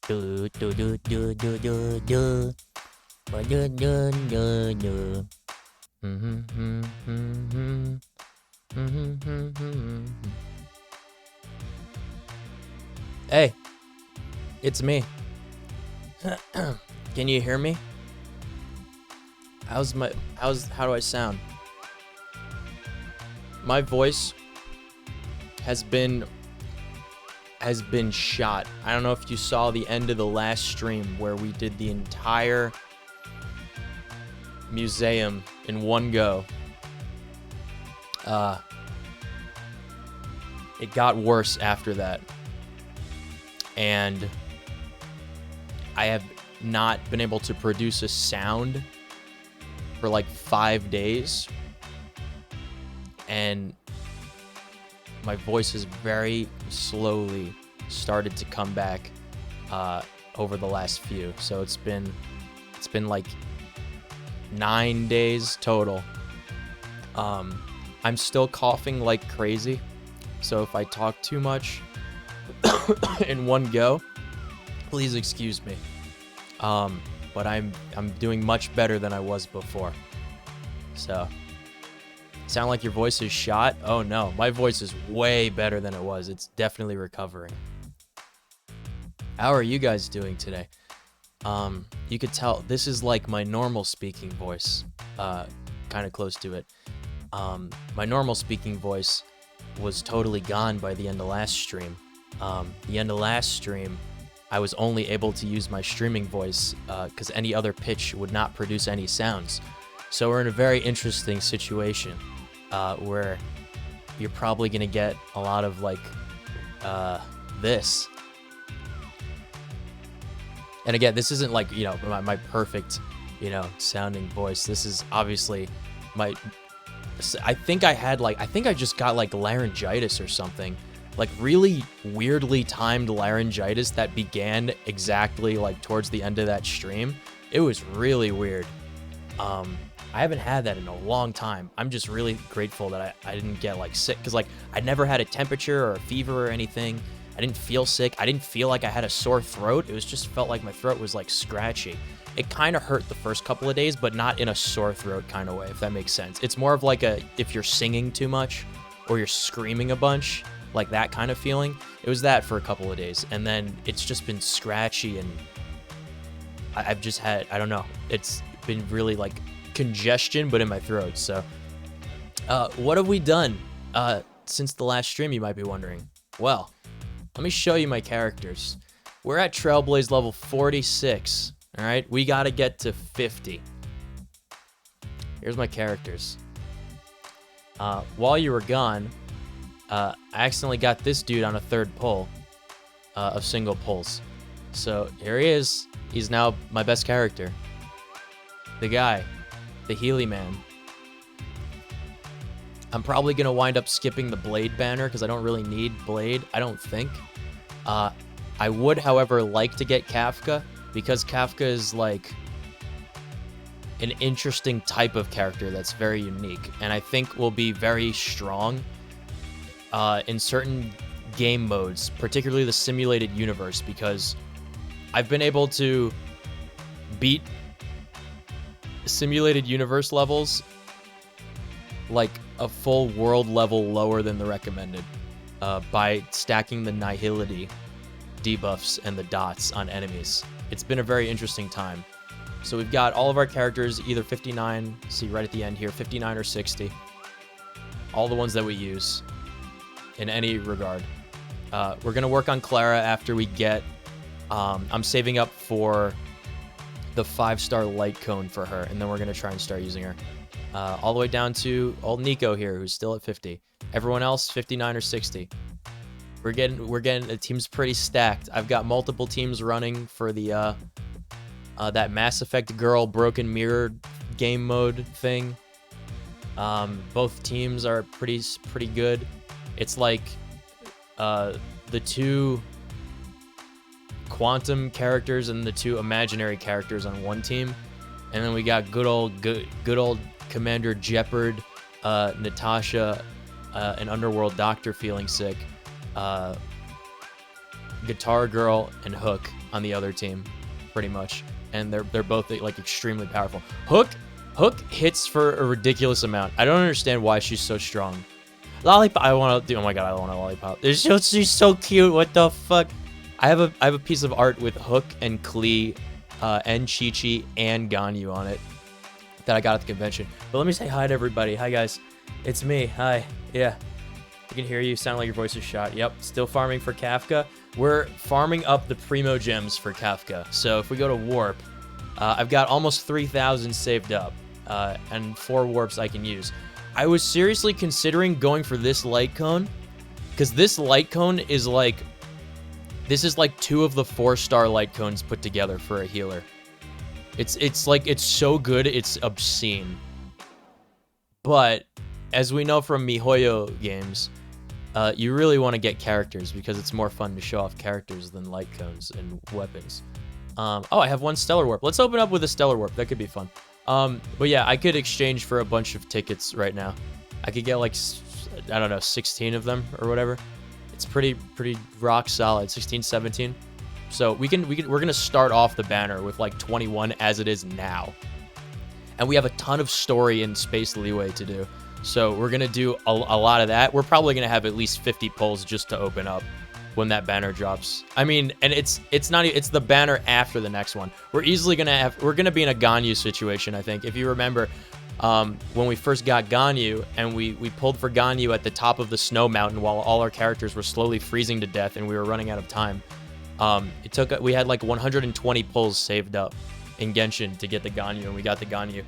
Do do do do do do do. Ba do do do do. Mhm, mhm, mhm, mhm, mhm. Hey, it's me. Can you hear me? How do I sound? My voice has been shot. I don't know if you saw the end of the last stream where we did the entire museum in one go. It got worse after that. And I have not been able to produce a sound for like 5 days. And my voice has very slowly started to come back over the last few. So it's been like 9 days total. I'm still coughing like crazy. So if I talk too much in one go, please excuse me. But I'm doing much better than I was before. So, sound like your voice is shot? Oh no, my voice is way better than it was. It's definitely recovering. How are you guys doing today? You could tell this is like my normal speaking voice, kind of close to it. My normal speaking voice was totally gone by the end of last stream. The end of last stream, I was only able to use my streaming voice because any other pitch would not produce any sounds. So we're in a very interesting situation where you're probably going to get a lot of like this. And again, this isn't like, you know, my perfect, you know, sounding voice. This is obviously I think I just got like laryngitis or something. Like really weirdly timed laryngitis that began exactly like towards the end of that stream. It was really weird. I haven't had that in a long time. I'm just really grateful that I didn't get like sick because like I never had a temperature or a fever or anything. I didn't feel sick. I didn't feel like I had a sore throat. It was just felt like my throat was like scratchy. It kind of hurt the first couple of days, but not in a sore throat kind of way, if that makes sense. It's more of like if you're singing too much or you're screaming a bunch, like that kind of feeling. It was that for a couple of days, and then it's just been scratchy, and I've just had, I don't know, it's been really like congestion, but in my throat. So what have we done since the last stream, you might be wondering? Well, let me show you my characters. We're at Trailblaze level 46. All right, we got to get to 50. Here's my characters. While you were gone, I accidentally got this dude on a third pull of single pulls. So here he is. He's now my best character. The guy, the Healy man. I'm probably going to wind up skipping the Blade banner because I don't really need Blade, I don't think. I would, however, like to get Kafka because Kafka is like an interesting type of character that's very unique and I think will be very strong in certain game modes, particularly the simulated universe, because I've been able to beat simulated universe levels like a full world level lower than the recommended by stacking the nihility debuffs and the dots on enemies. It's been a very interesting time. So we've got all of our characters either 59, see right at the end here, 59 or 60. All the ones that we use in any regard. We're going to work on Clara after we get... I'm saving up for the 5-star light cone for her, and then we're going to try and start using her. All the way down to old Nico here, who's still at 50. Everyone else, 59 or 60. We're getting the team's pretty stacked. I've got multiple teams running for the that Mass Effect Girl Broken Mirror game mode thing. Both teams are pretty good. It's like the two quantum characters and the two imaginary characters on one team, and then we got good old Commander Jeopard, Natasha, and Underworld Doctor feeling sick, Guitar Girl, and Hook on the other team, pretty much. And they're both like extremely powerful. Hook hits for a ridiculous amount. I don't understand why she's so strong. Lollipop, I want to do. Oh my god, I want a lollipop. She's so cute. What the fuck? I have a piece of art with Hook and Klee, and Chi-Chi and Ganyu on it that I got at the convention. But let me say hi to everybody. Hi guys, it's me. Hi. Yeah, I can hear you. Sound like your voice is shot. Yep. Still farming for Kafka. We're farming up the primo gems for Kafka. So if we go to warp, I've got almost 3,000 saved up, and 4 warps I can use. I was seriously considering going for this light cone, because this light cone is like, this is like 2 of the 4-star light cones put together for a healer. It's like, it's so good, it's obscene. But as we know from MiHoYo games, you really want to get characters because it's more fun to show off characters than light cones and weapons. Oh, I have 1 stellar warp. Let's open up with a stellar warp. That could be fun. But yeah, I could exchange for a bunch of tickets right now. I could get like, I don't know, 16 of them or whatever. It's pretty rock solid. 16, 17. So we're gonna start off the banner with like 21 as it is now. And we have a ton of story in Space Liyue to do. So we're gonna do a lot of that. We're probably gonna have at least 50 pulls just to open up when that banner drops. I mean, and it's the banner after the next one. We're gonna be in a Ganyu situation, I think. If you remember, when we first got Ganyu and we pulled for Ganyu at the top of the snow mountain while all our characters were slowly freezing to death and we were running out of time. We had like 120 pulls saved up in Genshin to get the Ganyu, and we got the Ganyu.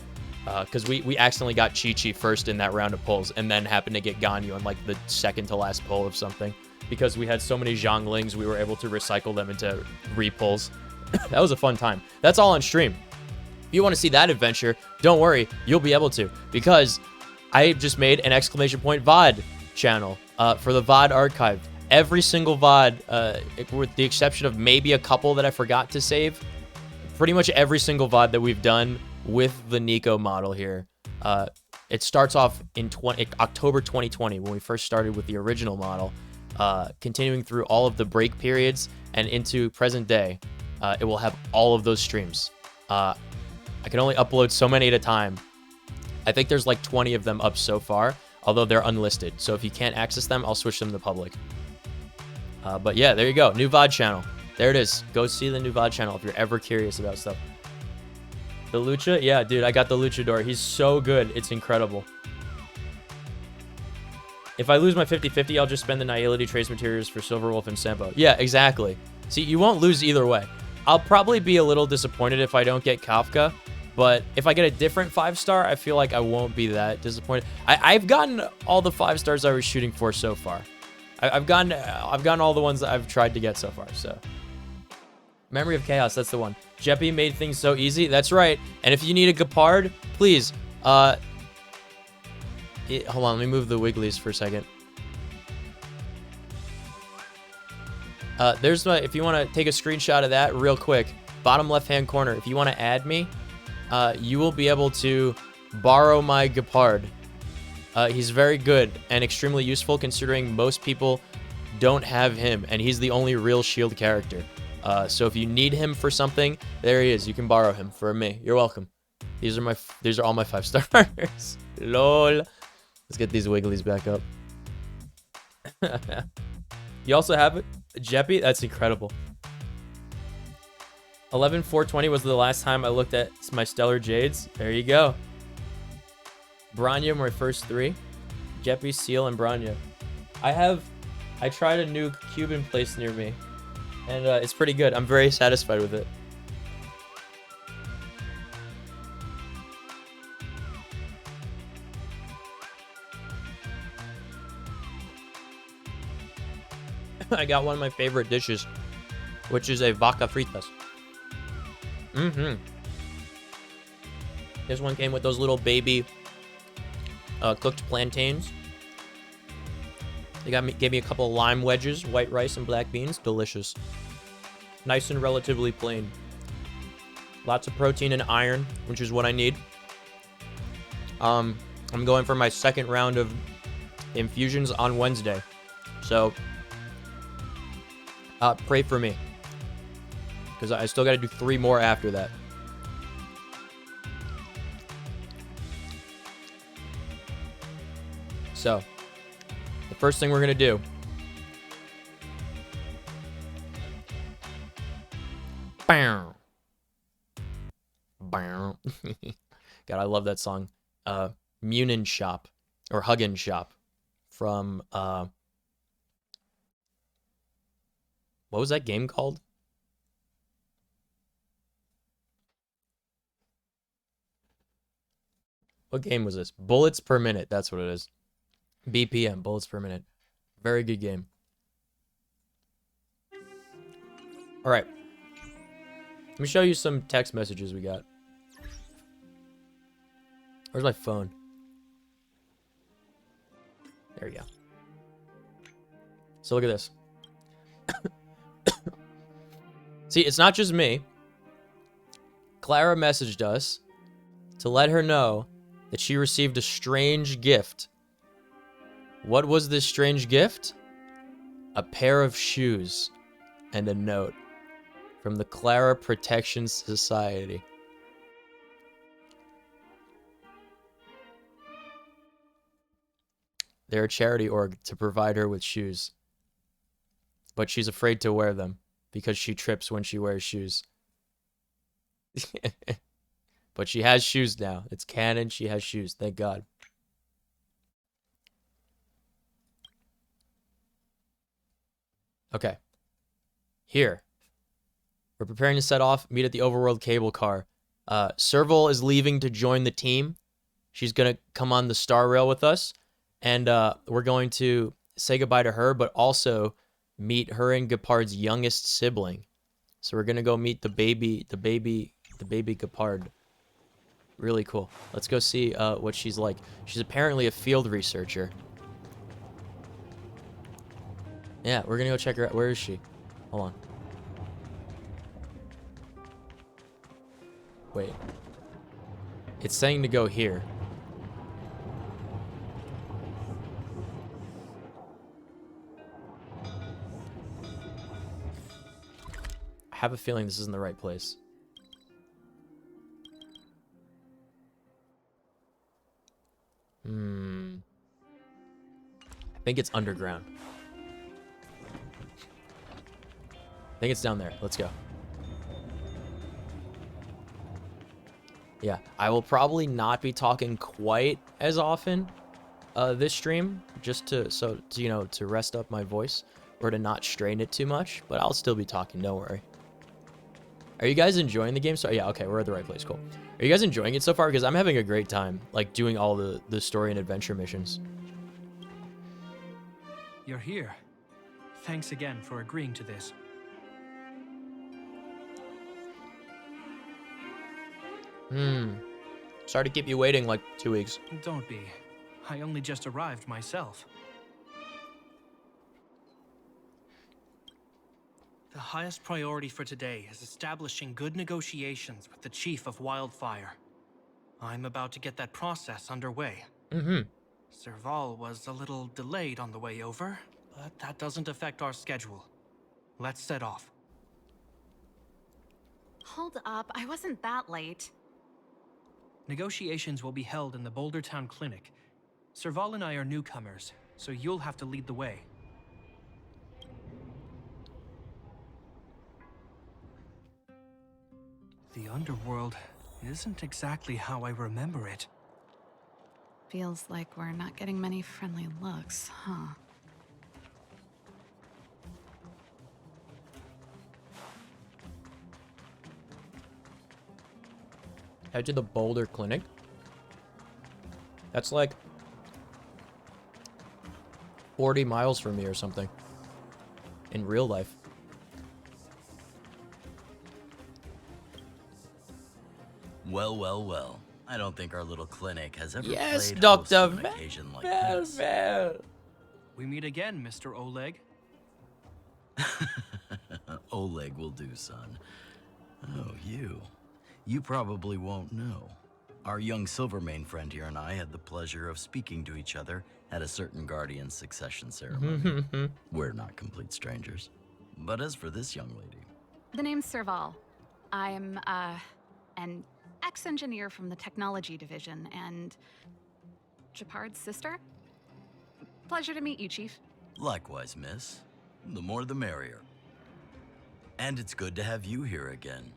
Because we accidentally got Chi-Chi first in that round of pulls and then happened to get Ganyu on like the second to last pull of something. Because we had so many Zhonglings, we were able to recycle them into repulls. That was a fun time. That's all on stream. If you want to see that adventure, don't worry, you'll be able to. Because I just made an ! VOD channel for the VOD archive. Every single VOD, with the exception of maybe a couple that I forgot to save, pretty much every single VOD that we've done with the Nico model here, it starts off in October 2020 when we first started with the original model. Continuing through all of the break periods and into present day, it will have all of those streams. I can only upload so many at a time. I think there's like 20 of them up so far, although they're unlisted. So if you can't access them, I'll switch them to public. But yeah, there you go. New VOD channel. There it is. Go see the new VOD channel if you're ever curious about stuff. The Lucha? Yeah, dude, I got the Luchador. He's so good. It's incredible. If I lose my 50-50, I'll just spend the Nihility Trace Materials for Silverwolf and Sampo. Yeah, exactly. See, you won't lose either way. I'll probably be a little disappointed if I don't get Kafka, but if I get a different 5-star, I feel like I won't be that disappointed. I've gotten all the 5-stars I was shooting for so far. I've gotten all the ones that I've tried to get so far, so. Memory of Chaos, that's the one. Jeppy made things so easy. That's right. And if you need a Gepard, please, hold on, let me move the Wigglies for a second. There's my, if you want to take a screenshot of that real quick, bottom left-hand corner, if you want to add me, you will be able to borrow my Gepard. He's very good and extremely useful considering most people don't have him, and he's the only real shield character. So if you need him for something, there he is. You can borrow him for me. You're welcome. These are all my 5-stars. Lol. Let's get these Wigglies back up. You also have it, Jeppy? That's incredible. 11-420 was the last time I looked at my Stellar Jades. There you go. Branya were my first 3. Jeppy, Seal, and Branya. I tried a new Cuban place near me, and it's pretty good. I'm very satisfied with it. I got one of my favorite dishes, which is a vaca fritas. This one came with those little baby cooked plantains. They gave me a couple of lime wedges, white rice and black beans. Delicious. Nice and relatively plain. Lots of protein and iron, which is what I need. I'm going for my second round of infusions on Wednesday. So, pray for me. because I still got to do 3 more after that. So, the first thing we're going to do. Bam. Bam. God, I love that song. Munin Shop, or Huggin Shop, from, what was that game called? What game was this? Bullets per minute, that's what it is. BPM, bullets per minute. Very good game. All right. Let me show you some text messages we got. Where's my phone? There we go. So look at this. See, it's not just me. Clara messaged us to let her know that she received a strange gift. What was this strange gift? A pair of shoes and a note from the Clara Protection Society. They're a charity org to provide her with shoes. But she's afraid to wear them because she trips when she wears shoes. But she has shoes now. It's canon. She has shoes. Thank God. Okay. Here. We're preparing to set off. Meet at the Overworld cable car. Serval is leaving to join the team. She's going to come on the Star Rail with us. And we're going to say goodbye to her, but also meet her and Gepard's youngest sibling. So we're going to go meet the baby Gepard. Really cool. Let's go see what she's like. She's apparently a field researcher. Yeah, we're going to go check her out. Where is she? Hold on. Wait. It's saying to go here. I have a feeling this isn't the right place. I think it's underground. I think it's down there. Let's go. Yeah, I will probably not be talking quite as often this stream, just to you know, to rest up my voice or to not strain it too much, but I'll still be talking, don't worry. Are you guys enjoying the game? So yeah, okay, we're at the right place. Cool. Are you guys enjoying it so far? Because I'm having a great time, like, doing all the story and adventure missions. You're here. Thanks again for agreeing to this. Sorry to keep you waiting like 2 weeks. Don't be. I only just arrived myself. The highest priority for today is establishing good negotiations with the Chief of Wildfire. I'm about to get that process underway. Serval was a little delayed on the way over, but that doesn't affect our schedule. Let's set off. Hold up, I wasn't that late. Negotiations will be held in the Boulder Town Clinic. Serval and I are newcomers, so you'll have to lead the way. The underworld isn't exactly how I remember it. Feels like we're not getting many friendly looks, huh? Head to the Boulder Clinic. That's like 40 miles from me or something. In real life. Well, well, well. I don't think our little clinic has ever Yes, played Dr. host to an occasion like this. We meet again, Mr. Oleg. Oleg will do, son. Oh, you. You probably won't know. Our young Silvermane friend here and I had the pleasure of speaking to each other at a certain Guardian succession ceremony. We're not complete strangers. But as for this young lady, The name's Serval. I'm, an ex-engineer from the technology division, and Japard's sister? Pleasure to meet you, Chief. Likewise, miss. The more the merrier. And it's good to have you here again.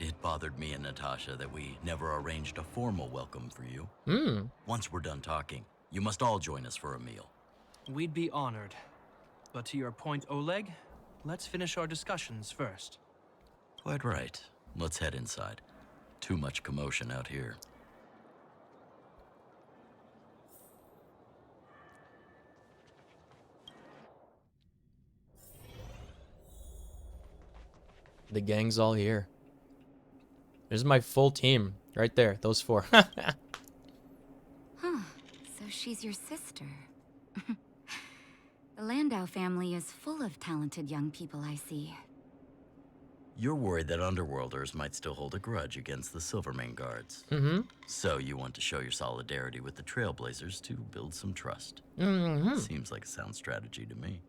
It bothered me and Natasha that we never arranged a formal welcome for you. Once we're done talking, you must all join us for a meal. We'd be honored. But to your point, Oleg, let's finish our discussions first. Quite right. Let's head inside. Too much commotion out here. The gang's all here. There's my full team right there. Those four. Huh. So she's your sister. The Landau family is full of talented young people, I see. You're worried that Underworlders might still hold a grudge against the Silvermane guards. So you want to show your solidarity with the Trailblazers to build some trust. Seems like a sound strategy to me.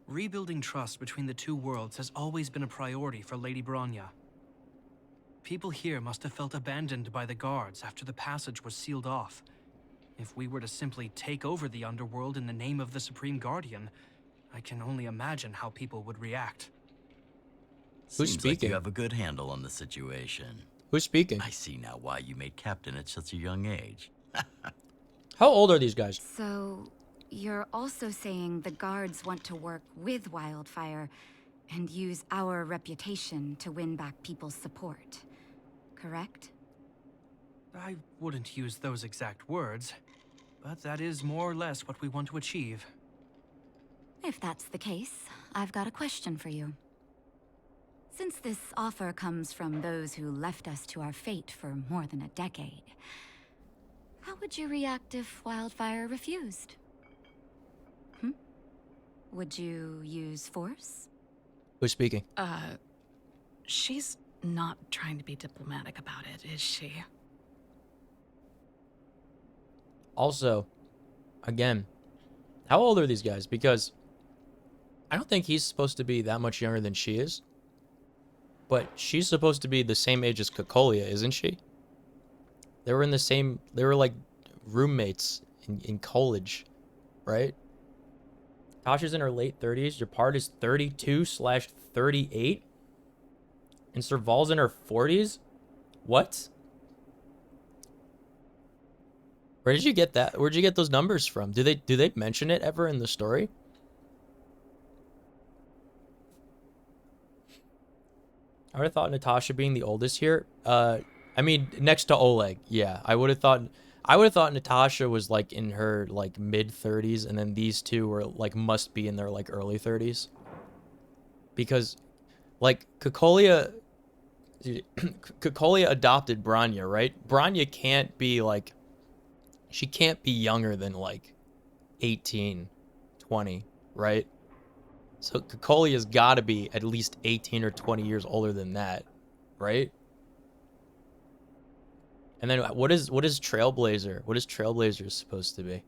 Rebuilding trust between the two worlds has always been a priority for Lady Bronya. People here must have felt abandoned by the guards after the passage was sealed off. If we were to simply take over the Underworld in the name of the Supreme Guardian, I can only imagine how people would react. Who's Seems like speaking? you have a good handle on the situation. Who's speaking? I see now why you made captain at such a young age. How old are these guys? So, you're also saying the guards want to work with Wildfire and use our reputation to win back people's support, correct? I wouldn't use those exact words, but that is more or less what we want to achieve. If that's the case, I've got a question for you. Since this offer comes from those who left us to our fate for more than a decade, how would you react if Wildfire refused? Would you use force? Who's speaking? She's not trying to be diplomatic about it, is she? Also, again, how old are these guys? Because I don't think he's supposed to be that much younger than she is. But she's supposed to be the same age as Kokolia, isn't she? They were like roommates in college, right? Tasha's in her late 30s. Japard is 32/38. And Serval's in her 40s? What? Where did you get that? Where'd you get those numbers from? Do they mention it ever in the story? I would have thought Natasha being the oldest here. I mean, next to Oleg, yeah. I would have thought Natasha was like in her like mid 30s, and then these two were like must be in their like early 30s. Because like Kokolia adopted Bronya, right? Bronya can't be like, she can't be younger than like 18, 20, right? So Kokolia's got to be at least 18 or 20 years older than that, right? And then what is Trailblazer? What is Trailblazer supposed to be?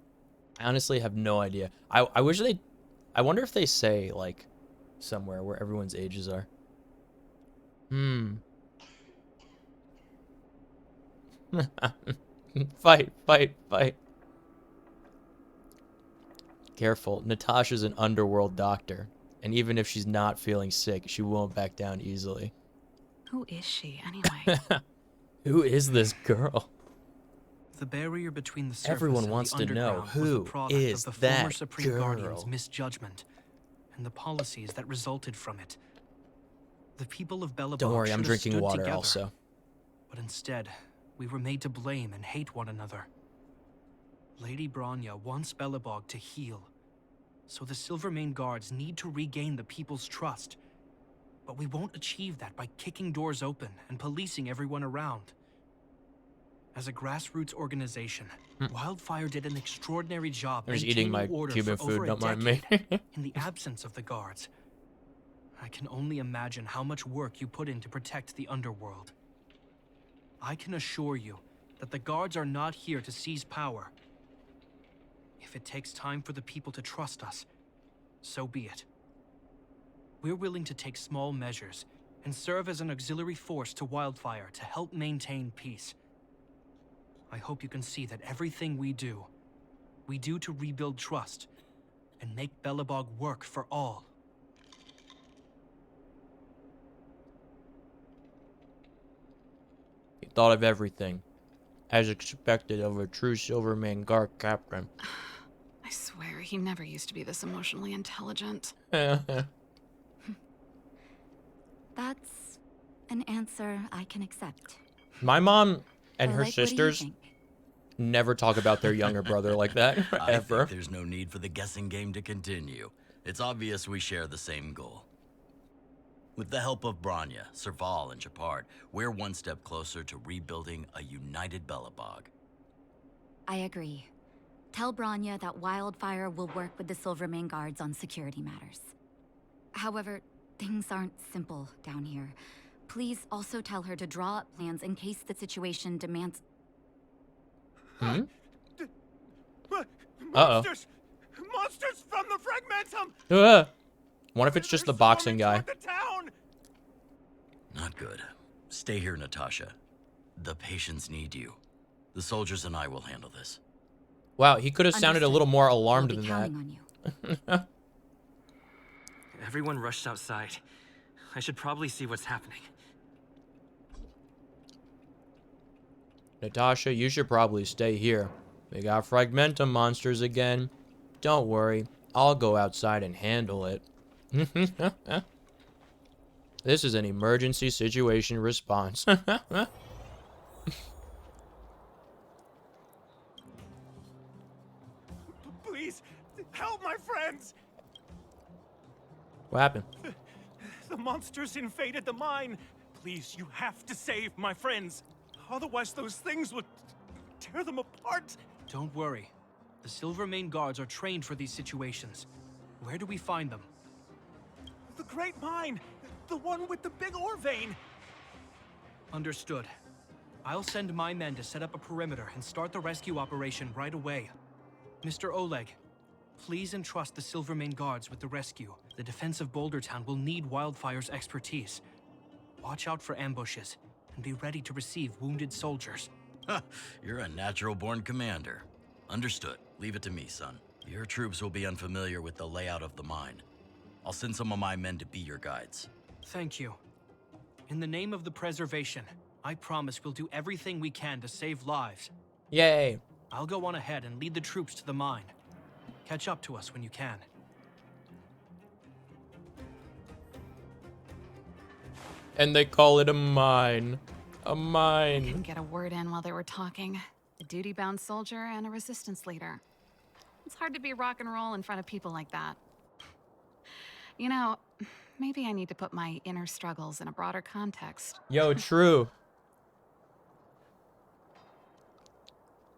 I honestly have no idea. I wonder if they say like somewhere where everyone's ages are. Fight. Careful. Natasha's an underworld doctor. And even if she's not feeling sick, she won't back down easily. Who is she, anyway? Who is this girl? The barrier between the surface Everyone and wants the to know, underground was who the product is of the former that Supreme Guardian's girl? misjudgment and the policies that resulted from it. The people of Belobog Don't worry, should I'm have drinking stood water together, also. But instead, we were made to blame and hate one another. Lady Bronya wants Belobog to heal, so the Silvermane guards need to regain the people's trust. But we won't achieve that by kicking doors open and policing everyone around. As a grassroots organization, Wildfire did an extraordinary job I'm just eating my maintaining order Cuban for over food, a don't mind me. decade in the absence of the guards. I can only imagine how much work you put in to protect the underworld. I can assure you that the guards are not here to seize power. If it takes time for the people to trust us, so be it. we're willing to take small measures and serve as an auxiliary force to Wildfire to help maintain peace. I hope you can see that everything we do to rebuild trust and make Belobog work for all. He thought of everything, as expected of a true Silvermane Guard captain. I swear, he never used to be this emotionally intelligent. That's an answer I can accept. My mom and So, her like, what do you sisters think? never talk about their younger brother like that, I ever. think there's no need for the guessing game to continue. It's obvious we share the same goal. With the help of Branya, Serval, and Japard, we're one step closer to rebuilding a united Belobog. I agree. Tell Branya that Wildfire will work with the Silvermane Guards on security matters. However, things aren't simple down here. Please also tell her to draw up plans in case the situation demands... Hmm? Monsters! Monsters from the Fragmentum! What if it's just the They're boxing swarming guy? toward the town! Not good. Stay here, Natasha. The patients need you. The soldiers and I will handle this. Wow, he could have sounded a little more alarmed We'll be than that. counting on you. Everyone rushed outside. I should probably see what's happening. Natasha, you should probably stay here. We got Fragmentum monsters again. Don't worry, I'll go outside and handle it. This is an emergency situation response. Please, help my friends! What happened? The monsters invaded the mine. Please, you have to save my friends. Otherwise, those things would tear them apart. Don't worry. The Silvermane Guards are trained for these situations. Where do we find them? The Great Mine! The one with the big ore vein! Understood. I'll send my men to set up a perimeter and start the rescue operation right away. Mr. Oleg, please entrust the Silvermane Guards with the rescue. The defense of Boulder Town will need Wildfire's expertise. Watch out for ambushes and be ready to receive wounded soldiers. You're a natural-born commander. Understood. Leave it to me, son. Your troops will be unfamiliar with the layout of the mine. I'll send some of my men to be your guides. Thank you. In the name of the preservation, I promise we'll do everything we can to save lives. Yay. I'll go on ahead and lead the troops to the mine. Catch up to us when you can. And they call it a mine. A Couldn't mine. get a word in while they were talking. A duty-bound soldier and a resistance leader. It's hard to be rock and roll in front of people like that. You know, maybe I need to put my inner struggles in a broader context. Yo, true.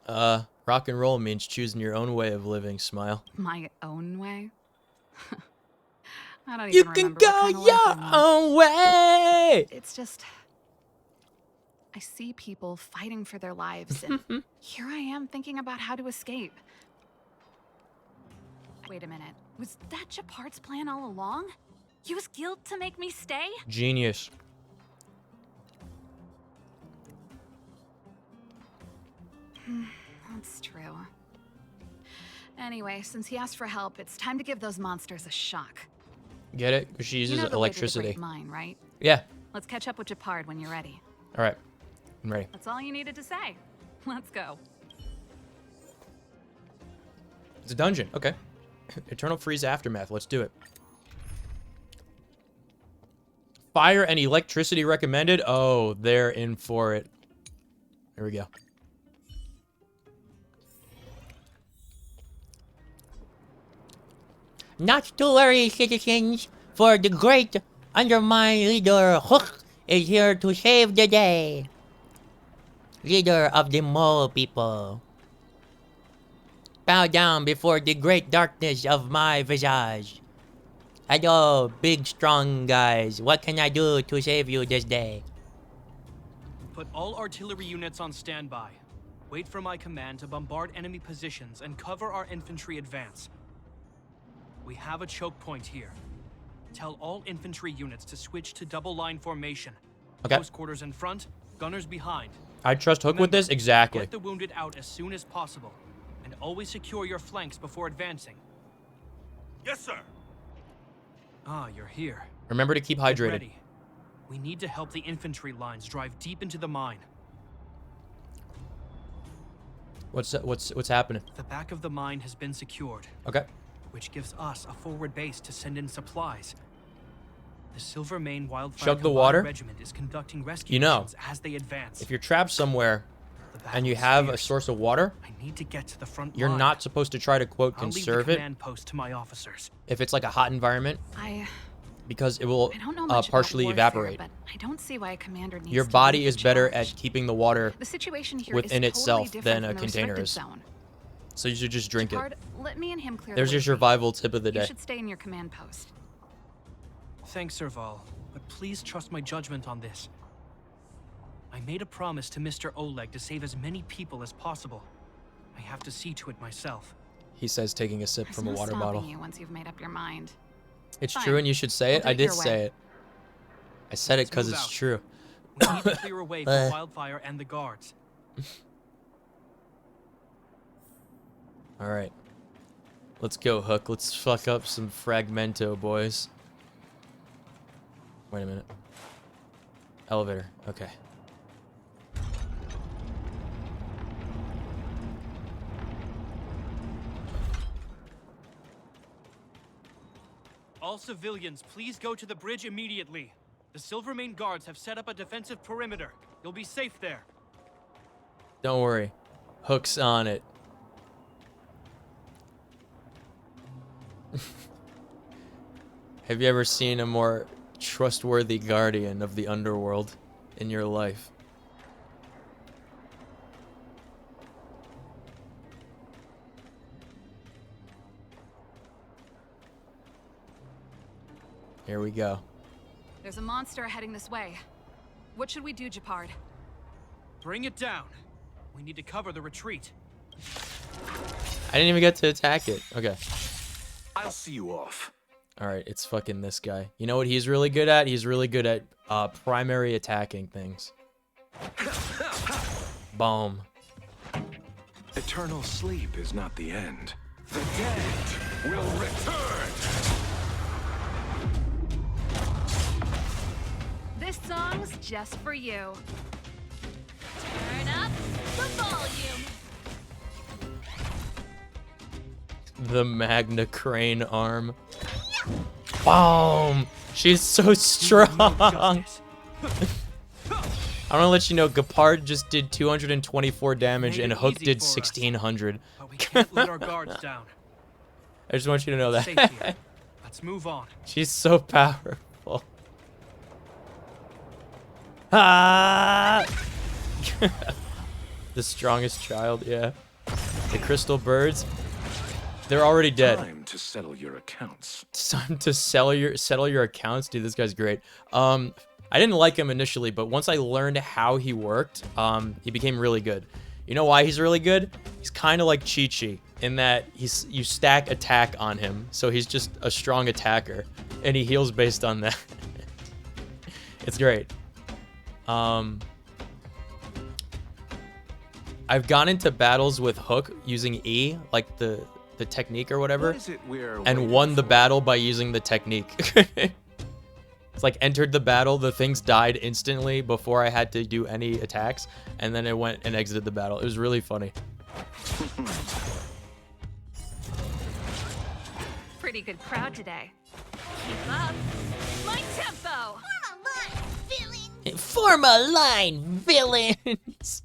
Rock and roll means choosing your own way of living, Smile. My own way? I don't You even can remember go what kind of life your I want. own way. It's just... I see people fighting for their lives, and here I am thinking about how to escape. Wait a minute. Was that Japard's plan all along? Use guilt to make me stay? Genius. That's true. Anyway, since he asked for help, it's time to give those monsters a shock. Get it? Because she uses You know the electricity. way to the Great Mine, right? Yeah. Let's catch up with Japard when you're ready. All right. I'm ready. That's all you needed to say. Let's go. It's a dungeon. Okay. Eternal Freeze Aftermath. Let's do it. Fire and electricity recommended. Oh, they're in for it. Here we go. Not to worry, citizens, for the great undermined leader Hook is here to save the day. Leader of the mole people. Bow down before the great darkness of my visage. Hello, big strong guys. What can I do to save you this day? Put all artillery units on standby. Wait for my command to bombard enemy positions and cover our infantry advance. We have a choke point here. Tell all infantry units to switch to double line formation. Okay. Post quarters in front, gunners behind. I trust Hook with this? Exactly. Get the wounded out as soon as possible, and always secure your flanks before advancing. Yes, sir. Ah, you're here. Remember to keep Get hydrated. ready. We need to help the infantry lines drive deep into the mine. What's happening? The back of the mine has been secured, Okay. which gives us a forward base to send in supplies. The Silvermane Wildfire Chug the Combined water? Regiment is conducting rescue You know, missions as they advance. If you're trapped somewhere The battle and you is have a fierce. source of water, I need to get to the front you're line. not supposed to try to, quote, I'll leave the conserve it command post to my officers. if it's like a hot environment, I because it will don't know much partially about warfare, evaporate. but I don't see why a commander needs Your to body lead is the better charge. at keeping the water The situation here within is itself totally than different a from the container restricted is. zone. So you should just drink it. Picard, let me and him clear There's the your way for you. survival tip of the You day. should stay in your command post. Thanks, Serval, but please trust my judgment on this. I made a promise to Mr. Oleg to save as many people as possible. I have to see to it myself. He says, taking a sip There's from a no water stopping bottle. you once you've made up your mind. It's Fine. true and you should say it. We'll I do it did your say way. it. I said it Let's because move it's out. true. We need to clear a way for Wildfire and the guards. All right. Let's go, Hook. Let's fuck up some Fragmento, boys. Wait a minute. Elevator. Okay. All civilians, please go to the bridge immediately. The Silvermane guards have set up a defensive perimeter. You'll be safe there. Don't worry. Hook's on it. Have you ever seen a more trustworthy guardian of the underworld in your life? Here we go. There's a monster heading this way. What should we do, Japard? Bring it down. We need to cover the retreat. I didn't even get to attack it. Okay. I'll see you off. All right, it's fucking this guy. You know what he's really good at? He's really good at primary attacking things. Boom. Eternal sleep is not the end. The dead will return. This song's just for you. Turn up the volume. The Magna Crane arm. Boom! She's so strong. I want to let you know, Gepard just did 224 damage Made and it Hook easy did for us. 1600. But we can't let our guards down. I just want you to know Safe that. here. Let's move on. She's so powerful. Ah! The strongest child, yeah. The crystal birds. They're already dead. Time to settle your accounts. It's time to settle your accounts. Dude, this guy's great. I didn't like him initially, but once I learned how he worked, he became really good. You know why he's really good? He's kind of like Chi-Chi in that you stack attack on him, so he's just a strong attacker, and he heals based on that. It's great. I've gone into battles with Hook using E, like the technique or whatever, What is it we're and waiting won the for? battle by using the technique. It's like entered the battle, the things died instantly before I had to do any attacks, and then it went and exited the battle. It was really funny. Pretty good crowd today. Keep up. My tempo. Form a line, villains!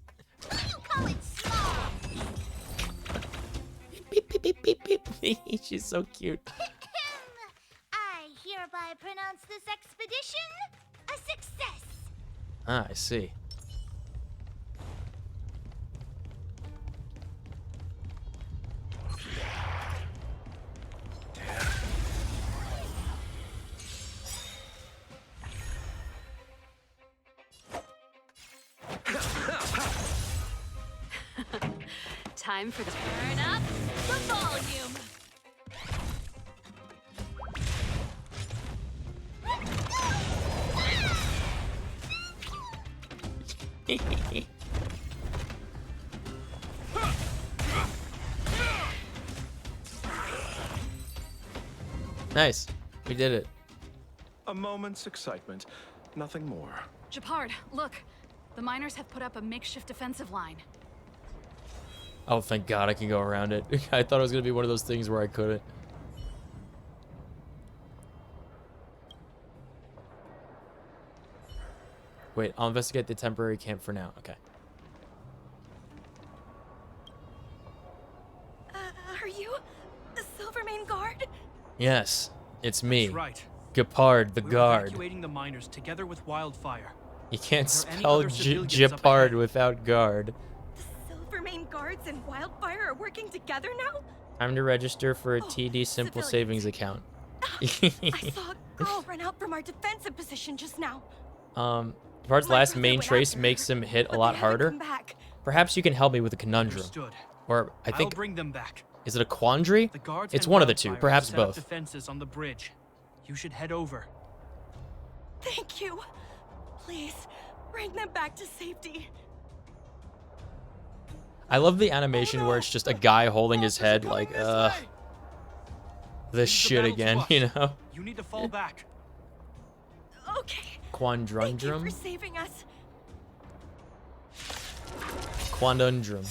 You call it small. Beep, beep, beep, beep, beep. She's so cute. I hereby pronounce this expedition a success. Ah, I see. Time for the turn up the volume. Nice. We did it. A moment's excitement, nothing more. Japard, look. The miners have put up a makeshift defensive line. Oh, thank God I can go around it. I thought it was going to be one of those things where I couldn't. Wait, I'll investigate the temporary camp for now. Okay. Are you the Silvermane Guard? Yes, it's me. That's right. Gepard, the We're guard. evacuating the miners together with Wildfire. You can't Are there any spell other civilians up ahead? Gepard without guard. The Silvermane Guards and Wildfire are working together now? Time to register for a Oh, TD Simple civilians. Savings account. I saw a girl run out from our defensive position just now. Gepard's My last brother main went trace after her, makes him hit a but lot they haven't harder. come back. Perhaps you can help me with a conundrum. Understood. Or I I'll think, bring them back. is it a quandary? The guards It's and one of the two, Wildfire perhaps set up both. defenses on the bridge. You should head over. Thank you. Please, bring them back to safety. I love the animation where it's just a guy holding his head like, this Leave the shit battle to again, us. you know? You need to fall back. Okay. Thank you Quandrundrum? for saving us. Quandundrum.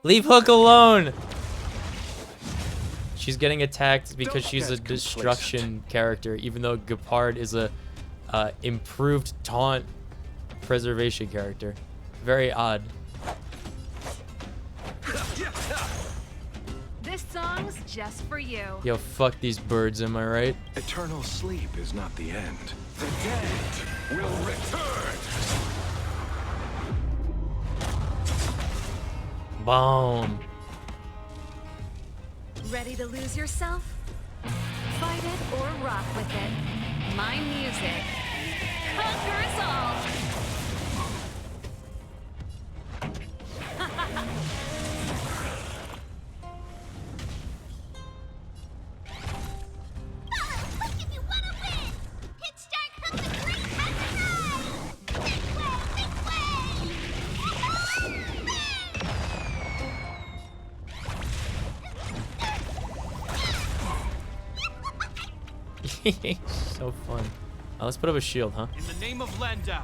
Leave Hook alone! She's getting attacked because Don't she's a get destruction character, even though Gepard is a improved taunt preservation character. Very odd. This song's just for you. Yo, fuck these birds, am I right? Eternal sleep is not the end. The dead will return. Boom. Ready to lose yourself? Fight it or rock with it. My music conquers all. Look if you wanna win! Hit start from the great and So fun. Let's put up a shield, huh? In the name of Landau.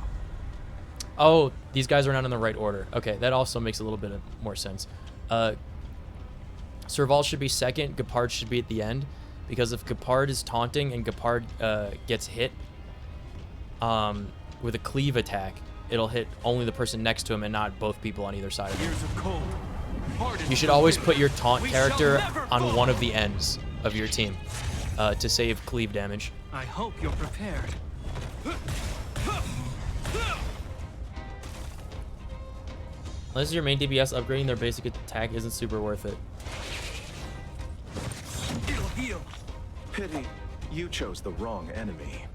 Oh, these guys are not in the right order. Okay, that also makes a little bit of more sense. Serval should be second. Gepard should be at the end. Because if Gepard is taunting and Gepard gets hit with a cleave attack, it'll hit only the person next to him and not both people on either side of him. Years of cold. You should always put your taunt We shall character never on fall. one of the ends of your team to save cleave damage. I hope you're prepared. Unless your main DPS upgrading their basic attack isn't super worth it. It'll heal. Pity, you chose the wrong enemy.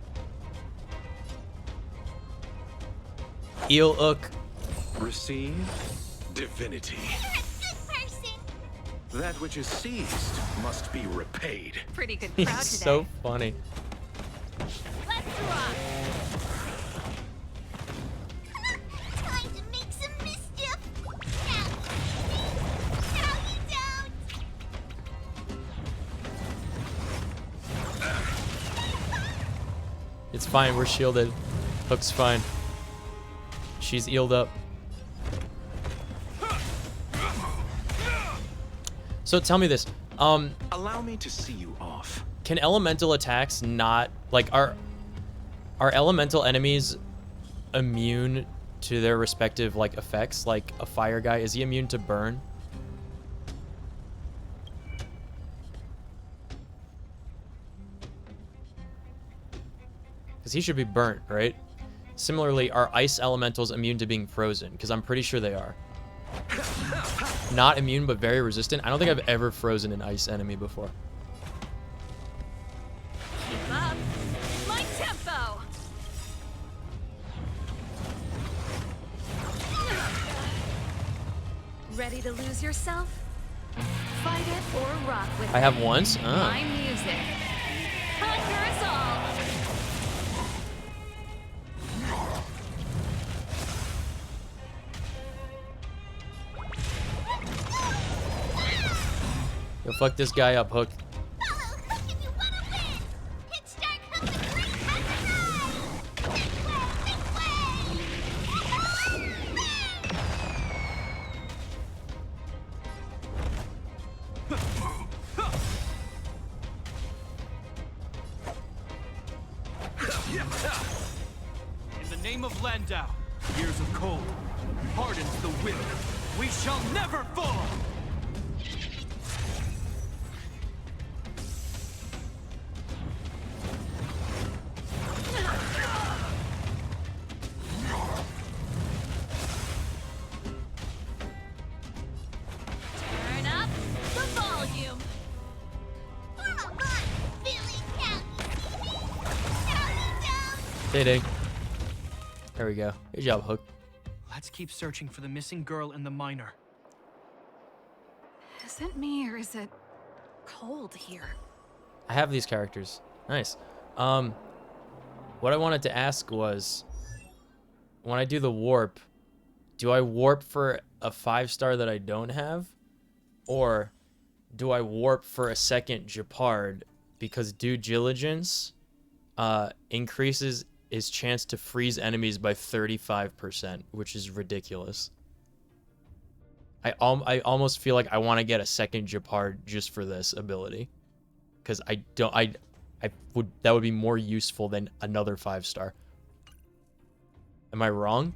Eel Ook. Receive divinity. you're a good person! That which is seized must be repaid. Pretty good He's crowd today. so funny. Let's rock! Time to make some mischief! Now you don't! It's fine, we're shielded. Hook's fine. She's eeled up. So tell me this. Allow me to see you off. Can elemental attacks not like are elemental enemies immune to their respective like effects? Like a fire guy, is he immune to burn? Because he should be burnt, right? Similarly, are ice elementals immune to being frozen? Because I'm pretty sure they are. Not immune, but very resistant. I don't think I've ever frozen an ice enemy before. Keep up. My tempo. Ready to lose yourself? Fight it or rock with I it. have once? My music conquers all. Yo, fuck this guy up, Hook. Follow Hook if you want to win! Pitch dark Hook the Great has arrived! In the name of Landau, years of cold hardens the will. We shall never fall! Turn up the volume. Come on, Billy County! County Day day. There we go. Good job, Hook. Let's keep searching for the missing girl and the miner. Is it me or is it cold here? I have these characters. Nice. What I wanted to ask was, when I do the warp, do I warp for a 5-star that I don't have? Or do I warp for a second Japard because due diligence increases his chance to freeze enemies by 35%, which is ridiculous. I almost feel like I want to get a second Japard just for this ability, because that would be more useful than another 5-star. Am I wrong?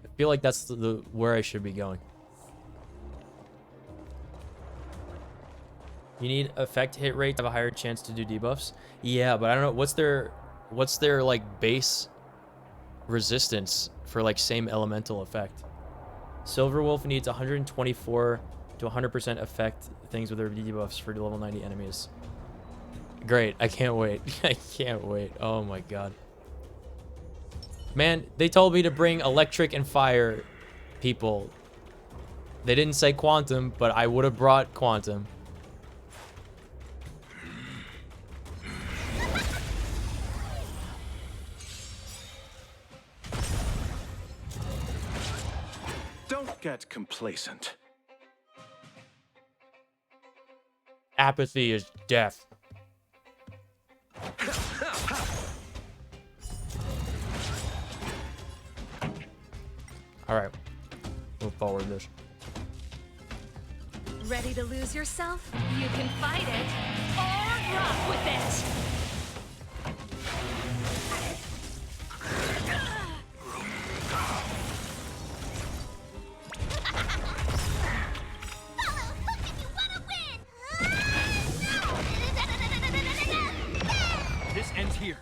I feel like that's the where I should be going. You need effect hit rate to have a higher chance to do debuffs. Yeah, but I don't know what's their like base resistance for like same elemental effect. Silverwolf needs 124 to 100% affect things with their debuffs for level 90 enemies. Great, I can't wait. I can't wait. Oh my god. Man, they told me to bring electric and fire people. They didn't say quantum, but I would have brought quantum. Don't get complacent. Apathy is death. All right, move forward this. Ready to lose yourself? You can fight it or rock with it. This ends here.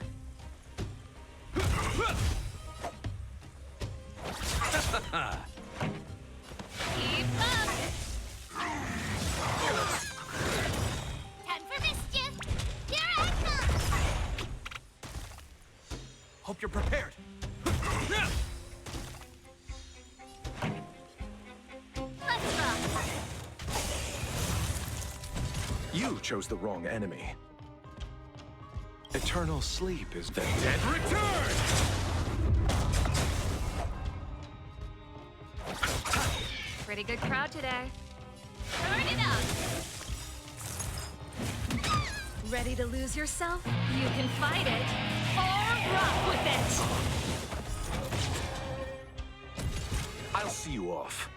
Keep up! Time for mischief! Here I come! Hope you're prepared. Let's rock! You chose the wrong enemy. Eternal sleep is the dead return! Pretty good crowd today. Turn it up! Ready to lose yourself? You can fight it or rock with it. I'll see you off.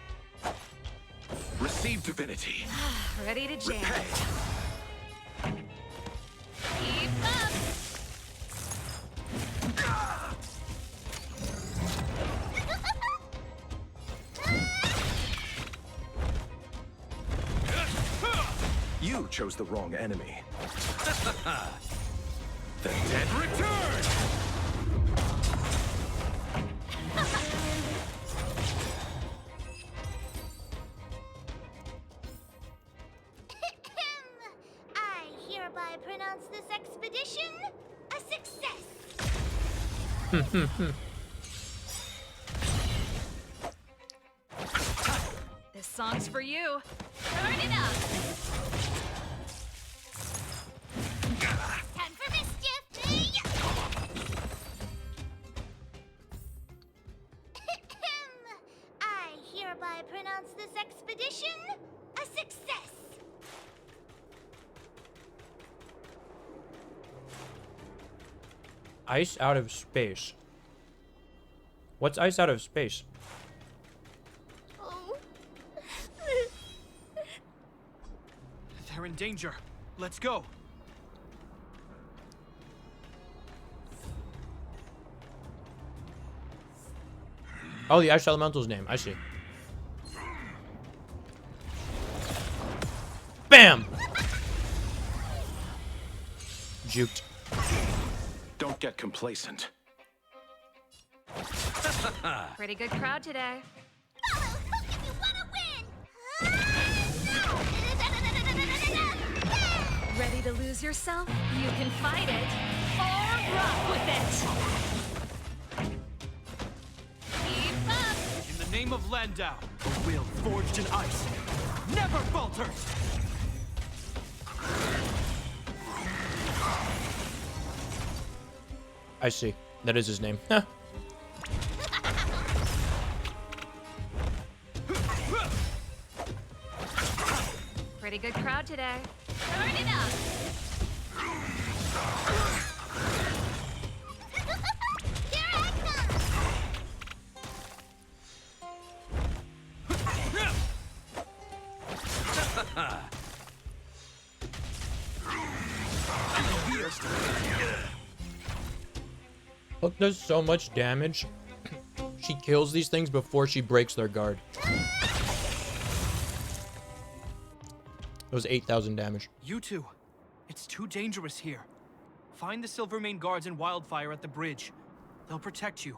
Receive divinity. Ready to jam. Repay. Keep up! You chose the wrong enemy. The dead return! I hereby pronounce this expedition a success! This song's for you. Turn it up! Time for mischief! I hereby pronounce this expedition a success! Ice out of space. What's ice out of space? Oh. They're in danger. Let's go. Oh, the ice elemental's name. I see. Bam! Juked. Don't get complacent. Pretty good crowd today. Follow Hook if you want to win! Ready to lose yourself? You can fight it or rock with it. Keep up! In the name of Landau, a will forged in ice never falters. I see. That is his name. Huh. Pretty good crowd today. Turn it up! Here I come! Hook does so much damage. She kills these things before she breaks their guard. It was 8,000 damage. You two, it's too dangerous here. Find the Silvermane guards and Wildfire at the bridge. They'll protect you.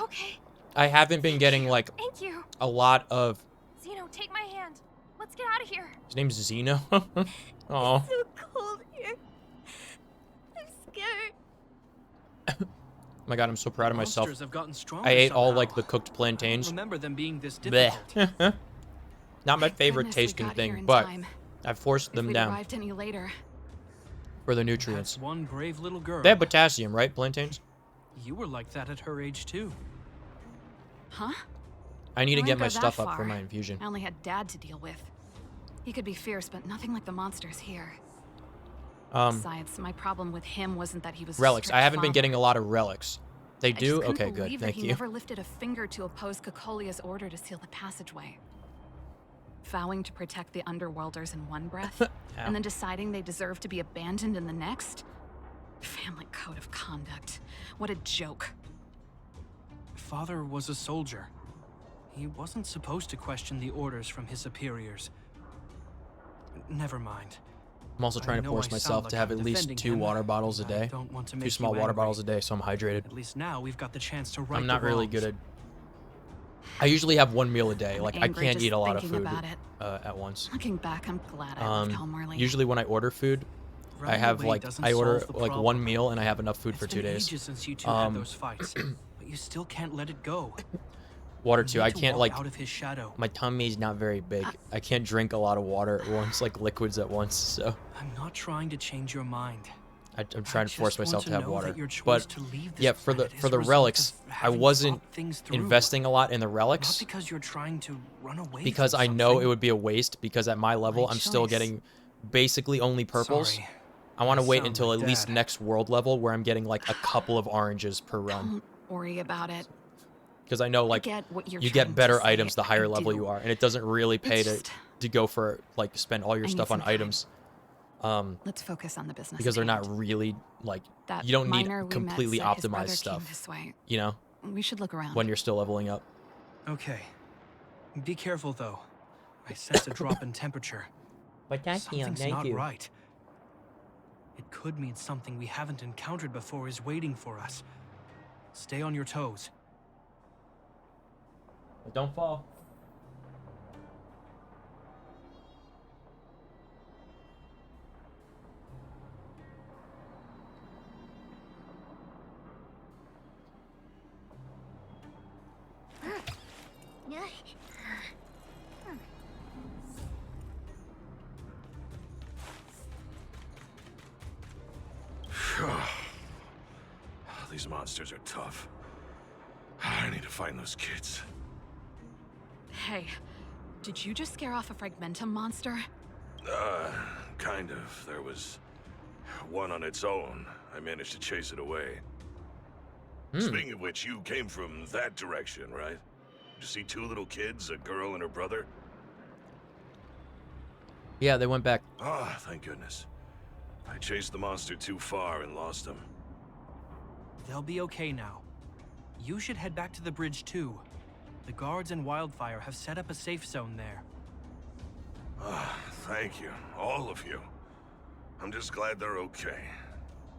Okay, I haven't been getting like thank you. a lot of. Zeno, take my hand. Let's get out of here. His name's Zeno. Oh. So cold here. I'm scared. My God, I'm so proud of myself. Monsters have gotten stronger I ate all somehow. like the cooked I don't plantains. remember them being this Blech. difficult. Not my Thank favorite goodness we tasting got here thing, in but time. I forced If them we'd down arrived any later, for the nutrients. That's one brave little girl. They have potassium, right? Plantains? You were like that at her age too. huh? I need to I get wouldn't my go that stuff up for far. my infusion. I only had Dad to deal with. He could be fierce, but nothing like the monsters here. Besides, my problem with him wasn't that he was a Relics. I strict haven't been father. getting a lot of relics. They I do? just couldn't Okay, good. believe that Thank he you. never lifted a finger to oppose Cocolia's order to seal the passageway. Vowing to protect the underworlders in one breath, and then deciding they deserve to be abandoned in the next? Family code of conduct. What a joke. Father was a soldier. He wasn't supposed to question the orders from his superiors. Never mind. I'm also trying to know force I sound myself like to have I'm at least defending 2 him, water bottles a but I day. don't want to 2 make small you water angry. bottles a day, so I'm hydrated. At least now we've got the chance to right I'm not the really wrongs. good at. I usually have 1 meal a day. I'm Like I angry can't just eat a lot of thinking food about it. at once. Looking back, I'm glad I left home early. Usually when I order food, I Running have away like doesn't I order solve the like 1 problem. meal and I have enough food It's for 2 been days. ages since you two had those fights, but you still can't let it go. Water You too. need I to can't walk like. out of his shadow. My tummy's not very big. I can't drink a lot of water at once, like liquids at once. So I'm not trying to change your mind. I'm trying to force just myself want to have know water. that your choice But to leave this yeah, for the planet is for a the result relics, of I having wasn't thought things through. investing a lot in the Not relics because you're trying to run away. because from I know it something. would be a waste. Because at my level, My I'm still choice. getting basically only purples. Sorry. I want to I wait sound until like at least Dad. next world level where I'm getting like a couple of oranges per run. Don't worry about it. Because I know like get what you're you trying get to better say, items the higher I level do. you are, and it doesn't really pay It's to just- to go for like spend all your I need stuff on some time. items. Let's focus on the business. Because they're at not hand. really like That you don't need miner we met completely said his brother optimized came stuff, This way. you know, We should look around. when you're still leveling up. Okay. Be careful though. I sense a drop in temperature. Something's not right. It could mean something we haven't encountered before is waiting for us. Stay on your toes. But don't fall. These monsters are tough. I need to find those kids. Hey, did you just scare off a fragmentum monster? Kind of. There was One on its own. I managed to chase it away. Speaking of which, you came from that direction, right? Did you see two little kids, a girl and her brother? Yeah, they went back. Ah, thank goodness. I chased the monster too far and lost him. They'll be okay now. You should head back to the bridge too. The guards and Wildfire have set up a safe zone there. Ah, thank you, all of you. I'm just glad they're okay.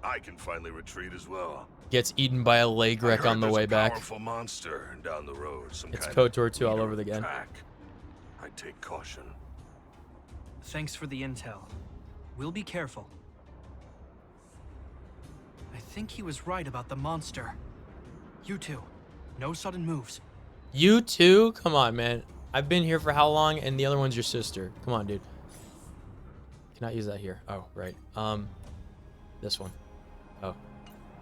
I can finally retreat as well. Gets eaten by a Lagrek on the way back. Powerful monster down the road. It's kind KOTOR of 2 all leader over again. attack. I'd take caution. Thanks for the intel. We'll be careful. I think he was right about the monster. You two, no sudden moves. You too? Come on, man. I've been here for how long? And the other one's your sister. Come on, dude. Cannot use that here. Oh, right. This one. Oh,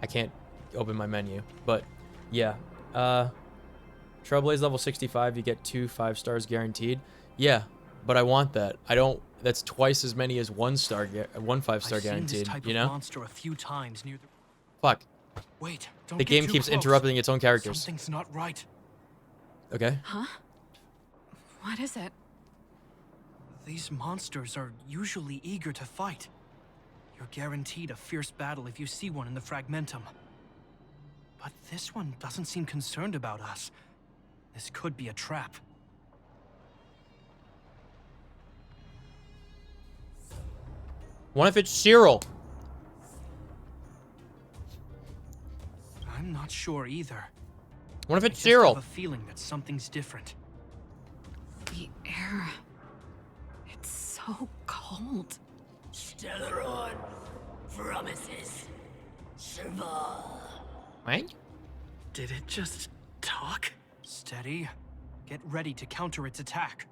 I can't open my menu. But yeah. Trailblaze level 65. You get 2 5 stars guaranteed. Yeah, but I want that. I don't. That's twice as many as 1 5-star guaranteed. I've seen this type you of know? monster a few times near the. Fuck. Wait, don't The get game too keeps close. interrupting its own characters. Something's not right. Okay. Huh? What is it? These monsters are usually eager to fight. You're guaranteed a fierce battle if you see one in the Fragmentum. But this one doesn't seem concerned about us. This could be a trap. What if it's Cyril? I'm not sure either. What if I it's just Cyril? have a feeling that something's different. The air. It's so cold. Stellaron promises Serval. What? Did it just talk? Steady. Get ready to counter its attack.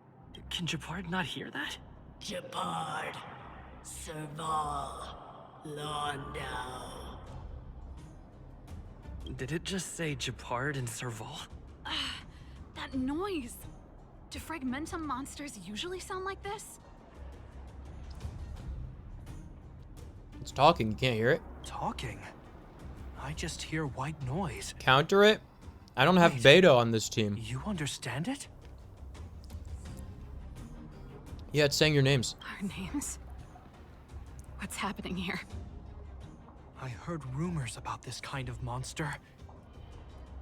Can Japard not hear that? Japard, Serval, Londo. Did it just say Japard and Serval? That noise. Do Fragmentum monsters usually sound like this? It's talking. You can't hear it. Talking? I just hear white noise. Counter it? I don't have Wait. beta on this team. You understand it? Yeah, it's saying your names. Our names? What's happening here? I heard rumors about this kind of monster.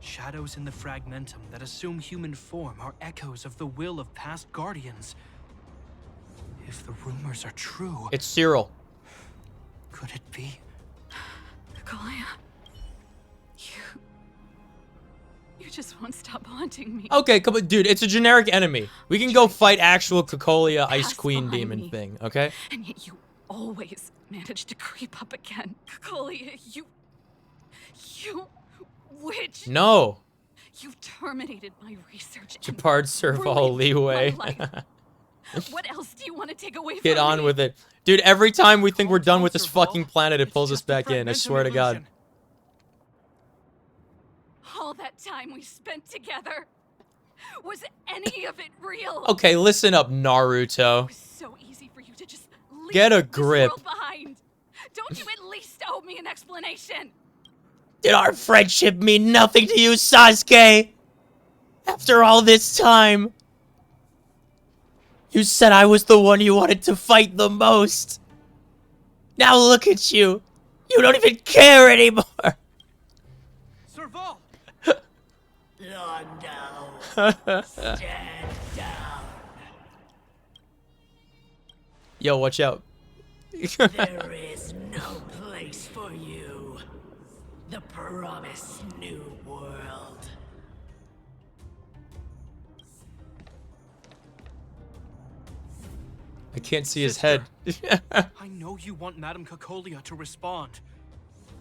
Shadows in the Fragmentum that assume human form are echoes of the will of past guardians. If the rumors are true, It's Cyril. could it be? Nicolia? You just won't stop haunting me. Okay, come on, dude. It's a generic enemy. We can go fight actual Cocolia Ice Pass Queen behind demon me. thing, okay? And yet you always manage to creep up again. Nicolia, you witch. No. You've terminated my research. and Japard, Serval, ruined my Liyue. life. What else do you want to take away from Get me? on with it. Dude, every time we think we're Calm done down, with this Serval. fucking planet, it It's pulls us just a back in. I Fragmentum swear to God. illusion. All that time we spent together. Was any of it real? Okay, listen up, It Naruto. was so easy for you to just leave Get a this grip. world behind. Don't you at least owe me an explanation? Did our friendship mean nothing to you, Sasuke? After all this time? You said I was the one you wanted to fight the most. Now look at you. You don't even care anymore. Serval! Londo, stand down. Yo, watch out. There is no place for you. The promised new world. I can't see his Sister. head. I know you want Madame Cocolia to respond,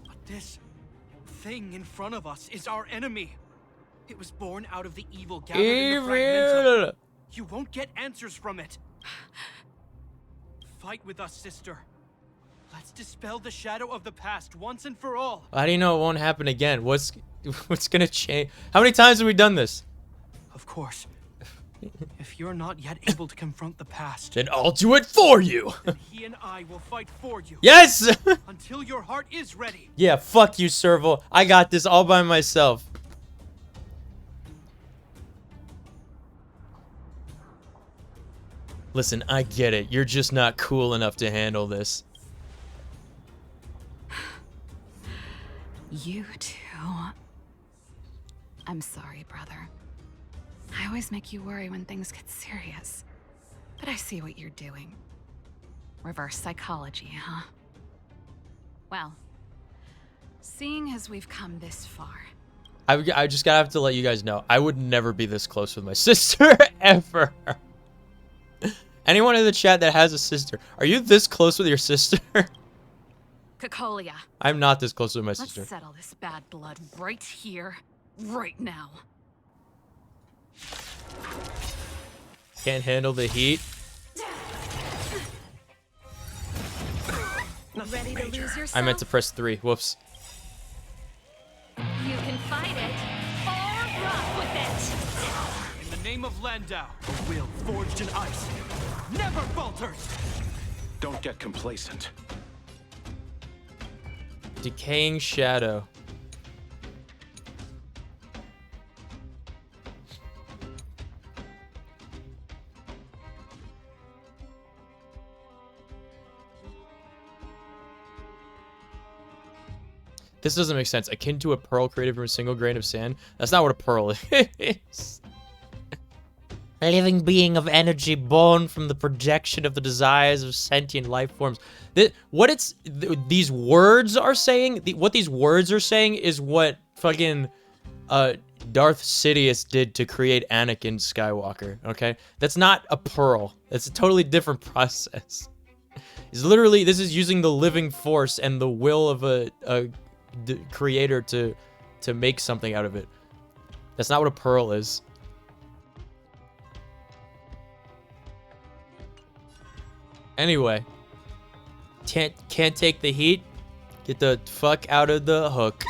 but this thing in front of us is our enemy. It was born out of the evil gathered in the Fragmentum. Evil. You won't get answers from it. Fight with us, sister. Let's dispel the shadow of the past once and for all. How do you know it won't happen again? What's gonna change? How many times have we done this? Of course. If you're not yet able to confront the past, Then I'll do it for you. then he and I will fight for you. Yes. Until your heart is ready. Yeah, fuck you, Serval. I got this all by myself. Listen, I get it. You're just not cool enough to handle this. You too. I'm sorry, brother. I always make you worry when things get serious. But I see what you're doing. Reverse psychology, huh? Well, seeing as we've come this far... I just gotta have to let you guys know, I would never be this close with my sister, ever. Anyone in the chat that has a sister, are you this close with your sister? Cocolia. I'm not this close with my sister. Let's settle this bad blood right here, right now. Can't handle the heat. Ready to lose yourself? I meant to press 3. Whoops. You can fight it, or rock with it. In the name of Landau, a will forged in ice never falters. Don't get complacent. Decaying shadow. This doesn't make sense. Akin to a pearl created from a single grain of sand. That's not what a pearl is. A living being of energy born from the projection of the desires of sentient life forms. These words are saying, what these words are saying is what fucking Darth Sidious did to create Anakin Skywalker, okay? That's not a pearl. That's a totally different process. It's literally, this is using the living force and the will of a creator to make something out of it. That's not what a pearl is. Anyway, can't take the heat. Get the fuck out of the hook.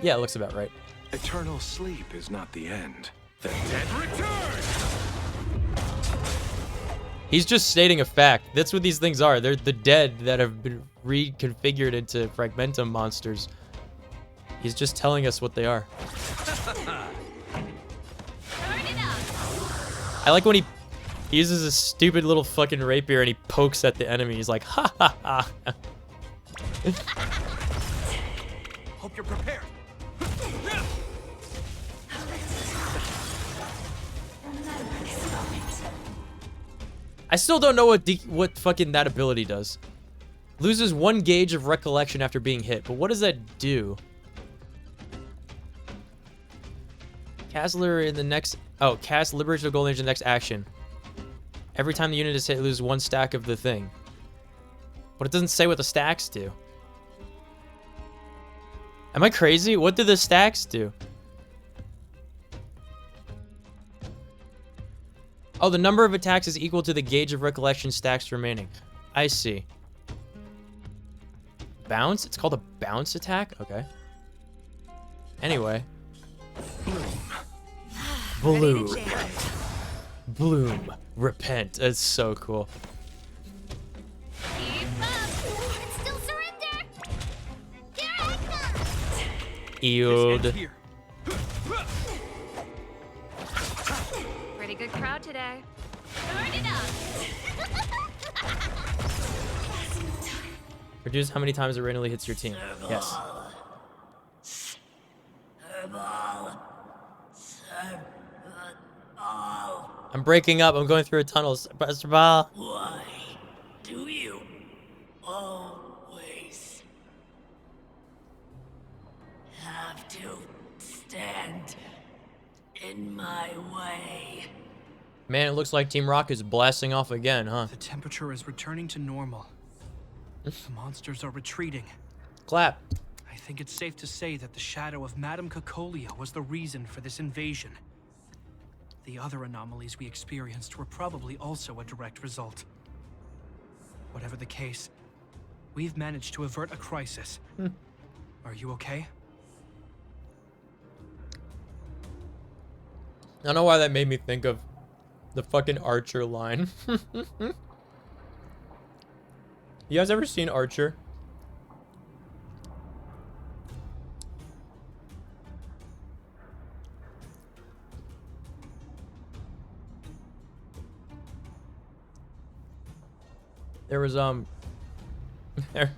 Yeah, it looks about right. Eternal sleep is not the end. The dead return! He's just stating a fact. That's what these things are. They're the dead that have been reconfigured into fragmentum monsters. He's just telling us what they are. I like when he uses a stupid little fucking rapier and he pokes at the enemy. He's like, ha ha ha. Hope you're prepared. I still don't know what fucking that ability does. Loses 1 gauge of recollection after being hit, but what does that do? Castler in the next... Oh, cast Liberation of Golden Age in the next action. Every time the unit is hit, it loses 1 stack of the thing. But it doesn't say what the stacks do. Am I crazy? What do the stacks do? Oh, the number of attacks is equal to the gauge of recollection stacks remaining. I see. Bounce? It's called a bounce attack? Okay. Anyway. Bloom. Bloom. Repent. That's so cool. Keep up. Still surrender. Here I come. Eod. Here. Pretty good crowd today. Turn it up. Reduce how many times it randomly hits your team. Yes. I'm breaking up. I'm going through a tunnel. Mr. Ball. Why do you always have to stand in my way? Man, it looks like Team Rocket is blasting off again, huh? The temperature is returning to normal. The monsters are retreating. Clap. I think it's safe to say that the shadow of Madame Cocolia was the reason for this invasion. The other anomalies we experienced were probably also a direct result. Whatever the case, we've managed to avert a crisis. Are you okay? I don't know why that made me think of the fucking Archer line. You guys ever seen Archer? There was there.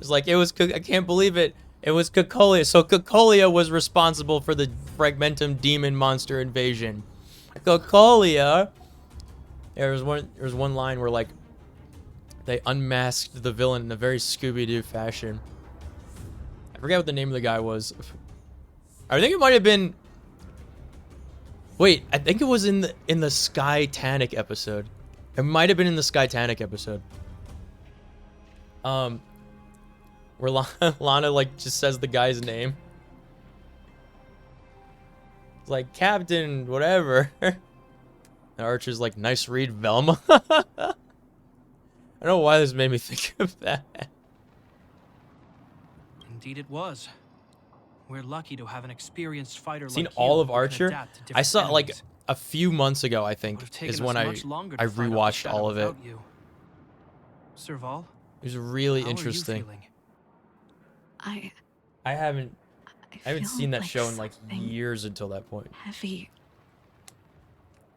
It's like I can't believe it. It was Cocolia. So Cocolia was responsible for the Fragmentum demon monster invasion. Cocolia. There was one line where like they unmasked the villain in a very Scooby-Doo fashion. I forget what the name of the guy was. I think it might have been. Wait, I think it was in the Skytanic episode. It might have been in the Skytanic episode. Where Lana like just says the guy's name. It's like Captain whatever. And Archer's like, nice read, Velma. I don't know why this made me think of that. Indeed it was. We're lucky to have an experienced fighter Seen like all you of who can Archer? adapt to I different saw like enemies. a few months ago, I think, Would've taken is us when I much longer to fight out the rewatched shadow all of it. without you. Serval, It was really how are you interesting. feeling? I I haven't feel seen that like show in like something years until that point. heavy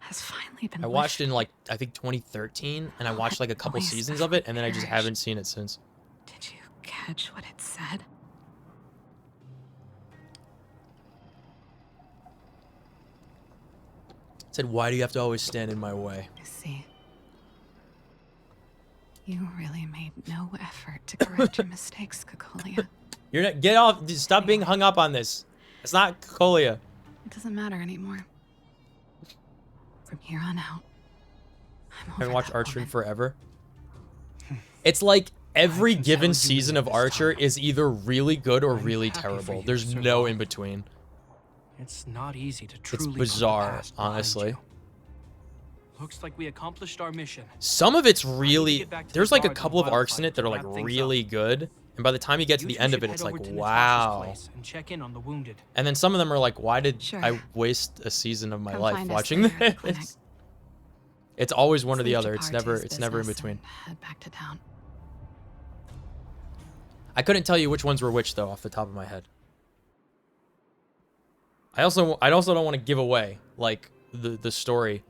has finally been I watched it in lifted. like I think 2013, and I Oh, watched that like a couple voice seasons that of it, and then I just perished. haven't seen it since. Did you catch what it said? It said, "Why do you have to always stand in my way?" You see, you really made no effort to correct your mistakes, Cocolia. You're not get off. Stop being hung up on this. It's not Cocolia. It doesn't matter anymore. From here on out, I'm I over haven't watched that Archer in woman. forever. It's like every can tell given you season knew of this Archer time. is either really good or I'm really happy for terrible. you, There's Sir no Paul. in between. It's not easy to truly put the bizarre, past behind honestly. you. Looks like we accomplished our mission. Some of it's need to really get back to there's the like a guards couple on of arcs in Wildfire it that are to like wrap things really good, and by the time you get to You the two end of should it, it's head like over to Natasha's wow. place and check in on the wounded. And then some of them are like, why did Sure. I waste a season of my Come life find us watching later at the clinic. this? It's always one or Let's the leave other. It's Japar to never his it's never in business between. and head back to town. I couldn't tell you which ones were which though off the top of my head. I also don't want to give away like the story,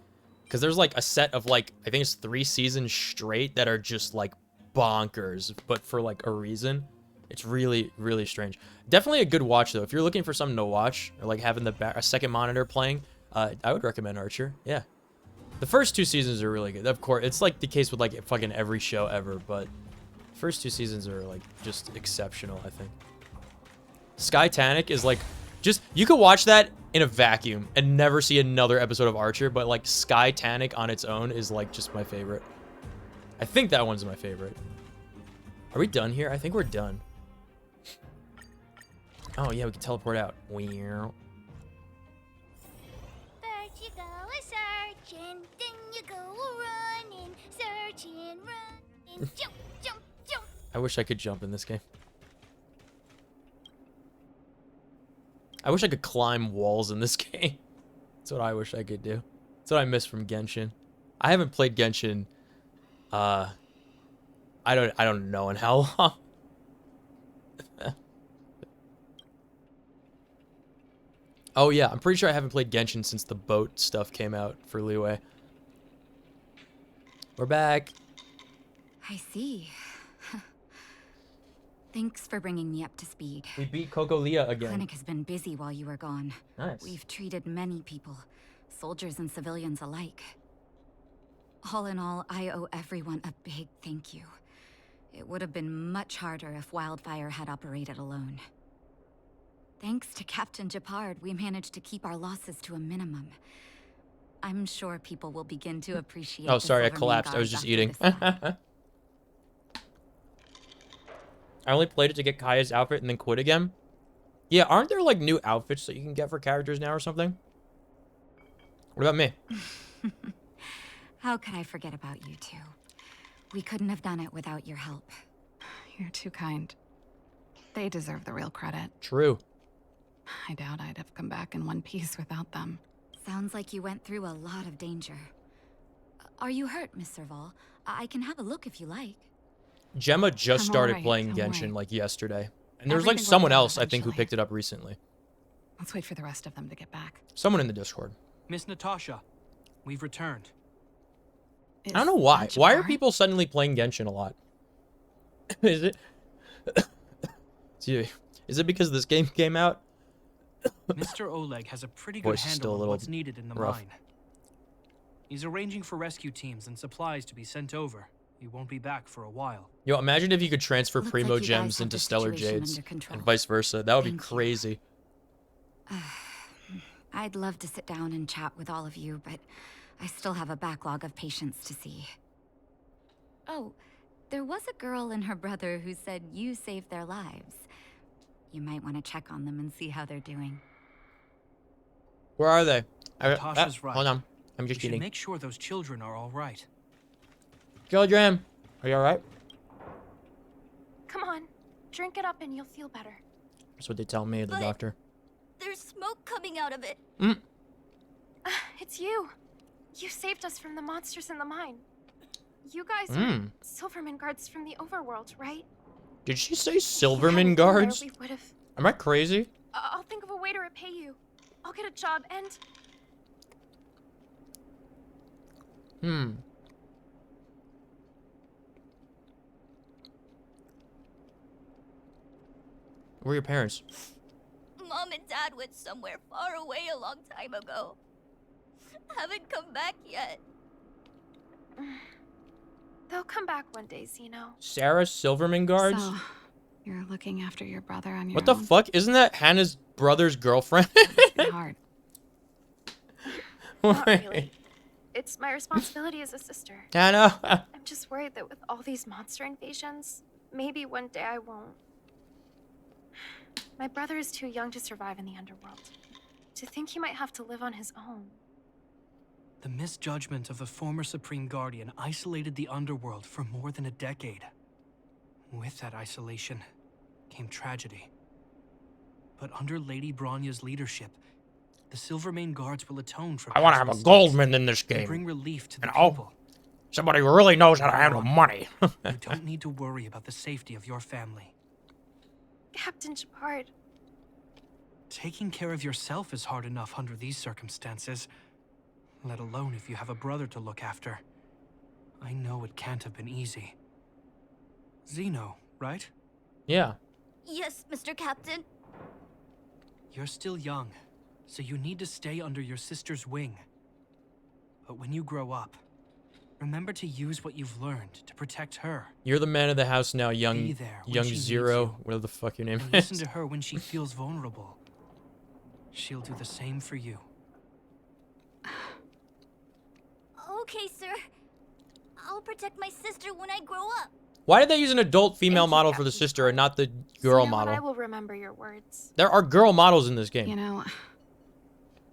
because there's like a set of like I think it's 3 seasons straight that are just like bonkers, but for like a reason. It's really strange. Definitely a good watch though. If you're looking for something to watch or like having a second monitor playing, I would recommend Archer. Yeah, the first 2 seasons are really good. Of course, it's like the case with like fucking every show ever, but the first 2 seasons are like just exceptional. I think Skytanic is like just you could watch that in a vacuum and never see another episode of Archer, but like Skytanic on its own is like just my favorite. I think that one's my favorite. Are we done here? I think we're done. Oh yeah, we can teleport out. First you go a-searching, then you go a-running, searching, running, jump, jump, jump. I wish I could jump in this game. I wish I could climb walls in this game. That's what I wish I could do. That's what I miss from Genshin. I haven't played Genshin. I don't know in how long. Oh yeah, I'm pretty sure I haven't played Genshin since the boat stuff came out for Liyue. We're back. I see. Thanks for bringing me up to speed. We beat Cocolia again. Clinic has been busy while you were gone. Nice. We've treated many people, soldiers and civilians alike. All in all, I owe everyone a big thank you. It would have been much harder if Wildfire had operated alone. Thanks to Captain Japard, we managed to keep our losses to a minimum. I'm sure people will begin to appreciate Oh, the sorry, I Silvermane collapsed. I was Guards just after eating. this battle. I only played it to get Kaya's outfit and then quit again. Yeah, aren't there like new outfits that you can get for characters now or something? What about me? How could I forget about you two? We couldn't have done it without your help. You're too kind. They deserve the real credit. True. I doubt I'd have come back in one piece without them. Sounds like you went through a lot of danger. Are you hurt, Miss Serval? I can have a look if you like. Gemma just I'm started alright, playing don't Genshin worry. like yesterday. And there's like Everything will someone be done else, I think, who eventually. picked it up recently. Let's wait for the rest of them to get back. Someone in the Discord. Miss Natasha, we've returned. I don't know why. Why are people suddenly playing Genshin a lot? Is it? Excuse me. Is it because this game came out? Mr. Oleg has a pretty good Voice is still handle a on little what's needed in the rough. mine. He's arranging for rescue teams and supplies to be sent over. He won't be back for a while. Yo, imagine if you could transfer Looks Primo like you guys Gems have into the Stellar situation Jades under control. and vice versa. That would be Thank you. crazy. I'd love to sit down and chat with all of you, but I still have a backlog of patients to see. Oh, there was a girl and her brother who said you saved their lives. You might want to check on them and see how they're doing. Where are they? Natasha's right. Hold on. I'm We just should eating. make sure those children are all right. Children, are you alright? Come on, drink it up and you'll feel better. That's what they tell me, the But- doctor. There's smoke coming out of it. It's you. You saved us from the monsters in the mine. You guys are Silverman guards from the overworld, right? Did she say If you Silverman hadn't been there, guards? we would've... Am I crazy? I'll think of a way to repay you. I'll get a job and... Where are your parents? Mom and Dad went somewhere far away a long time ago. Haven't come back yet. They'll come back one day, Zeno. Sarah Silverman guards? So, you're looking after your brother on your What the own? fuck? Isn't that Hannah's brother's girlfriend? It's hard. Not really. It's my responsibility as a sister. Hannah. I'm just worried that with all these monster invasions, maybe one day I won't. My brother is too young to survive in the underworld. To think he might have to live on his own. The misjudgment of the former Supreme Guardian isolated the underworld for more than a decade. With that isolation came tragedy. But under Lady Bronya's leadership, the Silvermane Guards will atone for I want to past have a mistakes Goldman in this and bring game. relief to the You know? people. Somebody who really knows how to handle money. You don't need to worry about the safety of your family. Captain Shepard, Taking care of yourself is hard enough under these circumstances, let alone if you have a brother to look after. I know it can't have been easy. Zeno, right? Yeah. Yes, Mr. Captain. You're still young, so you need to stay under your sister's wing. But when you grow up, remember to use what you've learned to protect her. You're the man of the house now, Be young there when young she needs Zero, you. whatever the fuck your name And listen is. to her when she feels vulnerable. She'll do the same for you. Okay, sir. I'll protect my sister when I grow up. Why did they use an adult female Thank you, model for the Captain sister and not the girl Zeno and I model? will remember your words. There are girl models in this game. You know,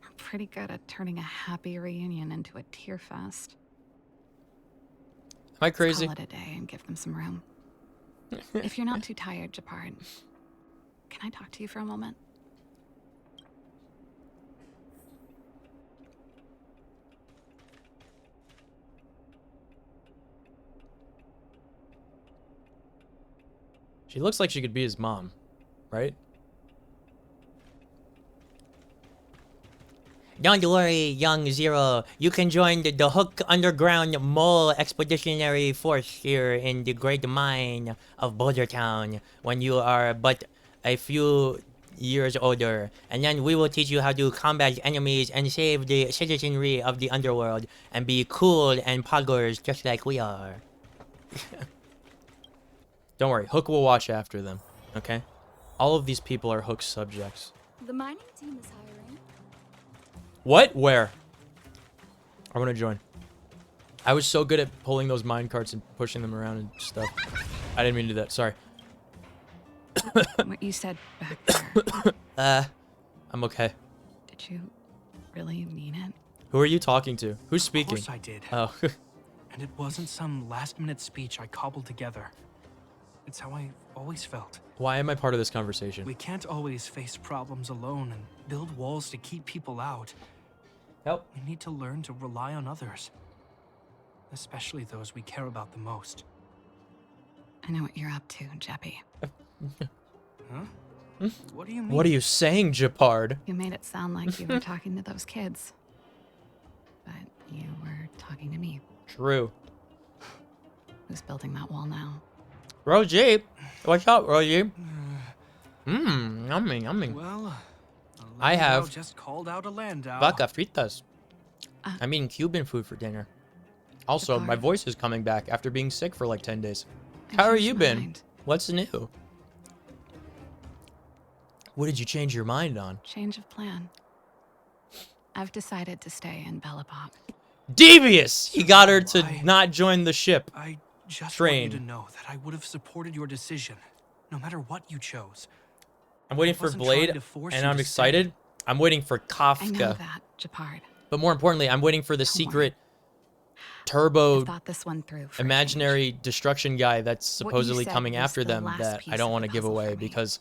I'm pretty good at turning a happy reunion into a tear fest. Am I Let's crazy? call it a day and give them some room. If you're not too tired, Japard, can I talk to you for a moment? She looks like she could be his mom, right? Don't worry, young Zero. You can join the Hook Underground Mole Expeditionary Force here in the Great Mine of Boulder Town when you are but a few years older. And then we will teach you how to combat enemies and save the citizenry of the underworld and be cool and poggers just like we are. Don't worry, Hook will watch after them, okay? All of these people are Hook's subjects. The mining team is hiring. What? Where? I want to join. I was so good at pulling those mine carts and pushing them around and stuff. I didn't mean to do that. Sorry. What you said back there, I'm okay. did you really mean it? Who are you talking to? Who's speaking? Of course I did. Oh. And it wasn't some last-minute speech I cobbled together. It's how I always felt. Why am I part of this conversation? We can't always face problems alone and build walls to keep people out. Help. We need to learn to rely on others. Especially those we care about the most. I know what you're up to, Jeppy. Huh? What do you mean? What are you saying, Japard? You made it sound like you were talking to those kids. But you were talking to me. True. Who's building that wall now? Rosie, what's up, Rosie? Yummy. Well, I have just called out a Landau. vaca fritas. I'm eating Cuban food for dinner. Also, my voice is coming back after being sick for like 10 days. How are you been? What's new? What did you change your mind on? Change of plan. I've decided to stay in Bellabog. Devious! He got her to not join the ship. I just Train. want you to know that I would have supported your decision, no matter what you chose. I'm waiting for Blade, and I'm excited. I'm waiting for Kafka. I know that, Japard. But more importantly, I'm waiting for the secret turbo thought this one through for imaginary destruction guy that's What you supposedly said coming was after the them last that piece I don't of want the to give puzzle away for me. because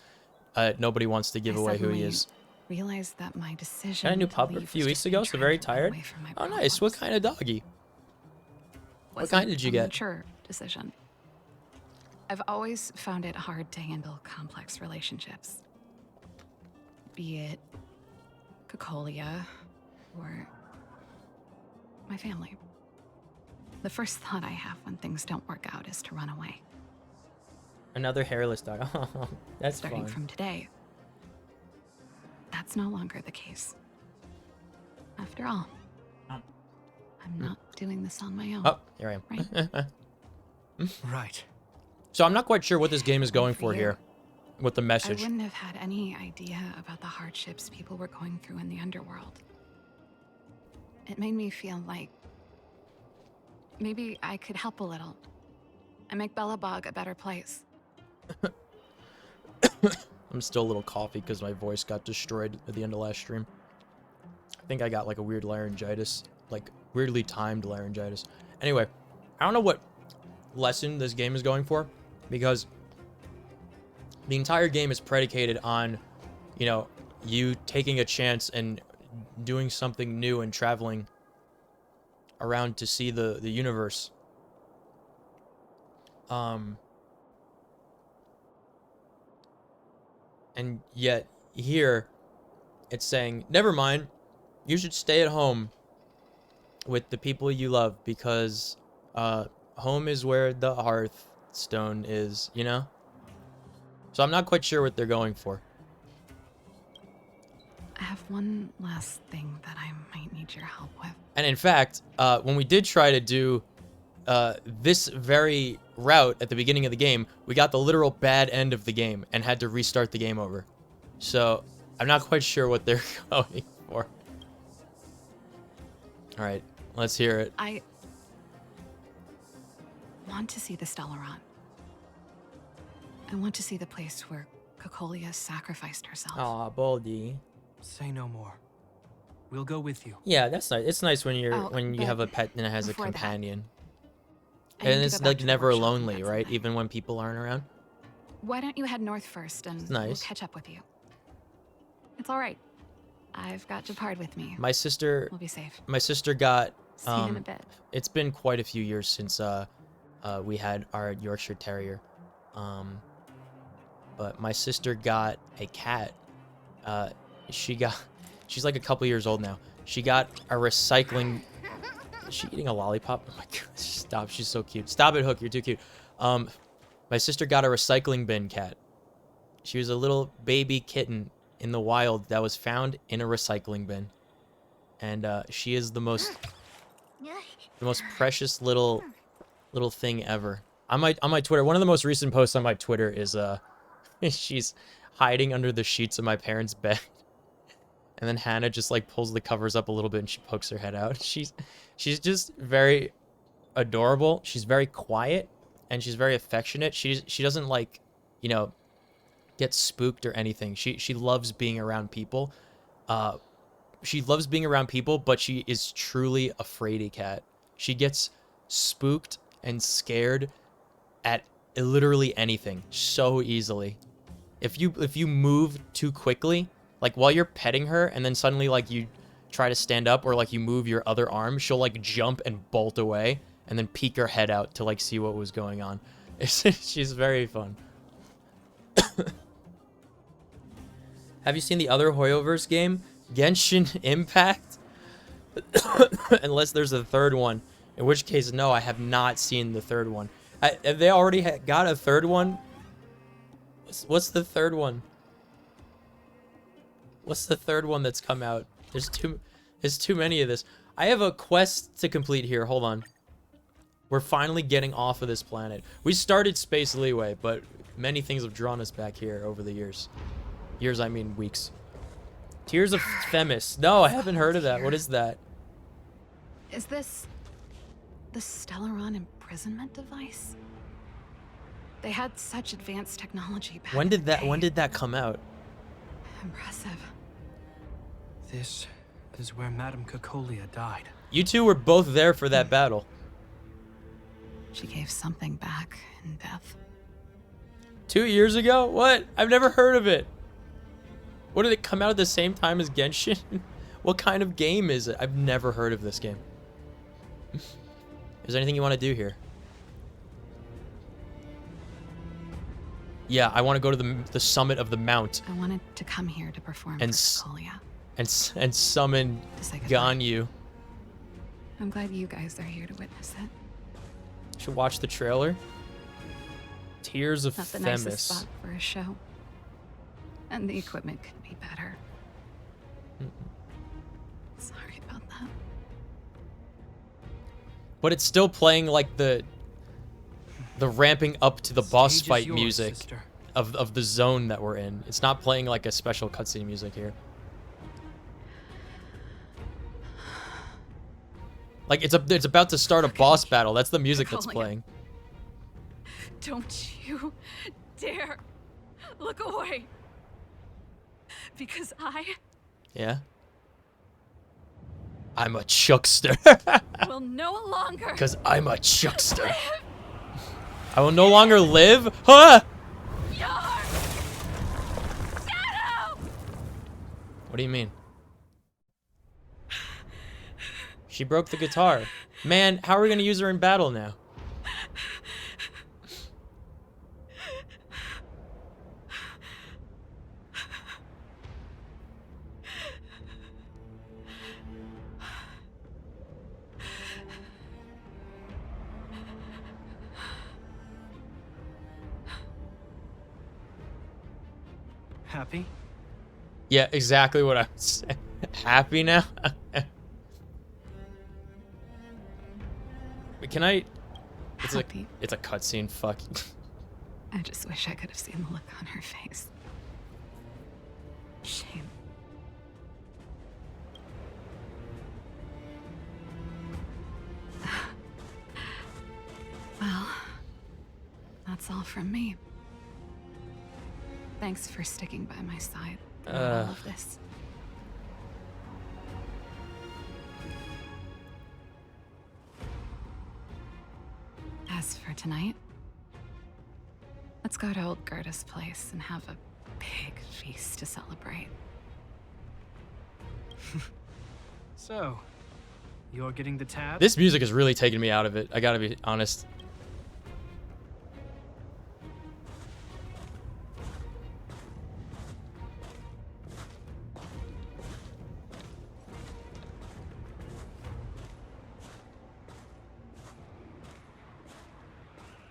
nobody wants to give away who he is. Realized that my decision Got a new to pup a leave few was weeks just ago, me so trying very to run tired. away from my Oh, nice. What kind of doggy? What Wasn't kind did you a get? Mature decision. I've always found it hard to handle complex relationships. Be it Cocolia or my family. The first thought I have when things don't work out is to run away. Another hairless dog. Oh, that's Starting fun. from today, that's no longer the case. After all, I'm not doing this on my own. Oh, here I am. Right? Right. So I'm not quite sure what this game is going For for you. here with the I message. wouldn't have had any idea about the hardships people were going through in the underworld. It made me feel like maybe I could help a little and make Bellabog a better place. I'm still a little coffee because my voice got destroyed at the end of last stream. I think I got like a weird laryngitis, like weirdly timed laryngitis. Anyway, I don't know what lesson this game is going for because the entire game is predicated on, you know, you taking a chance and doing something new and traveling around to see the universe. And yet here it's saying, never mind, you should stay at home with the people you love because home is where the hearthstone is, you know? So I'm not quite sure what they're going for. I have one last thing that I might need your help with. And in fact, when we did try to do this very route at the beginning of the game, we got the literal bad end of the game and had to restart the game over. So I'm not quite sure what they're going for. All right, let's hear it. I want to see the Stellaron. I want to see the place where Cocolia sacrificed herself. Aw, Baldy. Say no more. We'll go with you. Yeah, that's nice. It's nice when you're when you but have a pet and it has a before that, companion. I need And to it's go back like to the never workshop and lonely, get right? something. Even when people aren't around. Why don't you head north first and we'll Nice. catch up with you? It's all right. I've got Japard with me. My sister We'll be safe. My sister got See you in a bit. it's been quite a few years since we had our Yorkshire Terrier. But my sister got a cat. She's like a couple years old now. She got a recycling. Is she eating a lollipop? Oh my god! Stop! She's so cute. Stop it, Hook. You're too cute. My sister got a recycling bin cat. She was a little baby kitten in the wild that was found in a recycling bin, and she is the most precious little thing ever. On my Twitter, one of the most recent posts on my Twitter is she's hiding under the sheets of my parents' bed. And then Hannah just like pulls the covers up a little bit and she pokes her head out. She's just very adorable. She's very quiet and she's very affectionate. She doesn't like, you know, get spooked or anything. She loves being around people. she loves being around people, but she is truly a fraidy cat. She gets spooked and scared at literally anything so easily. If you move too quickly, like while you're petting her and then suddenly like you try to stand up or like you move your other arm, she'll like jump and bolt away and then peek her head out to like see what was going on. She's very fun. Have you seen the other Hoyoverse game? Genshin Impact? Unless there's a third one. In which case, no, I have not seen the third one. Have they already got a third one? What's the third one? What's the third one that's come out? There's too many of this. I have a quest to complete here. Hold on. We're finally getting off of this planet. We started Space Liyue, but many things have drawn us back here over the years. Years, I mean weeks. Tears of Themis. No, I haven't heard of that. What is that? Is this the Stellaron imprisonment device? They had such advanced technology back When did that in the day. when did that come out? Impressive. This is where Madame Cocolia died. You two were both there for that battle. She gave something back in death. 2 years ago? What? I've never heard of it. What, did it come out at the same time as Genshin? What kind of game is it? I've never heard of this game. Is there anything you want to do here? Yeah, I want to go to the summit of the mount I wanted to come here to perform And for Cocolia. and summon To say goodbye. Ganyu. I'm glad you guys are here to witness it. Should watch the trailer. Tears of Not the Themis. nicest spot for a show. And the equipment could be better. Sorry about that. But it's still playing like the ramping up to the boss Stage is fight yours, music sister. of the zone that we're in. It's not playing like a special cutscene music here. Like it's about to start a boss battle. That's the music that's Cocolia. playing. Don't you dare look away. Because I Yeah. I'm a chuckster. will no longer Because I'm a chuckster. I will no longer live? Huh? your shadow! What do you mean? She broke the guitar. Man, how are we going to use her in battle now? Happy? Yeah, exactly what I was saying. Happy now? Wait, can I... Happy. It's a cutscene, fuck. I just wish I could have seen the look on her face. Shame. Well, that's all from me. Thanks for sticking by my side through all of this. As for tonight, let's go to old Gerda's place and have a big feast to celebrate. So, you're getting the tab? This music is really taking me out of it. I gotta be honest.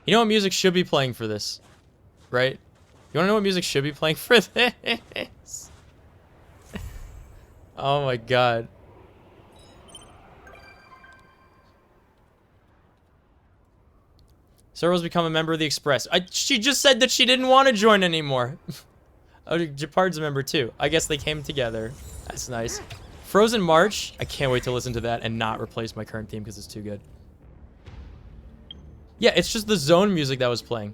You know what music should be playing for this? Right? You wanna know what music should be playing for this? Oh my god. Sero's become a member of the Express. She just said that she didn't want to join anymore. Oh, Japard's a member too. I guess they came together. That's nice. Frozen March. I can't wait to listen to that and not replace my current theme because it's too good. Yeah, it's just the zone music that was playing.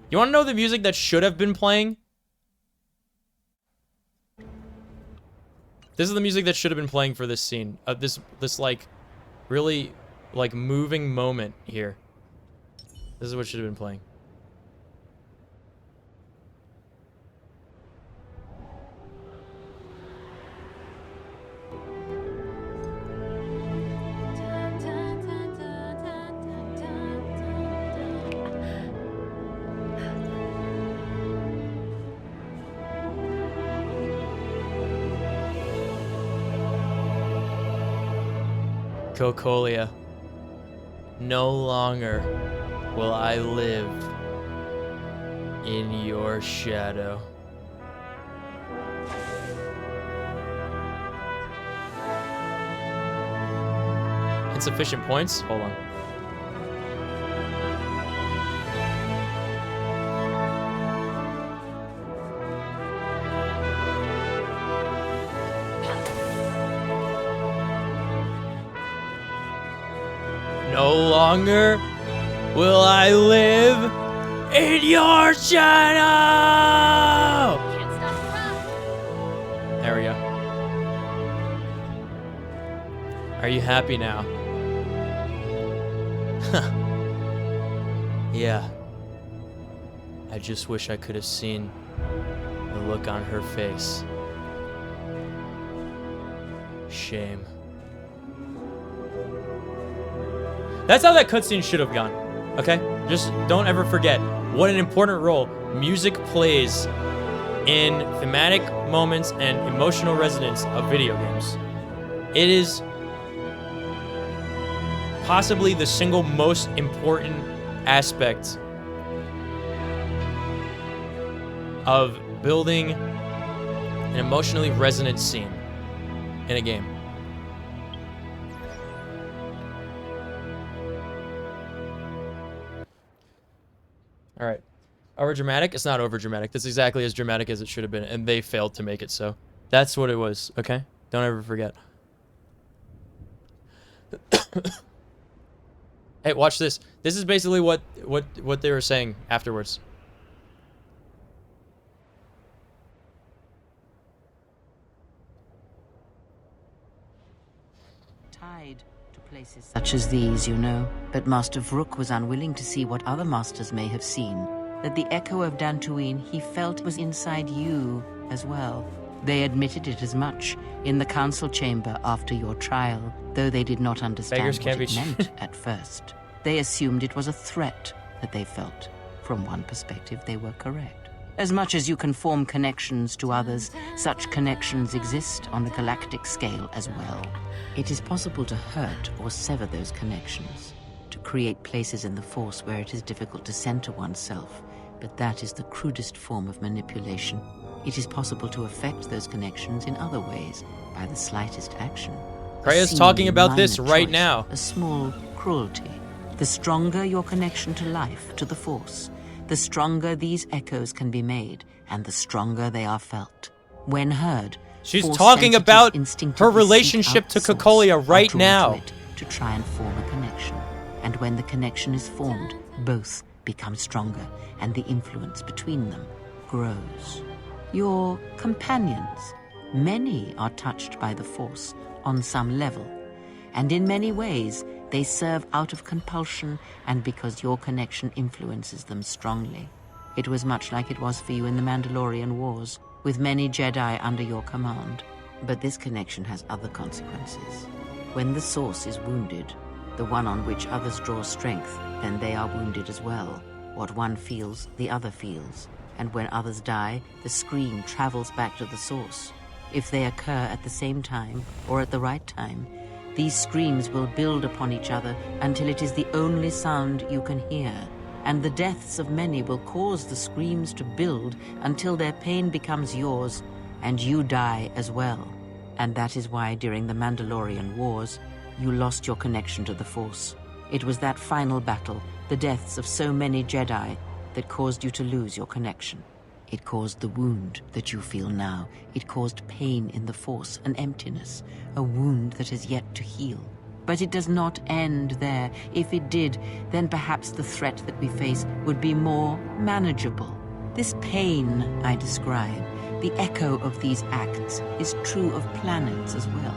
You want to know the music that should have been playing? This is the music that should have been playing for this scene. This like really like moving moment here. This is what should have been playing. Cocolia. No longer will I live in your shadow. Insufficient points? Hold on. No longer will I live in your shadow! Can't stop the run. There we go. Are you happy now? Yeah. I just wish I could have seen the look on her face. Shame. That's how that cutscene should have gone. Okay? Just don't ever forget what an important role music plays in thematic moments and emotional resonance of video games. It is possibly the single most important aspect of building an emotionally resonant scene in a game. All right. Over dramatic? It's not over dramatic. That's exactly as dramatic as it should have been, and they failed to make it so. That's what it was, okay? Don't ever forget. Hey, watch this. This is basically what they were saying afterwards. Tied to places such as these, you know, but Master Vrook was unwilling to see what other masters may have seen. That the echo of Dantooine he felt was inside you as well. They admitted it as much in the council chamber after your trial, though they did not understand what it meant at first. They assumed it was a threat that they felt. From one perspective, they were correct. As much as you can form connections to others, such connections exist on a galactic scale as well. It is possible to hurt or sever those connections, to create places in the Force where it is difficult to center oneself, but that is the crudest form of manipulation. It is possible to affect those connections in other ways, by the slightest action. Freya's talking about this right now. A small cruelty. The stronger your connection to life, to the Force, the stronger these echoes can be made, and the stronger they are felt. When heard, she's Force talking about her instinctively relationship seek to out Cocolia source, right are drawn now. to it to try and form a connection. And when the connection is formed, both become stronger, and the influence between them grows. Your companions, many are touched by the Force on some level, and in many ways they serve out of compulsion and because your connection influences them strongly. It was much like it was for you in the Mandalorian Wars, with many Jedi under your command. But this connection has other consequences. When the Source is wounded, the one on which others draw strength, then they are wounded as well. What one feels, the other feels. And when others die, the scream travels back to the Source. If they occur at the same time, or at the right time, these screams will build upon each other until it is the only sound you can hear. And the deaths of many will cause the screams to build until their pain becomes yours, and you die as well. And that is why during the Mandalorian Wars, you lost your connection to the Force. It was that final battle, the deaths of so many Jedi, that caused you to lose your connection. It caused the wound that you feel now. It caused pain in the Force, an emptiness, a wound that has yet to heal. But it does not end there. If it did, then perhaps the threat that we face would be more manageable. This pain I describe, The echo of these acts is true of planets as well.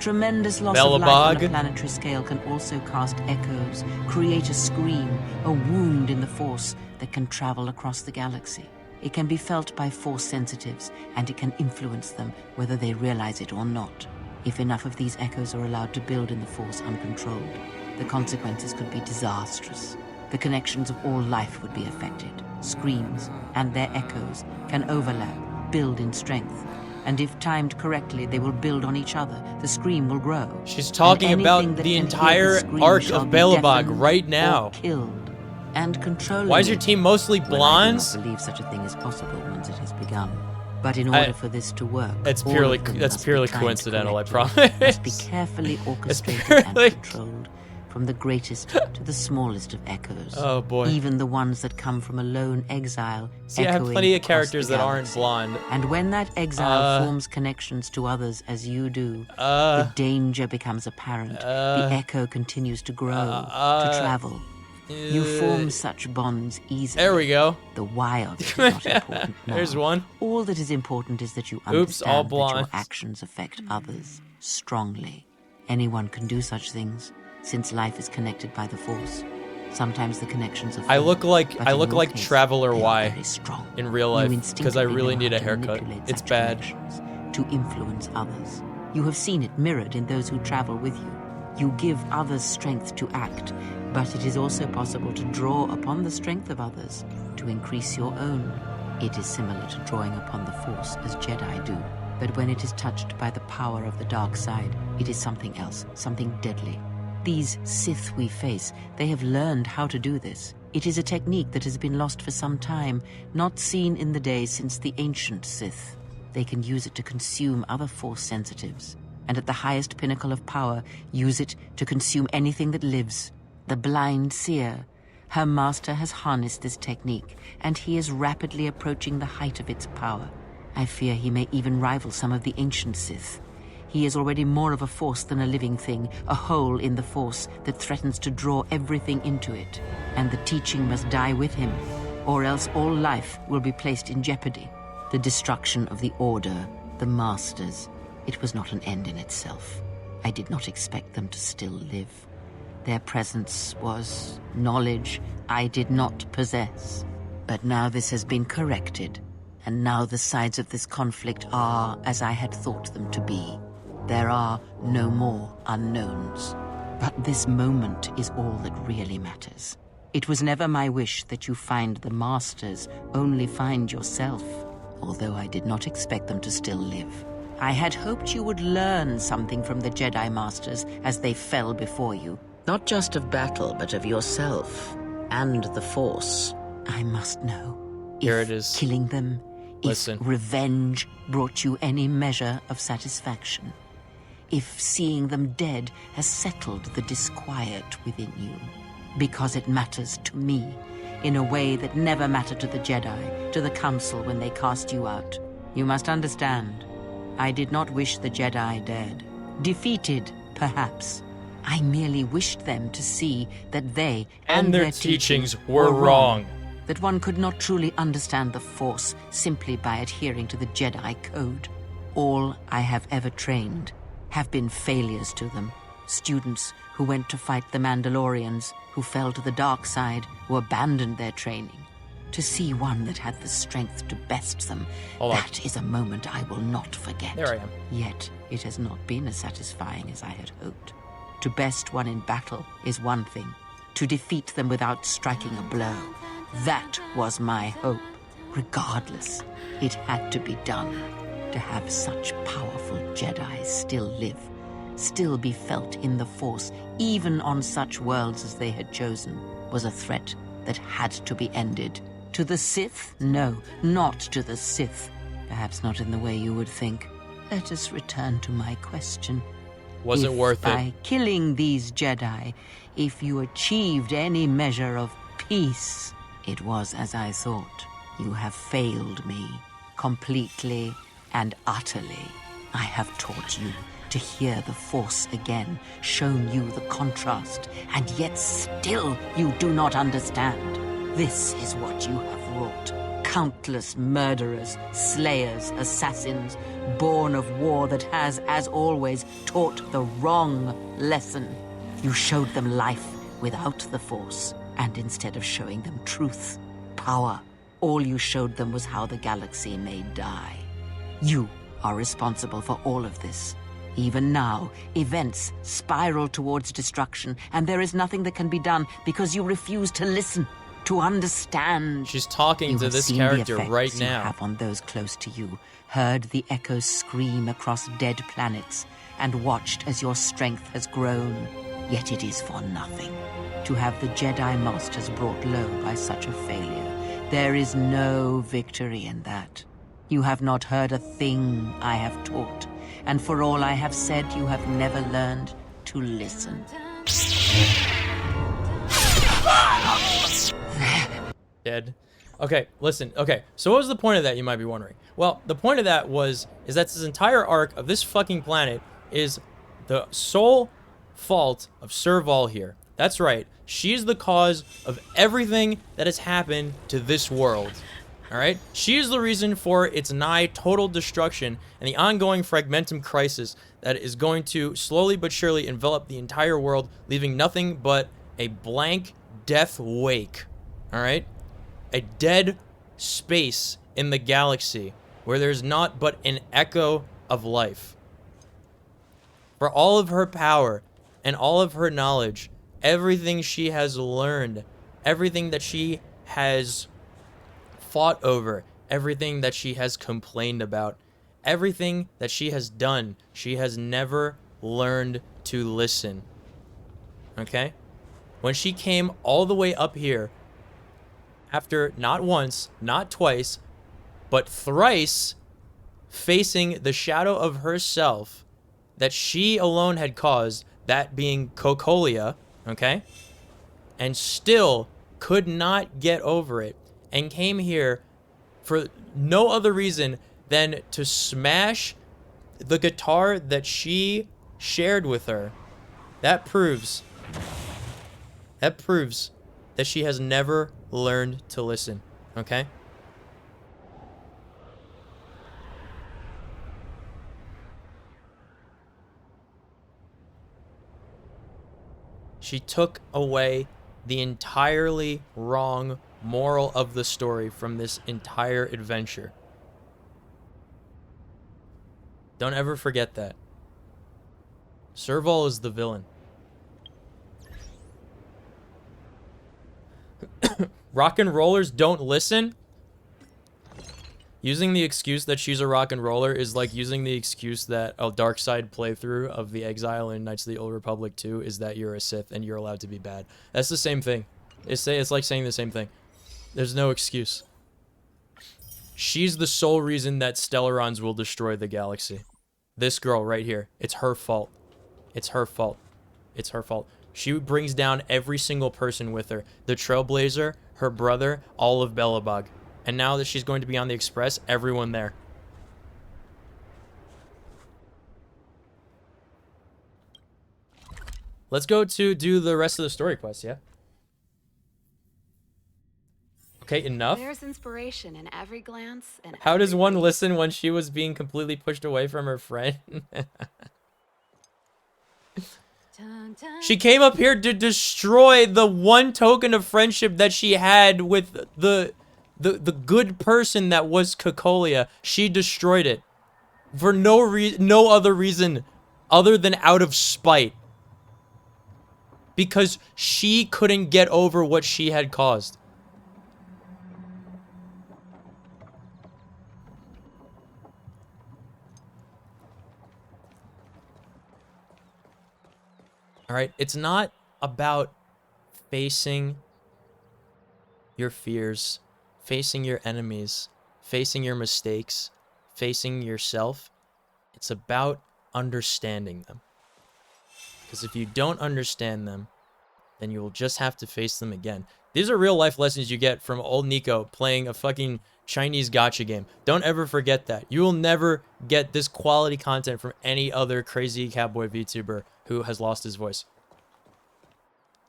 Tremendous loss of life on a planetary scale can also cast echoes, create a scream, a wound in the Force that can travel across the galaxy. It can be felt by Force sensitives, and it can influence them whether they realize it or not. If enough of these echoes are allowed to build in the Force uncontrolled, the consequences could be disastrous. The connections of all life would be affected. Screams and their echoes can overlap, build in strength. And if timed correctly, they will build on each other. The scream will grow. She's talking about the entire arc of Belobog right now. Killed. And controlling. Why is your team mostly blondes? Well, I do not believe such a thing is possible once it has begun. But in order for this to work, that's purely coincidental, I promise. Must be carefully orchestrated and controlled, from the greatest to the smallest of echoes. Oh boy! Even the ones that come from a lone exile. See, I have plenty of characters that aren't blonde. And when that exile forms connections to others, as you do, the danger becomes apparent. The echo continues to grow, to travel. You form such bonds easily. There we go. The wild is not important now. There's one. All that is important is that you understand that your actions affect others strongly. Anyone can do such things, since life is connected by the Force. Sometimes the connections are I look like Traveler Y in real life because I really need a haircut. It's bad. To influence others. You have seen it mirrored in those who travel with you. You give others strength to act, but it is also possible to draw upon the strength of others to increase your own. It is similar to drawing upon the Force as Jedi do, but when it is touched by the power of the dark side, it is something else, something deadly. These Sith we face, they have learned how to do this. It is a technique that has been lost for some time, not seen in the days since the ancient Sith. They can use it to consume other Force sensitives, and at the highest pinnacle of power, use it to consume anything that lives. The blind seer. Her master has harnessed this technique, and he is rapidly approaching the height of its power. I fear he may even rival some of the ancient Sith. He is already more of a Force than a living thing, a hole in the Force that threatens to draw everything into it. And the teaching must die with him, or else all life will be placed in jeopardy. The destruction of the Order, the Masters, it was not an end in itself. I did not expect them to still live. Their presence was knowledge I did not possess. But now this has been corrected, and now the sides of this conflict are as I had thought them to be. There are no more unknowns. But this moment is all that really matters. It was never my wish that you find the Masters, only find yourself, although I did not expect them to still live. I had hoped you would learn something from the Jedi Masters as they fell before you. Not just of battle, but of yourself and the Force. I must know. Here it is. Killing them, Listen. if revenge brought you any measure of satisfaction. If seeing them dead has settled the disquiet within you. Because it matters to me, in a way that never mattered to the Jedi, to the Council when they cast you out. You must understand, I did not wish the Jedi dead. Defeated, perhaps. I merely wished them to see that they and their teachings were wrong. That one could not truly understand the Force simply by adhering to the Jedi Code. All I have ever trained have been failures to them. Students who went to fight the Mandalorians, who fell to the dark side, who abandoned their training. To see one that had the strength to best them, that is a moment I will not forget. There I am. Yet it has not been as satisfying as I had hoped. To best one in battle is one thing. To defeat them without striking a blow, that was my hope. Regardless, it had to be done. To have such powerful Jedi still live, still be felt in the Force, even on such worlds as they had chosen, was a threat that had to be ended. To the Sith? No, not to the Sith. Perhaps not in the way you would think. Let us return to my question. Wasn't worth it. By killing these Jedi, if you achieved any measure of peace, it was as I thought. You have failed me, completely and utterly. I have taught you to hear the Force again, shown you the contrast, and yet still you do not understand. This is what you have wrought. Countless murderers, slayers, assassins, born of war that has, as always, taught the wrong lesson. You showed them life without the Force, and instead of showing them truth, power, all you showed them was how the galaxy may die. You are responsible for all of this. Even now, events spiral towards destruction, and there is nothing that can be done because you refuse to listen, to understand. She's talking to this character right now. You have on those close to you, heard the echoes scream across dead planets, and watched as your strength has grown. Yet it is for nothing to have the Jedi Masters brought low by such a failure. There is no victory in that. You have not heard a thing I have taught, and for all I have said, you have never learned to listen. Dead. Okay, listen. Okay, so what was the point of that, you might be wondering? Well, the point of that is that this entire arc of this fucking planet is the sole fault of Serval here. That's right. She's the cause of everything that has happened to this world. Alright? She is the reason for its nigh total destruction and the ongoing fragmentum crisis that is going to slowly but surely envelop the entire world, leaving nothing but a blank death wake. Alright? A dead space in the galaxy where there's not but an echo of life. For all of her power and all of her knowledge, everything she has learned, everything that she has fought over, everything that she has complained about, everything that she has done, she has never learned to listen. Okay? When she came all the way up here, after not once, not twice, but thrice facing the shadow of herself that she alone had caused, that being Cocolia, okay? And still could not get over it, and came here for no other reason than to smash the guitar that she shared with her. That proves that she has never learned to listen, okay? She took away the entirely wrong moral of the story from this entire adventure. Don't ever forget that. Serval is the villain. Rock and rollers don't listen? Using the excuse that she's a rock and roller is like using the excuse that a dark side playthrough of the Exile in Knights of the Old Republic 2 is that you're a Sith and you're allowed to be bad. That's the same thing. It's like saying the same thing. There's no excuse. She's the sole reason that Stellarons will destroy the galaxy. This girl right here. It's her fault. It's her fault. It's her fault. She brings down every single person with her. The Trailblazer, her brother, all of Belobog. And now that she's going to be on the Express, everyone there. Let's go to do the rest of the story quest, yeah? Okay, enough. There's inspiration in every glance and How does one listen when she was being completely pushed away from her friend? She came up here to destroy the one token of friendship that she had with the good person that was Cocolia. She destroyed it for no other reason other than out of spite. Because she couldn't get over what she had caused. All right, it's not about facing your fears, facing your enemies, facing your mistakes, facing yourself. It's about understanding them. Because if you don't understand them, then you will just have to face them again. These are real life lessons you get from old Nico playing a fucking Chinese gacha game. Don't ever forget that. You will never get this quality content from any other crazy cowboy VTuber who has lost his voice.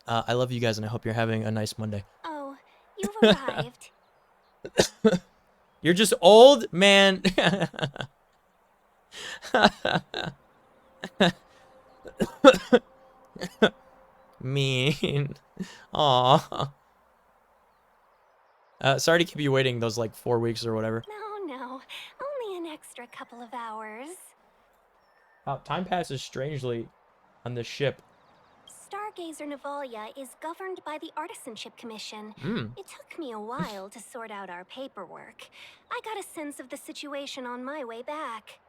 I love you guys, and I hope you're having a nice Monday. Oh, you've arrived. You're just old, man. Mean. Aw. Sorry to keep you waiting those like 4 weeks or whatever. No, only an extra couple of hours. Wow, time passes strangely on this ship. Stargazer Navalia is governed by the Artisanship Commission. It took me a while to sort out our paperwork. I got a sense of the situation on my way back.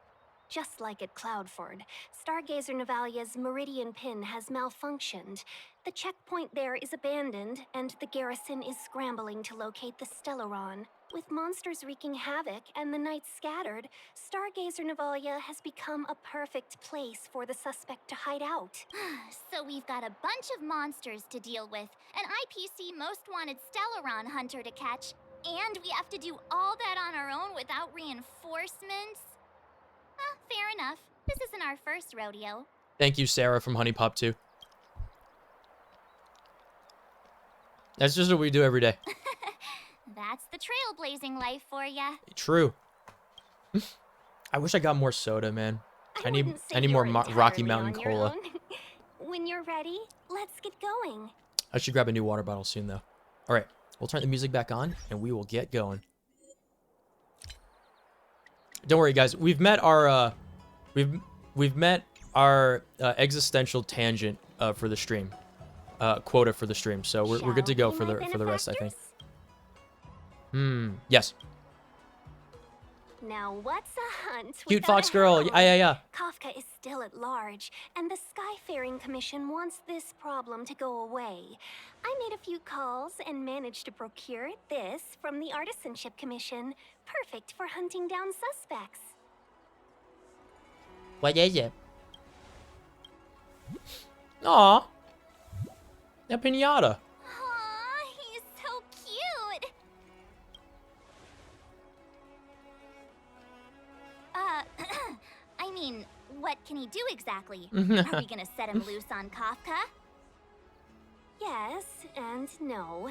Just like at Cloudford, Stargazer Navalia's Meridian Pin has malfunctioned. The checkpoint there is abandoned, and the garrison is scrambling to locate the Stellaron. With monsters wreaking havoc and the night scattered, Stargazer Navalia has become a perfect place for the suspect to hide out. So we've got a bunch of monsters to deal with, an IPC Most Wanted Stellaron hunter to catch, and we have to do all that on our own without reinforcements? Fair enough. This isn't our first rodeo. Thank you, Sarah from Honey Pop 2. That's just what we do every day. That's the trailblazing life for ya. True. I wish I got more soda, man. I need more Rocky Mountain Cola. When you're ready, let's get going. I should grab a new water bottle soon, though. All right, we'll turn the music back on, and we will get going. Don't worry, guys. We've met our existential tangent for the stream, quota for the stream. So we're good to go for the rest, I think. Yes. Now what's a hunt? Cute fox girl. Yeah. Kafka is still at large, and the Skyfaring Commission wants this problem to go away. I made a few calls and managed to procure this from the Artisanship Commission. Perfect for hunting down suspects. What is it? Aw. A pinata. Aw, he's so cute. I mean, what can he do exactly? Are we gonna set him loose on Kafka? Yes and no.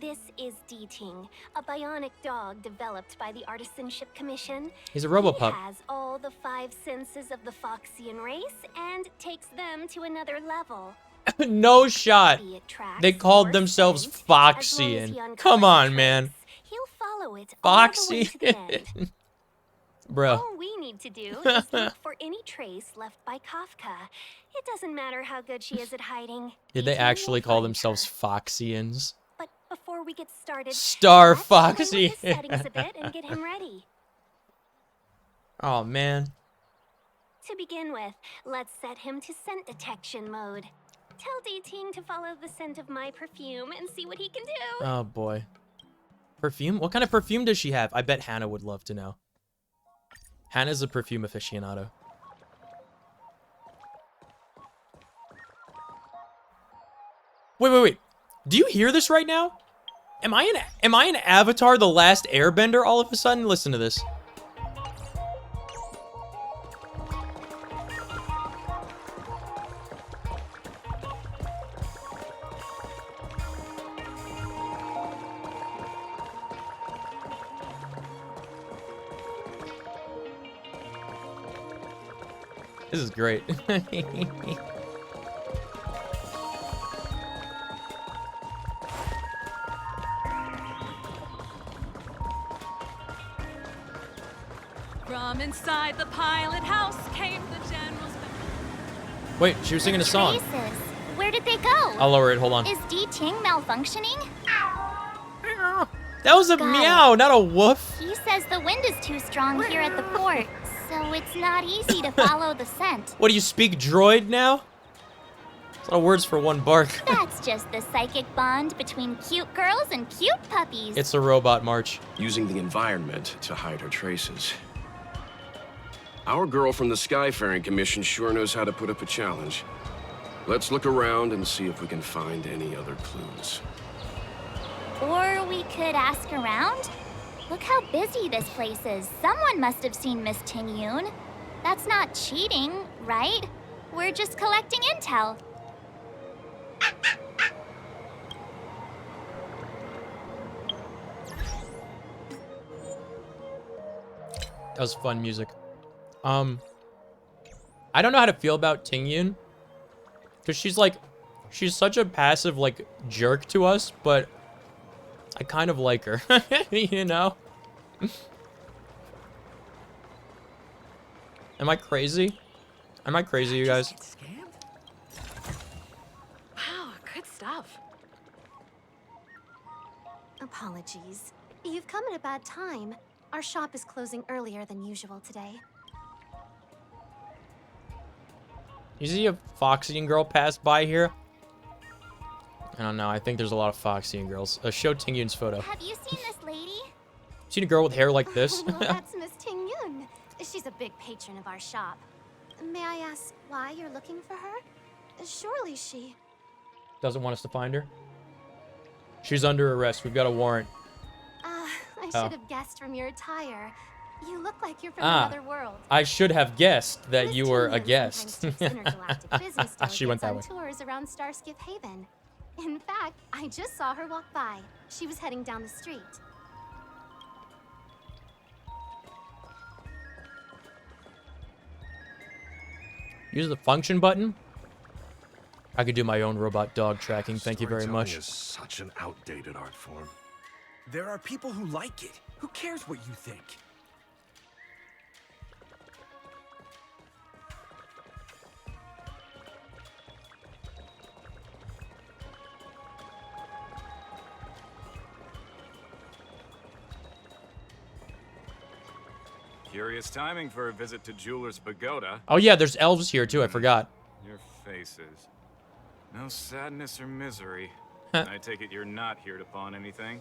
This is D-Ting, a bionic dog developed by the Artisanship Commission. He's a robopup. He has all the 5 senses of the Foxian race and takes them to another level. No shot. They called themselves Foxian. Come on, man. He'll follow it all the way to the end. Foxian. Bro. All we need to do is look for any trace left by Kafka. It doesn't matter how good she is at hiding. Did they actually call themselves Foxians? But before we get started, Star let's play with Foxy. his settings a bit and get him ready. Oh, man. To begin with, let's set him to scent detection mode. Tell D-Ting to follow the scent of my perfume and see what he can do. Oh, boy. Perfume? What kind of perfume does she have? I bet Hannah would love to know. Hannah's a perfume aficionado. Wait. Do you hear this right now? Am I in Avatar The Last Airbender all of a sudden? Listen to this. This is great. From inside the pilot house came the general's... Wait, she was singing a song. Traces. Where did they go? I'll lower it, hold on. Is D-Ting malfunctioning? That was a meow, not a woof. He says the wind is too strong here at the port, so it's not easy to follow the scent. What, do you speak droid now? That's a lot of words for one bark. That's just the psychic bond between cute girls and cute puppies. It's a robot march. Using the environment to hide her traces. Our girl from the Skyfaring Commission sure knows how to put up a challenge. Let's look around and see if we can find any other clues. Or we could ask around. Look how busy this place is. Someone must have seen Miss Ting-Yun. That's not cheating, right? We're just collecting intel. That was fun music. I don't know how to feel about Tingyun. Because she's such a passive, like, jerk to us, but I kind of like her, you know? Am I crazy? Am I crazy, you guys? Wow, good stuff. Apologies. You've come at a bad time. Our shop is closing earlier than usual today. You see a Foxian girl pass by here? I don't know. I think there's a lot of Foxian girls. Show Tingyun's photo. Have you seen this lady? Seen a girl with hair like this? Well, that's Miss Tingyun. She's a big patron of our shop. May I ask why you're looking for her? Surely she... Doesn't want us to find her? She's under arrest. We've got a warrant. I should have guessed from your attire. You look like you're from Ah, another world. I should have guessed that Miss you were a Tingyun guest. sometimes takes intergalactic business She went delegates that on way. tours around Starskip Haven. In fact, I just saw her walk by. She was heading down the street. Use the function button. I could do my own robot dog tracking. Thank you very Storytelling much. is such an outdated art form. There are people who like it. Who cares what you think? Curious timing for a visit to Jeweler's Pagoda. Oh yeah, there's elves here too. I forgot. Your faces. No sadness or misery. I take it you're not here to pawn anything?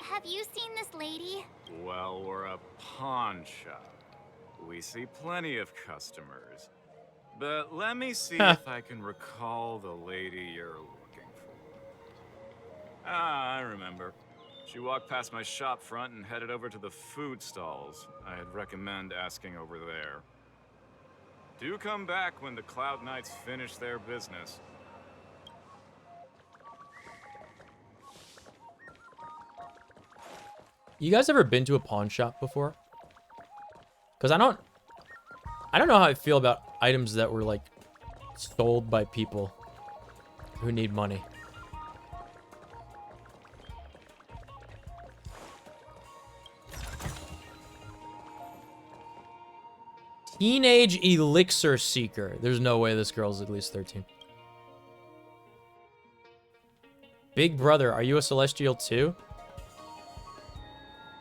Have you seen this lady? Well, we're a pawn shop. We see plenty of customers. But let me see if I can recall the lady you're looking for. Ah, I remember. She walked past my shop front and headed over to the food stalls. I'd recommend asking over there. Do come back when the Cloud Knights finish their business. You guys ever been to a pawn shop before? Because I don't know how I feel about items that were like sold by people who need money. Teenage Elixir Seeker. There's no way this girl's at least 13. Big Brother, are you a Celestial too?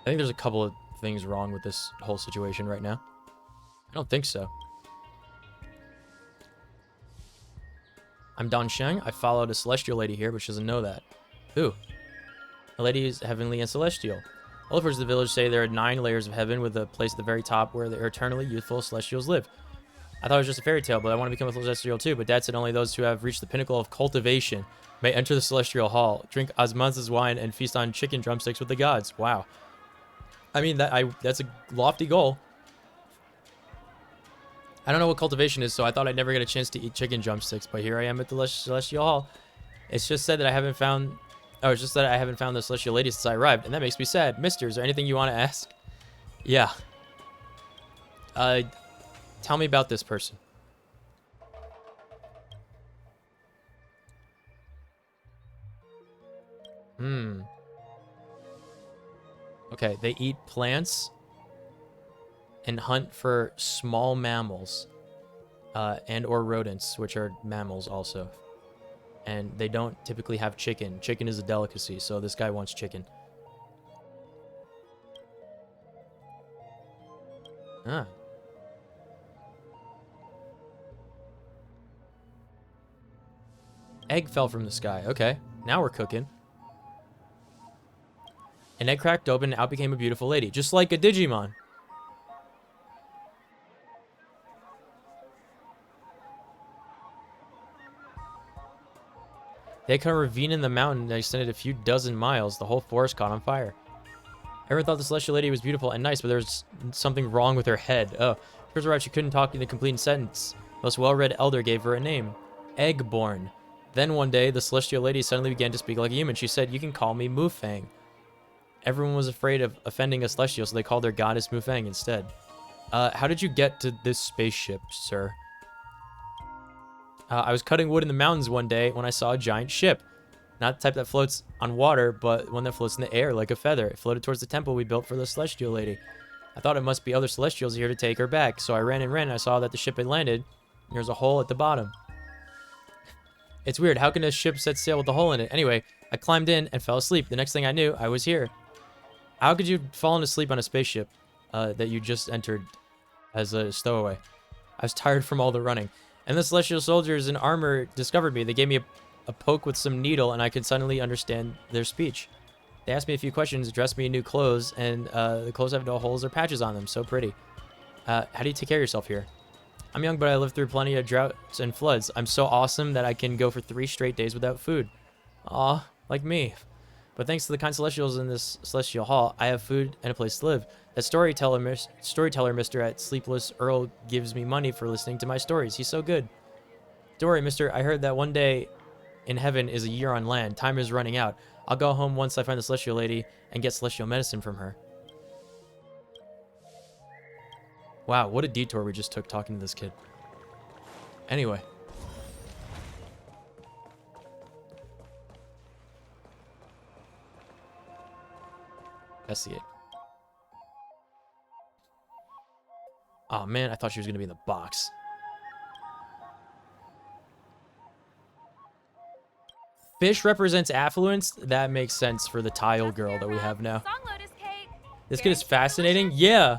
I think there's a couple of things wrong with this whole situation right now. I don't think so. I'm Don Sheng. I followed a Celestial lady here, but she doesn't know that. Who? The lady is heavenly and celestial. All the of the village say there are 9 layers of heaven with a place at the very top where the eternally youthful Celestials live. I thought it was just a fairy tale, but I want to become a Celestial too. But Dad said only those who have reached the pinnacle of cultivation may enter the Celestial Hall, drink Osmanthus wine, and feast on chicken drumsticks with the gods. Wow. I mean, that's a lofty goal. I don't know what cultivation is, so I thought I'd never get a chance to eat chicken drumsticks, but here I am at the Celestial Hall. It's just said that I haven't found... Oh, it's just that I haven't found the Celestial Lady since I arrived, and that makes me sad. Mister, is there anything you want to ask? Yeah. Tell me about this person. Okay, they eat plants and hunt for small mammals and or rodents, which are mammals also. And they don't typically have chicken. Chicken is a delicacy, so this guy wants chicken. Ah. Egg fell from the sky. Okay, now we're cooking. An egg cracked open and out became a beautiful lady, just like a Digimon. They cut a ravine in the mountain that extended a few dozen miles. The whole forest caught on fire. Everyone thought the Celestial Lady was beautiful and nice, but there was something wrong with her head. Oh, first arrived, she couldn't talk in a complete sentence. The most well-read elder gave her a name, Eggborn. Then one day, the Celestial Lady suddenly began to speak like a human. She said, "You can call me Mufang." Everyone was afraid of offending a celestial, so they called their goddess Mufang instead. How did you get to this spaceship, sir? I was cutting wood in the mountains one day when I saw a giant ship. Not the type that floats on water, but one that floats in the air like a feather. It floated towards the temple we built for the celestial lady. I thought it must be other celestials here to take her back, so I ran and ran and I saw that the ship had landed. And there's a hole at the bottom. It's weird. How can a ship set sail with a hole in it? Anyway, I climbed in and fell asleep. The next thing I knew, I was here. How could you fall asleep on a spaceship that you just entered as a stowaway? I was tired from all the running. And the celestial soldiers in armor discovered me. They gave me a poke with some needle, and I could suddenly understand their speech. They asked me a few questions, dressed me in new clothes, and the clothes have no holes or patches on them. So pretty. How do you take care of yourself here? I'm young, but I lived through plenty of droughts and floods. I'm so awesome that I can go for 3 straight days without food. Aw, like me. But thanks to the kind celestials in this celestial hall, I have food and a place to live. That storyteller mister at Sleepless Earl gives me money for listening to my stories. He's so good. Don't worry, mister. I heard that one day in heaven is a year on land. Time is running out. I'll go home once I find the celestial lady and get celestial medicine from her. Wow, what a detour we just took talking to this kid. Anyway. Investigate. Oh man, I thought she was going to be in the box. Fish represents affluence. That makes sense for the tile girl that we have now. This kid is fascinating. Yeah.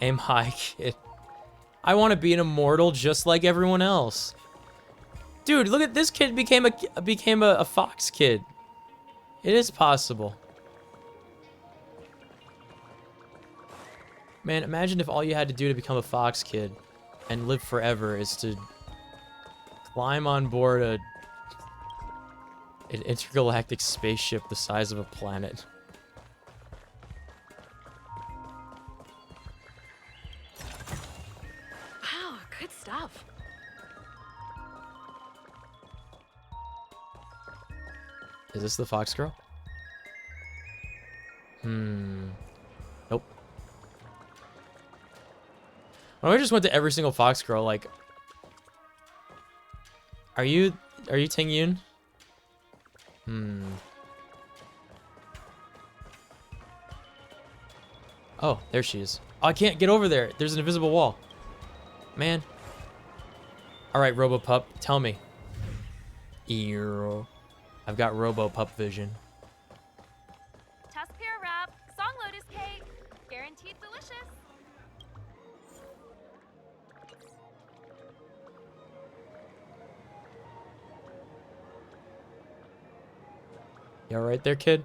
Aim high, kid. I want to be an immortal just like everyone else. Dude, look at this kid became a fox kid. It is possible. Man, imagine if all you had to do to become a fox kid and live forever is to climb on board an intergalactic spaceship the size of a planet. Wow, good stuff. Is this the fox girl? Nope. Well, I just went to every single fox girl, like... Are you Ting Yun? Oh, there she is. Oh, I can't get over there. There's an invisible wall. Man. Alright, Robopup, tell me. Ew. I've got Robopup vision. Tusk pear wrap, song lotus cake, guaranteed delicious. You alright there, kid?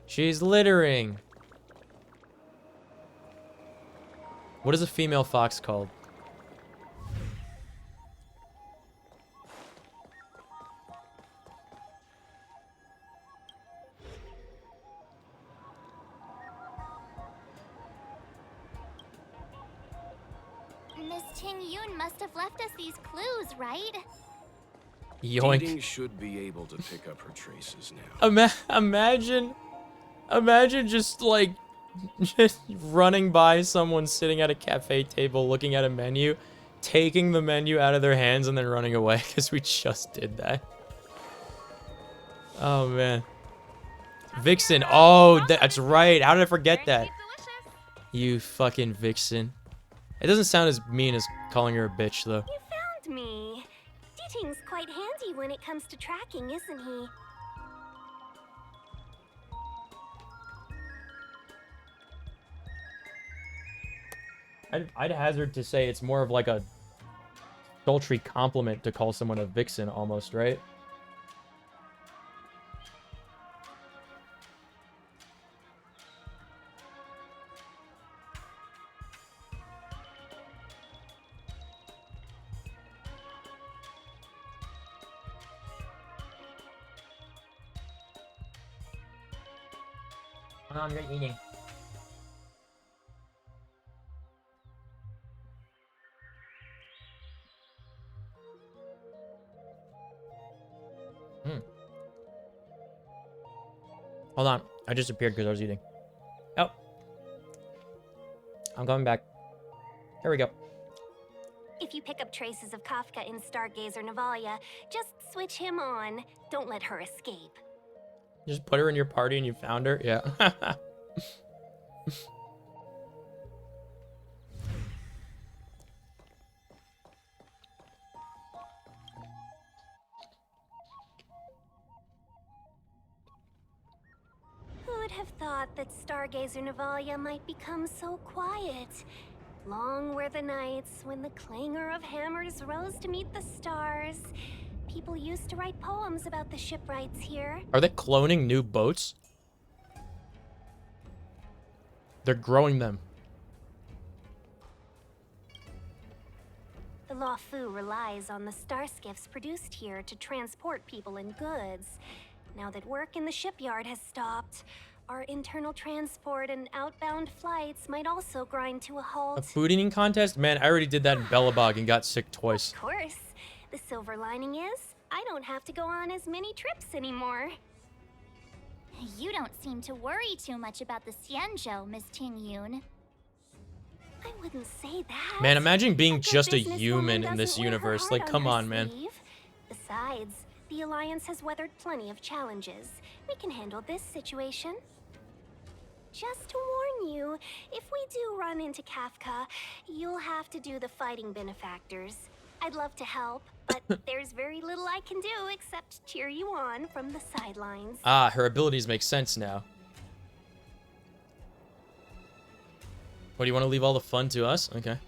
She's littering. What is a female fox called? Miss Ting Yun must have left us these clues, right? Yoink. Dating should be able to pick up her traces now. Imagine just like just running by someone sitting at a cafe table looking at a menu, taking the menu out of their hands and then running away, because we just did that. Oh man. Vixen. Oh, that's right. How did I forget that? You fucking Vixen. It doesn't sound as mean as calling her a bitch though. You found me. Dating's quite handy when it comes to tracking, isn't he? I'd hazard to say it's more of like a sultry compliment to call someone a vixen almost, right? I'm just eating. Hold on. I just appeared because I was eating. Oh. I'm coming back. There we go. If you pick up traces of Kafka in Stargazer Navalia, just switch him on. Don't let her escape. Just put her in your party and you found her? Yeah. Who would have thought that Stargazer Navalia might become so quiet? Long were the nights when the clangor of hammers rose to meet the stars. People used to write poems about the shipwrights here. Are they cloning new boats? They're growing them. The Lawfu relies on the starskiffs produced here to transport people and goods. Now that work in the shipyard has stopped, our internal transport and outbound flights might also grind to a halt. A food eating contest? Man, I already did that in Bellabog and got sick twice. Of course. The silver lining is, I don't have to go on as many trips anymore. You don't seem to worry too much about the Xianzhou, Miss Tingyun. I wouldn't say that. Man, imagine being A good just a businesswoman human in this doesn't wear her universe. heart Like, on come her on, man. sleeve. Besides, the Alliance has weathered plenty of challenges. We can handle this situation. Just to warn you, if we do run into Kafka, you'll have to do the fighting benefactors. I'd love to help, but there's very little I can do except cheer you on from the sidelines. Ah, her abilities make sense now. What, do you want to leave all the fun to us? Okay.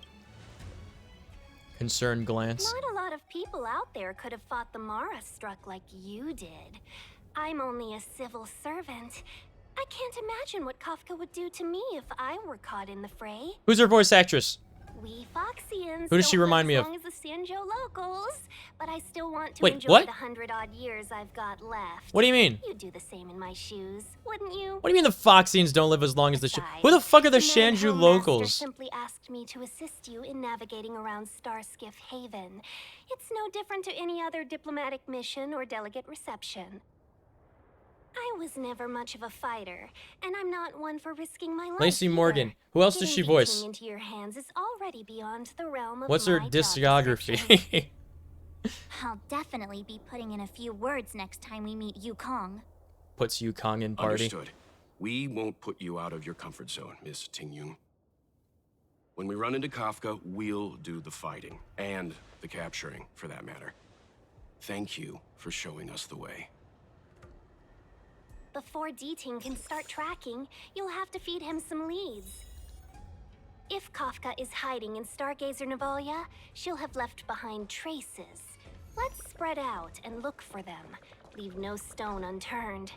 Concerned glance. Not a lot of people out there could have fought the Mara struck like you did. I'm only a civil servant. I can't imagine what Kafka would do to me if I were caught in the fray. Who's her voice actress? We Foxians Who does she don't remind live me as of? long as the Xianzhou locals, but I still want to Wait, enjoy what? the 100-odd years I've got left. What do you mean? You'd do the same in my shoes, wouldn't you? What do you mean the Foxians don't live as long as the Who the fuck are the Shanju locals? Simply asked me to assist you in navigating around Starskiff Haven. It's no different to any other diplomatic mission or delegate reception. I was never much of a fighter, and I'm not one for risking my life. Lacey either. Morgan. Who else does she Getting voice? King into your hands is already beyond the realm of What's her my job discography? I'll definitely be putting in a few words next time we meet Yukong. Puts Yukong in party. Understood. We won't put you out of your comfort zone, Miss Tingyun. When we run into Kafka, we'll do the fighting. And the capturing, for that matter. Thank you for showing us the way. Before D-Ting can start tracking, you'll have to feed him some leads. If Kafka is hiding in Stargazer Navalia, she'll have left behind traces. Let's spread out and look for them. Leave no stone unturned.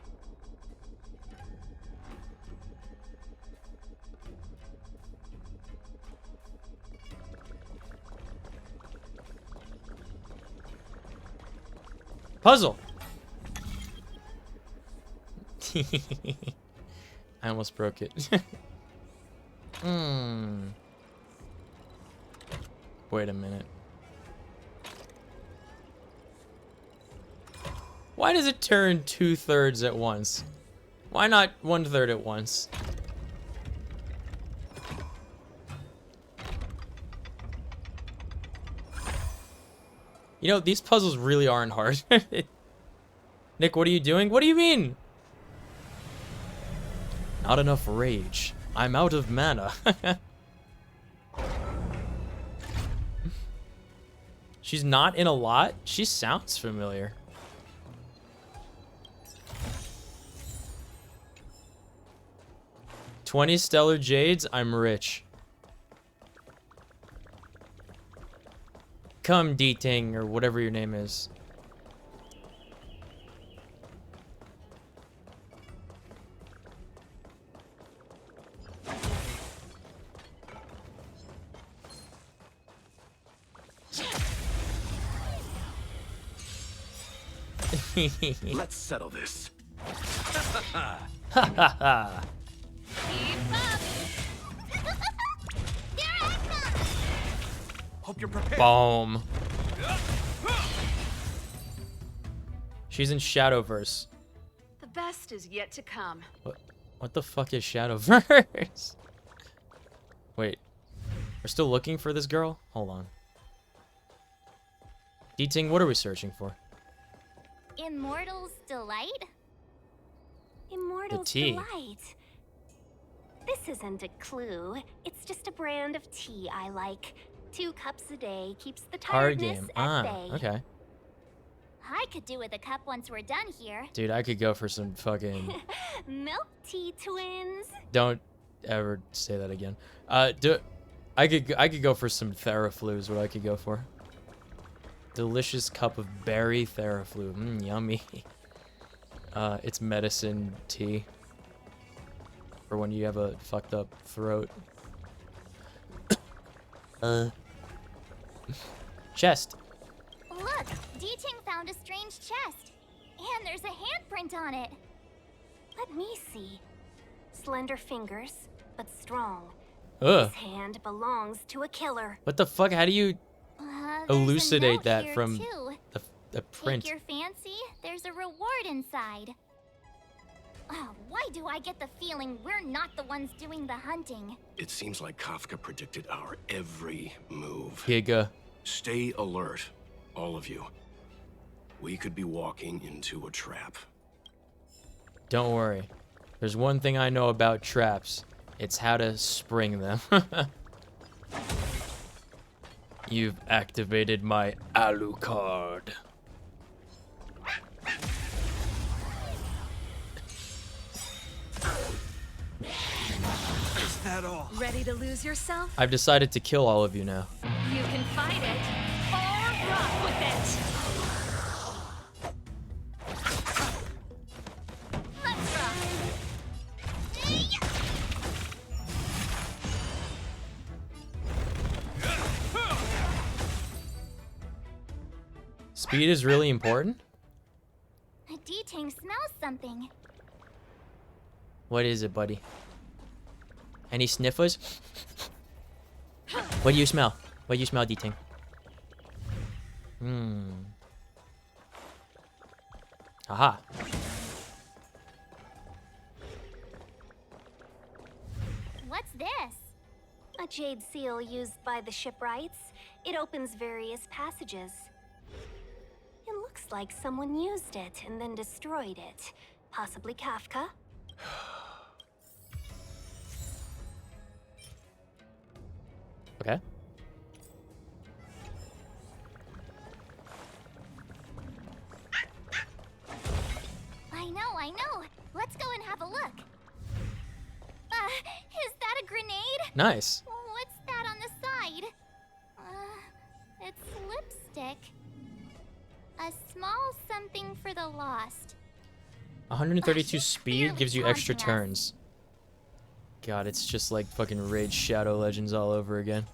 Puzzle. I almost broke it. Wait a minute. Why does it turn 2/3 at once? Why not 1/3 at once? You know, these puzzles really aren't hard. Nick, what are you doing? What do you mean? Not enough rage. I'm out of mana. She's not in a lot? She sounds familiar. $20 stellar jades, I'm rich. Come, D-Ting, or whatever your name is. Let's settle this. Ha ha ha. Hope you're prepared. Boom. She's in Shadowverse. The best is yet to come. What the fuck is Shadowverse? Wait. We're still looking for this girl? Hold on. D-Ting, what are we searching for? Immortal's Delight? Immortal's tea. Delight. This isn't a clue. It's just a brand of tea I like. 2 cups a day keeps the Card tiredness game. at bay. Okay. I could do with a cup once we're done here. Dude, I could go for some fucking... Milk tea twins. Don't ever say that again. I could go for some Theraflu is what I could go for. Delicious cup of berry Theraflu. Yummy. It's medicine tea. For when you have a fucked up throat. Chest. Look, D-Ting found a strange chest. And there's a handprint on it. Let me see. Slender fingers, but strong. Ugh. This hand belongs to a killer. What the fuck? How do you There's elucidate a note that here, from too. the print? Take your fancy, there's a reward inside. Oh, why do I get the feeling we're not the ones doing the hunting? It seems like Kafka predicted our every move. Giga. Stay alert, all of you. We could be walking into a trap. Don't worry. There's one thing I know about traps. It's how to spring them. You've activated my Alucard. Is that all? Ready to lose yourself? I've decided to kill all of you now. You can fight it or rock with it. Let's rock. Speed is really important? D-Ting smells something. What is it, buddy? Any sniffers? What do you smell? What do you smell, D-Ting? Aha. What's this? A jade seal used by the shipwrights. It opens various passages. It looks like someone used it and then destroyed it. Possibly Kafka. Okay. I know. Let's go and have a look. Is that a grenade? Nice. What's that on the side? It's lipstick. A small something for the lost. 132 speed clearly gives you extra taunting us. turns. God, it's just like fucking Raid Shadow Legends all over again.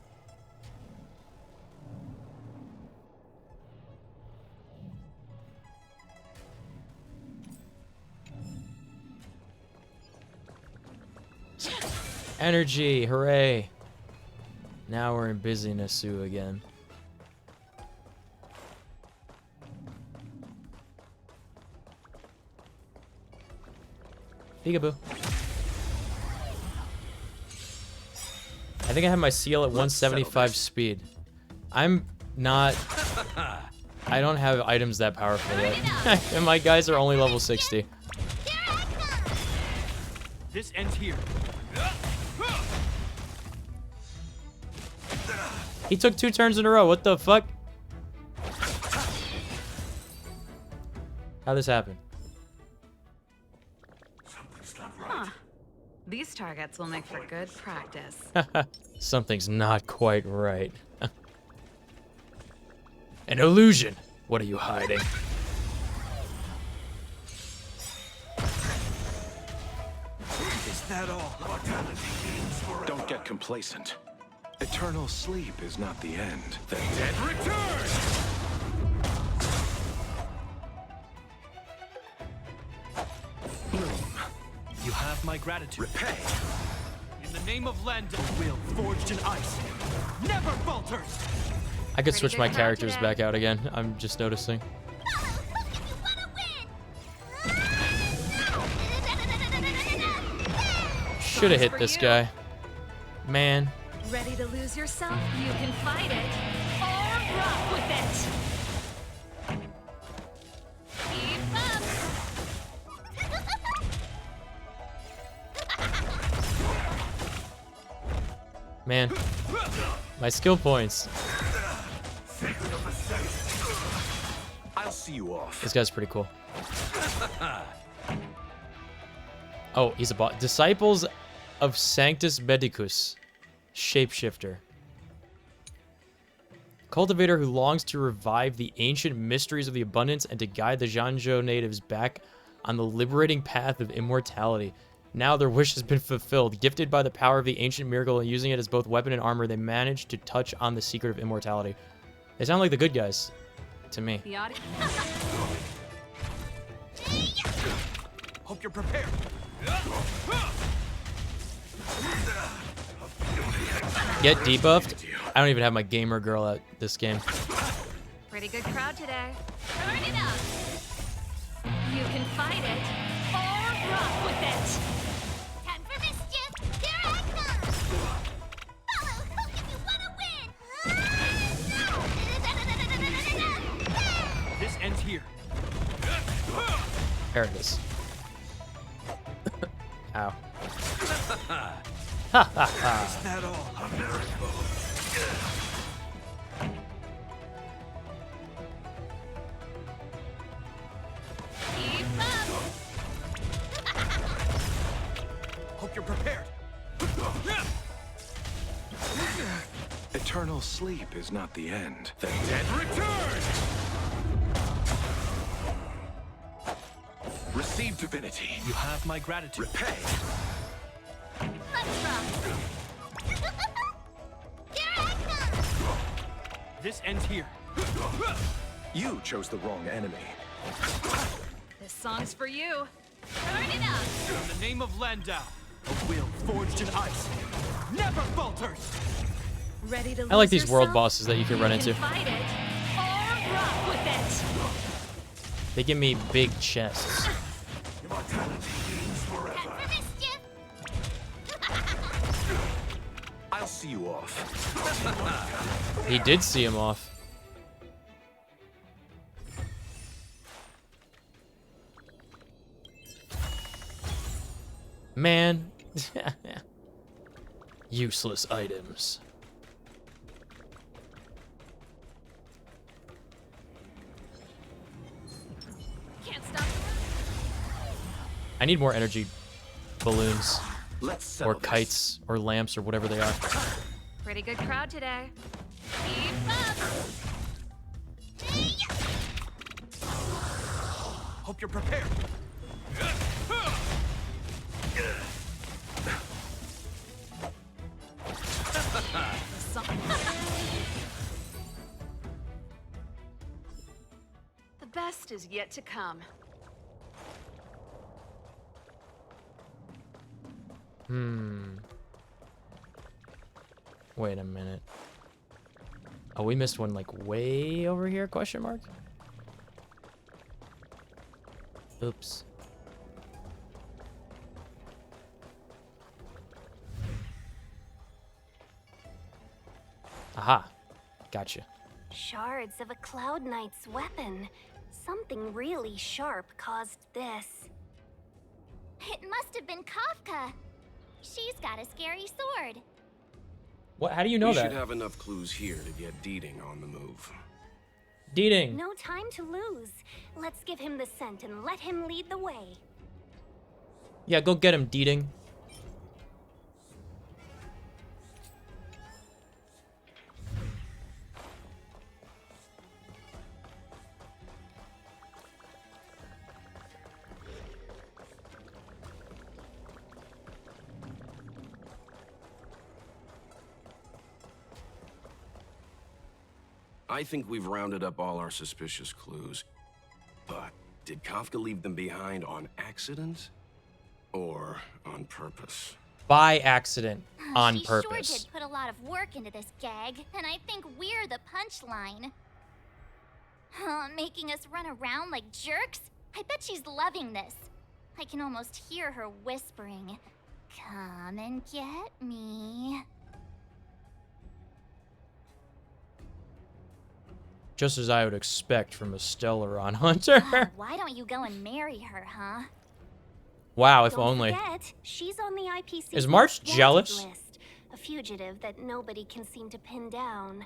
Energy, hooray. Now we're in busyness again. Peekaboo. I think I have my seal at 175 speed. I'm not... I don't have items that powerful yet. And my guys are only level 60. This ends here. He took 2 turns in a row. What the fuck? How'd this happen? These targets will make for good practice. Something's not quite right. An illusion. What are you hiding? Is that all? Don't get complacent. Eternal sleep is not the end. The dead Return! bloom. You have my gratitude. Repay. In the name of Lando, will forged in ice never falters. I could switch my characters back out again. I'm just noticing. Should have hit this guy. Man. Ready to lose yourself? You can fight it or rock with it. Keep up. Man. My skill points. I'll see you off. This guy's pretty cool. Oh, he's a boss. Disciples of Sanctus Medicus. Shapeshifter. Cultivator who longs to revive the ancient mysteries of the abundance and to guide the Zhanzhou natives back on the liberating path of immortality. Now their wish has been fulfilled. Gifted by the power of the ancient miracle and using it as both weapon and armor, they managed to touch on the secret of immortality. They sound like the good guys to me. Hope you're prepared. Get debuffed? I don't even have my gamer girl at this game. Pretty good crowd today. Turn it up. You can fight it or rock with it. Time for mischief. Here I come. Follow Hook if you want to win. This ends here. There it is. Ow. Ha ha ha. Is that all? A miracle. Keep up. Hope you're prepared. Eternal sleep is not the end. The dead return! Receive divinity. You have my gratitude. Repay. Let's rock. Here I come. This ends here. You chose the wrong enemy. This song's for you. Turn it up. In the name of Landau, a will forged in ice never falters. Ready to lose I like these world yourself? bosses that you can run into. Fight it or rock with it. They give me big chests. I'll see you off. He did see him off. Man. Useless items. Can't stop. I need more energy balloons. Let's or kites or lamps or whatever they are. Pretty good crowd today. Keep up. Hope you're prepared. The best is yet to come. Wait a minute. Oh, we missed one like way over here, question mark? Oops. Aha. Gotcha. Shards of a Cloud Knight's weapon. Something really sharp caused this. It must have been Kafka. She's got a scary sword. What? How do you know we that? should have enough clues here to get Deeding on the move. Deeding. No time to lose. Let's give him the scent and let him lead the way. Yeah, go get him, Deeding. I think we've rounded up all our suspicious clues. But did Kafka leave them behind on accident? Or on purpose? by accident, on She purpose. sure did put a lot of work into this gag, and I think we're the punchline. Making us run around like jerks? I bet she's loving this. I can almost hear her whispering, "Come and get me." Just as I would expect from a Stellaron hunter. Why don't you go and marry her, huh? Wow, if Don't only. forget, she's on the IPC Is March wanted jealous? list, a fugitive that nobody can seem to pin down.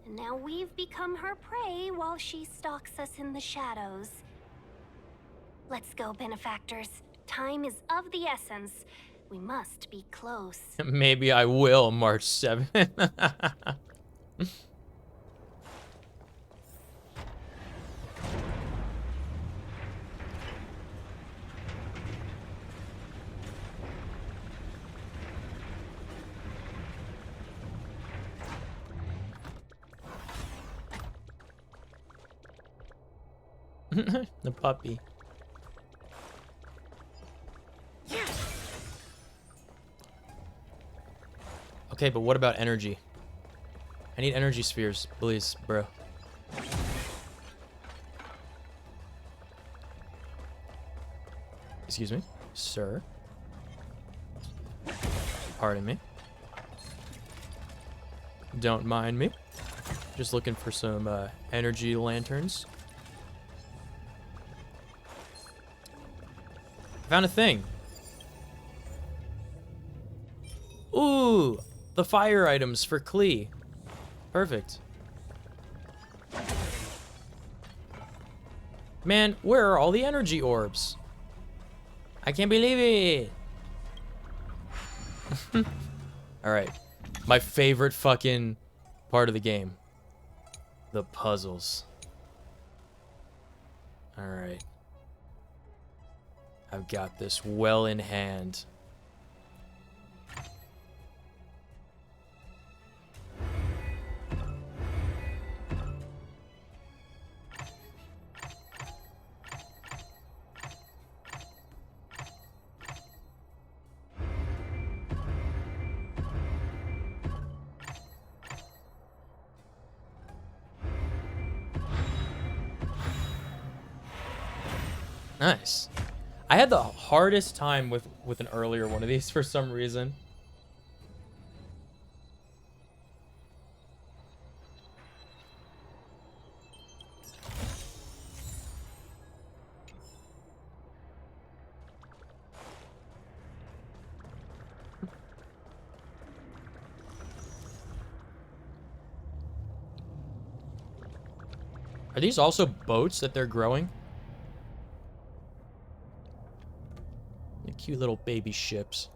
And now we've become her prey while she stalks us in the shadows. Let's go, benefactors. Time is of the essence. We must be close. Maybe I will, March 7th. The puppy. Okay, but what about energy? I need energy spheres, please, bro. Excuse me, sir. Pardon me. Don't mind me. Just looking for some energy lanterns. Found a thing. Ooh, the fire items for Klee. Perfect. Man, where are all the energy orbs? I can't believe it. All right, my favorite fucking part of the game. The puzzles. All right. I've got this well in hand. Nice. I had the hardest time with an earlier one of these for some reason. Are these also boats that they're growing? The cute little baby ships.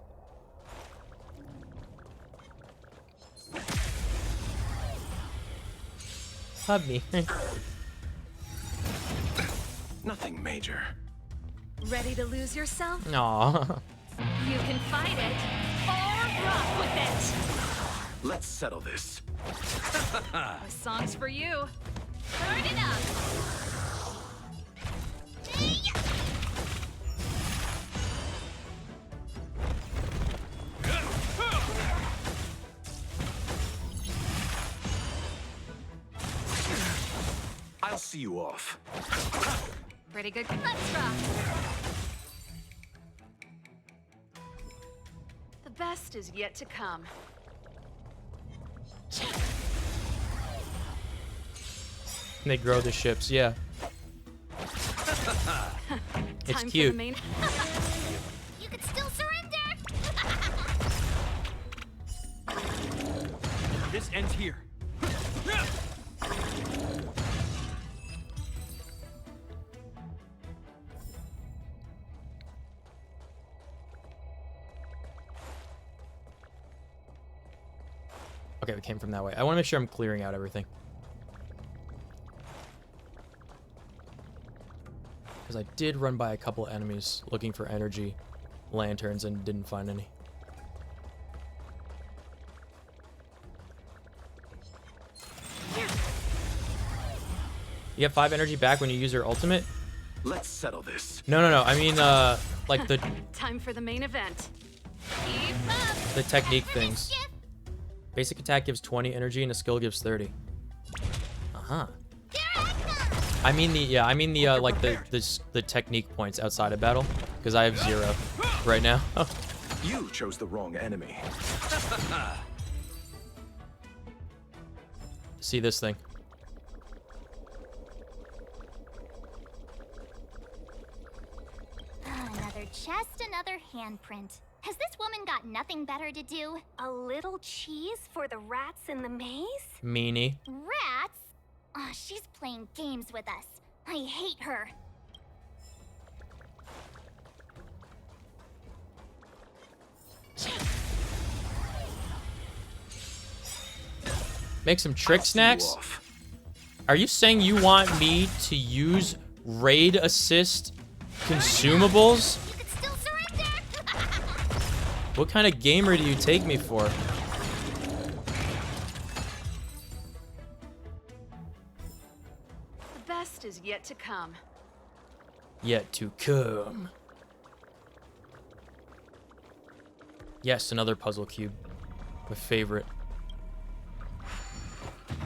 Hug me. Nothing major. Ready to lose yourself? Aww. You can fight it or rock with it. Let's settle this. This song's for you. Burn it up! I'll see you off. Pretty good. Let's rock. The best is yet to come. They grow the ships, yeah. It's Time cute. For the main... You could still surrender! This ends here. Okay, we came from that way. I want to make sure I'm clearing out everything. Because I did run by a couple enemies looking for energy lanterns and didn't find any. You have 5 energy back when you use your ultimate? Let's settle this. No. I mean, like the... Time for the main event. Keep up. The technique things. Basic attack gives 20 energy and a skill gives 30. Uh-huh. I mean the like the technique points outside of battle, because I have 0 right now. You chose the wrong enemy. See this thing. Another chest, another handprint. Has this woman got nothing better to do? A little cheese for the rats in the maze? Meanie. Rats? Oh, she's playing games with us. I hate her. Make some trick snacks? Are you saying you want me to use raid assist consumables? You could still surrender. What kind of gamer do you take me for? The best is yet to come. Yet to come. Yes, another puzzle cube. My favorite.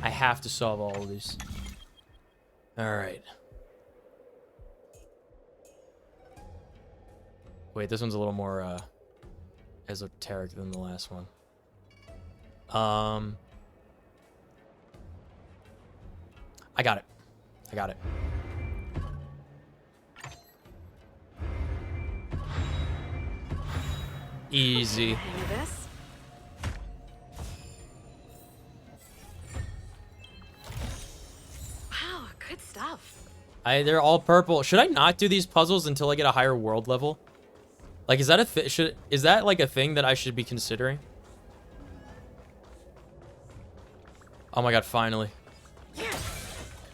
I have to solve all of these. Alright. Wait, this one's a little more esoteric than the last one. I got it. I got it. Easy. This? Wow, good stuff. They're all purple. Should I not do these puzzles until I get a higher world level? Like, is that a is that like a thing that I should be considering? Oh my god, finally.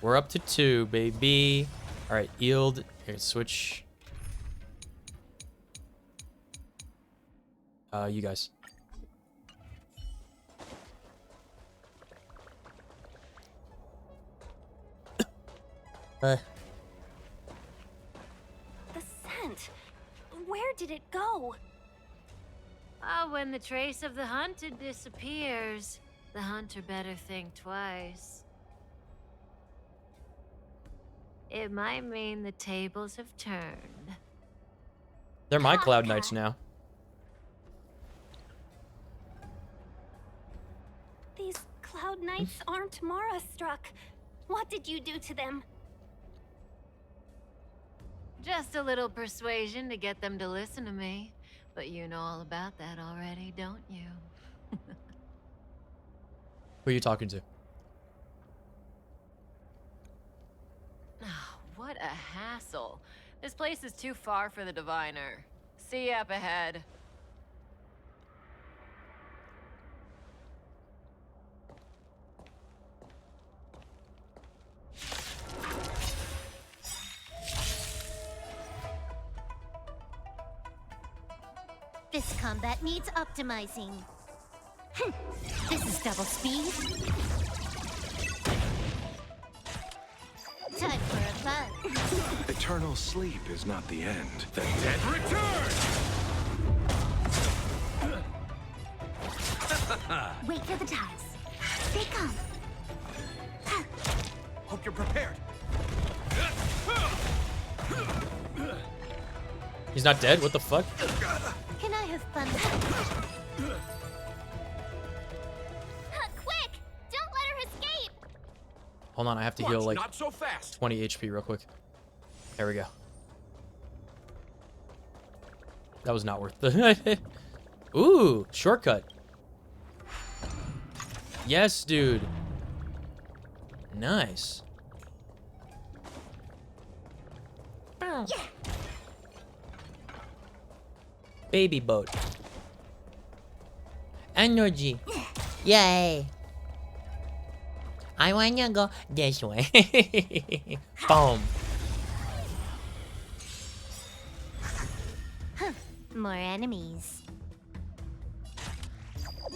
We're up to 2, baby. All right, yield. Here, switch. You guys. The scent. Where did it go? When the trace of the hunted disappears, the hunter better think twice. It might mean the tables have turned. They're my Cloud Knights now. These Cloud Knights aren't Mara struck. What did you do to them? Just a little persuasion to get them to listen to me. But you know all about that already, don't you? Who are you talking to? Oh, what a hassle. This place is too far for the diviner. See you up ahead. This combat needs optimizing. This is double speed. Time for a fun. Eternal sleep is not the end. The dead return! Wait for the tiles. They come. Hope you're prepared. He's not dead? What the fuck? Can I have fun? Quick! Don't let her escape! Hold on, I have to heal like Not so fast. 20 HP real quick. There we go. That was not worth the... Ooh, shortcut. Yes, dude. Nice. Yeah. Baby boat. Energy. Yay. I wanna go this way. Boom. More enemies.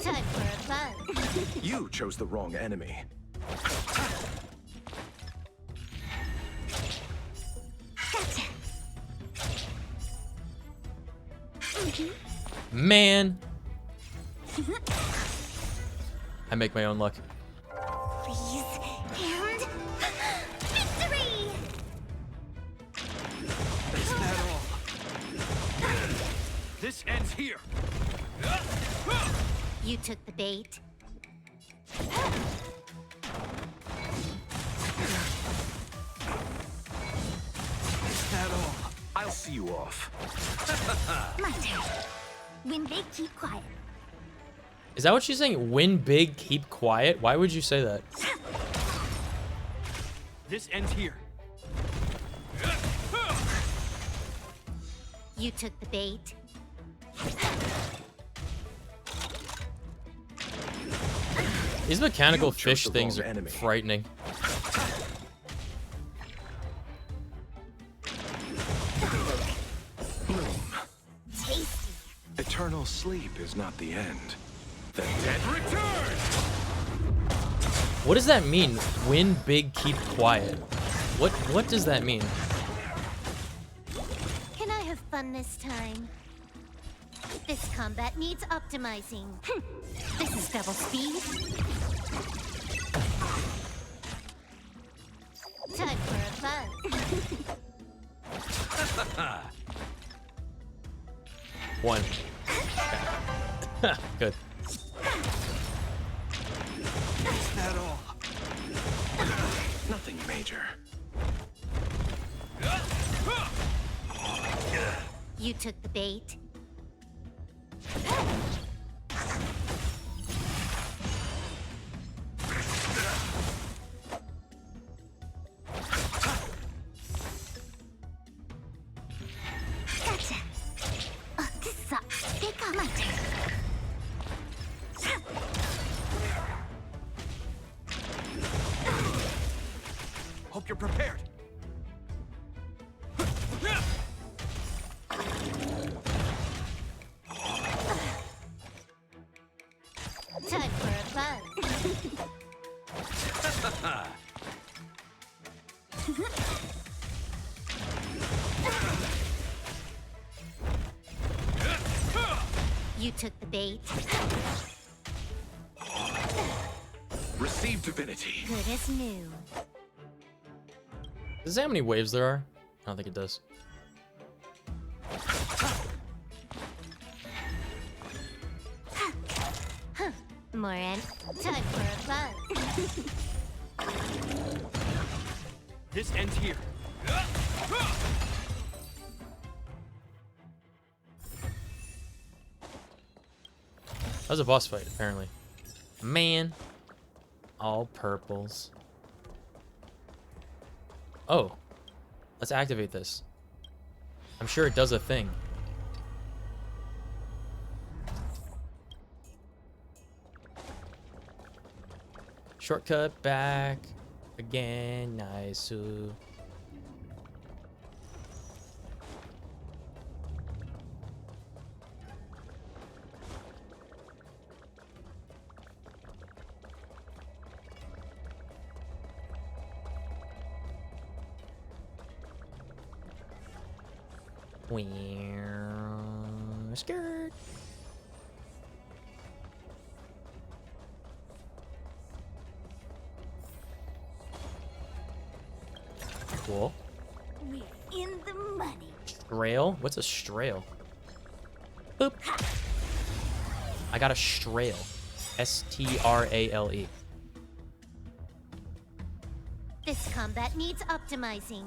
Time for a fun. You chose the wrong enemy. Gotcha. Man. I make my own luck. Please, and victory! Is that all? This ends here. You took the bait. Is that all? I'll see you off. My turn. Win big, keep quiet. Is that what she's saying? Win big, keep quiet? Why would you say that? This ends here. You took the bait. These mechanical You chose fish the things wrong are enemy. frightening. Tasty. Eternal sleep is not the end. The dead return! What does that mean? Win big, keep quiet. What does that mean? Can I have fun this time? This combat needs optimizing. This is double speed. Time for a buzz. One. Okay. Good. Is that all? Nothing major. You took the bait. Gotcha. Oh, this sucks. Take on my turn. Hope you're prepared. Time for a buzz. You took the bait. Receive divinity. Good as new. Does it say how many waves there are? I don't think it does. Moran, time for a buzz. This ends here. That was a boss fight, apparently. Man. All purples. Oh. Let's activate this. I'm sure it does a thing. Shortcut back again. Nice. Skirt. Cool. We're in the money. Strail? What's a strail? Boop. I got a strail. S-T-R-A-L-E. This combat needs optimizing.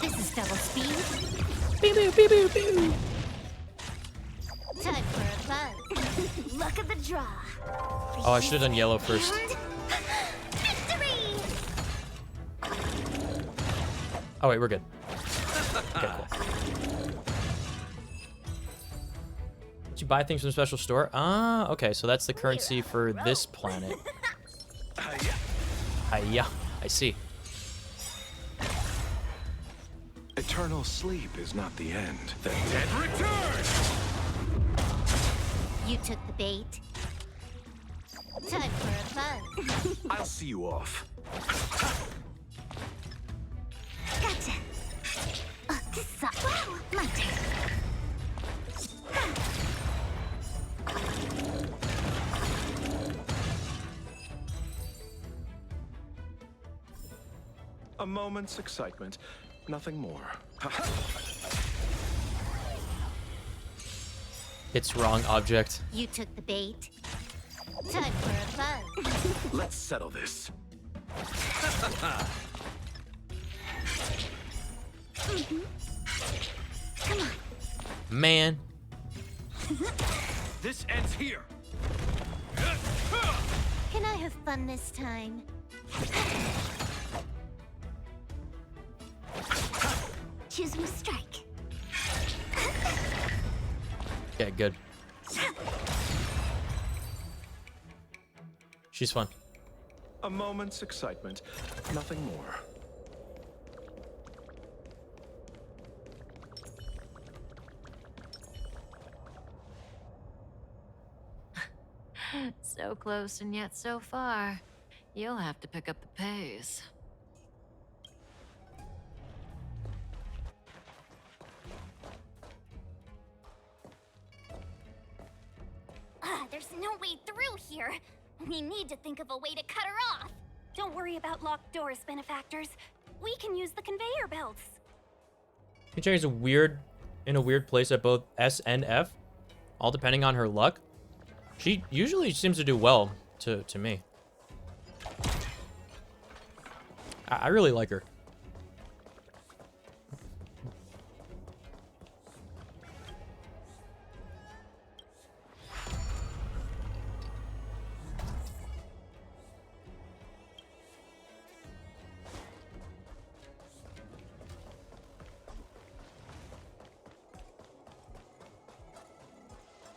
This is double speed. Beep, beep, beep, beep, beep. Time for a buzz. Luck of the draw. Oh, I should have done yellow first. Victory! Oh, wait, we're good. Okay, cool. Did you buy things from the special store? Ah, okay, so that's the currency for this planet. Hiya. I see. Eternal sleep is not the end. The dead return! You took the bait. Time for a buzz. I'll see you off. Gotcha. Oh, this sucks. Wow, my turn. A moment's excitement, nothing more. It's wrong object. You took the bait. Time for a buzz. Let's settle this. Come on. Man. This ends here. Can I have fun this time? Choose me strike. Okay, good. She's fun. A moment's excitement, nothing more. So close and yet so far. You'll have to pick up the pace. There's no way through here. We need to think of a way to cut her off. Don't worry about locked doors, benefactors. We can use the conveyor belts. Cherry's in a weird place at both S and F, all depending on her luck. She usually seems to do well to me. I really like her.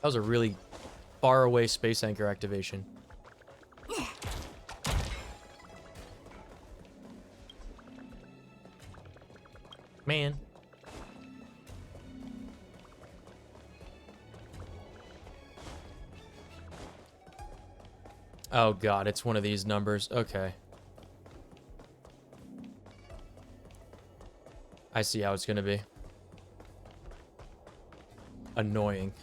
That was a really far away space anchor activation. Man. Oh god, it's one of these numbers. Okay. I see how it's gonna be. Annoying.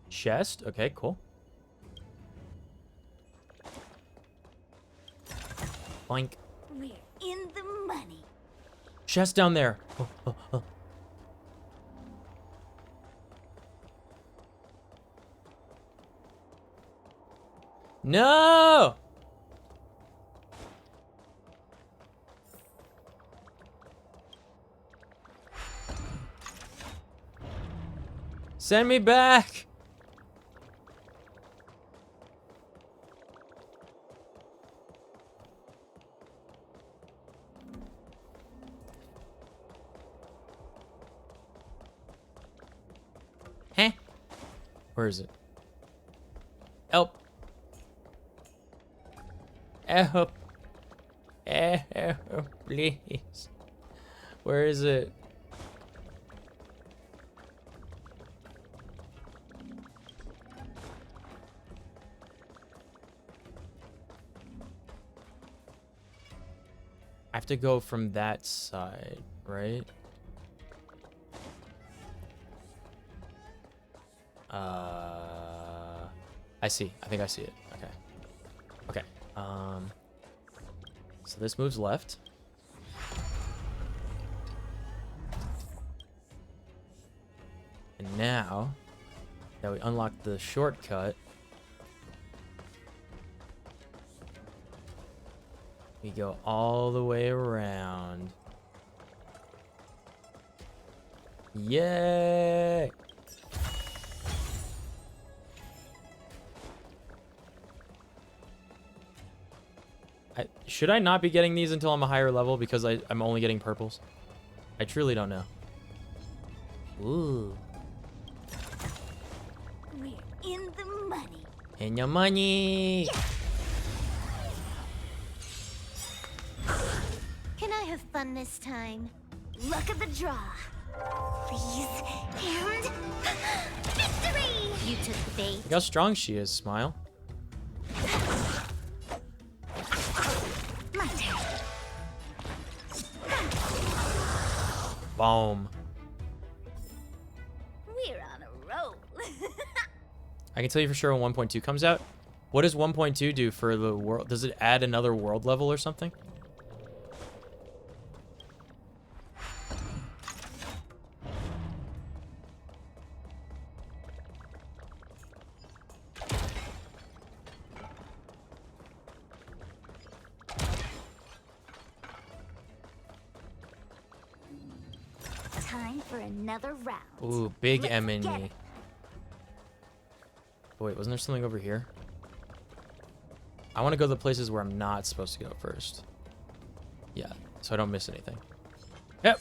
Chest? Okay, cool. Boink. We're in the money. Chest down there. Oh, oh, oh. No! Send me back! Huh? Where is it? Help. Help. Help, please. Where is it? I have to go from that side, right? I see. I think I see it. Okay. Okay. So this moves left. And now that we unlocked the shortcut, we go all the way around. Yay! Should I not be getting these until I'm a higher level because I'm only getting purples? I truly don't know. Ooh. We're in the money. In your money! Yeah. Can I have fun this time? Luck of the draw. Please. And... victory! You took the bait. Look how strong she is, Smile. My turn. Boom. We're on a roll. I can tell you for sure when 1.2 comes out. What does 1.2 do for the world? Does it add another world level or something? Time for another round. Ooh, big Let's M&E. get it. Wait, wasn't there something over here? I want to go to the places where I'm not supposed to go first. Yeah, so I don't miss anything. Yep.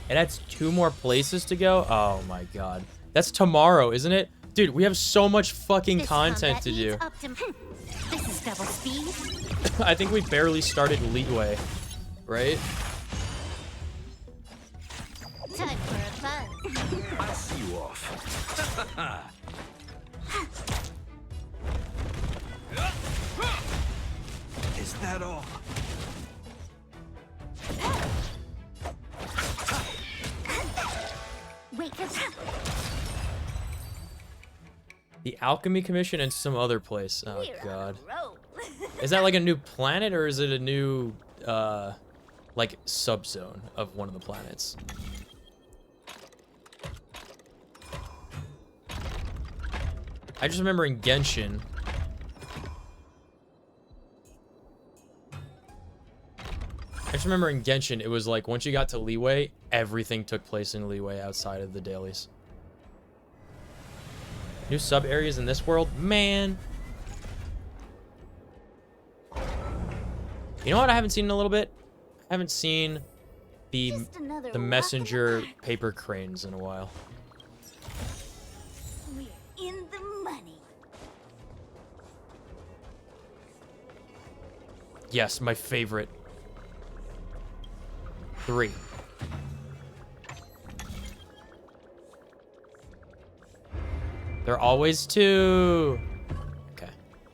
And that's 2 more places to go? Oh my god. That's tomorrow, isn't it? Dude, we have so much fucking This content combat to do. needs This is double speed. I think we barely started Liyue, right? Time for a fun. I'll see you off. Is that all? Wait for that. The Alchemy Commission and some other place. Oh We're on a god. roll. Is that like a new planet or is it a new like subzone of one of the planets? I just remember in Genshin. I just remember in Genshin, it was like once you got to Liyue, everything took place in Liyue outside of the dailies. New sub areas in this world? Man. You know what I haven't seen in a little bit? I haven't seen the Just another walk in the messenger paper cranes in a while. We're in the money. Yes, my favorite. 3. There are always 2. Okay. Okay.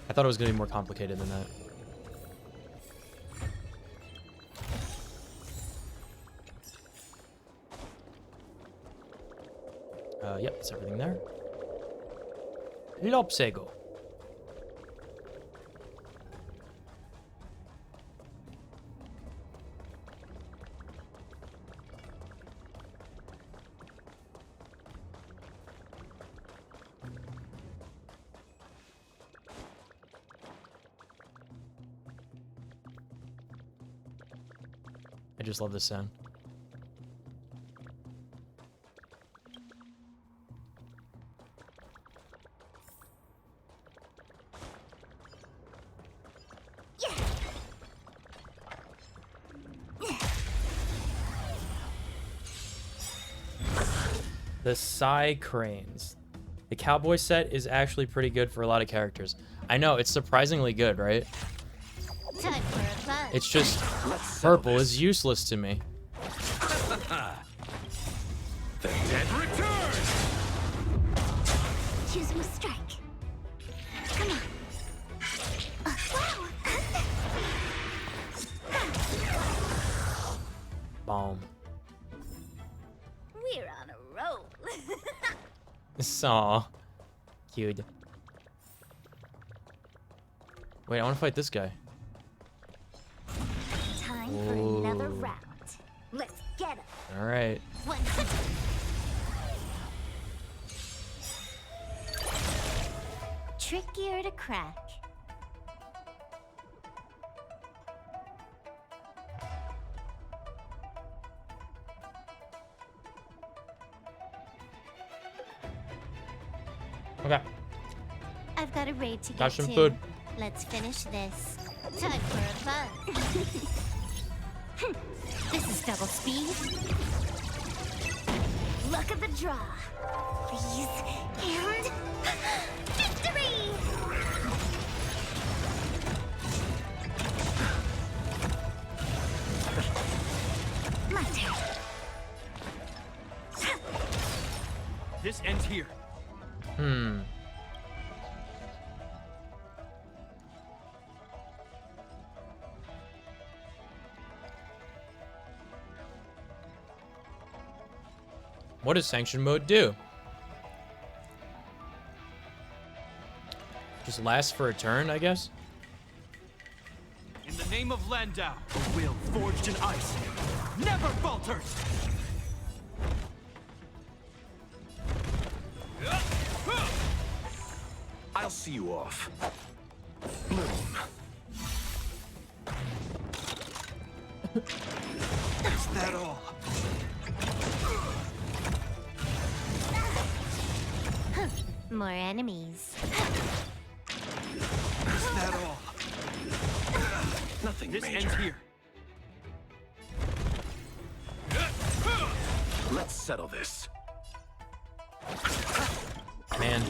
I thought it was going to be more complicated than that. Yep, that's everything there. Lopsego. I just love this sound. The Psy Cranes. The cowboy set is actually pretty good for a lot of characters. I know, it's surprisingly good, right? Time for a fun. It's just purple is useless to me. The dead return! Choose my strike. Come on. Boom. We're on a roll. Aw. Cute. Wait, I want to fight this guy. Time for another round. Let's get it. Alright. 100. Trickier to crack. Okay. I've got a raid to Got get some to. food. Let's finish this. Time for a fun. This is double speed. Luck of the draw. Freeze and victory! This ends here. What does sanction mode do? Just lasts for a turn, I guess? In the name of Landau, a will forged in ice never falters! I'll see you off. Bloom. Is that all? More enemies. Is that all? Nothing This major. ends here. Let's settle this. Man.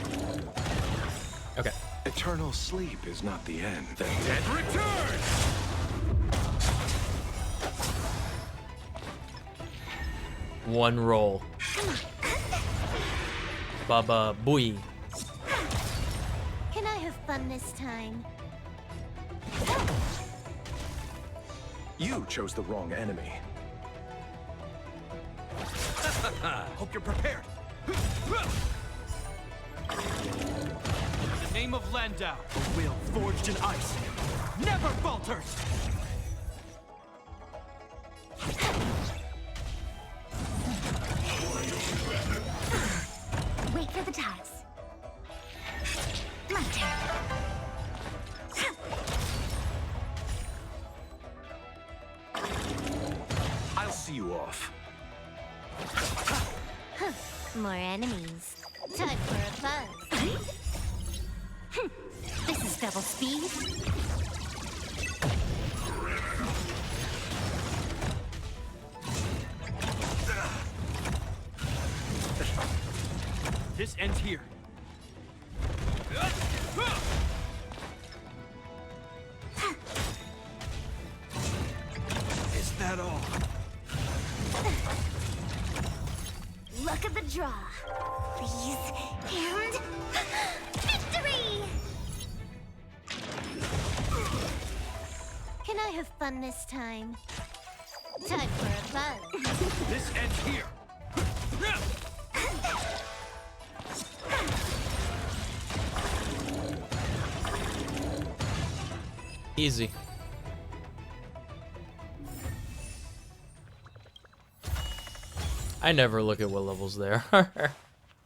Okay. Eternal sleep is not the end. The dead return! One roll. Baba Booey. Can I have fun this time? You chose the wrong enemy. Hope you're prepared. In the name of Landau, a will forged in ice never falters! Wait for the tiles. My turn. I'll see you off. More enemies. Time for a buzz. This is double speed. This ends here. Is that all? Luck of the draw. Please. And victory! Can I have fun this time? Time for a buzz. This ends here. Easy. I never look at what levels they are.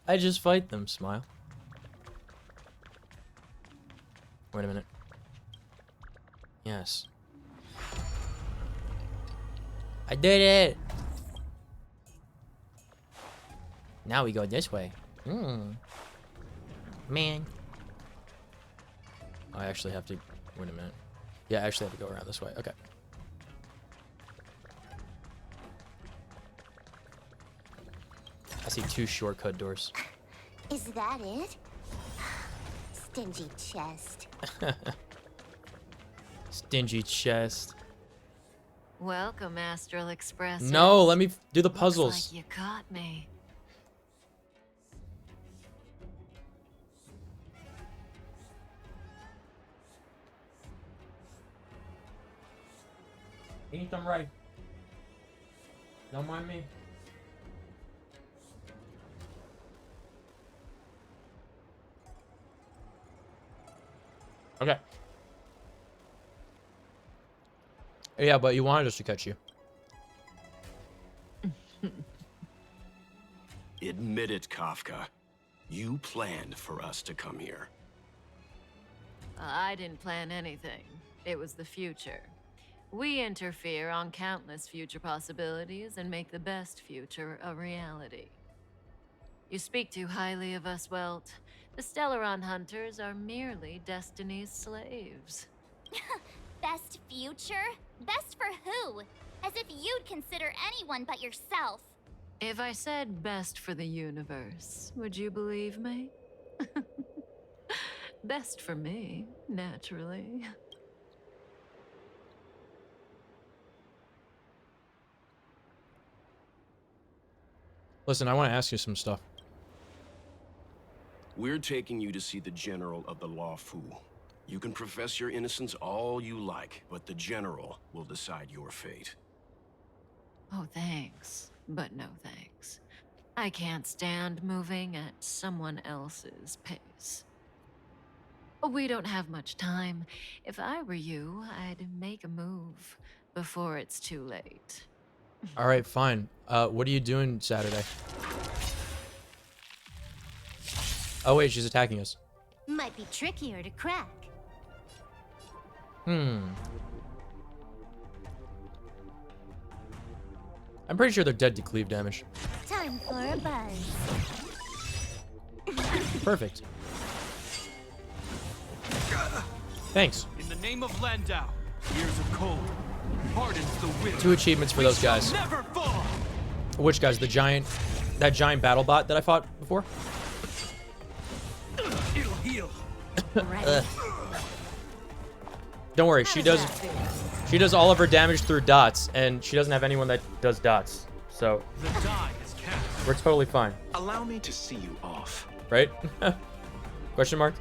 I just fight them, smile. Wait a minute. Yes. I did it! Now we go this way. Man. I actually have to... Wait a minute. Yeah, I actually have to go around this way. Okay. I see 2 shortcut doors. Is that it? Stingy chest. Stingy chest. Welcome, Astral Express. No, let me do the Looks puzzles. like you caught me. Eat them right. Don't mind me. Okay. Yeah, but you wanted us to catch you. Admit it, Kafka. You planned for us to come here. I didn't plan anything. It was the future. We interfere on countless future possibilities and make the best future a reality. You speak too highly of us, Welt. The Stellaron Hunters are merely Destiny's slaves. Best future? Best for who? As if you'd consider anyone but yourself. If I said best for the universe, would you believe me? Best for me, naturally. Listen, I want to ask you some stuff. We're taking you to see the General of the Law Fu. You can profess your innocence all you like, but the General will decide your fate. Oh, thanks. But no thanks. I can't stand moving at someone else's pace. We don't have much time. If I were you, I'd make a move before it's too late. All right, fine. What are you doing Saturday? Oh wait, she's attacking us. Might be trickier to crack. I'm pretty sure they're dead to cleave damage. Time for a buzz. Perfect. Thanks. In the name of Landau, years of cold hardens the wind. 2 achievements for those guys. Never fall. Which guys? That giant battle bot that I fought before? It'll heal. Don't worry, she does all of her damage through dots, and she doesn't have anyone that does dots. So The die is cast. we're totally fine. Allow me to see you off. Right? Question mark?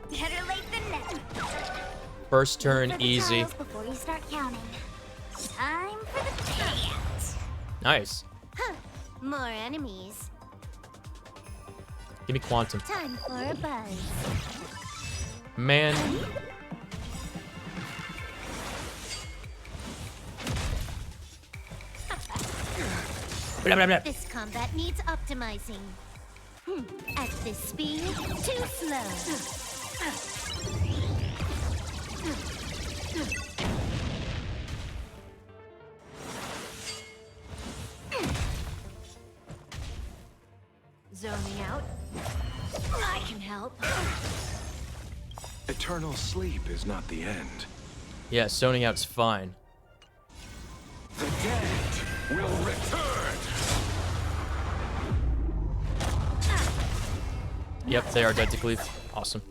Better late than never. First turn, For the easy. tiles before you start counting. Time for the payout. Nice. Huh. More enemies. Give me quantum. Time for a buzz. Man. Blah, blah, blah. This combat needs optimizing. At this speed, too slow. Zoning out. I can help. Eternal sleep is not the end. Yeah, zoning out's fine. The dead will return. Yep, they are dead to cleave. Awesome.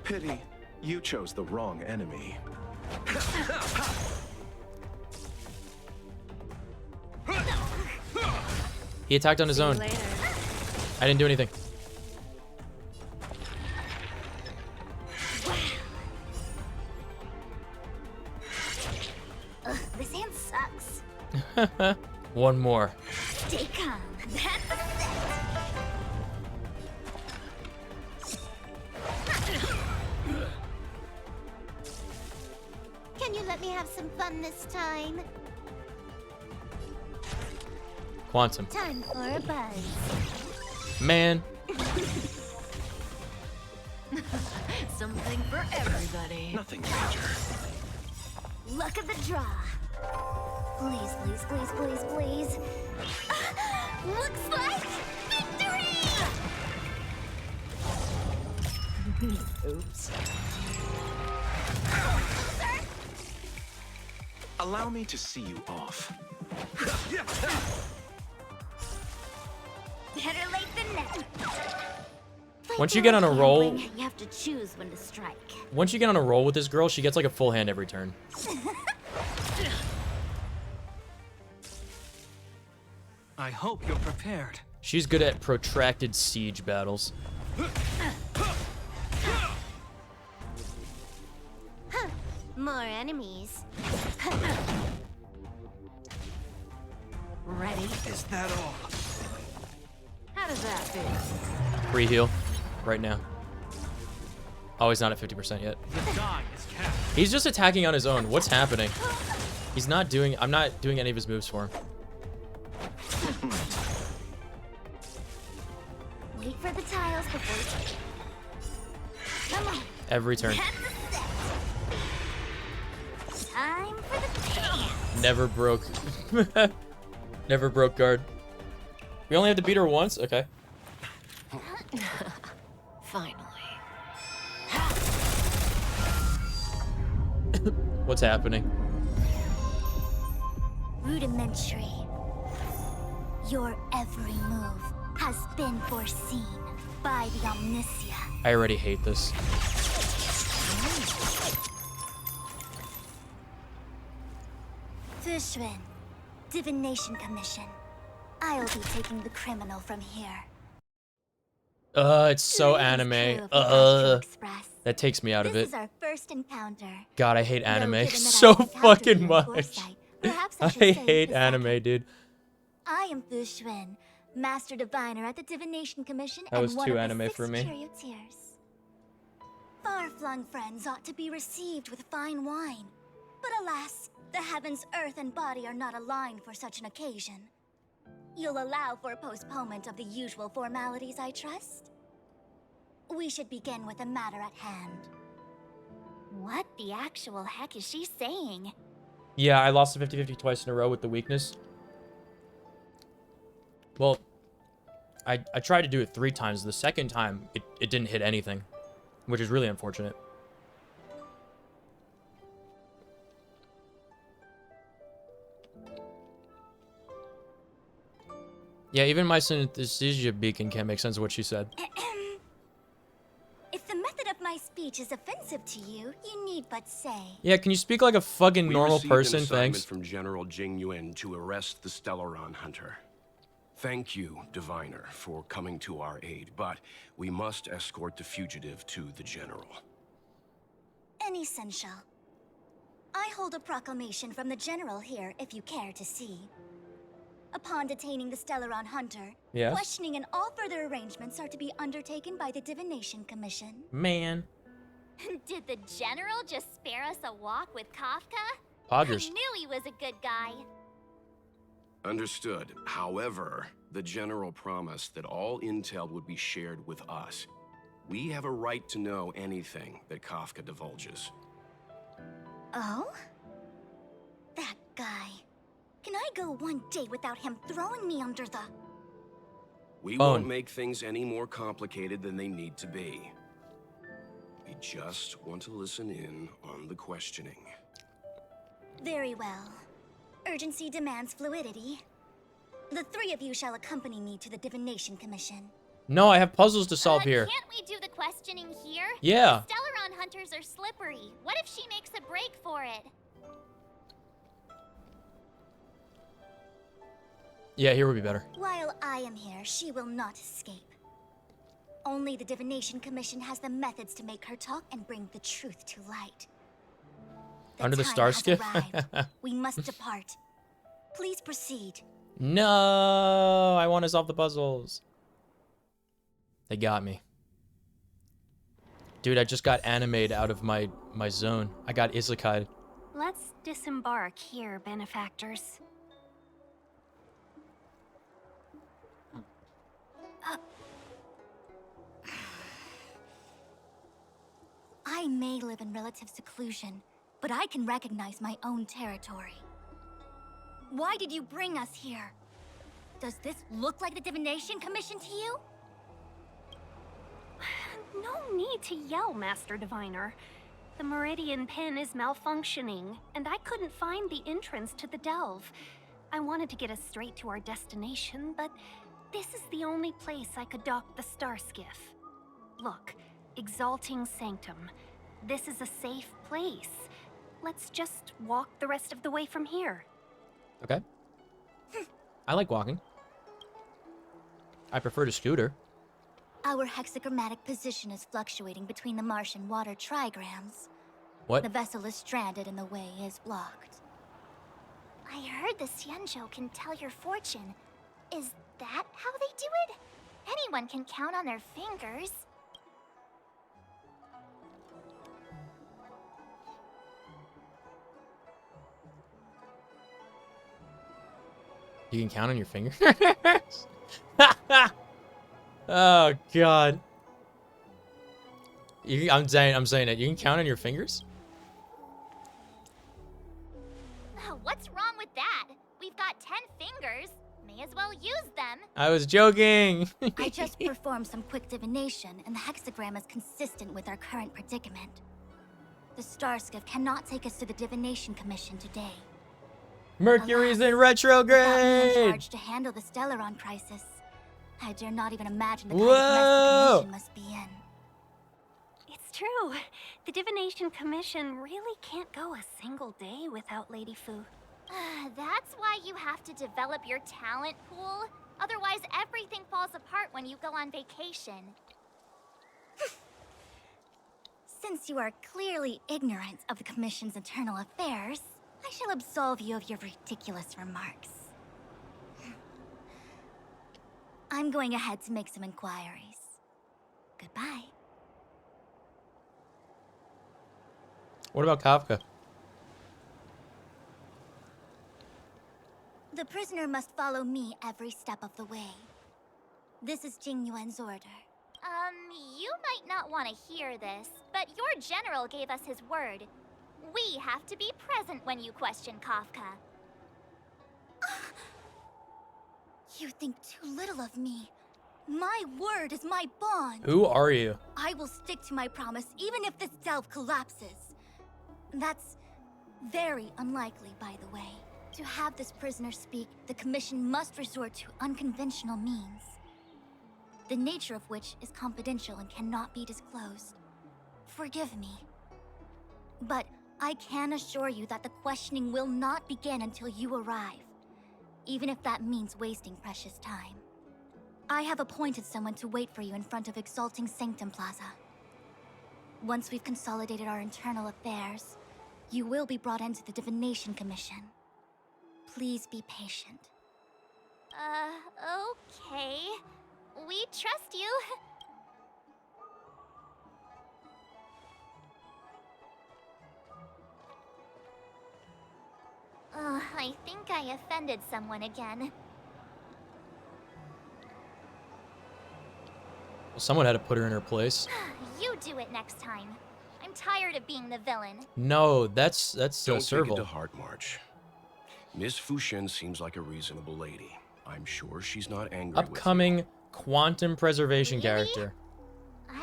Pity, you chose the wrong enemy. He attacked on his own. I didn't do anything. Ugh, this hand sucks. One more. Stay calm. That's a set. Can you let me have some fun this time? Quantum. Time for a buzz. Man. Something for everybody. Nothing major. Luck of the draw. Please, please, please, please, please. Looks like victory! Oops. Allow me to see you off. Better late than never. Once you get on a roll, You have to choose when to strike. once you get on a roll with this girl, she gets like a full hand every turn. I hope you're prepared. She's good at protracted siege battles. More enemies. Ready? Is that all? How does that feel? Free heal. Right now. Oh, he's not at 50% yet. The die is cast. He's just attacking on his own. What's happening? He's not doing... I'm not doing any of his moves for him. Wait for the tiles before. Come on. Every turn. Time for the payout. Never broke. Never broke guard. We only have to beat her once? Okay. Finally. What's happening? Rudimentary. Your every move has been foreseen by the Omniscient. I already hate this. Fushun, Divination Commission. I'll be taking the criminal from here. It's so anime. That takes me out of This it. is our first encounter. God, I hate Though, anime given that so I've encountered fucking you in much. Foresight, perhaps I I should say hate the anime, second. dude. I am Fushun, Master Diviner at the Divination Commission That was and one too of anime the 6 for me. charioteers. Far-flung friends ought to be received with fine wine. But alas, the heavens, earth, and body are not aligned for such an occasion. You'll allow for a postponement of the usual formalities, I trust? We should begin with the matter at hand. What the actual heck is she saying? Yeah, I lost the 50-50 twice in a row with the weakness. Well, I tried to do it 3 times. The second time, it didn't hit anything, which is really unfortunate. Yeah, even my synesthesia beacon can't make sense of what she said. If the method of my speech is offensive to you, you need but say. Yeah, can you speak like a fucking normal person? We received an assignment Thanks. from General Jing Yuan to arrest the Stellaron hunter. Thank you, Diviner, for coming to our aid, but we must escort the fugitive to the General. An essential. I hold a proclamation from the General here, if you care to see. Upon detaining the Stellaron hunter, Yes. questioning and all further arrangements are to be undertaken by the Divination Commission. Man. Did the general just spare us a walk with Kafka? Poggers. I knew he was a good guy. Understood. However, the General promised that all intel would be shared with us. We have a right to know anything that Kafka divulges. Oh? That guy. Can I go one day without him throwing me under the... We won't make things any more complicated than they need to be. We just want to listen in on the questioning. Very well. Urgency demands fluidity. The 3 of you shall accompany me to the Divination Commission. No, I have puzzles to solve here. Can't we do the questioning here? Yeah. The Stellaron hunters are slippery. What if she makes a break for it? Yeah, here would be better. While I am here, she will not escape. Only the Divination Commission has the methods to make her talk and bring the truth to light. Under the time star has skip? arrived. We must depart. Please proceed. No, I want to solve the puzzles. They got me. Dude, I just got animated out of my zone. I got isekai'd. Let's disembark here, benefactors. I may live in relative seclusion, but I can recognize my own territory. Why did you bring us here? Does this look like the Divination Commission to you? No need to yell, Master Diviner. The Meridian Pin is malfunctioning, and I couldn't find the entrance to the delve. I wanted to get us straight to our destination, but this is the only place I could dock the star skiff. Look, Exalting Sanctum. This is a safe place. Let's just walk the rest of the way from here. Okay. I like walking. I prefer to scooter. Our hexagrammatic position is fluctuating between the Martian water trigrams. What? The vessel is stranded and the way is blocked. I heard the Xianzhou can tell your fortune. Is that how they do it? Anyone can count on their fingers. You can count on your fingers? Oh god. I'm saying it. You can count on your fingers? What's wrong with that? We've got 10 fingers. May as well use them. I was joking. I just performed some quick divination, and the hexagram is consistent with our current predicament. The star skiff cannot take us to the Divination Commission today. Mercury's in Without me in retrograde. charge to handle the Stellaron crisis, I dare not even imagine the kind Whoa. of mess the commission must be in. It's true. The Divination Commission really can't go a single day without Lady Fu. That's why you have to develop your talent pool. Otherwise, everything falls apart when you go on vacation. Since you are clearly ignorant of the Commission's internal affairs, I shall absolve you of your ridiculous remarks. I'm going ahead to make some inquiries. Goodbye. What about Kafka? The prisoner must follow me every step of the way. This is Jing Yuan's order. You might not want to hear this, but your general gave us his word. We have to be present when you question Kafka. You think too little of me. My word is my bond. Who are you? I will stick to my promise even if this delve collapses. That's very unlikely, by the way. To have this prisoner speak, the Commission must resort to unconventional means, the nature of which is confidential and cannot be disclosed. Forgive me. But I can assure you that the questioning will not begin until you arrive, even if that means wasting precious time. I have appointed someone to wait for you in front of Exalting Sanctum Plaza. Once we've consolidated our internal affairs, you will be brought into the Divination Commission. Please be patient. Okay. We trust you. I think I offended someone again. Well, someone had to put her in her place. You do it next time. I'm tired of being the villain. No, that's Don't take it Serval. to heart, March. Miss Fushen seems like a reasonable lady. I'm sure she's not angry Upcoming quantum preservation character.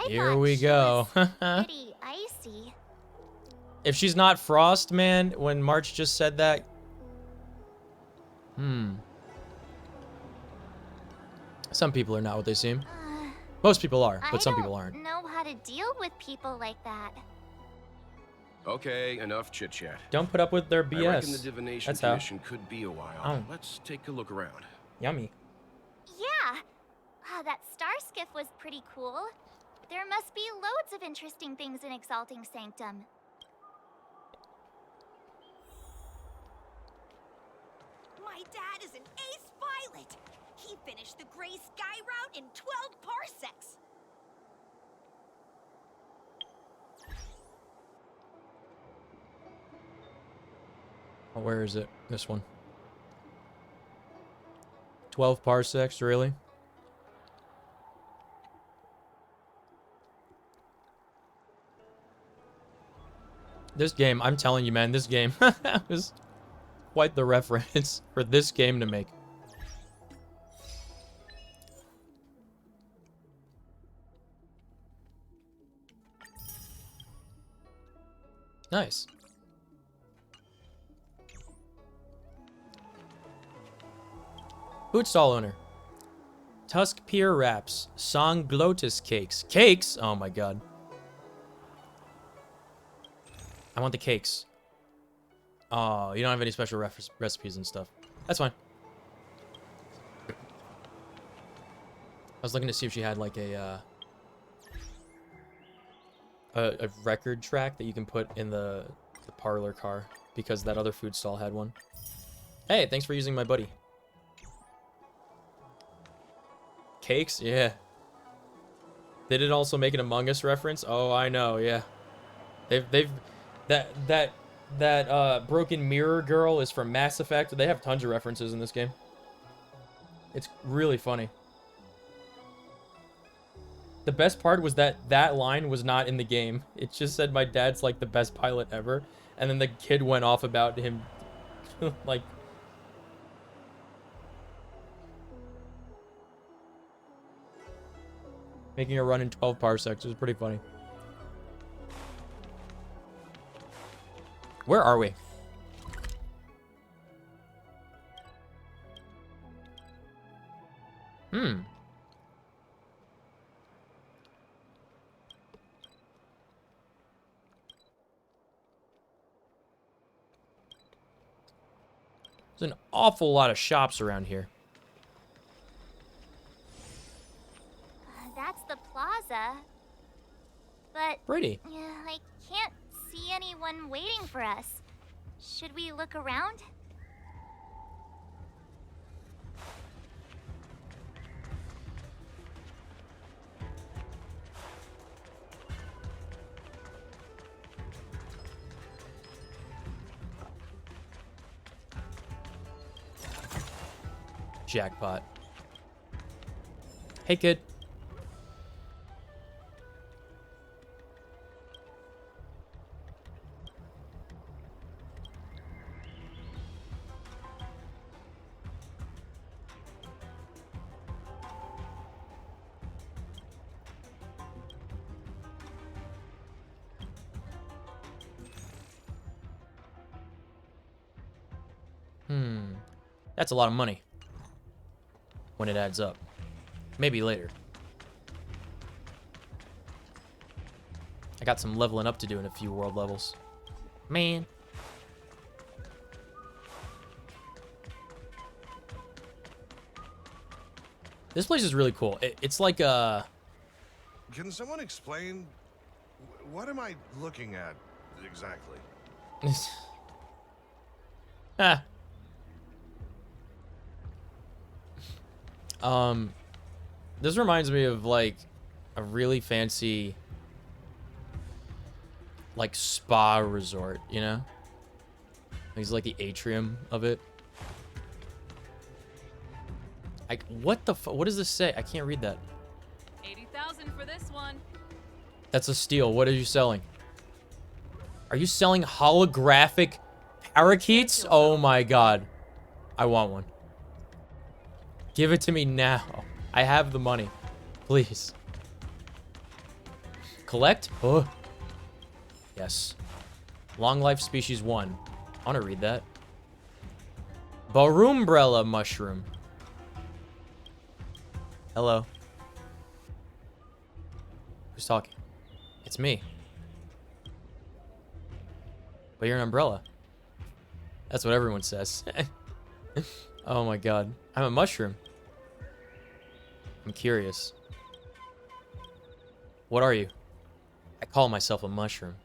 Here thought we she go. was pretty icy. If she's not Frost, man, when March just said that. Some people are not what they seem. Most people are, but some people aren't. I don't know how to deal with people like that. Okay, enough chit-chat. Don't put up with their BS. I reckon the Divination That's how. Commission could be a while. Oh. Let's take a look around. Yummy. Yeah. That star skiff was pretty cool. There must be loads of interesting things in Exalting Sanctum. My dad is an ace pilot. He finished the Gray Sky route in 12 parsecs. Oh, where is it? This one. 12 parsecs, really? This game, I'm telling you, man, this game was quite the reference for this game to make. Nice. Food stall owner. Tusk Pier Wraps. Song Glotus Cakes. Cakes? Oh my god. I want the cakes. Oh, you don't have any special recipes and stuff. That's fine. I was looking to see if she had like a record track that you can put in the parlor car, because that other food stall had one. Hey, thanks for using my buddy. Cakes? Yeah. They did also make an Among Us reference. Oh, I know, yeah. They've that broken mirror girl is from Mass Effect. They have tons of references in this game. It's really funny. The best part was that that line was not in the game. It just said my dad's like the best pilot ever, and then the kid went off about him like making a run in 12 parsecs. It was pretty funny. Where are we? There's an awful lot of shops around here. That's the plaza. But Pretty. I can't see anyone waiting for us. Should we look around? Jackpot. Hey, kid. That's a lot of money. When it adds up. Maybe later. I got some leveling up to do in a few world levels. Man. This place is really cool. It's like a... Can someone explain? What am I looking at exactly? Ah. This reminds me of like a really fancy like spa resort, you know? It's like the atrium of it. Like what the what does this say? I can't read that. 80,000 for this one. That's a steal. What are you selling? Are you selling holographic parakeets? Oh my god. I want one. Give it to me now. I have the money. Please. Collect? Oh. Yes. Long life species 1. I want to read that. Barumbrella mushroom. Hello. Who's talking? It's me. But you're an umbrella. That's what everyone says. Oh my god. I'm a mushroom. I'm curious. What are you? I call myself a mushroom.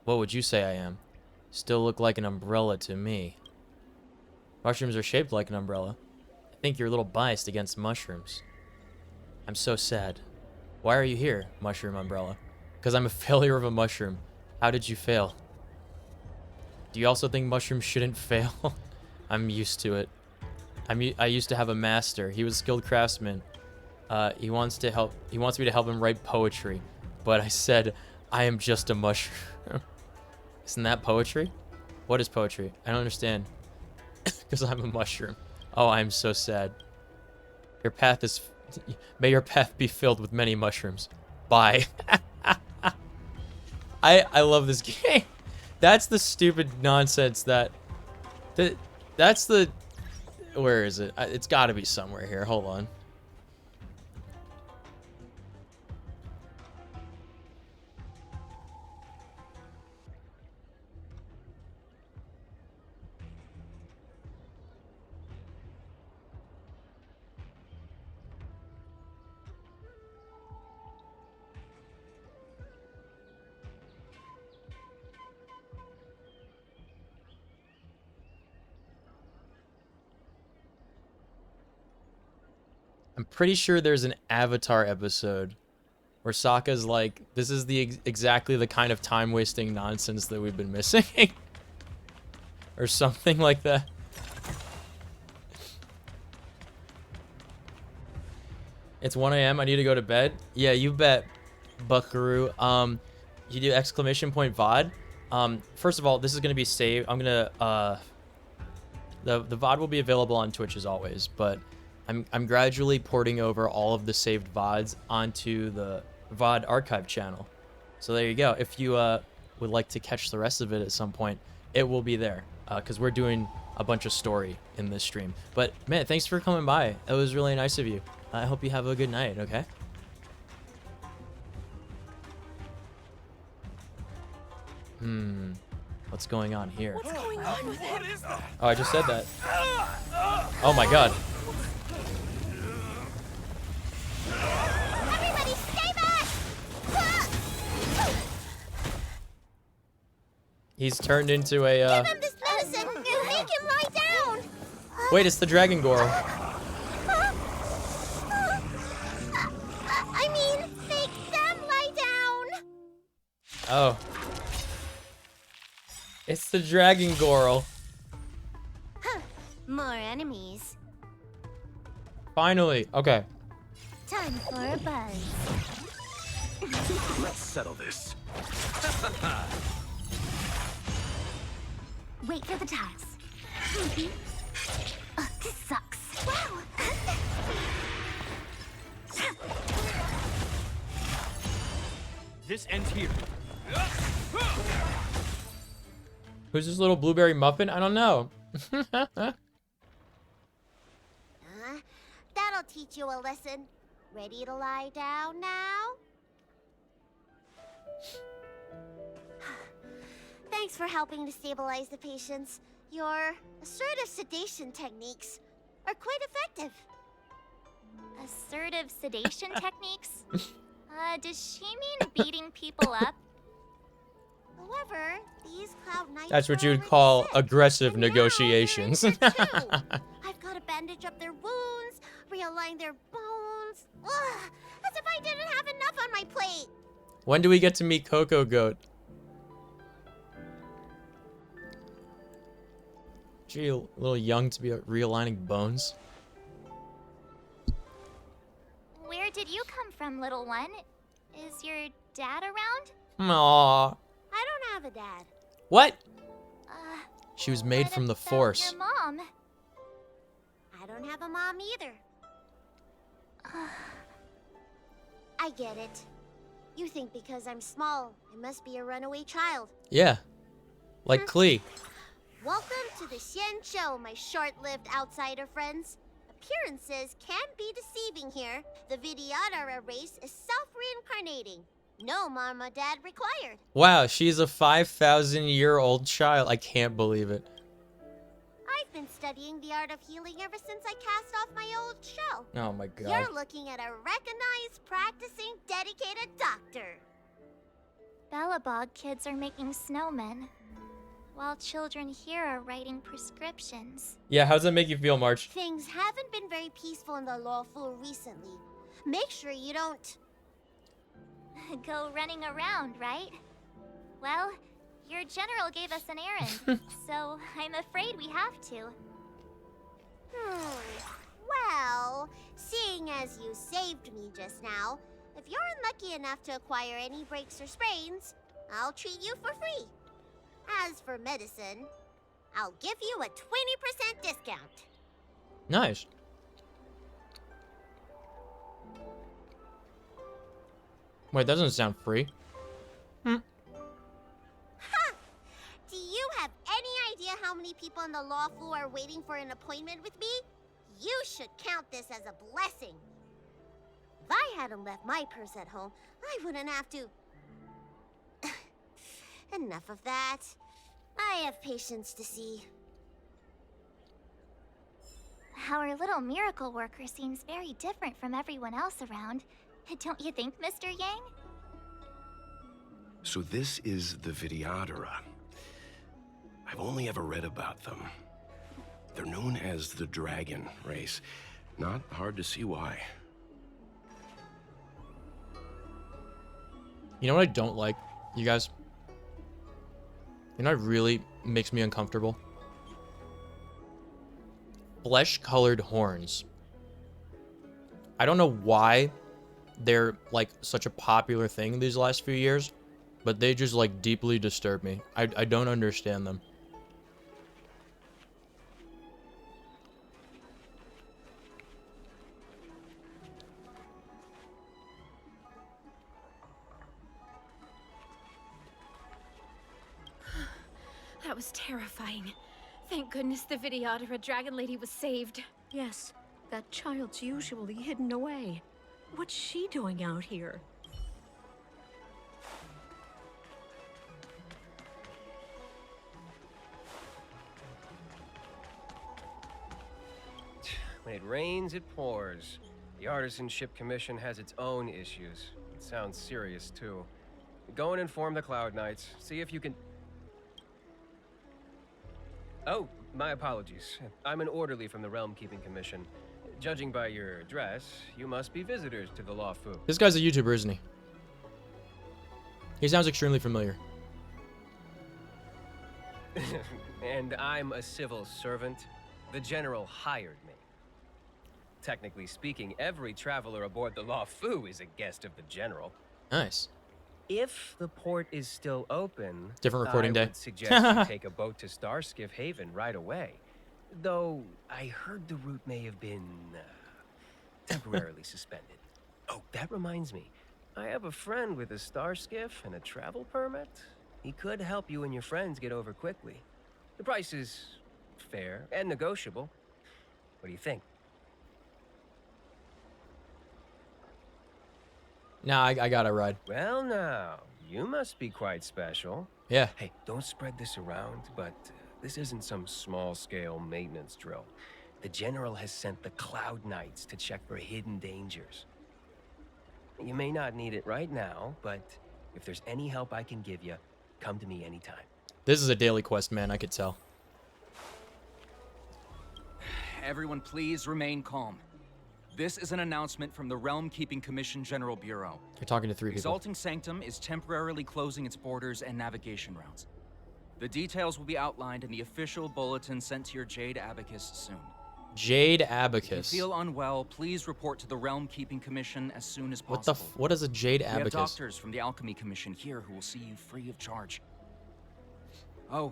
What would you say I am? Still look like an umbrella to me. Mushrooms are shaped like an umbrella. I think you're a little biased against mushrooms. I'm so sad. Why are you here, mushroom umbrella? Because I'm a failure of a mushroom. How did you fail? Do you also think mushrooms shouldn't fail? I'm used to it. I used to have a master. He was a skilled craftsman. He wants me to help him write poetry. But I said, I am just a mushroom. Isn't that poetry? What is poetry? I don't understand. Because I'm a mushroom. Oh, I'm so sad. Your path is... May your path be filled with many mushrooms. Bye. I love this game. That's the stupid nonsense that's the... Where is it? It's got to be somewhere here. Hold on. I'm pretty sure there's an Avatar episode where Sokka's like, this is the exactly the kind of time-wasting nonsense that we've been missing. Or something like that. It's 1 a.m. I need to go to bed. Yeah, you bet, Buckaroo. You do exclamation point VOD. First of all, this is gonna be saved. I'm gonna the VOD will be available on Twitch as always, but I'm gradually porting over all of the saved VODs onto the VOD archive channel. So there you go. If you would like to catch the rest of it at some point, it will be there because we're doing a bunch of story in this stream. But man, thanks for coming by. It was really nice of you. I hope you have a good night, okay? What's going on here? What's going on with him? What is that? Oh, I just said that. Oh my god. Everybody stay back! He's turned into a, Give him this medicine and make him lie down! Wait, it's the Dragon Girl. I mean, make them lie down! Oh. It's the Dragon Girl. Huh. More enemies. Finally. Okay. Time for a buzz. Let's settle this. Wait for the tiles. This sucks. Wow. This ends here. Who's this little blueberry muffin? I don't know. That'll teach you a lesson. Ready to lie down now? Thanks for helping to stabilize the patients. Your assertive sedation techniques are quite effective. Assertive sedation techniques? Does she mean beating people up? However, these Cloud Knights That's what are you'd already call sick. aggressive negotiations. I've got to bandage up their wounds, realign their bones. Ugh, as if I didn't have enough on my plate. When do we get to meet Coco Goat? Gee, a little young to be realigning bones. Where did you come from, little one? Is your dad around? Aww. I don't have a dad. What? She was made from the Force. Your mom. I don't have a mom either. I get it. You think because I'm small, I must be a runaway child. Yeah. Like Klee. Welcome to the Xian Show, my short-lived outsider friends. Appearances can be deceiving here. The Vidyadhara race is self-reincarnating. No mom or dad required. Wow, she's a 5,000-year-old child. I can't believe it. I've been studying the art of healing ever since I cast off my old shell. Oh my god. You're looking at a recognized, practicing, dedicated doctor. Bellabog kids are making snowmen, while children here are writing prescriptions. Yeah, how does that make you feel, March? Things haven't been very peaceful in the lawful recently. Make sure you don't... Go running around, right? Well, your general gave us an errand, so I'm afraid we have to. Well, seeing as you saved me just now, if you're unlucky enough to acquire any breaks or sprains, I'll treat you for free. As for medicine, I'll give you a 20% discount. Nice. Wait, that doesn't sound free. Ha! Do you have any idea how many people in the lawful are waiting for an appointment with me? You should count this as a blessing. If I hadn't left my purse at home, I wouldn't have to... Enough of that. I have patients to see. Our little miracle worker seems very different from everyone else around. Don't you think, Mr. Yang? So this is the Vidyadhara. I've only ever read about them. They're known as the Dragon race. Not hard to see why. You know what I don't like, you guys? You know what really makes me uncomfortable? Flesh-colored horns. I don't know why they're like such a popular thing these last few years, but they just like deeply disturb me. I don't understand them. That was terrifying. Thank goodness the Vidyadhara Dragon Lady was saved. Yes, that child's usually hidden away. What's she doing out here? When it rains, it pours. The Artisanship Commission has its own issues. It sounds serious, too. Go and inform the Cloud Knights. See if you can... Oh, my apologies. I'm an orderly from the Realm Keeping Commission. Judging by your dress, you must be visitors to the Law Fu. This guy's a YouTuber, isn't he? He sounds extremely familiar. And I'm a civil servant. The General hired me. Technically speaking, every traveler aboard the Law Fu is a guest of the General. Nice. If the port is still open, Different recording I day. would suggest you take a boat to Starskiff Haven right away. Though I heard the route may have been temporarily suspended. Oh, that reminds me. I have a friend with a Starskiff and a travel permit. He could help you and your friends get over quickly. The price is fair and negotiable. What do you think? Nah, I got a ride. Well, now, you must be quite special. Yeah. Hey, don't spread this around, but this isn't some small-scale maintenance drill. The General has sent the Cloud Knights to check for hidden dangers. You may not need it right now, but if there's any help I can give you, come to me anytime. This is a daily quest, man. I could tell. Everyone, please remain calm. This is an announcement from the Realm Keeping Commission General Bureau. You're talking to 3 people. Exalting Sanctum is temporarily closing its borders and navigation routes. The details will be outlined in the official bulletin sent to your Jade Abacus soon. Jade If Abacus. you feel unwell, please report to the Realm Keeping Commission as soon as possible. What is a Jade We have Abacus? doctors from the Alchemy Commission here who will see you free of charge. Oh,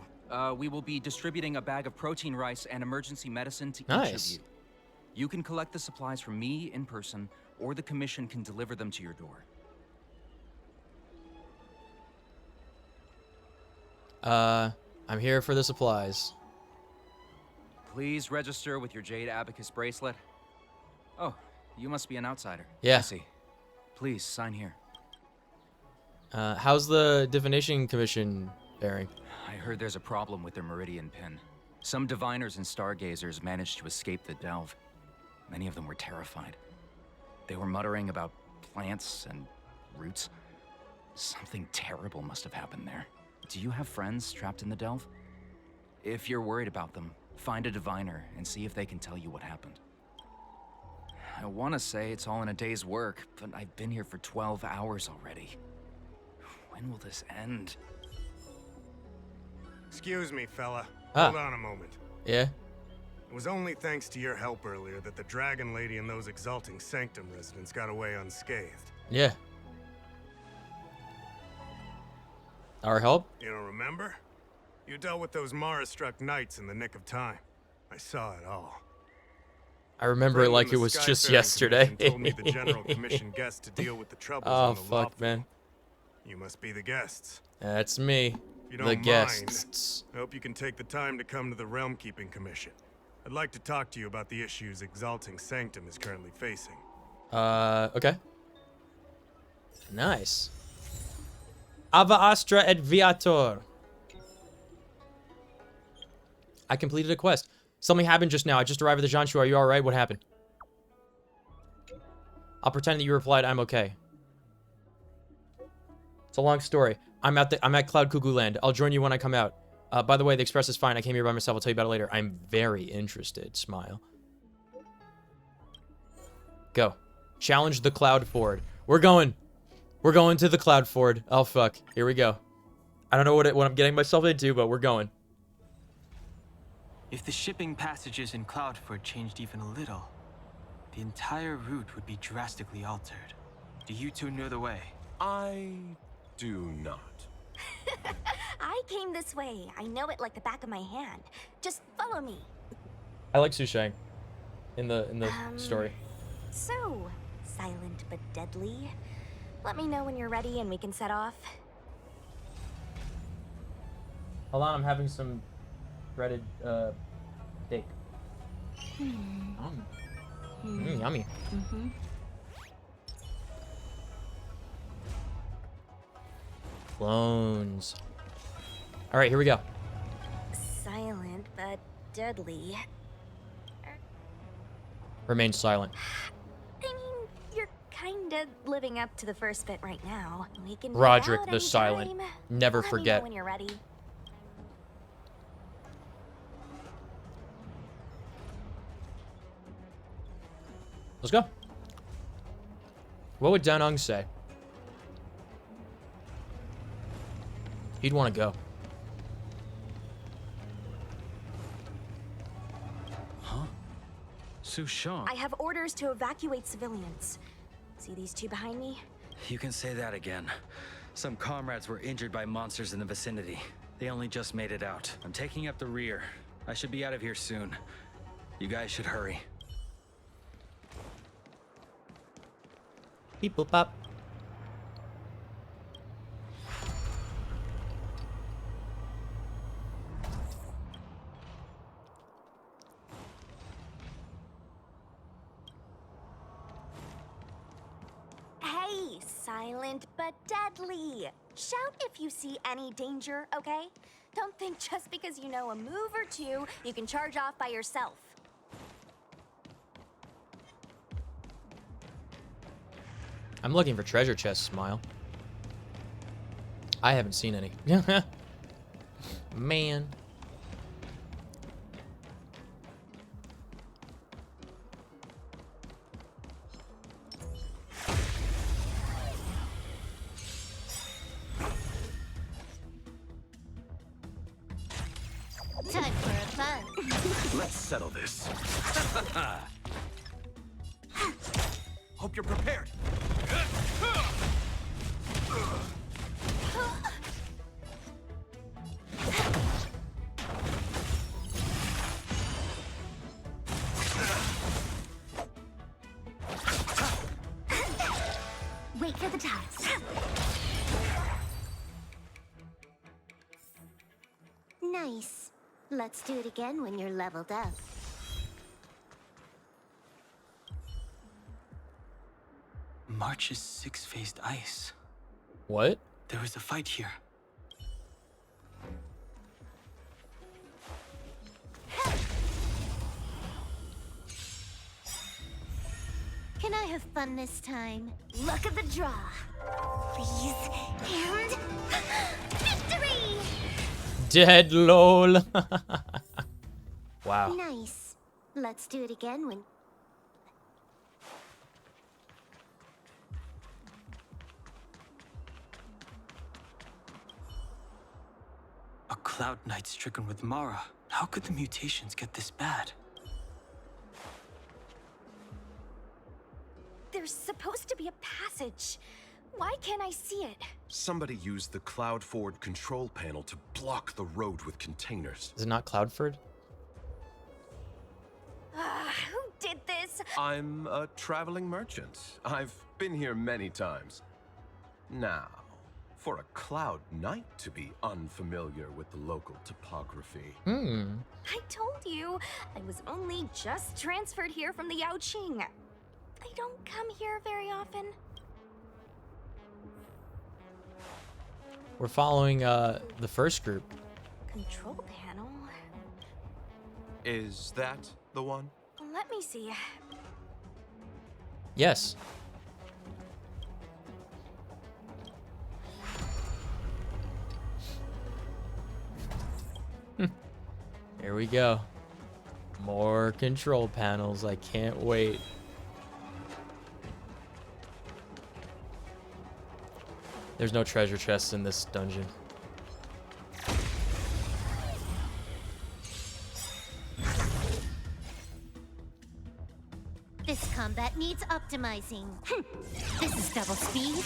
we will be distributing a bag of protein rice and emergency medicine to each Nice. of you. You can collect the supplies from me in person, or the Commission can deliver them to your door. I'm here for the supplies. Please register with your Jade Abacus bracelet. Oh, you must be an outsider. Yeah. I see. Please, sign here. How's the Divination Commission faring? I heard there's a problem with their Meridian pin. Some diviners and stargazers managed to escape the delve. Many of them were terrified. They were muttering about plants and roots. Something terrible must have happened there. Do you have friends trapped in the delve? If you're worried about them, find a diviner and see if they can tell you what happened. I want to say it's all in a day's work, but I've been here for 12 hours already. When will this end? Excuse me, fella. Ah. Hold on a moment. Yeah? It was only thanks to your help earlier that the Dragon Lady and those Exalting Sanctum residents got away unscathed. Yeah. Our help? You don't remember? You dealt with those Mara-struck knights in the nick of time. I saw it all. I remember it like it was just yesterday. Told me the General commissioned guests to deal with the troubles Oh, on the fuck, Lop. man. You must be the guests. That's me. If you The don't guests. mind, I hope you can take the time to come to the Realm Keeping Commission. I'd like to talk to you about the issues Exalting Sanctum is currently facing. Okay. Nice. Ava Astra et Viator. I completed a quest. Something happened just now. I just arrived at the Jianshu. Are you alright? What happened? I'll pretend that you replied, I'm okay. It's a long story. I'm at Cloud Cuckoo Land. I'll join you when I come out. By the way, the express is fine. I came here by myself. I'll tell you about it later. I'm very interested. Smile. Go. Challenge the Cloud Ford. We're going. We're going to the Cloud Ford. Oh, fuck. Here we go. I don't know what I'm getting myself into, but we're going. If the shipping passages in Cloudford changed even a little, the entire route would be drastically altered. Do you two know the way? I do not. I came this way. I know it like the back of my hand. Just follow me. I like Sushang in the story. So, silent but deadly. Let me know when you're ready and we can set off. Hold on, I'm having some breaded steak. Yummy. Clones. All right, here we go. Silent but deadly. Remain silent. I mean, you're kinda living up to the first bit right now. We can make Roderick out the Silent. anytime. Never Let me know forget. when you're ready. Let's go. What would Danung say? He'd want to go. Huh? Su Shang. I have orders to evacuate civilians. See these two behind me? You can say that again. Some comrades were injured by monsters in the vicinity. They only just made it out. I'm taking up the rear. I should be out of here soon. You guys should hurry. Beep boop pop. Hey, silent but deadly. Shout if you see any danger, okay? Don't think just because you know a move or two, you can charge off by yourself. I'm looking for treasure chests, Smile. I haven't seen any. Man. Time for a fun. Let's settle this. Hope you're prepared. Wait for the tiles. Nice. Let's do it again when you're leveled up. March's six-faced ice. What? There was a fight here. Can I have fun this time? Luck of the draw. Please. And... victory! Dead lol. Wow. Nice. Let's do it again when... A Cloud Knight stricken with Mara. How could the mutations get this bad? There's supposed to be a passage. Why can't I see it? Somebody used the Cloud Forward control panel to block the road with containers. Is it not Cloudford? Who did this? I'm a traveling merchant. I've been here many times. Now, for a Cloud Knight to be unfamiliar with the local topography. I told you, I was only just transferred here from the Yaoqing. I don't come here very often. We're following the first group. Control panel? Is that the one? Let me see. Yes. Here we go. More control panels. I can't wait. There's no treasure chests in this dungeon. This combat needs optimizing. This is double speed.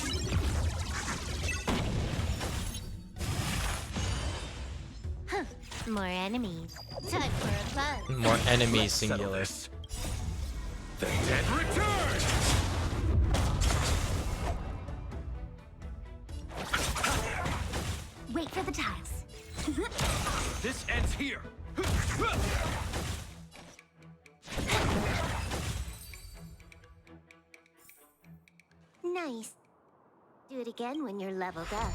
Huh. More enemies. Time for a fun. More enemies, Let's settle singular. this. The dead return! Wait for the tiles. This ends here. Nice. Do it again when you're leveled up.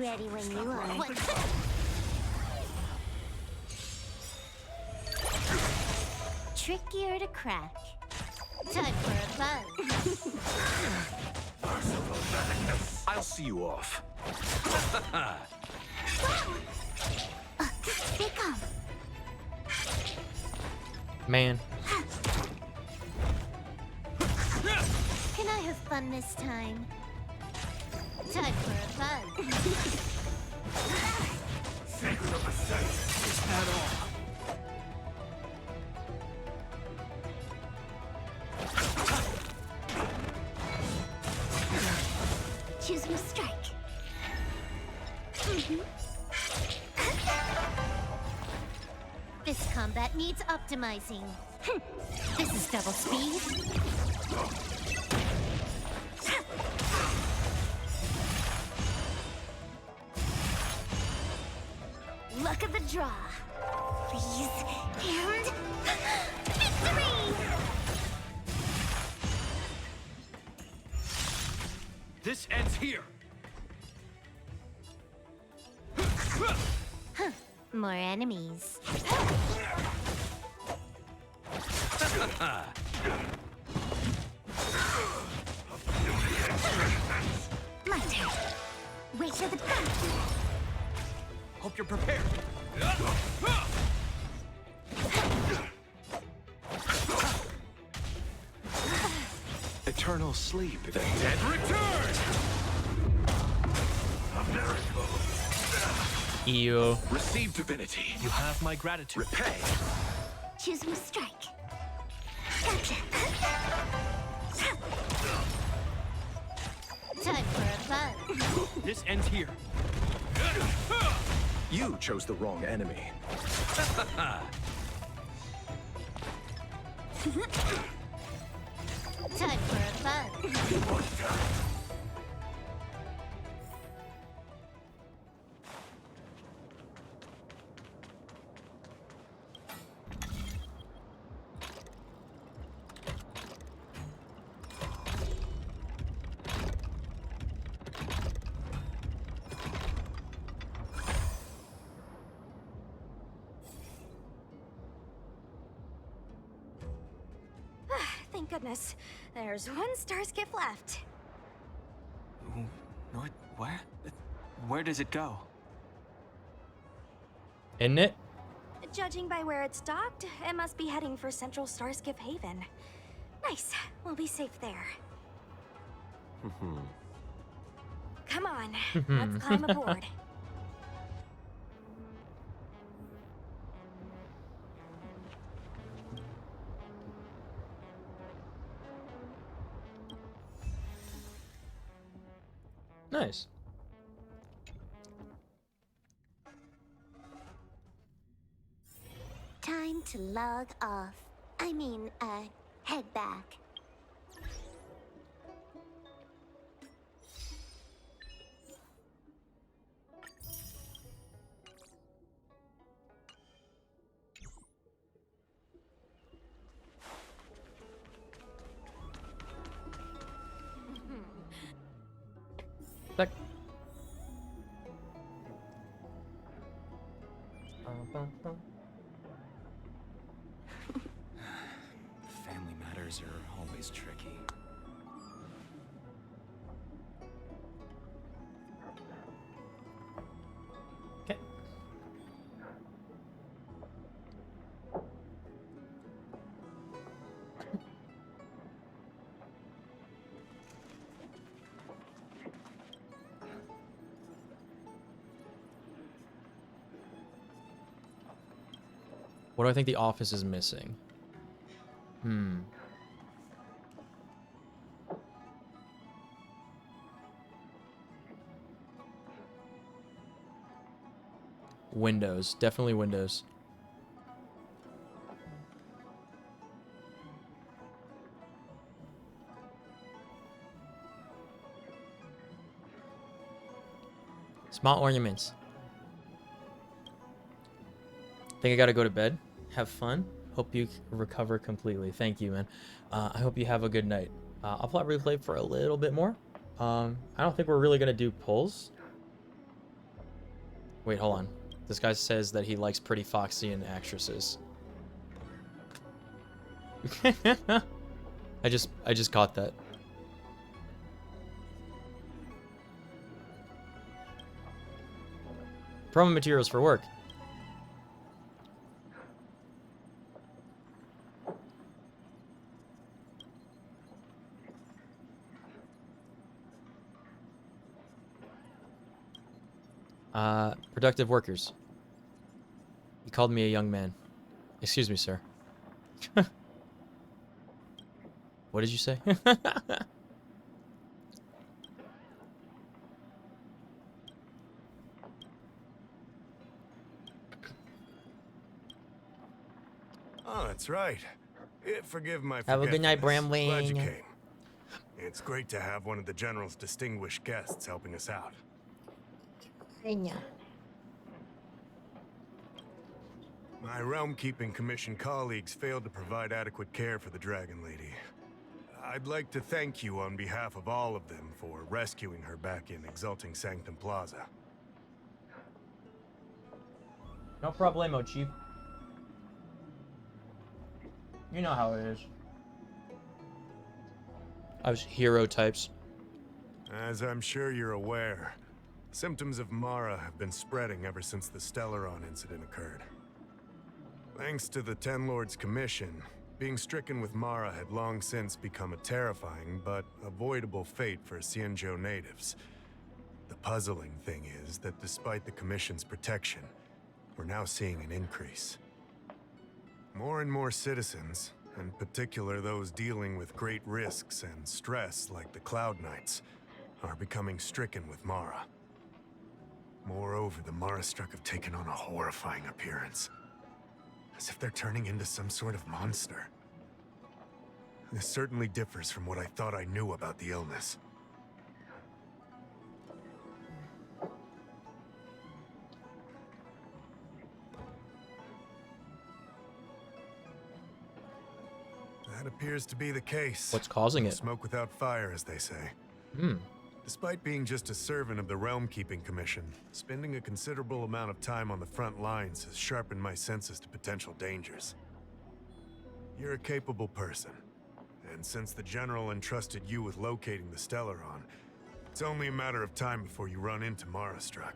Ready when you are. Trickier to crack. Time for a buzz. I'll see you off. They come. Man. Can I have fun this time? Time for a buzz. At all. Choose your strike. This combat needs optimizing. This is double speed. Luck of the draw. Please. And victory! This ends here. More enemies. My turn. Wait for the gun. Hope you're prepared. Eternal sleep. The dead return. Ew. Receive divinity. You have my gratitude. Repay. Choose your strike. Gotcha. Time for a buzz. This ends here. You chose the wrong enemy. Time for a buzz. Thank goodness. There's one star skiff left. What? Where? Where does it go? Isn't it? Judging by where it's docked, it must be heading for Central Starskiff Haven. Nice. We'll be safe there. Come on. Let's climb aboard. Nice. Time to log off. I mean, head back. Back. Family matters are always tricky. Okay. What do I think the office is missing? Windows. Definitely windows. Small ornaments. Think I gotta go to bed. Have fun. Hope you recover completely. Thank you, man. I hope you have a good night. I'll probably play for a little bit more. I don't think we're really gonna do pulls. Wait, hold on. This guy says that he likes pretty Foxian actresses. I just caught that. Promo materials for work. Productive workers. He called me a young man. Excuse me, sir. What did you say? Oh, that's right. Forgive my Have a good night, forgetfulness. Glad you Bramling. came. It's great to have one of the General's distinguished guests helping us out. My Realm-Keeping Commission colleagues failed to provide adequate care for the Dragon Lady. I'd like to thank you on behalf of all of them for rescuing her back in Exalting Sanctum Plaza. No problemo, Chief. You know how it is. I was hero types. As I'm sure you're aware, symptoms of Mara have been spreading ever since the Stellaron incident occurred. Thanks to the Ten Lords Commission, being stricken with Mara had long since become a terrifying but avoidable fate for Xianzhou natives. The puzzling thing is that despite the Commission's protection, we're now seeing an increase. More and more citizens, in particular those dealing with great risks and stress like the Cloud Knights, are becoming stricken with Mara. Moreover, the Mara-struck have taken on a horrifying appearance, as if they're turning into some sort of monster. This certainly differs from what I thought I knew about the illness. That appears to be the case. What's causing it? Smoke without fire, as they say. Hmm. Despite being just a servant of the Realm-Keeping Commission, spending a considerable amount of time on the front lines has sharpened my senses to potential dangers. You're a capable person, and since the General entrusted you with locating the Stellaron, it's only a matter of time before you run into Mara-struck.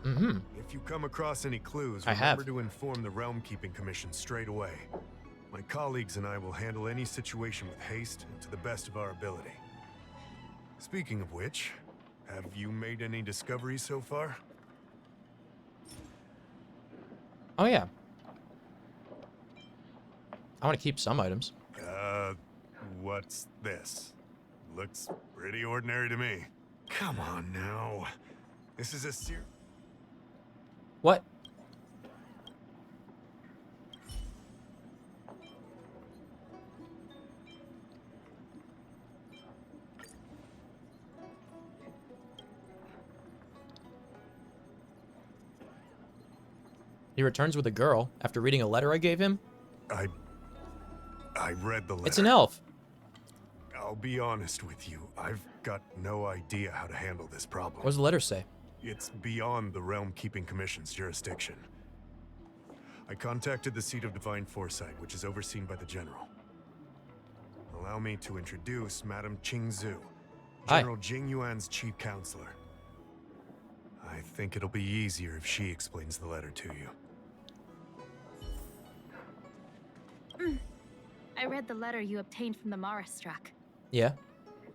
Mm-hmm. If you come across any clues, I have. remember to inform the Realm-Keeping Commission straight away. My colleagues and I will handle any situation with haste and to the best of our ability. Speaking of which, have you made any discoveries so far? Oh yeah. I want to keep some items. What's this? Looks pretty ordinary to me. Come on now. This is a What? He returns with a girl after reading a letter I gave him? I read the letter. It's an elf. I'll be honest with you. I've got no idea how to handle this problem. What does the letter say? It's beyond the Realm-Keeping Commission's jurisdiction. I contacted the seat of Divine Foresight, which is overseen by the General. Allow me to introduce Madame Qingzhu, Hi. General Jing Yuan's chief counselor. I think it'll be easier if she explains the letter to you. I read the letter you obtained from the Mara-struck. Yeah.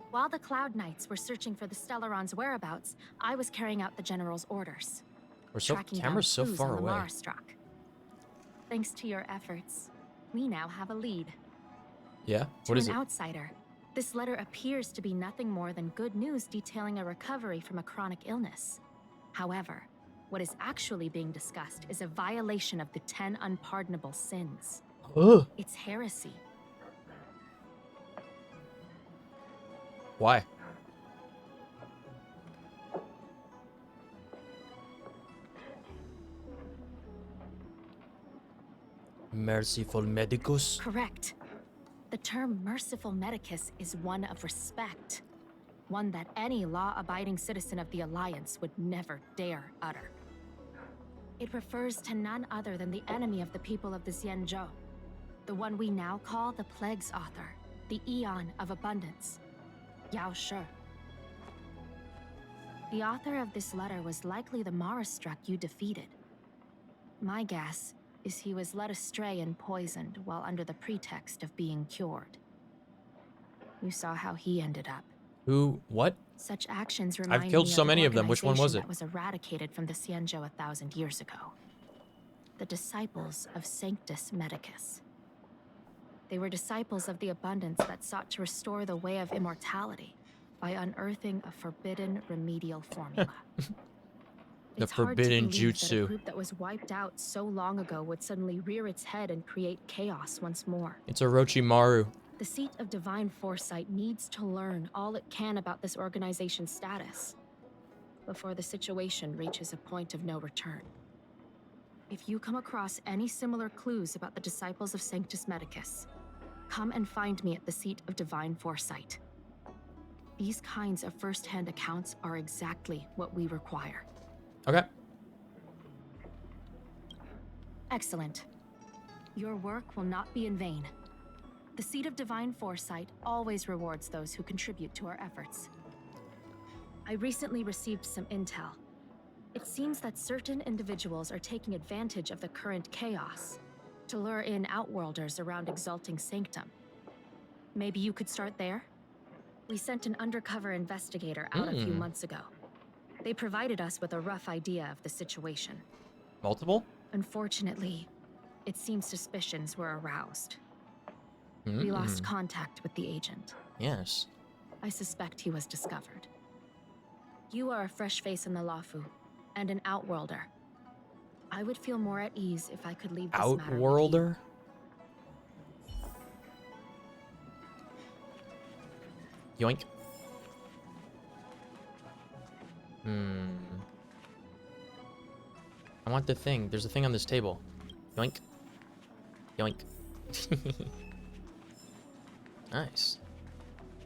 While the Cloud Knights were searching for the Stellaron's whereabouts, I was carrying out the General's orders. Camera's so far away. Mara-struck. Thanks to your efforts, we now have a lead. Yeah? To What is an it? outsider, this letter appears to be nothing more than good news detailing a recovery from a chronic illness. However, what is actually being discussed is a violation of the 10 unpardonable sins. Ugh. It's heresy. Why? Merciful medicus? Correct. The term merciful medicus is one of respect. One that any law-abiding citizen of the Alliance would never dare utter. It refers to none other than the enemy of the people of the Xianzhou, the one we now call the Plague's author, the Eon of Abundance, Yao Shi. The author of this letter was likely the Mara-struck you defeated. My guess is he was led astray and poisoned while under the pretext of being cured. You saw how he ended up. Who? What? Such actions remind I've killed me so of the many of them. Which one was organization it? that was eradicated from the Xianzhou 1,000 years ago. The disciples of Sanctus Medicus. They were disciples of the abundance that sought to restore the way of immortality by unearthing a forbidden remedial formula. The It's hard to forbidden believe that a jutsu. group that was wiped out so long ago would suddenly rear its head and create chaos once more. It's Orochimaru. The seat of divine foresight needs to learn all it can about this organization's status before the situation reaches a point of no return. If you come across any similar clues about the disciples of Sanctus Medicus, come and find me at the seat of divine foresight. These kinds of first-hand accounts are exactly what we require. Okay. Excellent. Your work will not be in vain. The seat of divine foresight always rewards those who contribute to our efforts. I recently received some intel. It seems that certain individuals are taking advantage of the current chaos to lure in outworlders around Exalting Sanctum. Maybe you could start there? We sent an undercover investigator out a few months ago. They provided us with a rough idea of the situation. Multiple? Unfortunately, it seems suspicions were aroused. We lost contact with the agent. Yes. I suspect he was discovered. You are a fresh face in the Lafu, and an outworlder. I would feel more at ease if I could leave this matter with you. Outworlder? Yoink. I want the thing. There's a thing on this table. Yoink. Yoink. Nice.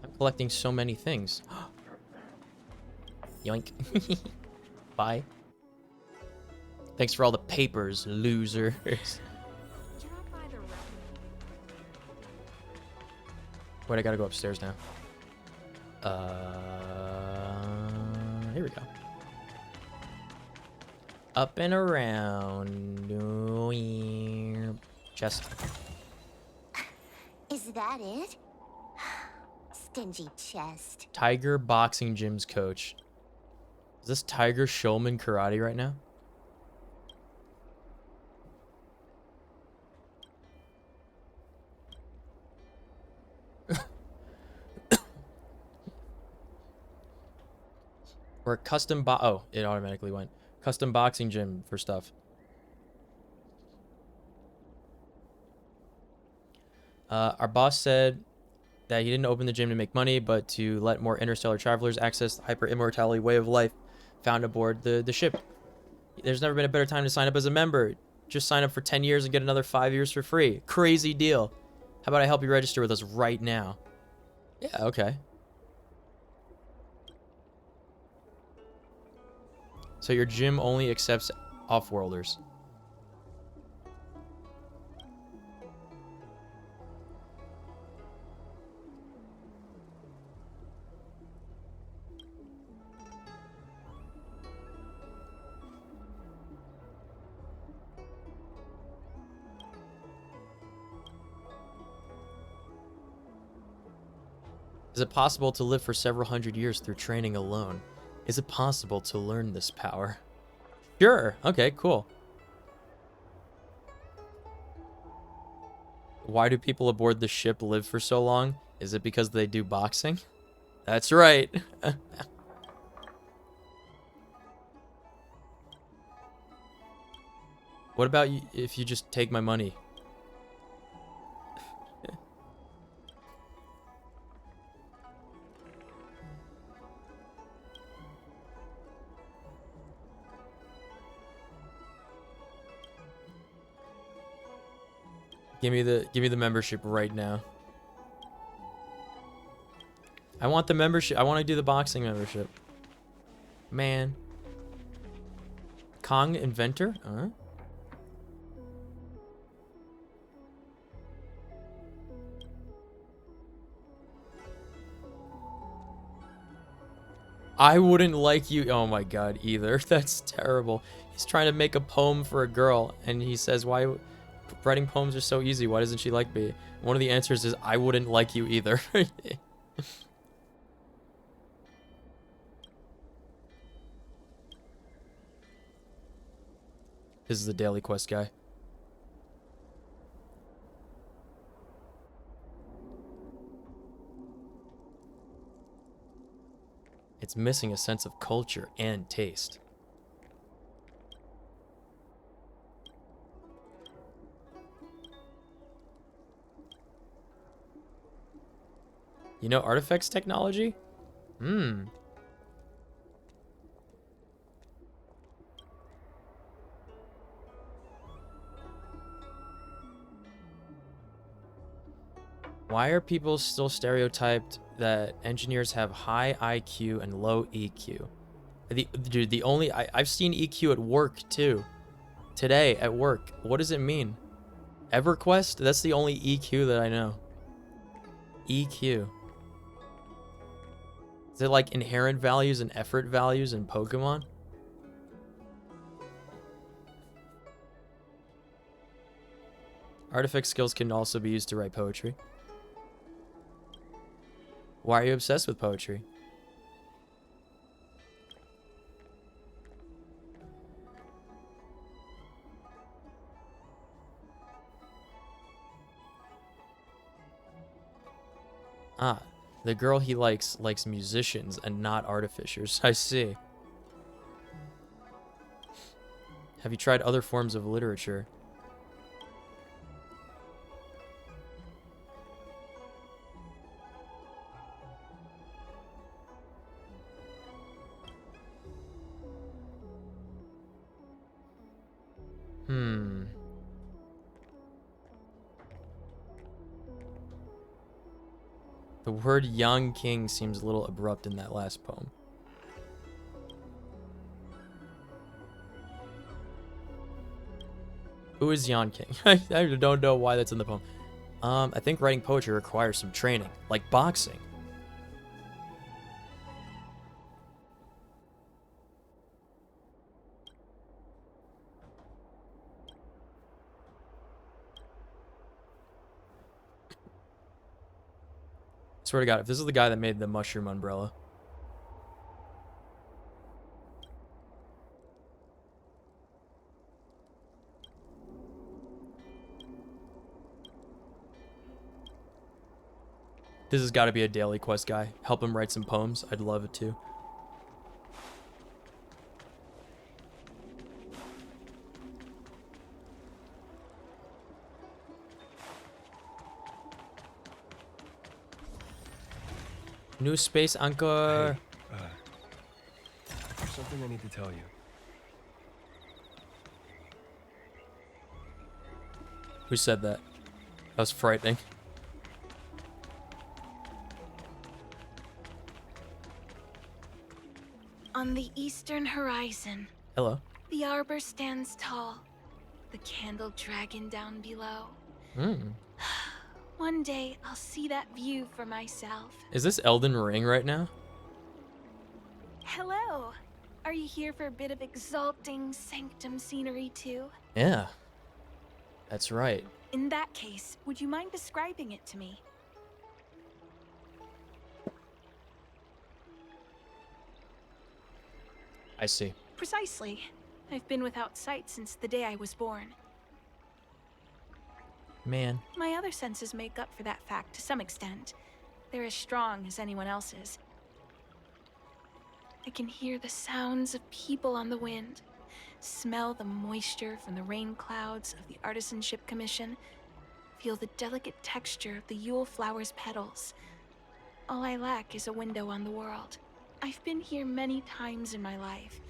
I'm collecting so many things. Yoink. Bye. Thanks for all the papers, losers. Wait, I gotta go upstairs now. Here we go. Up and around. Chest. Is that it? Stingy chest. Tiger Boxing Gym's coach. Is this Tiger Showman Karate right now? Or custom oh, it automatically went. Custom boxing gym for stuff. Our boss said that he didn't open the gym to make money, but to let more interstellar travelers access the hyper-immortality way of life found aboard the ship. There's never been a better time to sign up as a member. Just sign up for 10 years and get another 5 years for free. Crazy deal. How about I help you register with us right now? Yeah, okay. So your gym only accepts off-worlders. Is it possible to live for several hundred years through training alone? Is it possible to learn this power? Sure. Okay, cool. Why do people aboard the ship live for so long? Is it because they do boxing? That's right. What about you if you just take my money? Give me the membership right now. I want the membership. I want to do the boxing membership. Man. Kong inventor? I wouldn't like you. Oh my god, either. That's terrible. He's trying to make a poem for a girl, and he says, why writing poems are so easy? Why doesn't she like me? One of the answers is, I wouldn't like you either. This is the Daily Quest guy. It's missing a sense of culture and taste. You know artifacts technology? Why are people still stereotyped that engineers have high IQ and low EQ? Dude, the only... I've seen EQ at work, too. Today, at work. What does it mean? EverQuest? That's the only EQ that I know. EQ. Is it like inherent values and effort values in Pokemon? Artifact skills can also be used to write poetry. Why are you obsessed with poetry? Ah, the girl he likes musicians and not artificers. I see. Have you tried other forms of literature? The word young king seems a little abrupt in that last poem. Who is Yon King? I don't know why that's in the poem. I think writing poetry requires some training, like boxing. Swear to God, if this is the guy that made the mushroom umbrella. This has got to be a Daily Quest guy. Help him write some poems. I'd love it too. New space anchor. Hey, there's something I need to tell you. Who said that? That was frightening. On the eastern horizon, Hello. the arbor stands tall, the candle dragon down below. One day, I'll see that view for myself. Is this Elden Ring right now? Hello. Are you here for a bit of exalting sanctum scenery too? Yeah. That's right. In that case, would you mind describing it to me? I see. Precisely. I've been without sight since the day I was born. Man. My other senses make up for that fact to some extent. They're as strong as anyone else's. I can hear the sounds of people on the wind, smell the moisture from the rain clouds of the Artisanship Commission, feel the delicate texture of the Yule flower's petals. All I lack is a window on the world. I've been here many times in my life,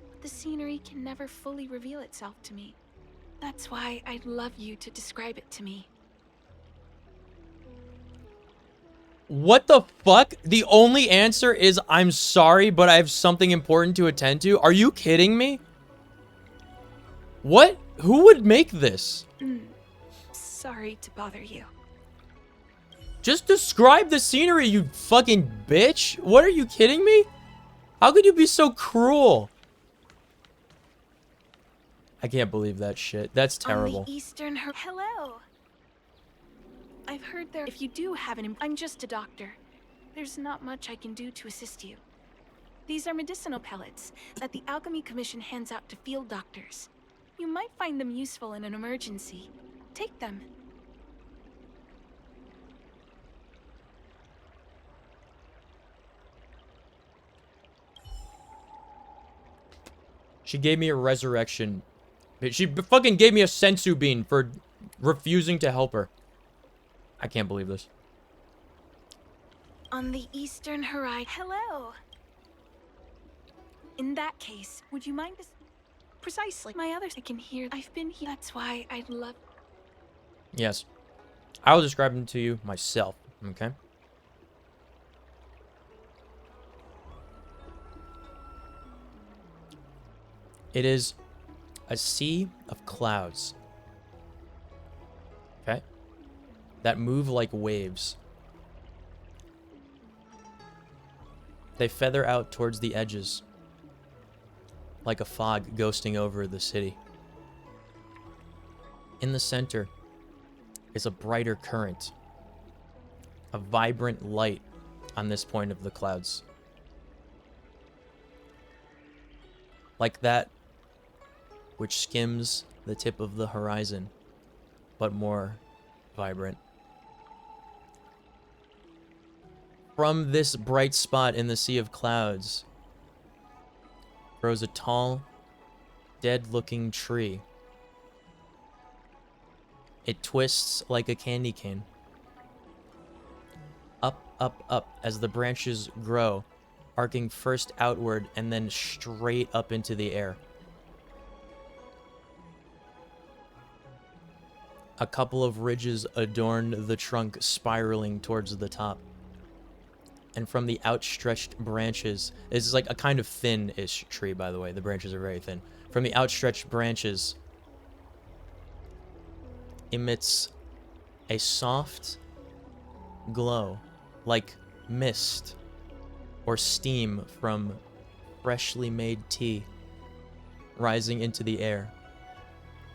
but the scenery can never fully reveal itself to me. That's why I'd love you to describe it to me. What the fuck? The only answer is, I'm sorry, but I have something important to attend to. Are you kidding me? What? Who would make this? Sorry to bother you. Just describe the scenery, you fucking bitch. What, are you kidding me? How could you be so cruel? I can't believe that shit. That's terrible. On the eastern Hello. I've heard there if you do have an I'm just a doctor. There's not much I can do to assist you. These are medicinal pellets that the Alchemy Commission hands out to field doctors. You might find them useful in an emergency. Take them. She gave me a resurrection. She fucking gave me a sensu bean for refusing to help her. I can't believe this. On the eastern horizon. Hello. In that case, would you mind this? Precisely. My others I can hear. I've been here. That's why I'd love. Yes. I will describe them to you myself, okay? It is a sea of clouds, okay, that move like waves. They feather out towards the edges, like a fog ghosting over the city. In the center is a brighter current, a vibrant light on this point of the clouds. Like that which skims the tip of the horizon, but more vibrant. From this bright spot in the sea of clouds grows a tall, dead-looking tree. It twists like a candy cane. Up, up, up as the branches grow, arcing first outward and then straight up into the air. A couple of ridges adorn the trunk, spiraling towards the top. And from the outstretched branches, this is like a kind of thin-ish tree, by the way. The branches are very thin. From the outstretched branches emits a soft glow, like mist or steam from freshly made tea, rising into the air,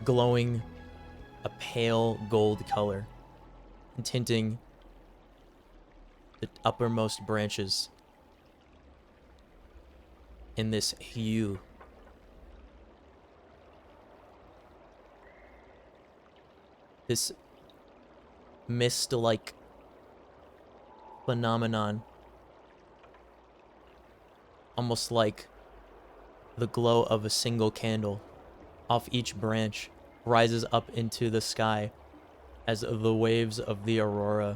glowing a pale gold color, and tinting the uppermost branches in this hue. This mist-like phenomenon, almost like the glow of a single candle off each branch, rises up into the sky as the waves of the aurora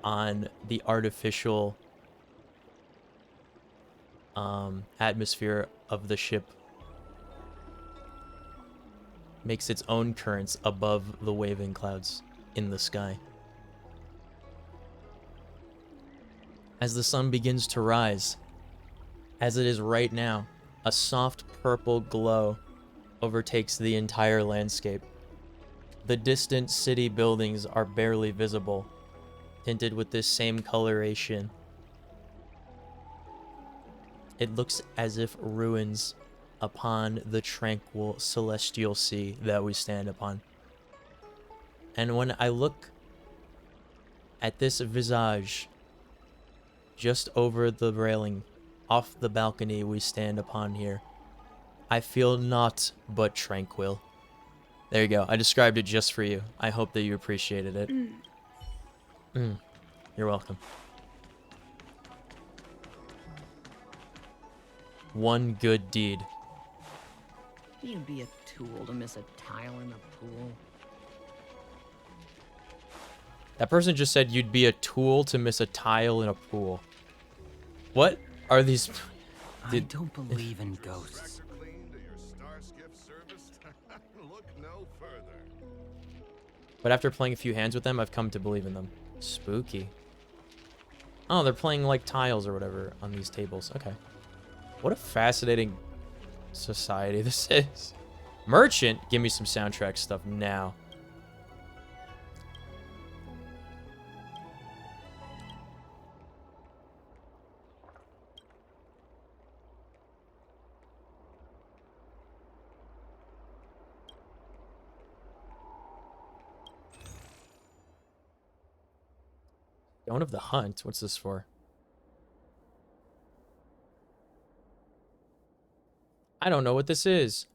on the artificial atmosphere of the ship makes its own currents above the waving clouds in the sky. As the sun begins to rise, as it is right now, a soft purple glow overtakes the entire landscape. The distant city buildings are barely visible, tinted with this same coloration. It looks as if ruins upon the tranquil celestial sea that we stand upon. And when I look at this visage just over the railing off the balcony we stand upon here, I feel naught but tranquil. There you go. I described it just for you. I hope that you appreciated it. You're welcome. One good deed. You'd be a tool to miss a tile in a pool. That person just said you'd be a tool to miss a tile in a pool. What are these? I don't believe in ghosts. But after playing a few hands with them, I've come to believe in them. Spooky. Oh, they're playing like tiles or whatever on these tables. Okay. What a fascinating society this is. Merchant, give me some soundtrack stuff now. Stone of the Hunt? What's this for? I don't know what this is.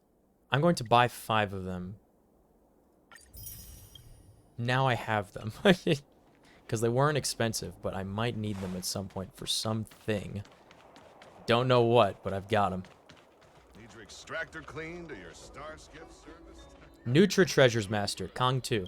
I'm going to buy 5 of them. Now I have them. Because they weren't expensive, but I might need them at some point for something. Don't know what, but I've got them. Need your extractor cleaned or your star skiff serviced? Nutra Treasures Master, Kong 2.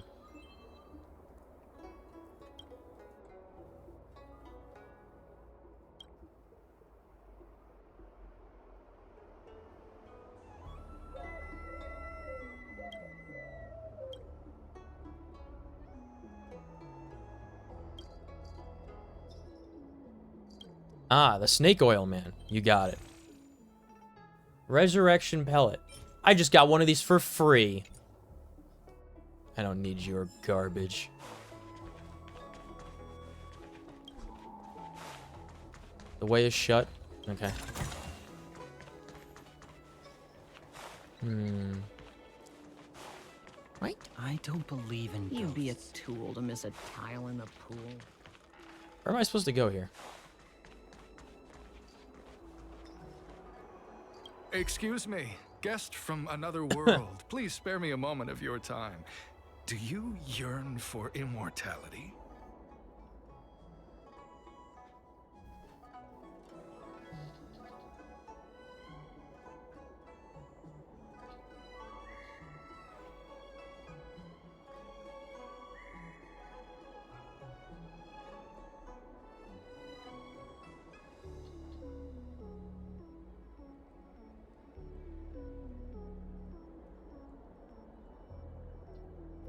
Ah, the snake oil man. You got it. Resurrection pellet. I just got one of these for free. I don't need your garbage. The way is shut. Okay. Right? I don't believe in You'd be a tool to miss a tile in the pool. Where am I supposed to go here? Excuse me, guest from another world. Please spare me a moment of your time. Do you yearn for immortality?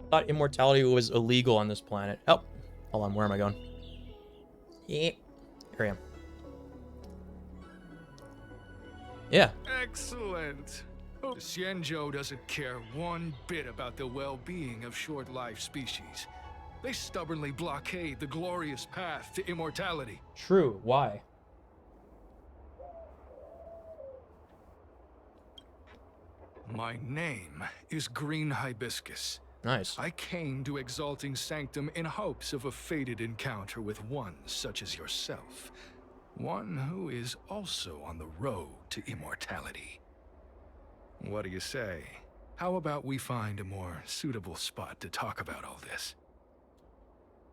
Thought immortality was illegal on this planet. Oh, hold on. Where am I going? Yeah, here I am. Yeah. Excellent. Xianzhou doesn't care one bit about the well-being of short-lived species. They stubbornly blockade the glorious path to immortality. True. Why? My name is Green Hibiscus. Nice. I came to Exalting Sanctum in hopes of a fated encounter with one such as yourself. One who is also on the road to immortality. What do you say? How about we find a more suitable spot to talk about all this?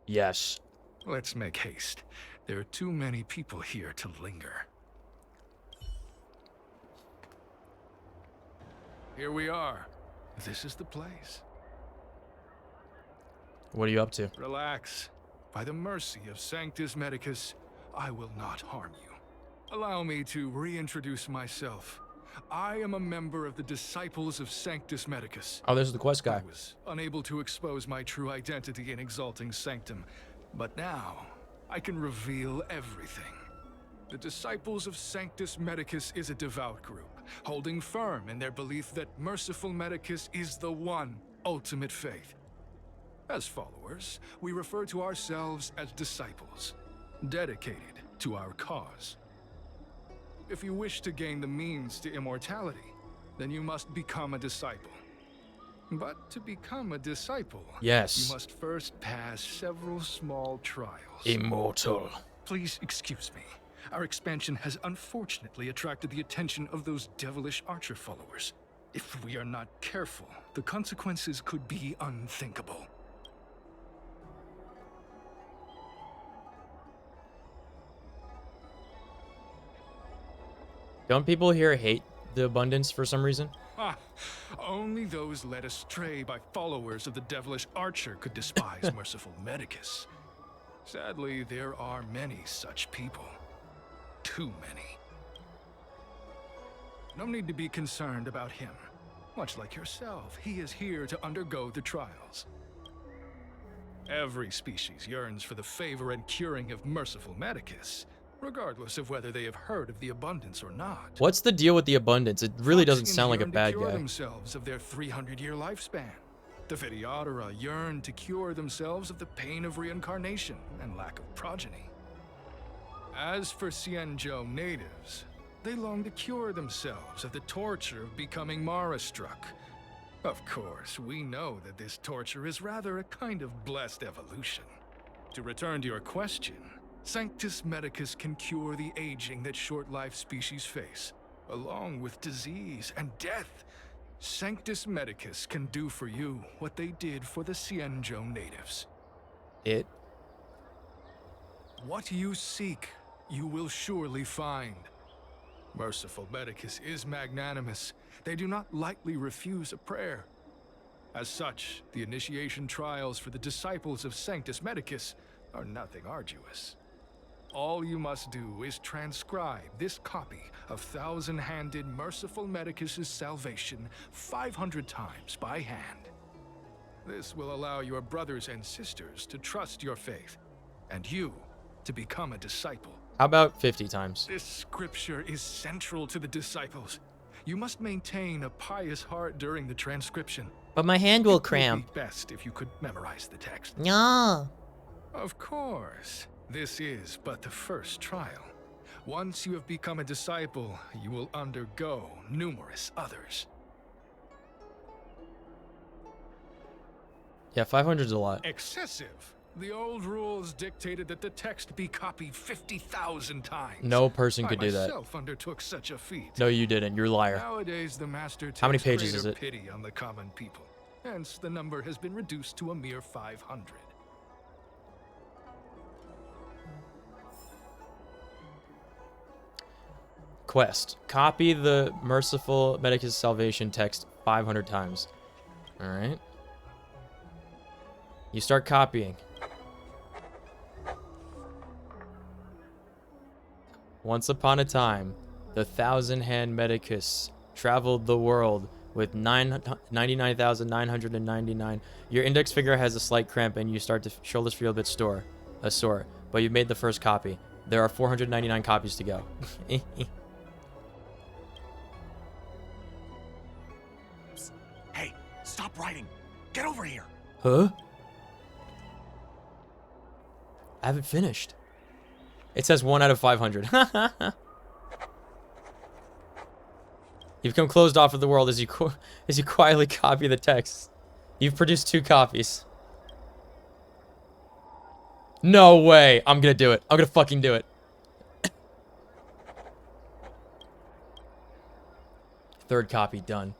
Yes. Let's make haste. There are too many people here to linger. Here we are. This is the place. What are you up to? Relax. By the mercy of Sanctus Medicus, I will not harm you. Allow me to reintroduce myself. I am a member of the Disciples of Sanctus Medicus. Oh, this is the quest guy. I was unable to expose my true identity in Exalting Sanctum, but now I can reveal everything. The Disciples of Sanctus Medicus is a devout group, holding firm in their belief that Merciful Medicus is the one ultimate faith. As followers, we refer to ourselves as disciples, dedicated to our cause. If you wish to gain the means to immortality, then you must become a disciple. But to become a disciple, yes, you must first pass several small trials. Immortal. Please excuse me. Our expansion has unfortunately attracted the attention of those devilish archer followers. If we are not careful, the consequences could be unthinkable. Don't people here hate the abundance for some reason? Ah, only those led astray by followers of the devilish archer could despise Merciful Medicus. Sadly, there are many such people. Too many. No need to be concerned about him. Much like yourself, he is here to undergo the trials. Every species yearns for the favor and curing of Merciful Medicus. regardless of whether they have heard of the abundance or not. What's the deal with the abundance? It really doesn't sound like a Yearn to bad cure guy. themselves of their 300-year lifespan. The Vitiatara yearn to cure themselves of the pain of reincarnation and lack of progeny. As for Xianzhou natives, they long to cure themselves of the torture of becoming Mara-struck. Of course, we know that this torture is rather a kind of blessed evolution. To return to your question, Sanctus Medicus can cure the aging that short-lived species face, along with disease and death. Sanctus Medicus can do for you what they did for the Xianzhou natives. What you seek, you will surely find. Merciful Medicus is magnanimous. They do not lightly refuse a prayer. As such, the initiation trials for the disciples of Sanctus Medicus are nothing arduous. All you must do is transcribe this copy of thousand-handed Merciful Medicus's salvation 500 times by hand. This will allow your brothers and sisters to trust your faith, and you to become a disciple. How about 50 times? This scripture is central to the disciples. You must maintain a pious heart during the transcription. But my hand will It cramp. would be best if you could memorize the text. No. Of course. This is but the first trial. Once you have become a disciple, you will undergo numerous others. Yeah, 500 is a lot. Excessive. The old rules dictated that the text be copied 50,000 times. No person could I do that. myself undertook such a feat. No, you didn't. You're a liar. Nowadays, the master takes How many pages is greater it? pity on the common people. Hence, the number has been reduced to a mere 500. Quest. Copy the Merciful Medicus Salvation text 500 times. Alright. You start copying. Once upon a time, the thousand-hand Medicus traveled the world with 99,999. Your index finger has a slight cramp and you start to shoulders feel a bit sore, but you made the first copy. There are 499 copies to go. Hey, stop writing. Get over here. Huh? I haven't finished. It says 1 out of 500. You've become closed off of the world as you quietly copy the text. You've produced 2 copies. No way. I'm gonna do it. I'm gonna fucking do it. Third copy done.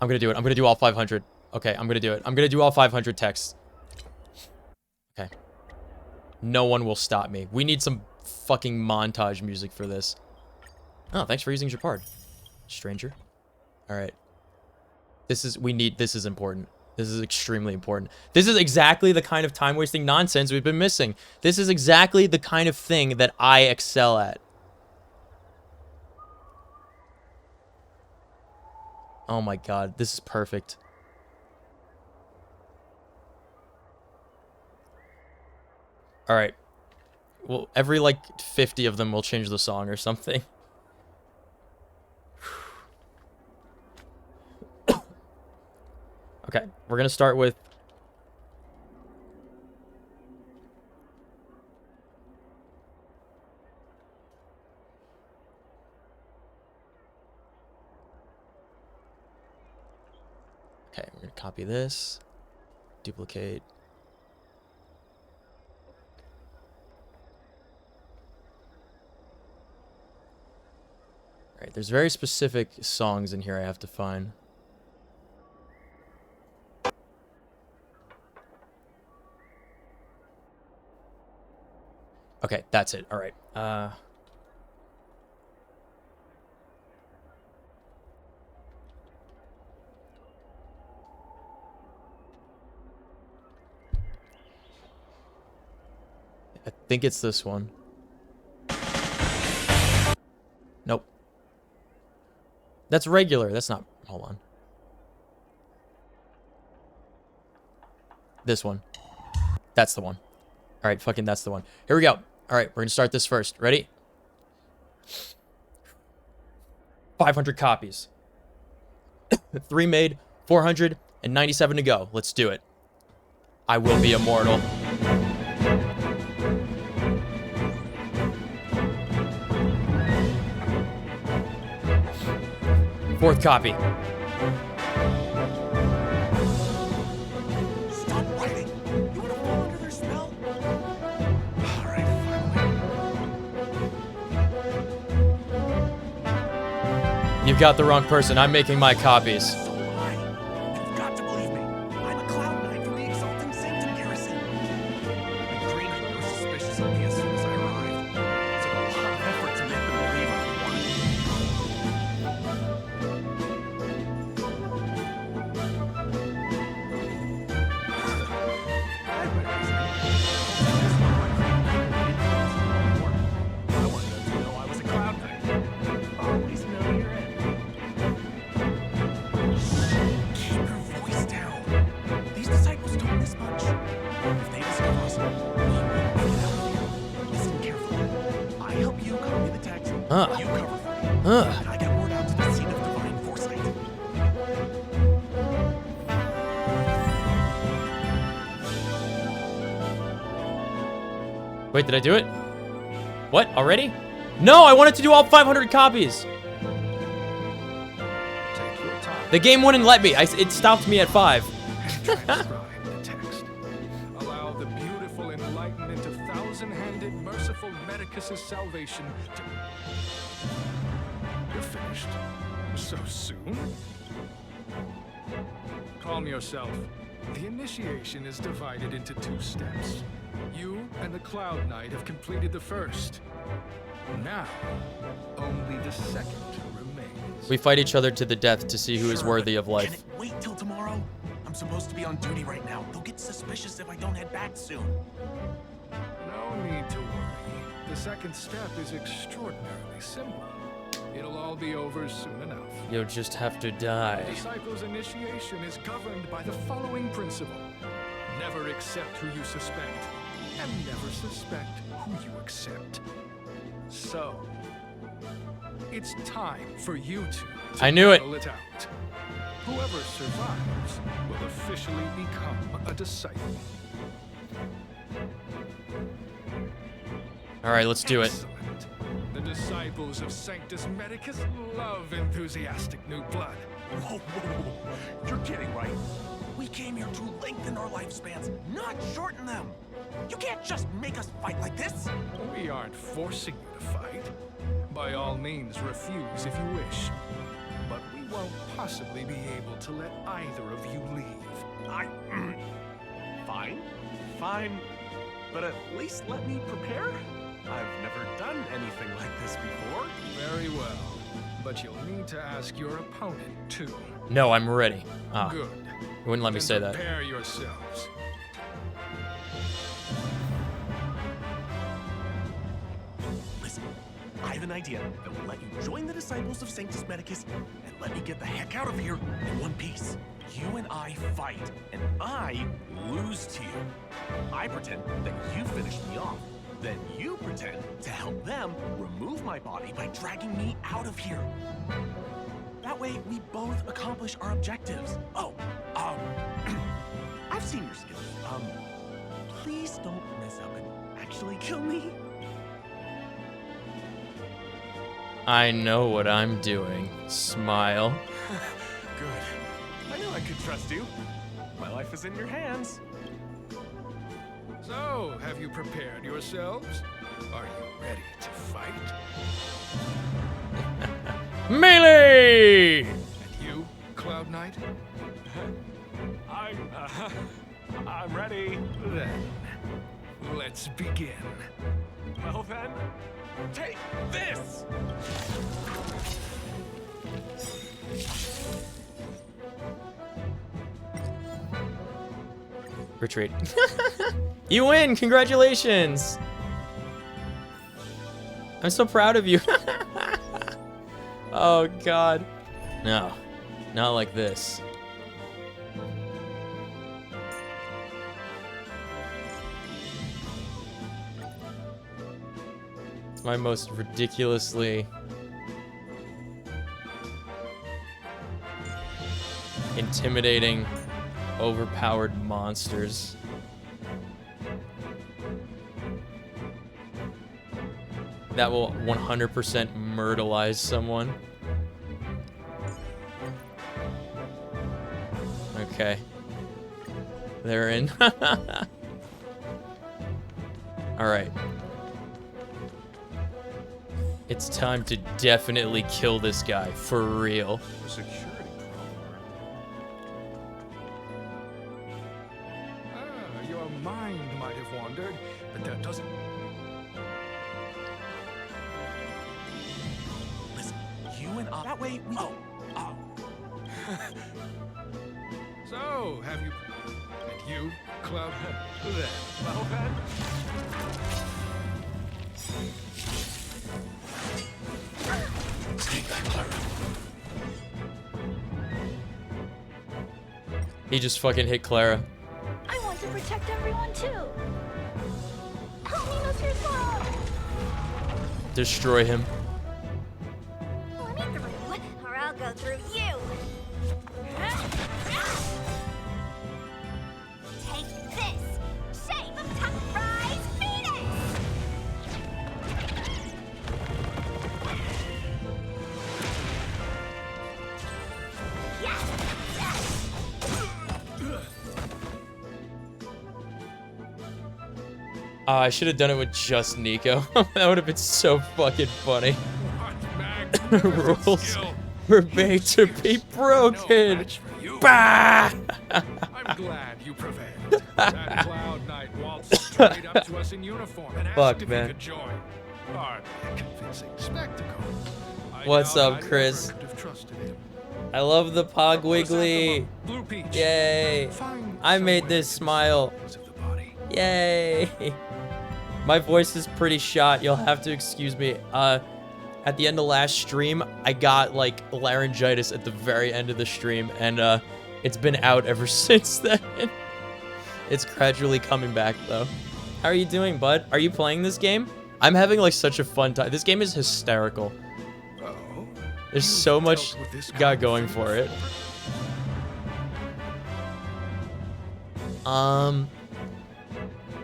I'm gonna do it. I'm gonna do all 500. Okay, I'm gonna do it. I'm gonna do all 500 texts. Okay. No one will stop me. We need some fucking montage music for this. Oh, thanks for using Japard, stranger. All right. This is important. This is extremely important. This is exactly the kind of time-wasting nonsense we've been missing. This is exactly the kind of thing that I excel at. Oh my god, this is perfect. All right. Well, every like 50 of them will change the song or something. Okay, we're gonna start with okay, we're gonna copy this, duplicate. All right, there's very specific songs in here I have to find. Okay, that's it. All right. I think it's this one. Nope. That's regular. That's not... Hold on. This one. That's the one. All right, fucking that's the one. Here we go. All right, we're going to start this first. Ready? 500 copies. 3 made, 497 to go. Let's do it. I will be immortal. Fourth copy. Stop writing! You wanna fall under their spell? Alright, finally. You've got the wrong person. I'm making my copies. You've got to believe me. I'm a Cloud Knight from the Exalting Sanctum Garrison. The Green Knight was suspicious of me as soon as I arrived. It took a lot of effort to make them believe I'm one. I wanted them to know I was a Cloud Knight. Always know you're in. Keep your voice down. These disciples don't miss much. If they discover us, we won't make it out of here. Listen carefully. I help you copy the text. You cover for me. And I get word out to the seat of divine foresight. Wait, did I do it? What? Already? No, I wanted to do all 500 copies. The game wouldn't let me. It stopped me at 5. Transcribe the text. Allow the beautiful enlightenment of thousand-handed, merciful Medicus's salvation to... You're finished? So soon? Calm yourself. The initiation is divided into 2 steps. You and the Cloud Knight have completed the first. Now, only the second remains. We fight each other to the death to see who is worthy of Can life. it wait till tomorrow? I'm supposed to be on duty right now. They'll get suspicious if I don't head back soon. No need to worry. The second step is extraordinarily simple. It'll all be over soon enough. You'll just have to die. The disciples' initiation is governed by the following principle. Never accept who you suspect, and never suspect who you accept. So, it's time for you two to I knew it. battle it out. Whoever survives will officially become a disciple. All right, let's do it. Excellent. The disciples of Sanctus Medicus love enthusiastic new blood. Whoa, whoa, whoa. You're kidding, right? We came here to lengthen our lifespans, not shorten them. You can't just make us fight like this. We aren't forcing you to fight. By all means, refuse if you wish. But we won't possibly be able to let either of you leave. Fine. But at least let me prepare. I've never done anything like this before. Very well. But you'll need to ask your opponent, too. No, I'm ready. Ah, Good. you wouldn't let me Then say that. Prepare yourselves. Listen, I have an idea that will let you join the disciples of Sanctus Medicus and let me get the heck out of here in one piece. You and I fight, and I lose to you. I pretend that you finished me off. Then you pretend to help them remove my body by dragging me out of here. That way, we both accomplish our objectives. Oh, I've seen your skills. Please don't mess up and actually kill me. I know what I'm doing. Smile. Good. I knew I could trust you. My life is in your hands. So, have you prepared yourselves? Are you ready to fight? Melee! And you, Cloud Knight? I'm ready. Then, let's begin. Well then, take this! Retreat. You win! Congratulations! I'm so proud of you. Oh, God. No. Not like this. my most ridiculously intimidating, overpowered monsters. That will 100% myrtleize someone. Okay. They're in. Alright. It's time to definitely kill this guy, for real. Your mind might have wandered, but that doesn't... Listen, you and I... That way we... Oh. So, have you... And you, Cloudhead? There, Cloudhead? Take that, Clara. He just fucking hit Clara. I want to protect everyone too. Help me, Mr. Slow. Destroy him. Let me through, or I'll go through you. Take this, shape of top rise Venus. I should have done it with just Nico. That would have been so fucking funny. Rules were made to be broken. Bah! I'm glad you prevailed. That Cloud Knight waltzed straight up to us in uniform and asked Fuck, if man. he could join. Hardly a convincing spectacle. What's up, Chris? I love the Pog Wiggly. Yay. I made this smile. Yay. My voice is pretty shot. You'll have to excuse me. At the end of last stream, I got like laryngitis at the very end of the stream, and it's been out ever since then. It's gradually coming back though. How are you doing, bud? Are you playing this game? I'm having like such a fun time. This game is hysterical. There's so much got going for it.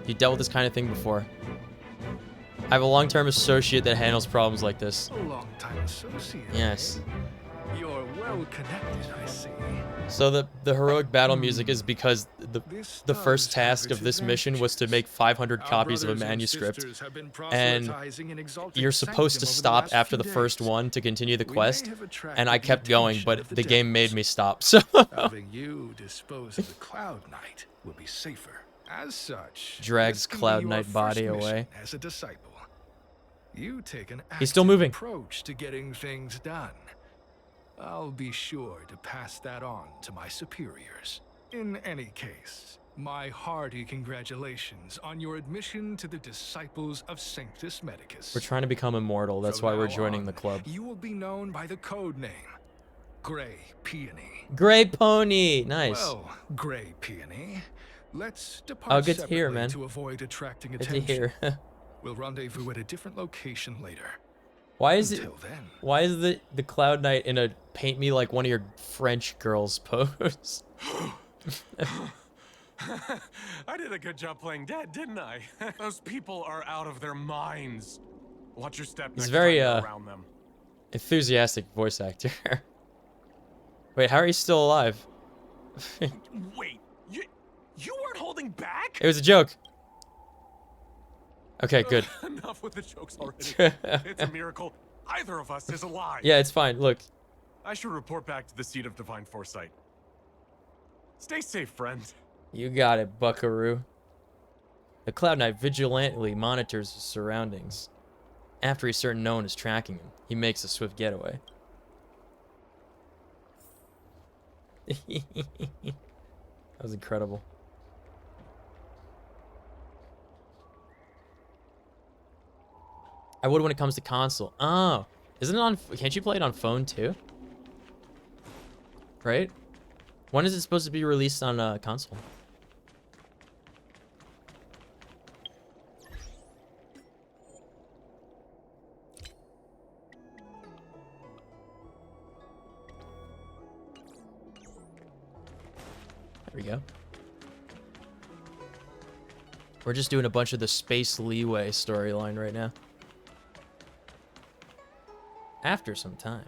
You dealt with this kind of thing before. I have a long-term associate that handles problems like this. A long-time associate. Yes. You're well connected, I see. So the heroic battle music is because the first task of this mission was to make 500 copies of a manuscript, and you're supposed to stop after the first one to continue the quest, and I kept going, but the game made me stop. So having you dispose of the Cloud Knight will be safer. As such, drags this can be Cloud your Knight first body mission away. As a disciple, you take an He's still active moving. approach to getting things done. I'll be sure to pass that on to my superiors. In any case, my hearty congratulations on your admission to the Disciples of Sanctus Medicus. We're trying to become immortal. That's why we're joining the club. You will be known by the code name, Gray Peony. Gray Pony, nice. Well, Gray Peony, let's depart Oh, good to hear, separately man. to avoid attracting Good to attention. hear. We'll rendezvous at a different location later. Why is Until then. Why is the Cloud Knight in a paint me like one of your French girls pose? I did a good job playing dead, didn't I? Those people are out of their minds. Watch your step He's next very time you're around them. enthusiastic voice actor. Wait, how are you still alive? Wait, you weren't holding back? It was a joke. Okay, good. Enough with the jokes already. It's a miracle either of us is alive. Yeah, it's fine. Look, I should report back to the seat of divine foresight. Stay safe, friend. you got it, buckaroo. The Cloud Knight vigilantly monitors his surroundings. After he's certain no one is tracking him, he makes a swift getaway. That was incredible. I would when it comes to console. Oh, isn't it on? Can't you play it on phone too? Right? When is it supposed to be released on console? There we go. We're just doing a bunch of the Space Liyue storyline right now. After some time.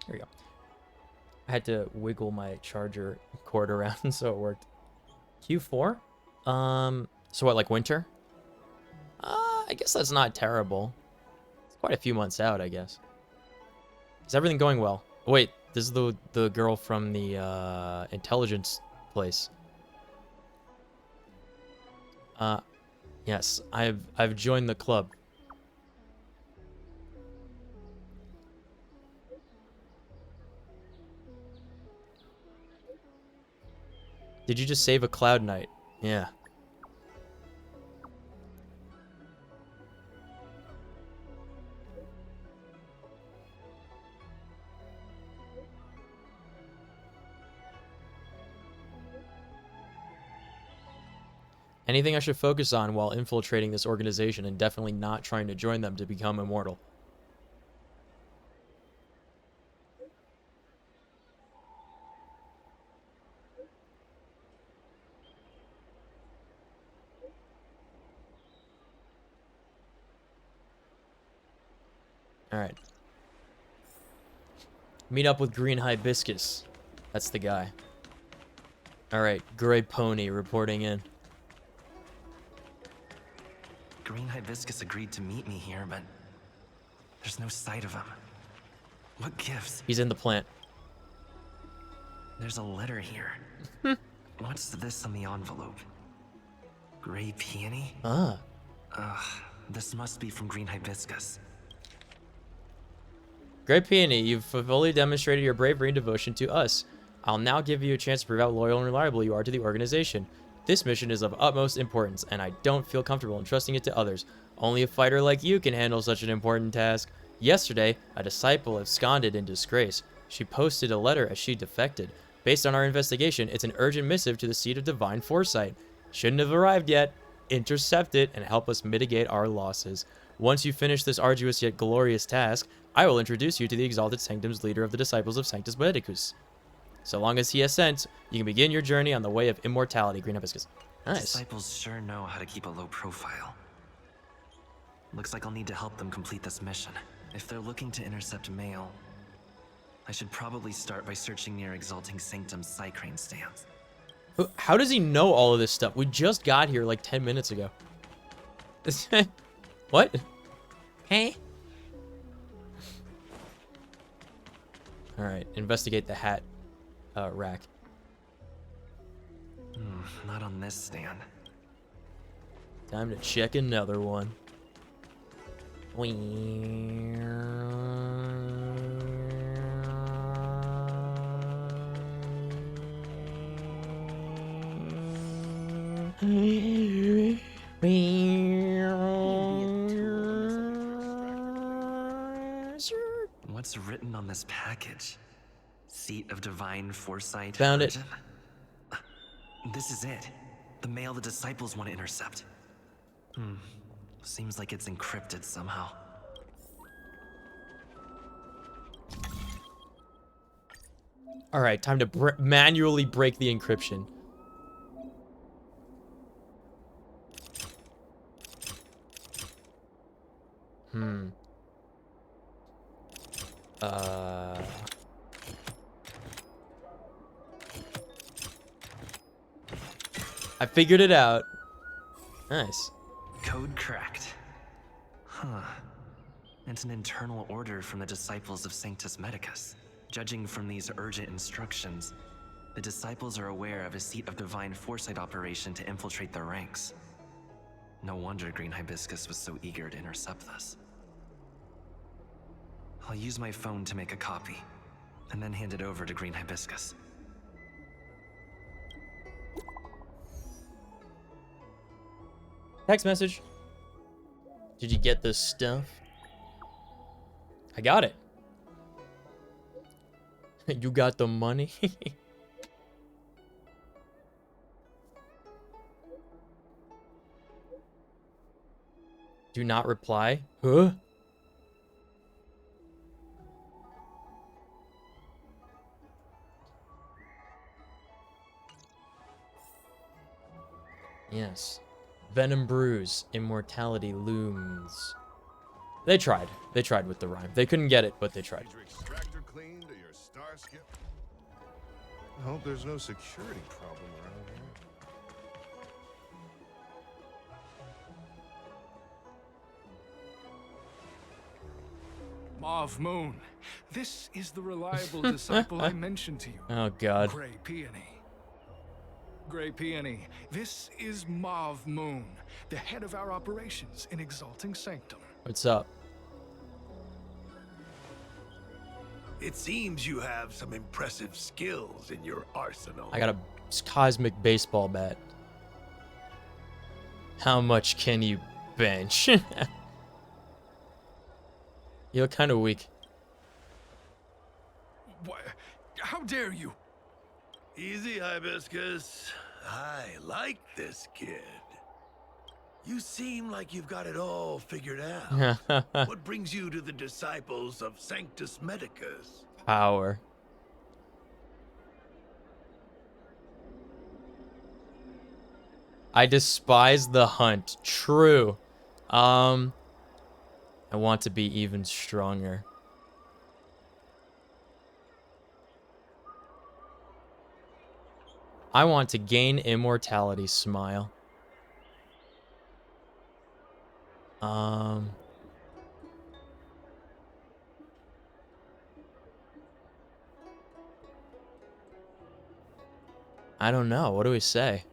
There we go. I had to wiggle my charger cord around so it worked. Q4? So what, like winter? I guess that's not terrible. It's quite a few months out, I guess. Is everything going well? Oh, wait, this is the girl from the intelligence place. Yes, I've joined the club. Did you just save a Cloud Knight? Yeah. Anything I should focus on while infiltrating this organization and definitely not trying to join them to become immortal? Alright. Meet up with Green Hibiscus. That's the guy. Alright, Gray Pony reporting in. Green Hibiscus agreed to meet me here, but there's no sight of him. What gives? He's in the plant. There's a letter here. What's this on the envelope? Gray Peony? Ah. Ugh, this must be from Green Hibiscus. Great Peony, you've fully demonstrated your bravery and devotion to us. I'll now give you a chance to prove how loyal and reliable you are to the organization. This mission is of utmost importance, and I don't feel comfortable entrusting it to others. Only a fighter like you can handle such an important task. Yesterday, a disciple absconded in disgrace. She posted a letter as she defected. Based on our investigation, it's an urgent missive to the seat of divine foresight. Shouldn't have arrived yet. Intercept it and help us mitigate our losses. Once you finish this arduous yet glorious task, I will introduce you to the Exalted Sanctum's leader of the Disciples of Sanctus Medicus. So long as he assents, you can begin your journey on the way of immortality, Green Hibiscus. Nice. Disciples sure know how to keep a low profile. Looks like I'll need to help them complete this mission. If they're looking to intercept mail, I should probably start by searching near Exalting Sanctum's Psycrane stands. How does he know all of this stuff? We just got here like 10 minutes ago. What? Hey? Alright, investigate the hat rack. Not on this stand. Time to check another one. What's written on this package? Seat of Divine Foresight. Found it. This is it. The mail the disciples want to intercept. Seems like it's encrypted somehow. All right, time to manually break the encryption. I figured it out. Nice. Code cracked. Huh. It's an internal order from the disciples of Sanctus Medicus. Judging from these urgent instructions, the disciples are aware of a Seat of Divine Foresight operation to infiltrate their ranks. No wonder Green Hibiscus was so eager to intercept this. I'll use my phone to make a copy, and then hand it over to Green Hibiscus. Text message. Did you get this stuff? I got it. You got the money? Do not reply. Huh? Yes. Venom brews, immortality looms. They tried. They tried with the rhyme. They couldn't get it, but they tried. Your extractor cleaned or your star skip? I hope there's no security problem around here. Mauve Moon, this is the reliable disciple I mentioned to you. Oh, God. Gray Peony. Gray Peony, this is Mauve Moon, the head of our operations in Exalting Sanctum. What's up? It seems you have some impressive skills in your arsenal. I got a cosmic baseball bat. How much can you bench? You look kind of weak. What? How dare you? Easy, Hibiscus. I like this kid. You seem like you've got it all figured out. What brings you to the disciples of Sanctus Medicus? Power. I despise the hunt. True. I want to be even stronger. I want to gain immortality. Smile. I don't know. What do we say?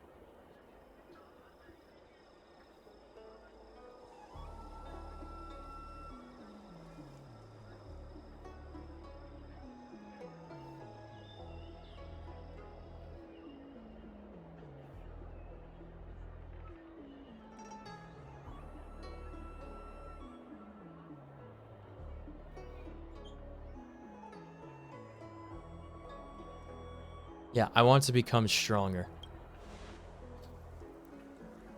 Yeah, I want to become stronger.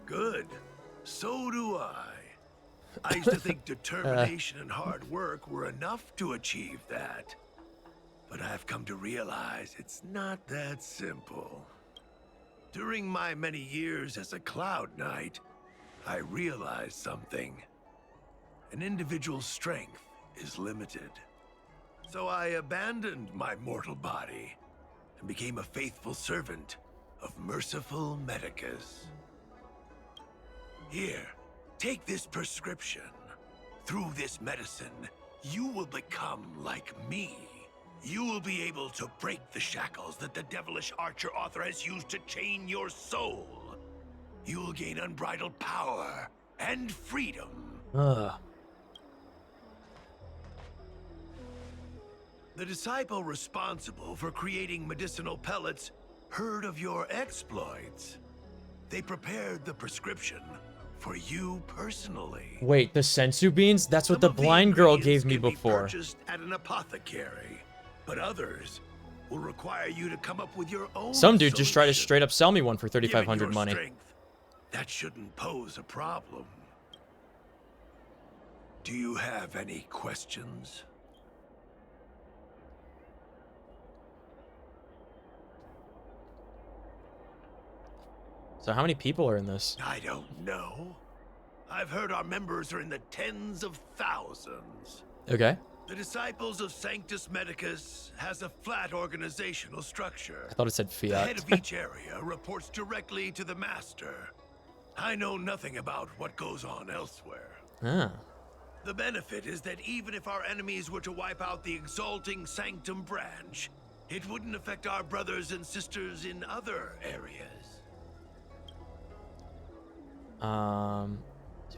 Good. So do I. I used to think determination and hard work were enough to achieve that. But I've come to realize it's not that simple. During my many years as a Cloud Knight, I realized something. An individual's strength is limited. So I abandoned my mortal body and became a faithful servant of merciful Medicus. Here, take this prescription. Through this medicine, you will become like me. You will be able to break the shackles that the devilish archer author has used to chain your soul. You will gain unbridled power and freedom. The disciple responsible for creating medicinal pellets heard of your exploits. They prepared the prescription for you personally. Wait, the sensu beans? That's what the blind girl gave me before. Purchased at an apothecary, but others will require you to come up with your own. Some dude just tried to straight up sell me one for 3,500 money. Strength, that shouldn't pose a problem. Do you have any questions? So how many people are in this? I don't know. I've heard our members are in the tens of thousands. Okay. The Disciples of Sanctus Medicus has a flat organizational structure. I thought it said The head fiat. of each area reports directly to the Master. I know nothing about what goes on elsewhere. Ah. The benefit is that even if our enemies were to wipe out the Exalting Sanctum branch, it wouldn't affect our brothers and sisters in other areas.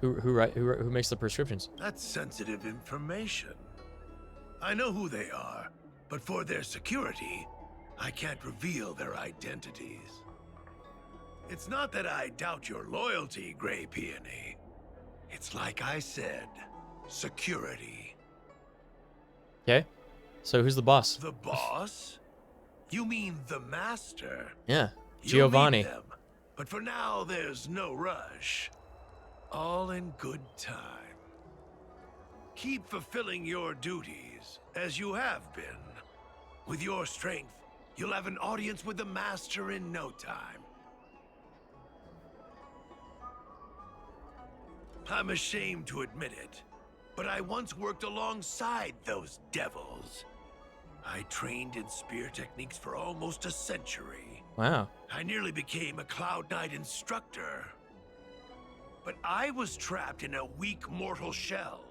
Who makes the prescriptions? That's sensitive information. I know who they are, but for their security, I can't reveal their identities. It's not that I doubt your loyalty, Gray Peony. It's like I said, security. Okay. So who's the boss? The boss? You mean the Master? Yeah. You'll meet Giovanni. them, but for now, there's no rush. All in good time. Keep fulfilling your duties, as you have been. With your strength, you'll have an audience with the Master in no time. I'm ashamed to admit it, but I once worked alongside those devils. I trained in spear techniques for almost a century. Wow. I nearly became a Cloud Knight instructor. But I was trapped in a weak mortal shell.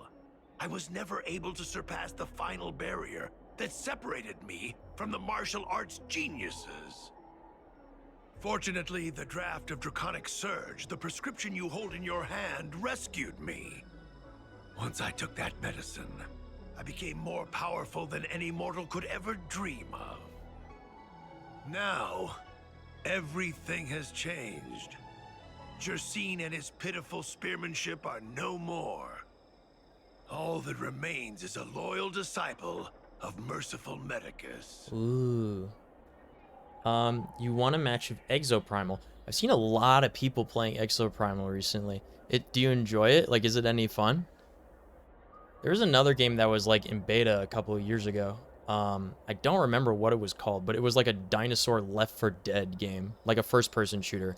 I was never able to surpass the final barrier that separated me from the martial arts geniuses. Fortunately, the draft of Draconic Surge, the prescription you hold in your hand, rescued me. Once I took that medicine, I became more powerful than any mortal could ever dream of. Now, everything has changed. Jersine and his pitiful spearmanship are no more. All that remains is a loyal disciple of merciful Medicus. Ooh. You want a match of Exoprimal. I've seen a lot of people playing Exoprimal recently. Do you enjoy it? Like, is it any fun? There's another game that was like in beta a couple of years ago. I don't remember what it was called, but it was like a dinosaur Left 4 Dead game, like a first-person shooter.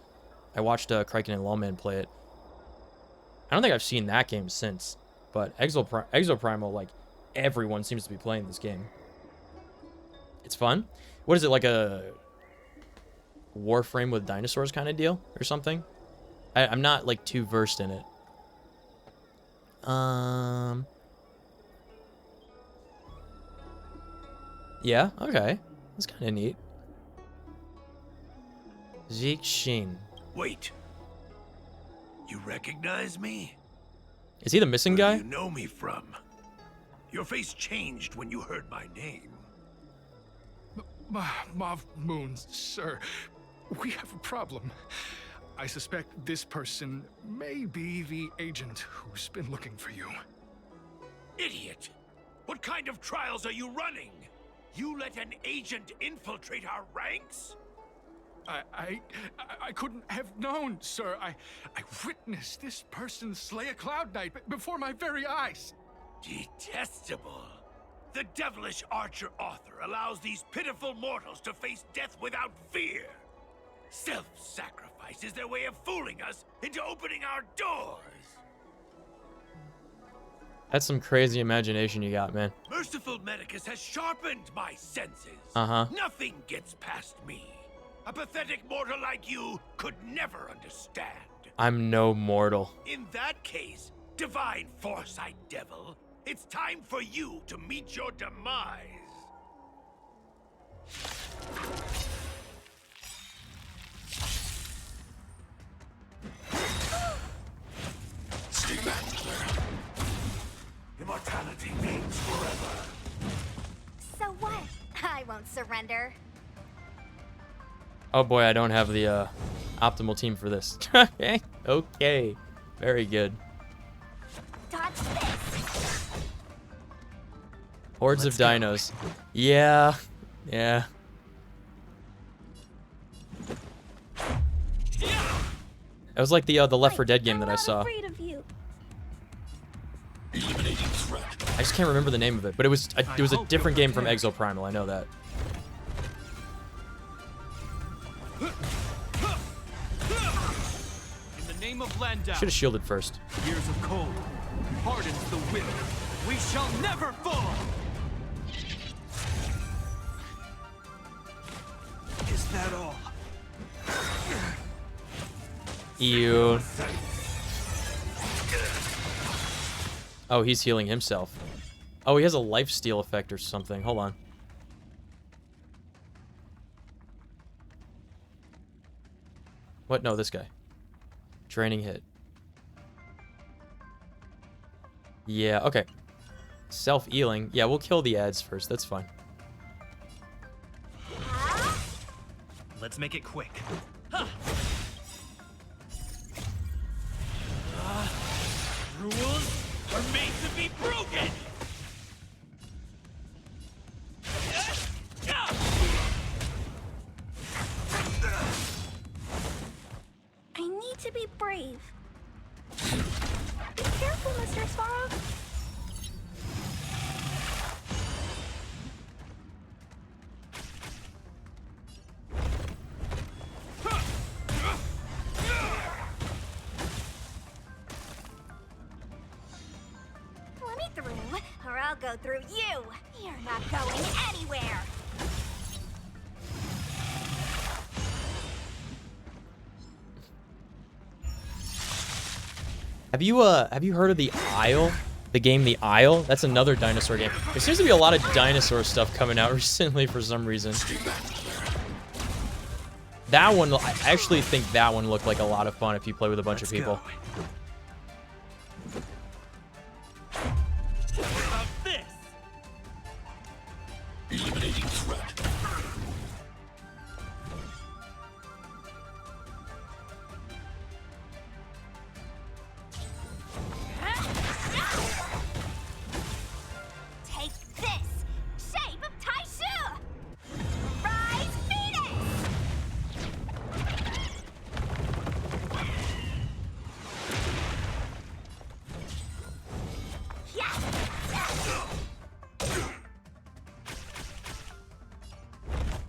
I watched Kraken and Lawman play it. I don't think I've seen that game since, but Exoprimal, like, everyone seems to be playing this game. It's fun. What is it, like a Warframe with dinosaurs kind of deal or something? I'm not like too versed in it. Yeah, okay. That's kind of neat. Zeke Shin. Wait. You recognize me? Is he the missing guy? Where do you know me from? Your face changed when you heard my name. Mav Moon, sir. We have a problem. I suspect this person may be the agent who's been looking for you. Idiot! What kind of trials are you running? You let an agent infiltrate our ranks? I couldn't have known, sir. I witnessed this person slay a Cloud Knight before my very eyes. Detestable. The devilish archer author allows these pitiful mortals to face death without fear. Self-sacrifice is their way of fooling us into opening our doors. That's some crazy imagination you got, man. Merciful Medicus has sharpened my senses. Uh-huh. Nothing gets past me. A pathetic mortal like you could never understand. I'm no mortal. In that case, divine foresight devil, it's time for you to meet your demise. Stay back, Clara. Immortality means forever. So what? I won't surrender. Oh boy, I don't have the optimal team for this. Okay. Okay. Very good. Dodge this. Hordes of dinos. Yeah. Yeah. It was like the Left 4 Dead game that I saw. Afraid of you. I just can't remember the name of it, but it was a different game from Exoprimal. I know that. In the name of Landau, Should have shielded first. years of cold hardens the will. We shall never fall. Is that all? Ew. Oh, he's healing himself. Oh, he has a lifesteal effect or something. Hold on. What? No, this guy. Draining hit. Yeah, okay. Self-healing. Yeah, we'll kill the ads first. That's fine. Let's make it quick. Rules are made to be broken. I need to be brave. go through you. You're not going anywhere. Have you heard of the Isle? The game The Isle? That's another dinosaur game. There seems to be a lot of dinosaur stuff coming out recently for some reason. That one, I actually think that one looked like a lot of fun if you play with a bunch of people. What about this? Eliminating threat. Take this! Shape of Taishu! Rise Phoenix!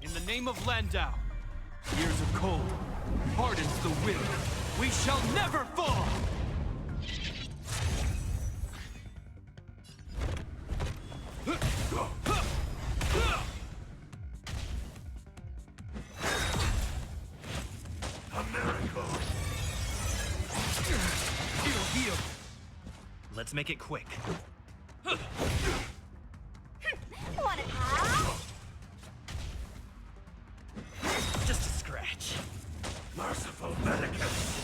In the name of Landau, years of cold hardens the wind. We shall never fall! It'll heal. Let's make it quick. Want it now? Just a scratch. Merciful Medicus.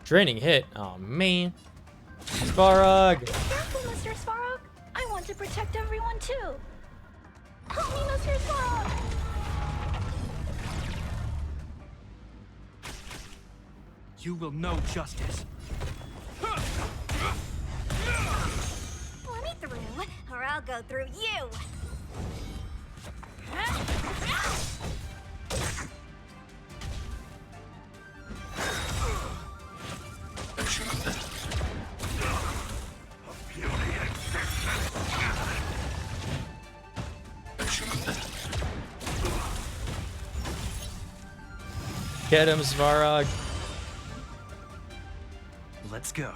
Draining hit. Oh man. Svarog. Careful, Mr. Svarog. I want to protect everyone too. Help me, Mr. Svarog. You will know justice. Let me through, or I'll go through you. Get him, Svarog. Let's go.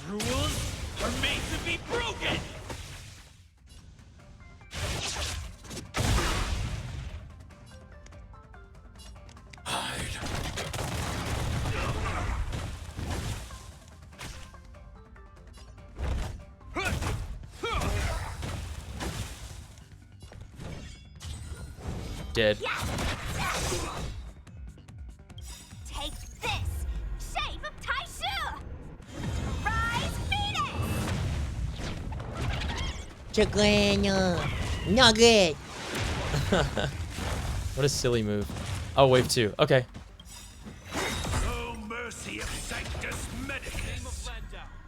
Rules are made to be broken! Dead. Take this! Shape of Taishu! Rise Phoenix! Chicken. Nugget. What a silly move. Oh, wave 2. Okay. Oh, mercy of Sanctus Medicus!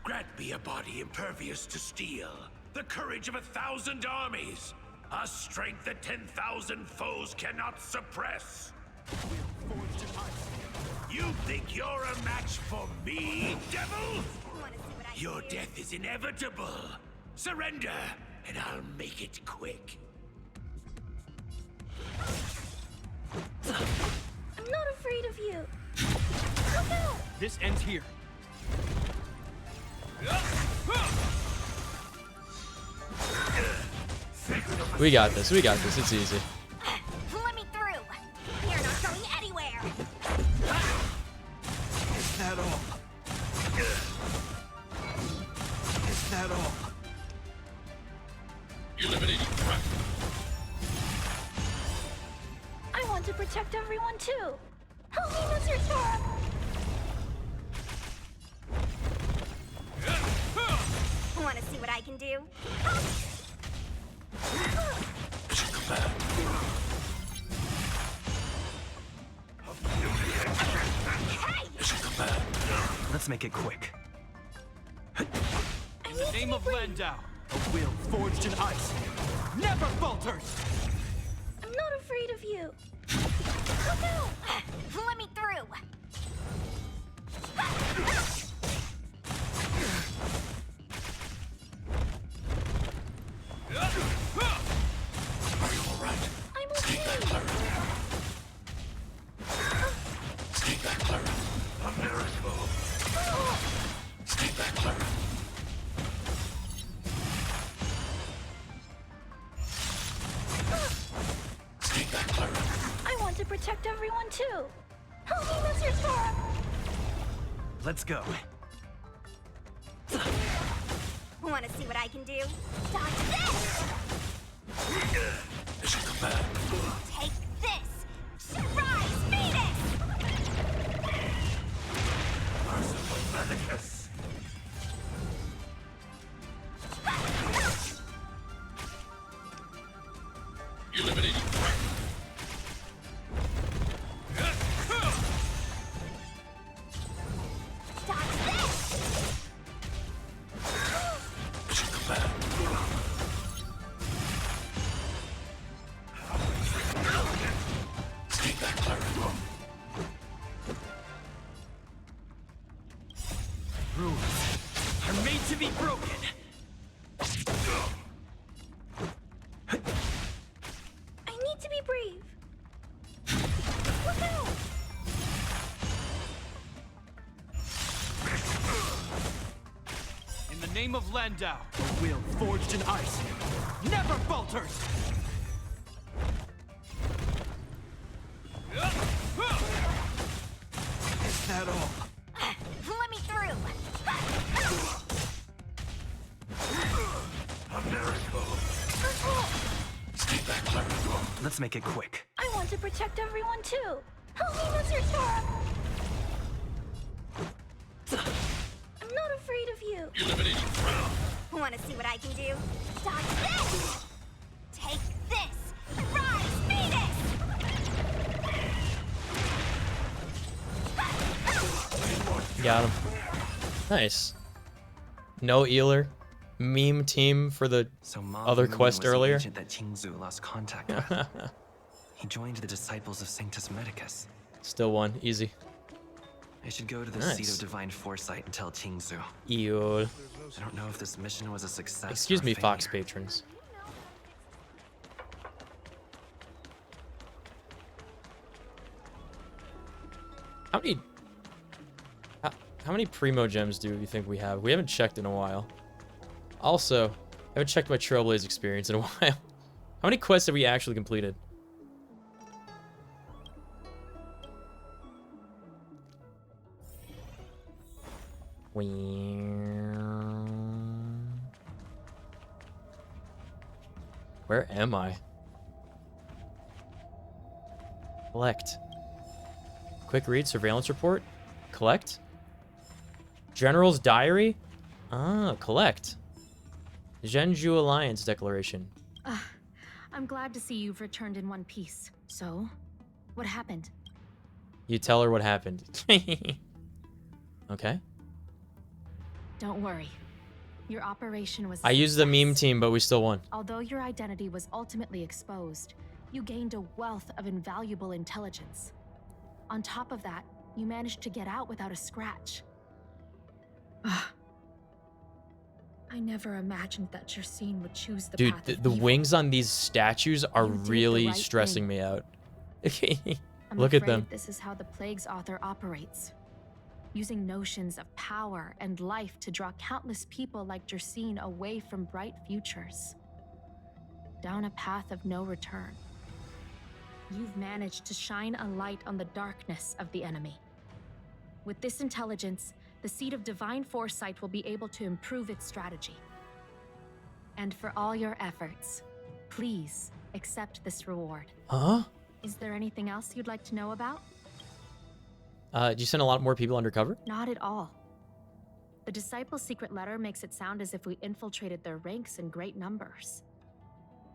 Grant me a body impervious to steel, the courage of 1,000 armies, a strength that 10,000 foes cannot suppress. You think you're a match for me, devil? Your death is inevitable. Surrender, and I'll make it quick. I'm not afraid of you. Look out! This ends here. We got this. We got this. It's easy. Let me through! You're not going anywhere! Is that all? Is that all? Eliminating threat. I want to protect everyone too. Help me, Mr. Svarog. Want to see what I can do? Let's make it quick. In the name of Landau, a will forged in ice never falters! I'm not afraid of you. Look out! Let me through! Are you alright? I'm okay. Take that, Clara. Take that, Clara. A miracle. Take that, Clara. Take that, Clara. I want to protect everyone too. Help me, Mr. Storm. Let's go. Want to see what I can do? Dodge this! Mission command. Take this! Surprise Venus! Merciful Medicus. Eliminating threat. Dodge this! Mission command. Take that, Clara. Rules are made to be broken. I need to be brave. Look out! In the name of Landau, a will forged in ice never falters! Is that all? Let me through! A miracle. Take that, Clara. Let's make it quick. I want to protect everyone too. Help me, Mr. Storm. I'm not afraid of you. Eliminating threat. Want to see what I can do? Dodge this! Take this! Rise Venus! Got him. Nice. No Eeler. Meme team for the other quest earlier. Agent that Qingzu lost contact with. He joined the Disciples of Sanctus Medicus. Still one. Easy. I should go to the Nice. seat of Divine Foresight and tell Qingzu. Eol. I don't know if this mission was a success. Excuse or a me, failure. Fox patrons. How many... How many Primo Gems do you think we have? We haven't checked in a while. Also, I haven't checked my Trailblaze experience in a while. How many quests have we actually completed? Where am I? Collect. Quick read, surveillance report. Collect. General's diary. Ah, collect. Zhenju Alliance declaration. I'm glad to see you've returned in one piece. So, what happened? You tell her what happened. Okay. Don't worry. Your operation was... I used the meme team, but we still won. Although your identity was ultimately exposed, you gained a wealth of invaluable intelligence. On top of that, you managed to get out without a scratch. I never imagined that Jersine would choose the Dude, path the of evil. wings on these statues are You did the really right stressing thing. me out. I'm Look at afraid them. This is how the Plague's author operates. Using notions of power and life to draw countless people like Jersine away from bright futures. Down a path of no return. You've managed to shine a light on the darkness of the enemy. With this intelligence, the seat of Divine Foresight will be able to improve its strategy. And for all your efforts, please accept this reward. Huh? Is there anything else you'd like to know about? Did you send a lot more people undercover? Not at all. The Disciples' secret letter makes it sound as if we infiltrated their ranks in great numbers.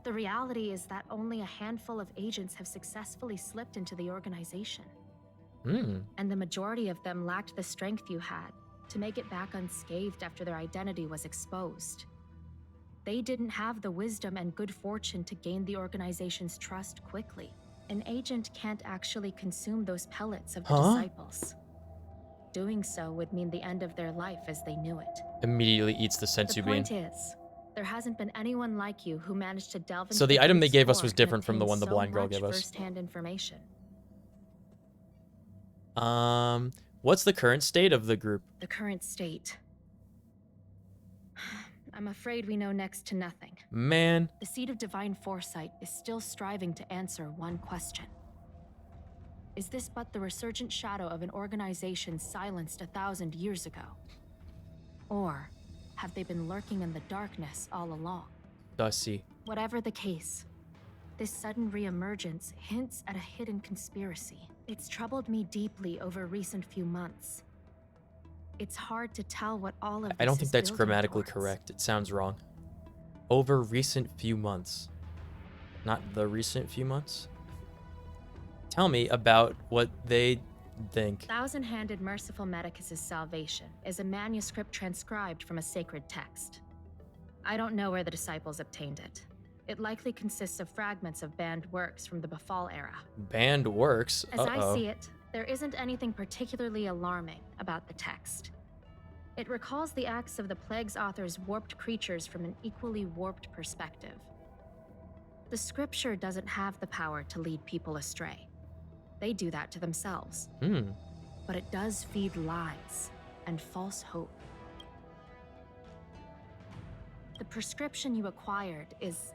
The reality is that only a handful of agents have successfully slipped into the organization. And the majority of them lacked the strength you had to make it back unscathed after their identity was exposed. They didn't have the wisdom and good fortune to gain the organization's trust quickly. An agent can't actually consume those pellets of the Disciples. Doing so would mean the end of their life as they knew it. Immediately eats the The sensu bean. point is, There hasn't been anyone like you who managed to delve into So the item they group's gave us core was and different from the obtain one the so blind girl much gave us. first-hand information. What's the current state of the group? The current state. I'm afraid we know next to nothing. Man. The Seed of Divine Foresight is still striving to answer one question. Is this but the resurgent shadow of an organization silenced 1,000 years ago? Or have they been lurking in the darkness all along? Dusty. Whatever the case, this sudden reemergence hints at a hidden conspiracy. It's troubled me deeply over recent few months. It's hard to tell what all of this I don't think is that's building grammatically towards. correct. It sounds wrong. Over recent few months. Not the recent few months. Tell me about what they think. Thousand-Handed Merciful Medicus's Salvation is a manuscript transcribed from a sacred text. I don't know where the disciples obtained it. It likely consists of fragments of banned works from the Befall era. Banned works? As I see it, there isn't anything particularly alarming about the text. It recalls the acts of the Plague's author's warped creatures from an equally warped perspective. The scripture doesn't have the power to lead people astray. They do that to themselves. But it does feed lies and false hope. The prescription you acquired is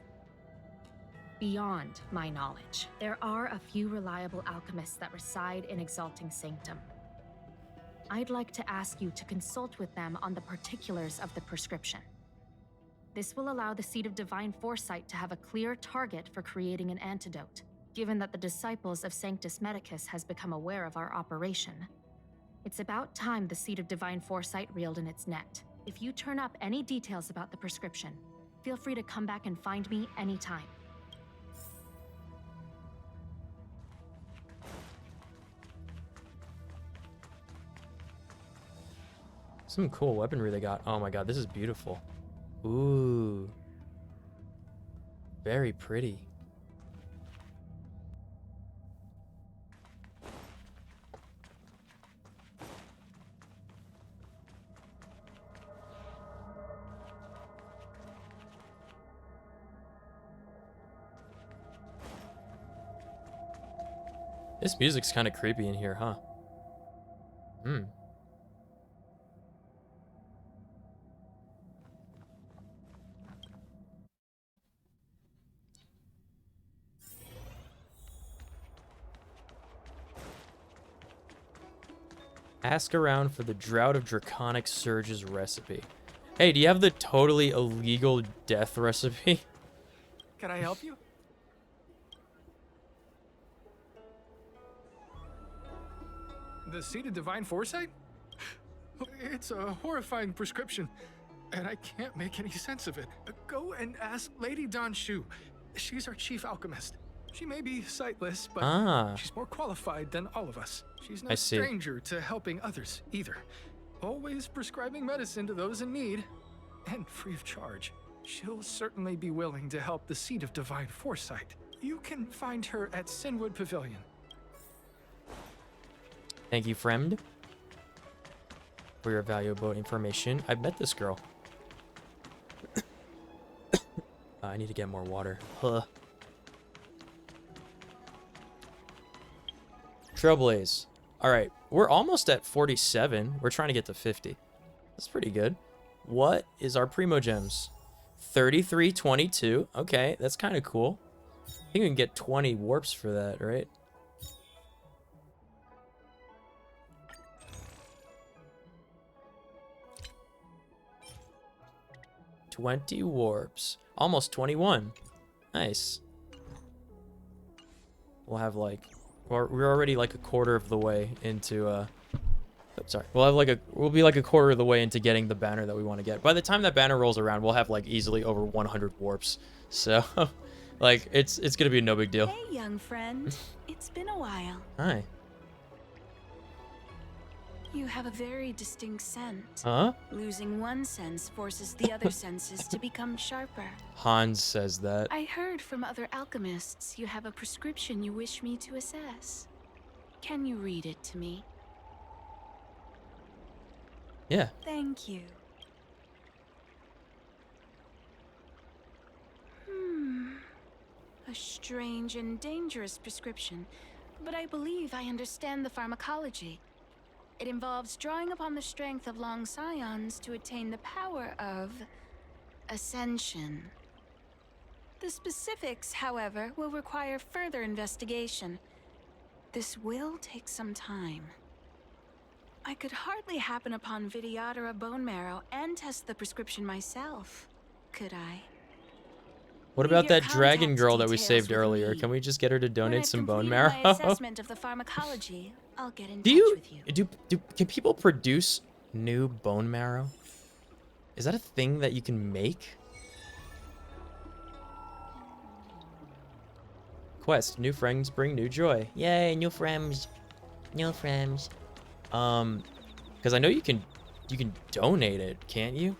beyond my knowledge. There are a few reliable alchemists that reside in Exalting Sanctum. I'd like to ask you to consult with them on the particulars of the prescription. This will allow the Seed of Divine Foresight to have a clear target for creating an antidote. Given that the disciples of Sanctus Medicus has become aware of our operation, it's about time the Seed of Divine Foresight reeled in its net. If you turn up any details about the prescription, feel free to come back and find me anytime. Some cool weaponry they got. Oh my god, this is beautiful. Ooh. Very pretty. This music's kind of creepy in here, huh? Ask around for the Drought of Draconic Surge's recipe. Hey, do you have the totally illegal death recipe? Can I help you? The Seed of Divine Foresight? It's a horrifying prescription, and I can't make any sense of it. Go and ask Lady Don Shu. She's our chief alchemist. She may be sightless, but she's more qualified than all of us. She's no stranger to helping others, either. Always prescribing medicine to those in need, and free of charge. She'll certainly be willing to help the Seed of Divine Foresight. You can find her at Sinwood Pavilion. Thank you, friend, for your valuable information. I met this girl. I need to get more water. Trailblaze. All right, we're almost at 47. We're trying to get to 50. That's pretty good. What is our Primo Gems? 3322. Okay, that's kind of cool. I think we can get 20 warps for that, right? $20 warps. Almost 21. Nice. We'll have like... We're already like a quarter of the way into... sorry. We'll be like a quarter of the way into getting the banner that we want to get. By the time that banner rolls around, we'll have like easily over 100 warps. So, like, it's gonna be no big deal. Hey, young friend. It's been a while. Hi. You have a very distinct scent. Huh? Losing one sense forces the other senses to become sharper. Hans says that. I heard from other alchemists you have a prescription you wish me to assess. Can you read it to me? Yeah. Thank you. A strange and dangerous prescription, but I believe I understand the pharmacology. It involves drawing upon the strength of long scions to attain the power of ascension. The specifics, however, will require further investigation. This will take some time. I could hardly happen upon Vidyadhara bone marrow and test the prescription myself, could I? What Leave about your that dragon contact girl that we details saved with earlier? me. Can we just get her to When donate I've some bone completed marrow? my assessment of the pharmacology, I'll get in Do touch you with you. can people produce new bone marrow? Is that a thing that you can make? Quest, new friends bring new joy. Yay, new friends. New friends. Because I know you can donate it, can't you?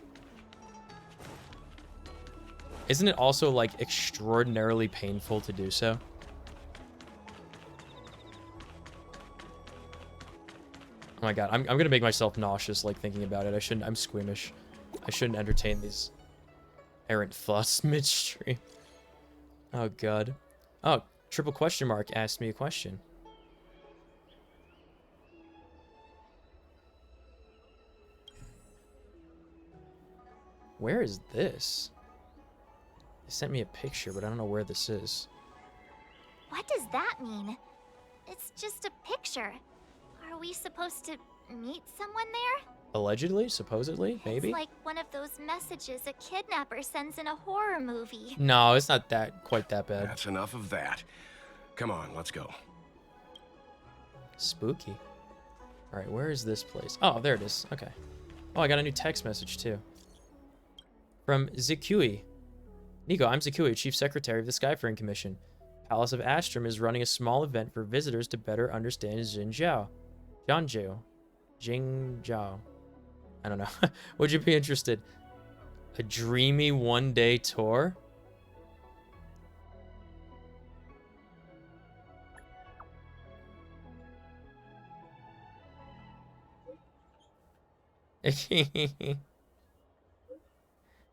Isn't it also like extraordinarily painful to do so? Oh my god, I'm gonna make myself nauseous like thinking about it. I'm squeamish. I shouldn't entertain these errant thoughts midstream. Oh god. Oh, triple question mark asked me a question. Where is this? They sent me a picture, but I don't know where this is. What does that mean? It's just a picture. Are we supposed to meet someone there? Allegedly? Supposedly? Maybe? It's like one of those messages a kidnapper sends in a horror movie. No, it's not quite that bad. That's enough of that. Come on, let's go. Spooky. Alright, where is this place? Oh, there it is. Okay. Oh, I got a new text message too. From Zikui. Nico, I'm Zikui, Chief Secretary of the Skyfaring Commission. Palace of Astrum is running a small event for visitors to better understand Jinjiao. Jingjiao. I don't know. Would you be interested? A dreamy one-day tour?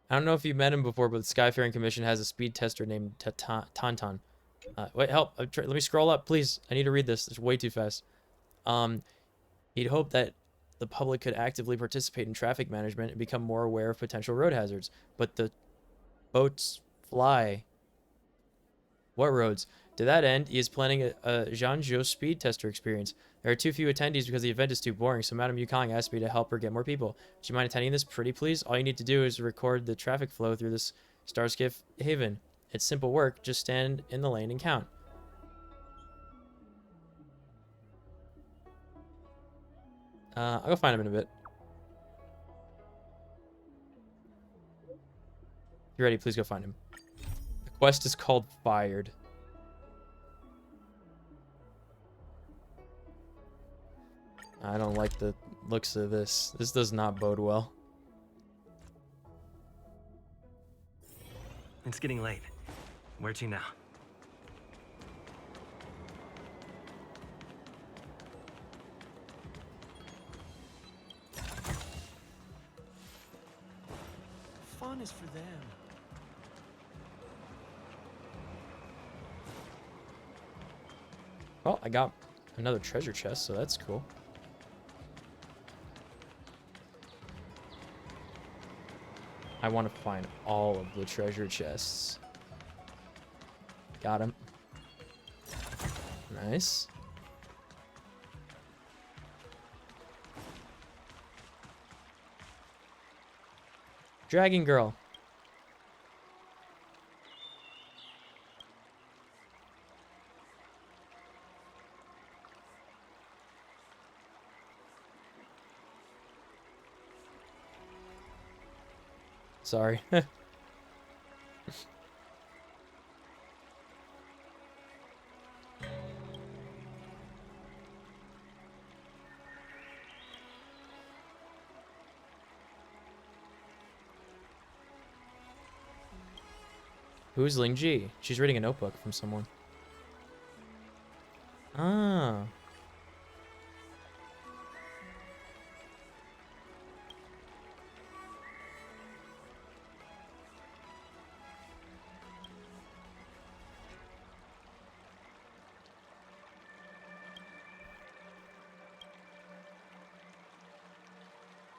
I don't know if you met him before, but the Skyfaring Commission has a speed tester named Tantan. Wait, help. Let me scroll up, please. I need to read this. It's way too fast. He'd hope that the public could actively participate in traffic management and become more aware of potential road hazards. But the boats fly. What roads? To that end, he is planning a Zhangzhou speed tester experience. There are too few attendees because the event is too boring, so Madame Yukong asked me to help her get more people. Do you mind attending this, pretty please? All you need to do is record the traffic flow through this Starskiff Haven. It's simple work, just stand in the lane and count. I'll go find him in a bit. If you're ready, please go find him. The quest is called Fired. I don't like the looks of this. This does not bode well. It's getting late. Where to now? Fun is for them. Well, I got another treasure chest, so that's cool. I want to find all of the treasure chests. Got him. Nice. Dragon Girl. Sorry. Who's Ling Ji? She's reading a notebook from someone. Ah.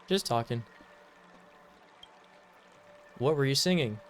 Just talking. What were you singing?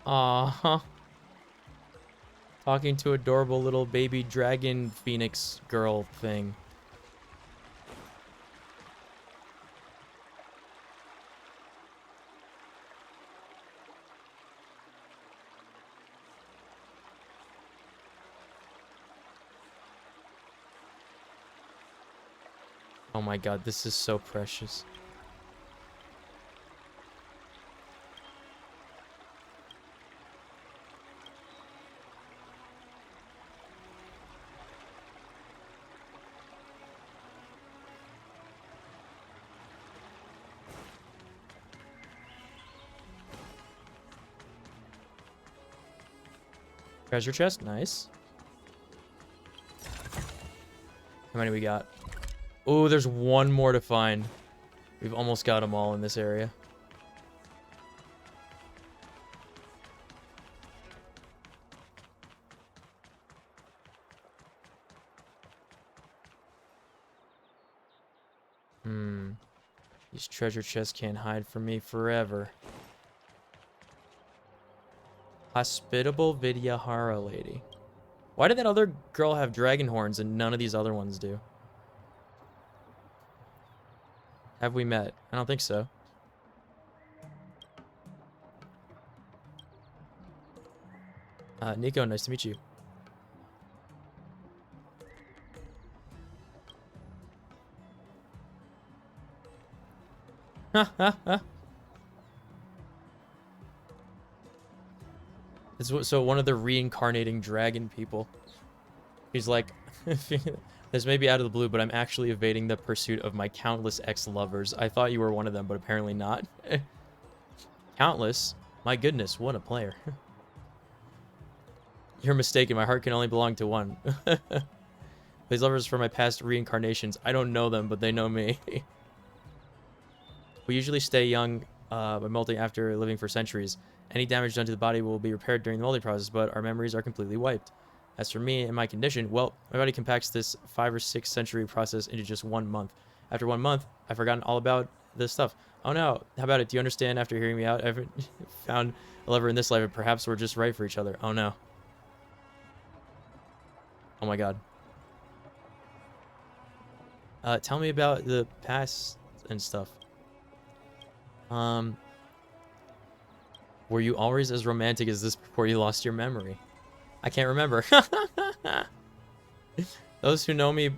Aww. Talking to adorable little baby dragon phoenix girl thing. Oh my god, this is so precious. Treasure chest, nice. How many we got? Oh, there's one more to find. We've almost got them all in this area. These treasure chests can't hide from me forever. Hospitable Vidyahara lady. Why did that other girl have dragon horns and none of these other ones do? Have we met? I don't think so. Nico, nice to meet you. So one of the reincarnating dragon people. He's like, this may be out of the blue, but I'm actually evading the pursuit of my countless ex-lovers. I thought you were one of them, but apparently not. Countless? My goodness, what a player. You're mistaken. My heart can only belong to one. These lovers from my past reincarnations. I don't know them, but they know me. We usually stay young by molting after living for centuries. Any damage done to the body will be repaired during the molding process, but our memories are completely wiped. As for me and my condition, well, my body compacts this 5 or 6 century process into just 1 month. After 1 month, I've forgotten all about this stuff. Oh no, how about it? Do you understand after hearing me out? I've found a lover in this life, and perhaps we're just right for each other. Oh no. Oh my god. Tell me about the past and stuff. Were you always as romantic as this before you lost your memory? I can't remember. Those who know me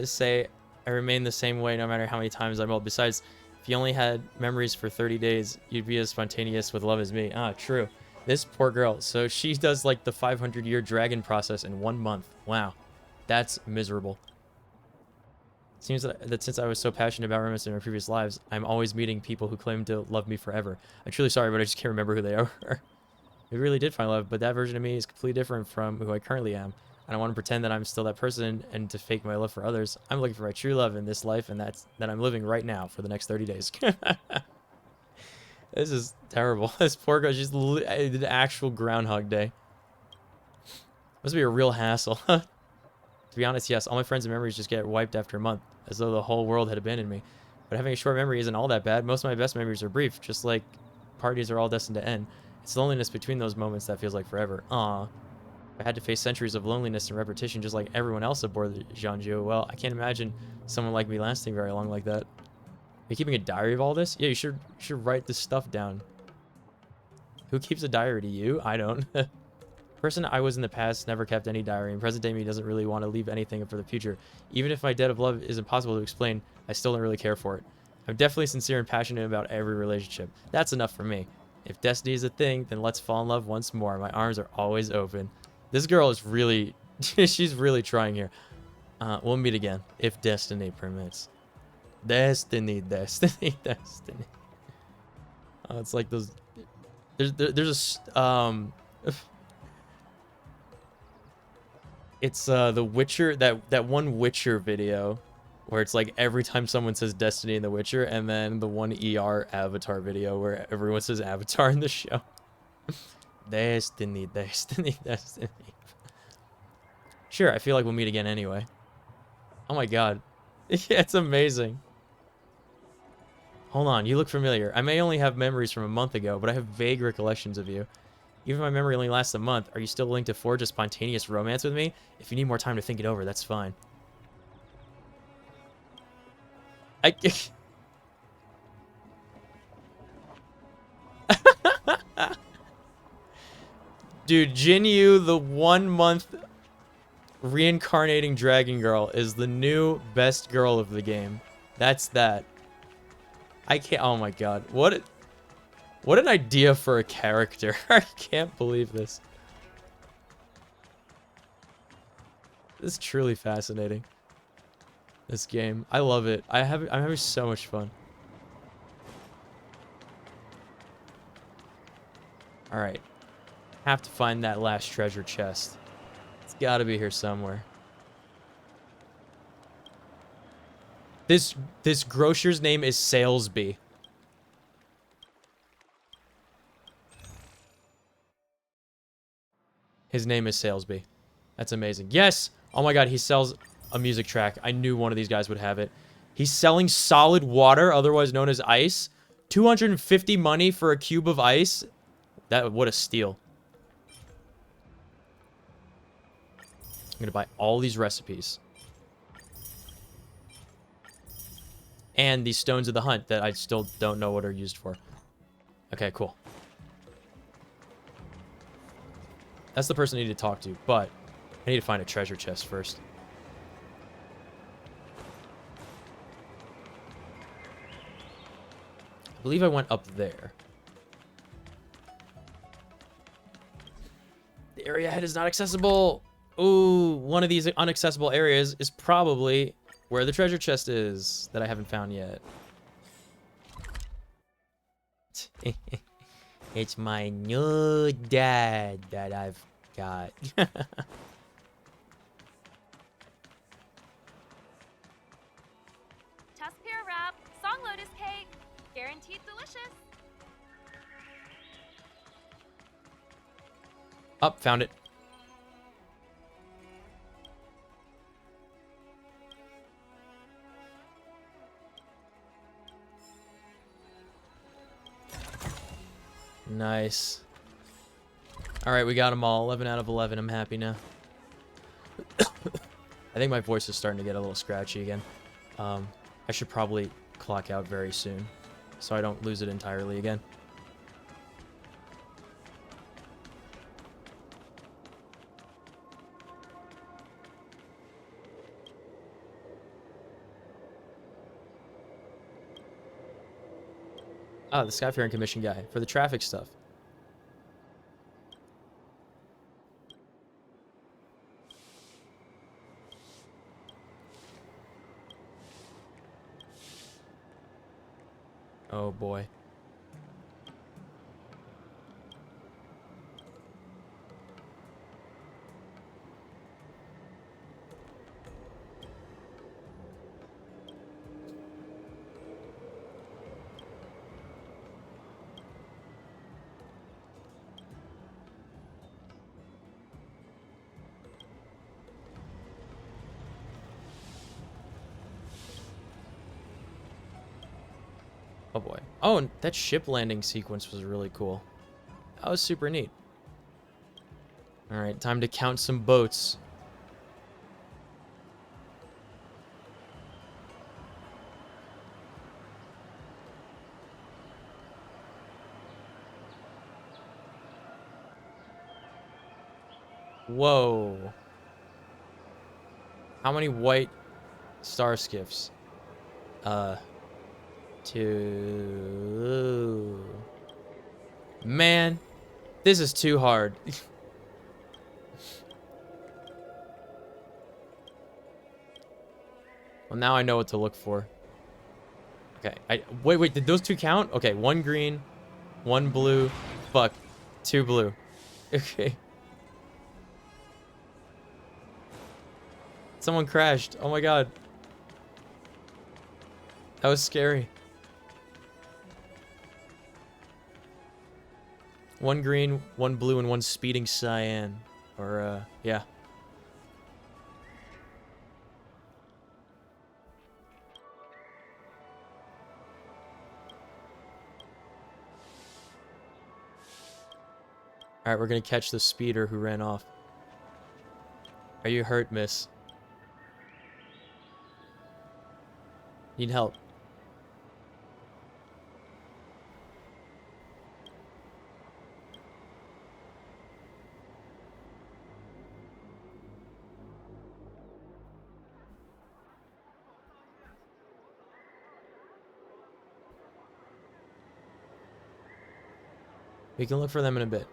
say I remain the same way no matter how many times I'm old. Besides, if you only had memories for 30 days, you'd be as spontaneous with love as me. Ah, true. This poor girl. So she does like the 500-year dragon process in 1 month. Wow. That's miserable. It seems that since I was so passionate about reminiscing my previous lives, I'm always meeting people who claim to love me forever. I'm truly sorry, but I just can't remember who they are. We really did find love, but that version of me is completely different from who I currently am. I don't want to pretend that I'm still that person and to fake my love for others. I'm looking for my true love in this life, and that's that I'm living right now for the next 30 days. This is terrible. This poor girl just did an actual Groundhog Day. Must be a real hassle. To be honest, yes, all my friends and memories just get wiped after a month, as though the whole world had abandoned me. But having a short memory isn't all that bad. Most of my best memories are brief, just like parties are all destined to end. It's loneliness between those moments that feels like forever. Aww. I had to face centuries of loneliness and repetition just like everyone else aboard the Jeonju. Well, I can't imagine someone like me lasting very long like that. you keeping a diary of all this? Yeah, you should write this stuff down. Who keeps a diary? To you? I don't. Person I was in the past never kept any diary, and present day me doesn't really want to leave anything for the future. Even if my debt of love is impossible to explain, I still don't really care for it. I'm definitely sincere and passionate about every relationship. That's enough for me. If destiny is a thing, then let's fall in love once more. My arms are always open. This girl is really, she's really trying here. We'll meet again, if destiny permits. Destiny, destiny, destiny. It's like those, there's a, it's the Witcher, that one Witcher video where it's like every time someone says Destiny in The Witcher, and then the one ER Avatar video where everyone says Avatar in the show. Destiny, Destiny, Destiny. Sure, I feel like we'll meet again anyway. Oh my god. Yeah, it's amazing. Hold on, you look familiar. I may only have memories from a month ago, but I have vague recollections of you. Even if my memory only lasts a month, are you still willing to forge a spontaneous romance with me? If you need more time to think it over, that's fine. Dude, Jinyu, the 1 month reincarnating dragon girl, is the new best girl of the game. That's that. I can't, oh my god. What an idea for a character. I can't believe this. This is truly fascinating. This game. I love it. I'm having so much fun. Alright. Have to find that last treasure chest. It's gotta be here somewhere. This grocer's name is Salesby. His name is Salesby. That's amazing. Yes! Oh my god, he sells a music track. I knew one of these guys would have it. He's selling solid water, otherwise known as ice. 250 money for a cube of ice. What a steal. I'm gonna buy all these recipes. And these stones of the hunt that I still don't know what are used for. Okay, cool. That's the person I need to talk to, but I need to find a treasure chest first. I believe I went up there. The area ahead is not accessible. Ooh, one of these inaccessible areas is probably where the treasure chest is that I haven't found yet. It's my new dad that I've got. Tuskpear wrap, song lotus cake, guaranteed delicious. Up, found it. Nice. Alright, we got them all. 11 out of 11. I'm happy now. I think my voice is starting to get a little scratchy again. I should probably clock out very soon, so I don't lose it entirely again. Ah, the Skyfaring Commission guy for the traffic stuff. Oh boy. Oh boy. Oh, and that ship landing sequence was really cool. That was super neat. Alright, time to count some boats. Whoa. How many white star skiffs? 2. Man, this is too hard. Well, now I know what to look for. Okay, wait, did those 2 count? Okay, 1 green, 1 blue, fuck, 2 blue. Okay. Someone crashed. Oh my god. That was scary. 1 green, 1 blue, and 1 speeding cyan. Or, yeah. Alright, we're gonna catch the speeder who ran off. Are you hurt, miss? Need help. We can look for them in a bit.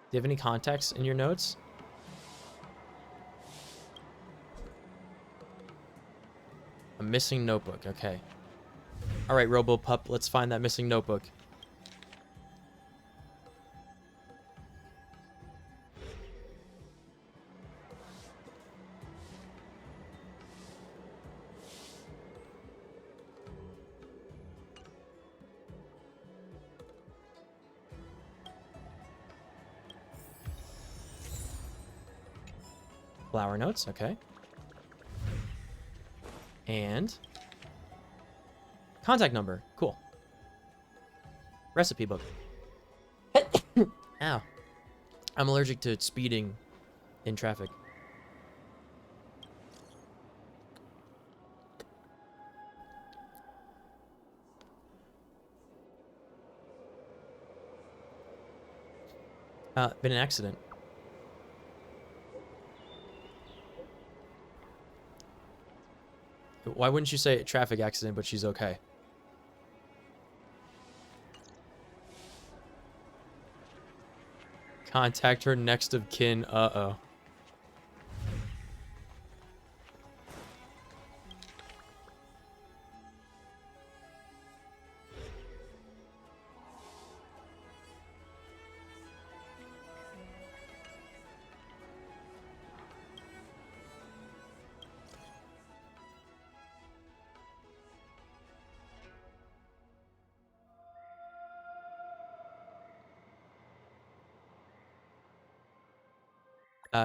Do you have any contacts in your notes? A missing notebook, okay. Alright, RoboPup, let's find that missing notebook. Flower notes, okay. And contact number, cool. Recipe book. Ow. I'm allergic to speeding in traffic. Been an accident. Why wouldn't you say traffic accident, but she's okay? Contact her next of kin. Uh-oh.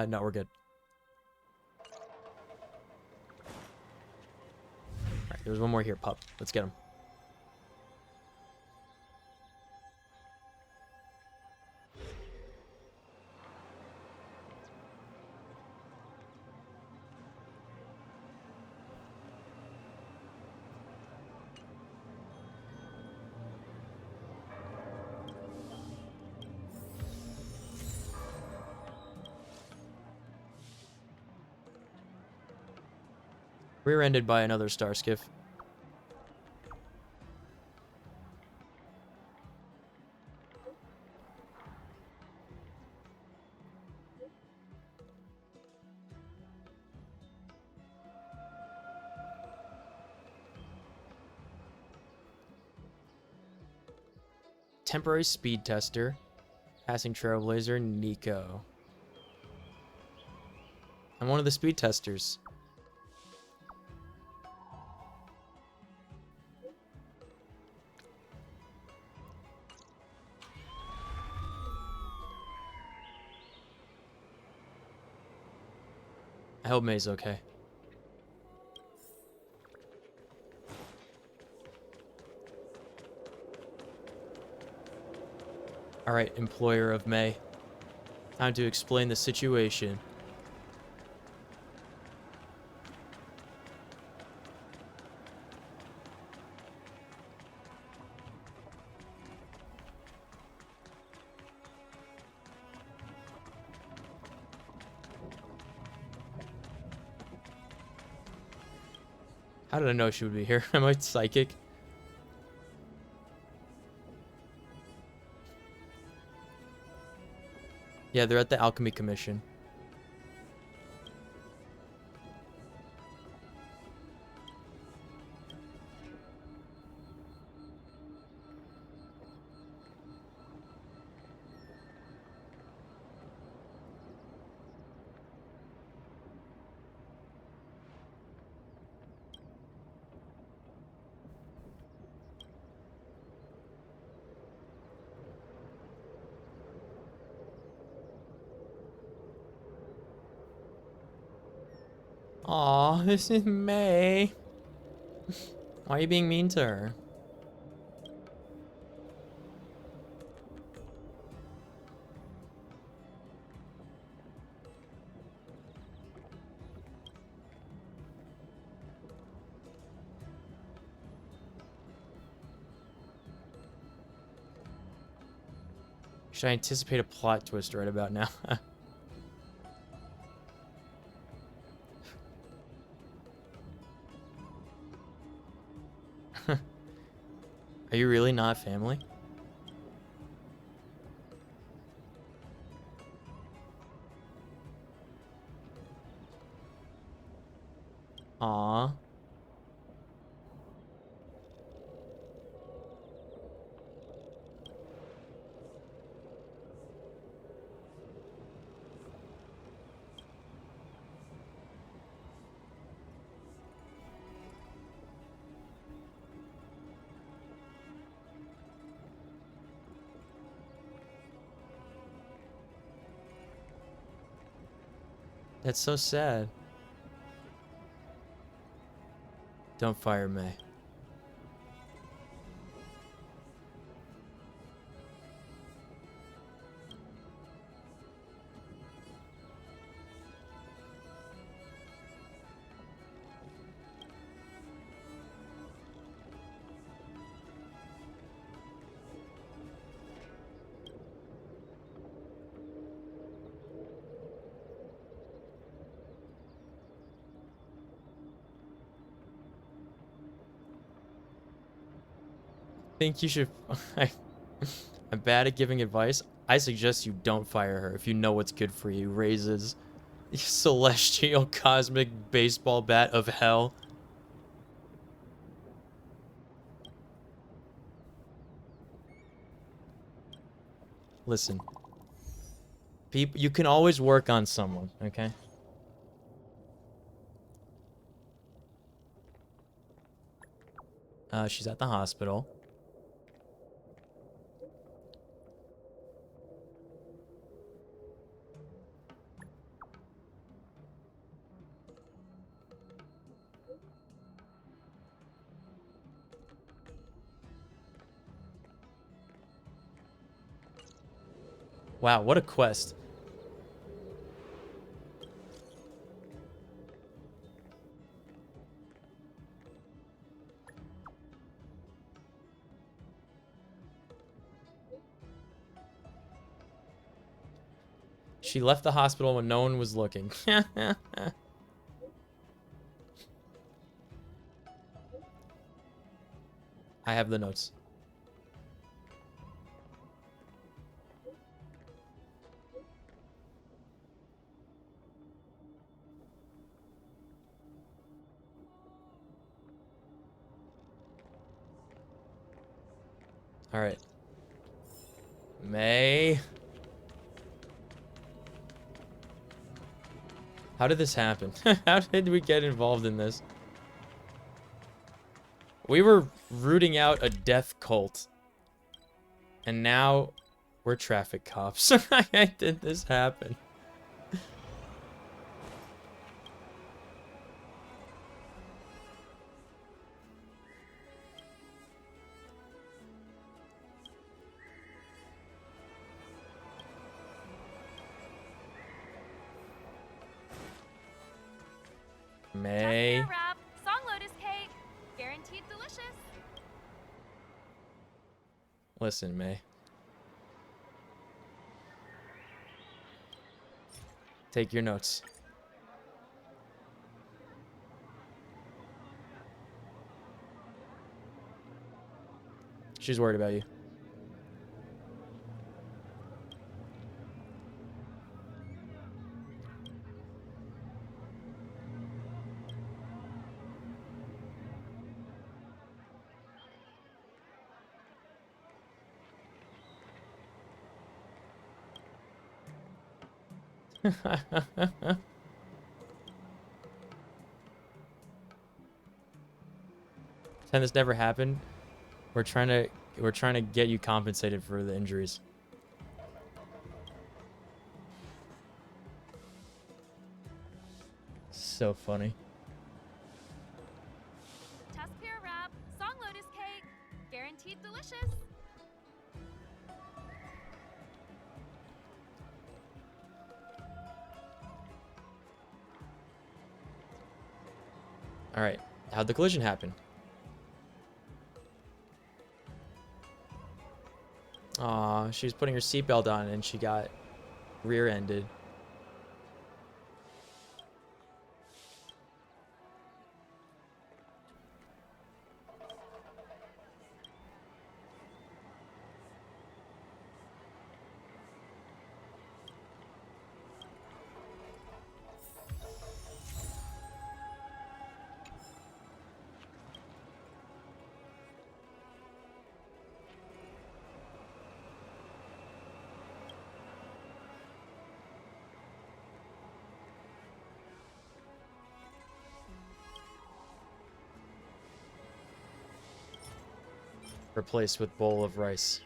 No, we're good. Alright, there's one more here, pup. Let's get him. Rear-ended by another star skiff. Temporary speed tester. Passing trailblazer, Nico. I'm one of the speed testers. I hope May's okay. Alright, employer of May. Time to explain the situation. How did I know she would be here? Am I psychic? Yeah, they're at the Alchemy Commission. Aw, this is May. Why are you being mean to her? Should I anticipate a plot twist right about now? Are you really not family? Aw. That's so sad. Don't fire May. Think you should... I'm bad at giving advice. I suggest you don't fire her if you know what's good for you. Raises celestial cosmic baseball bat of hell. Listen. People, you can always work on someone, okay? She's at the hospital. Wow, what a quest. She left the hospital when no one was looking. I have the notes. All right. May. How did this happen? How did we get involved in this? We were rooting out a death cult. And now we're traffic cops. How did this happen? May. Just wrap. Song Lotus cake. Guaranteed delicious. Listen, May. Take your notes. She's worried about you. Pretend this never happened. We're trying to get you compensated for the injuries. So funny. Tusk pear wrap, song lotus cake, guaranteed delicious. All right, how'd the collision happen? Aw, she was putting her seatbelt on and she got rear-ended. Replaced with bowl of rice.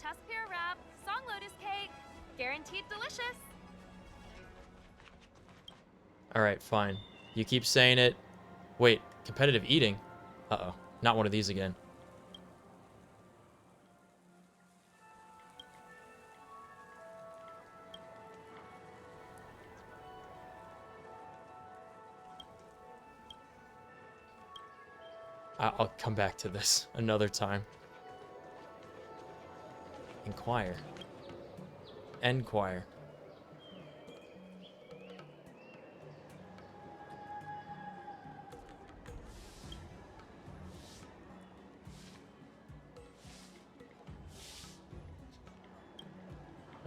Tusk pear wrap, song lotus cake, guaranteed delicious. All right, fine. You keep saying it. Wait, competitive eating? Uh-oh, not one of these again. I'll come back to this another time. Inquire. Enquire.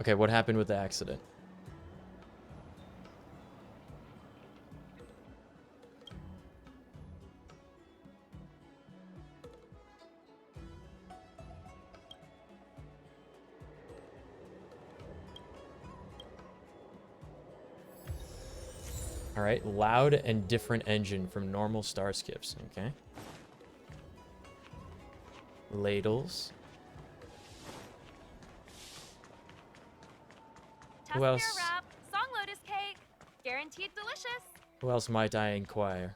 Okay, what happened with the accident? All right, loud and different engine from normal star skips. Okay. Ladles. Who Tusk else? pear wrap, song lotus cake, guaranteed delicious. Who else might I inquire?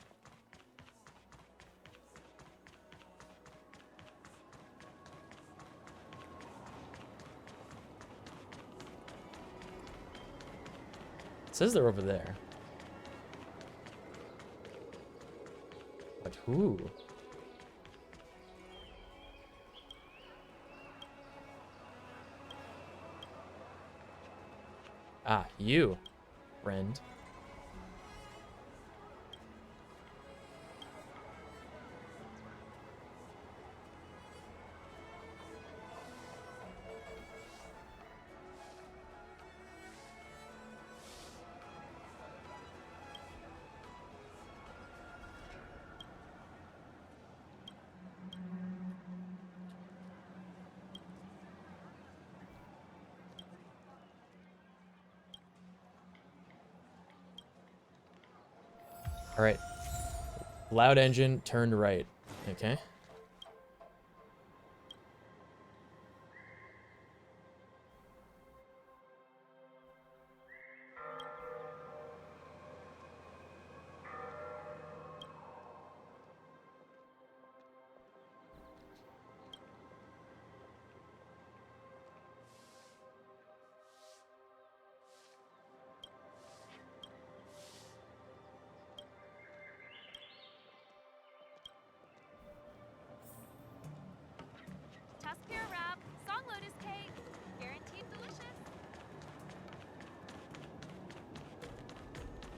It says they're over there. But who? Ah, you, friend. All right. Loud engine, turned right. Okay.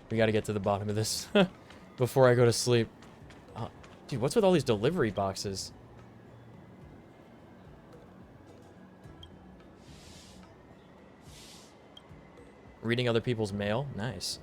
We gotta get to the bottom of this before I go to sleep. Dude, what's with all these delivery boxes? Reading other people's mail? Nice.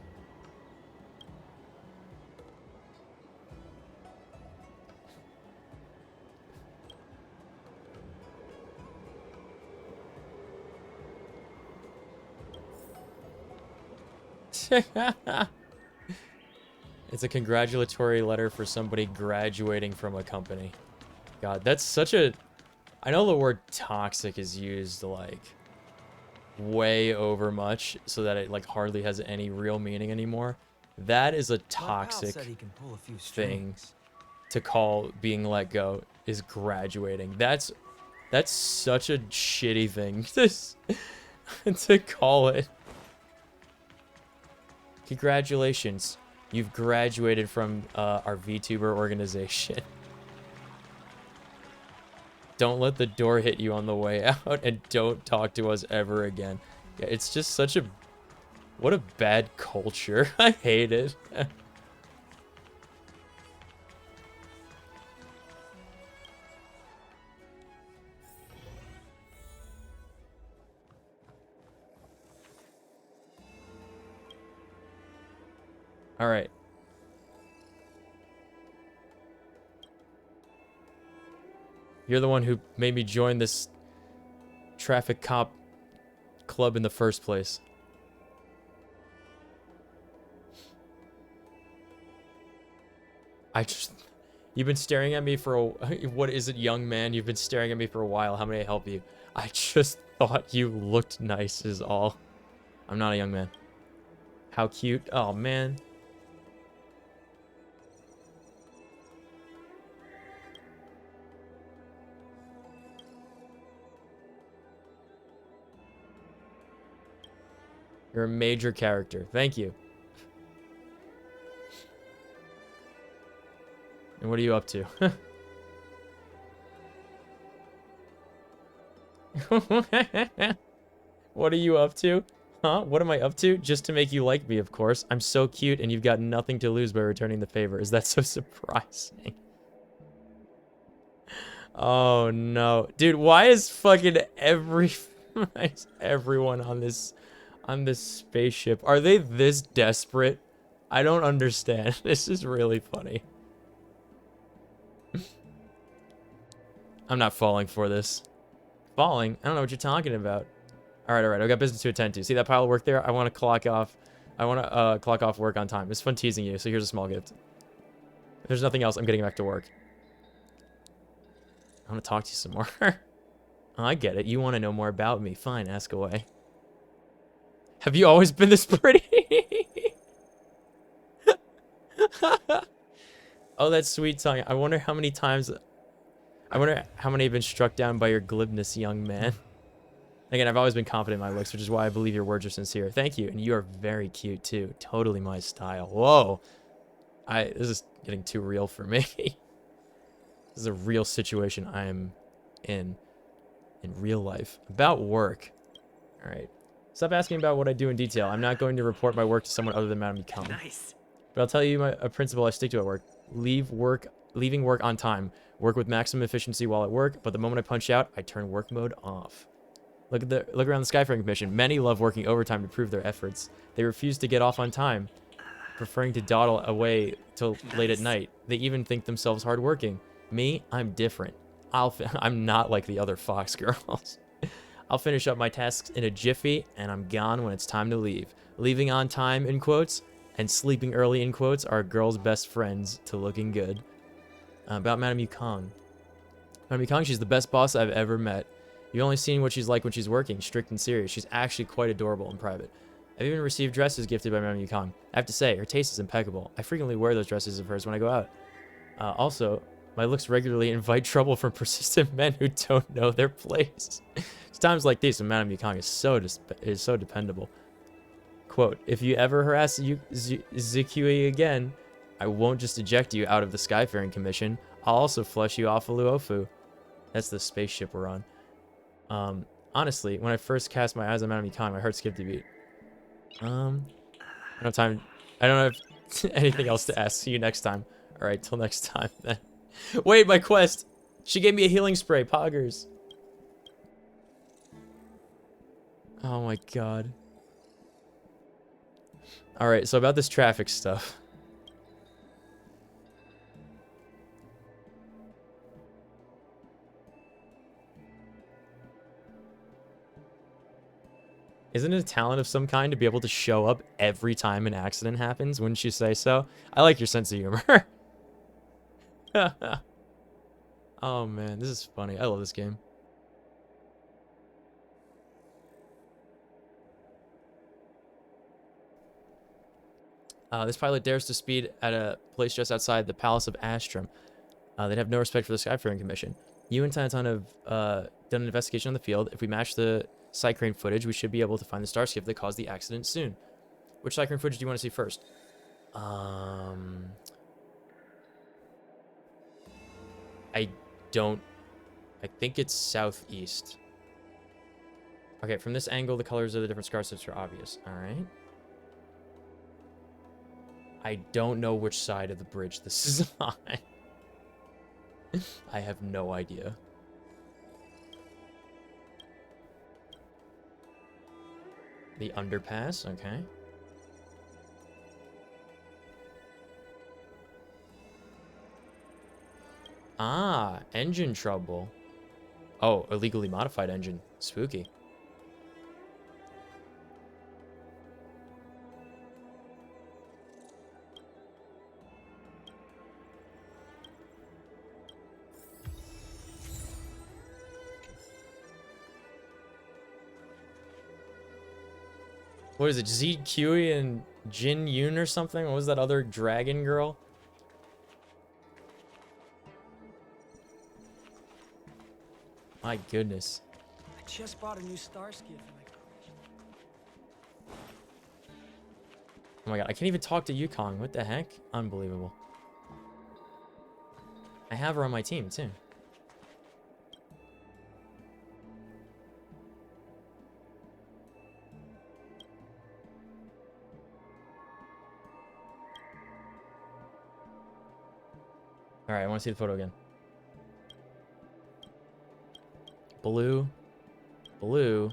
It's a congratulatory letter for somebody graduating from a company. God, that's such a... I know the word toxic is used, like, way over much, so that it, like, hardly has any real meaning anymore. That is a toxic thing to call being let go, is graduating. That's such a shitty thing to call it. Congratulations. You've graduated from our VTuber organization. Don't let the door hit you on the way out, and don't talk to us ever again. Yeah, it's just such a... What a bad culture. I hate it. All right. You're the one who made me join this traffic cop club in the first place. You've been staring at me for a... What is it, young man? You've been staring at me for a while. How may I help you? I just thought you looked nice is all. I'm not a young man. How cute. Oh, man. You're a major character. Thank you. And what are you up to? What are you up to? Huh? What am I up to? Just to make you like me, of course. I'm so cute and you've got nothing to lose by returning the favor. Is that so surprising? Oh no. Dude, why is fucking everyone on this spaceship? Are they this desperate? I don't understand. This is really funny. I'm not falling for this. Falling? I don't know what you're talking about. Alright, alright. I've got business to attend to. See that pile of work there? I want to clock off. I want to clock off work on time. It's fun teasing you, so here's a small gift. If there's nothing else, I'm getting back to work. I want to talk to you some more. Oh, I get it. You want to know more about me. Fine, ask away. Have you always been this pretty? Oh, that's sweet tongue. I wonder how many times... I wonder how many have been struck down by your glibness, young man. Again, I've always been confident in my looks, which is why I believe your words are sincere. Thank you, and you are very cute, too. Totally my style. Whoa. This is getting too real for me. This is a real situation I am in real life. About work. All right. Stop asking about what I do in detail. I'm not going to report my work to someone other than Madame Yukon. Nice. But I'll tell you a principle I stick to at work. Leaving work on time. Work with maximum efficiency while at work, but the moment I punch out, I turn work mode off. Look around the Skyfaring Commission. Many love working overtime to prove their efforts. They refuse to get off on time, preferring to dawdle away till late at night. They even think themselves hardworking. Me, I'm different. I'm not like the other Fox girls. I'll finish up my tasks in a jiffy, and I'm gone when it's time to leave. Leaving on time, in quotes, and sleeping early, in quotes, are girls' best friends to looking good. About Madame Yukong. Madame Yukong, she's the best boss I've ever met. You've only seen what she's like when she's working, strict and serious. She's actually quite adorable in private. I've even received dresses gifted by Madame Yukong. I have to say, her taste is impeccable. I frequently wear those dresses of hers when I go out. Also, my looks regularly invite trouble from persistent men who don't know their place. It's times like these when Madame Yukong is so dependable. Quote, if you ever harass Zikui again, I won't just eject you out of the Skyfaring Commission. I'll also flush you off of Luofu. That's the spaceship we're on. Honestly, when I first cast my eyes on Madame Yukong, my heart skipped a beat. I don't have time I don't have anything else to ask. See you next time. All right, till next time then. Wait, my quest. She gave me a healing spray. Poggers. Oh my god. All right, so about this traffic stuff. Isn't it a talent of some kind to be able to show up every time an accident happens? Wouldn't you say so? I like your sense of humor. Oh man, this is funny. I love this game. This pilot dares to speed at a place just outside the Palace of Astrum. They'd have no respect for the Skyfaring Commission. You and Tanton have done an investigation on the field. If we match the side crane footage, we should be able to find the starship that caused the accident soon. Which side crane footage do you want to see first? I don't... I think it's southeast. Okay, from this angle, the colors of the different starships are obvious. Alright. I don't know which side of the bridge this is on. I have no idea. The underpass, okay. Ah, engine trouble. Oh, illegally modified engine. Spooky. What is it? ZQ and Jin Yoon or something? What was that other dragon girl? My goodness. I just bought a new star ski for my collection. Oh my god, I can't even talk to Yukong. What the heck? Unbelievable. I have her on my team, too. Alright, I want to see the photo again. Blue. Blue.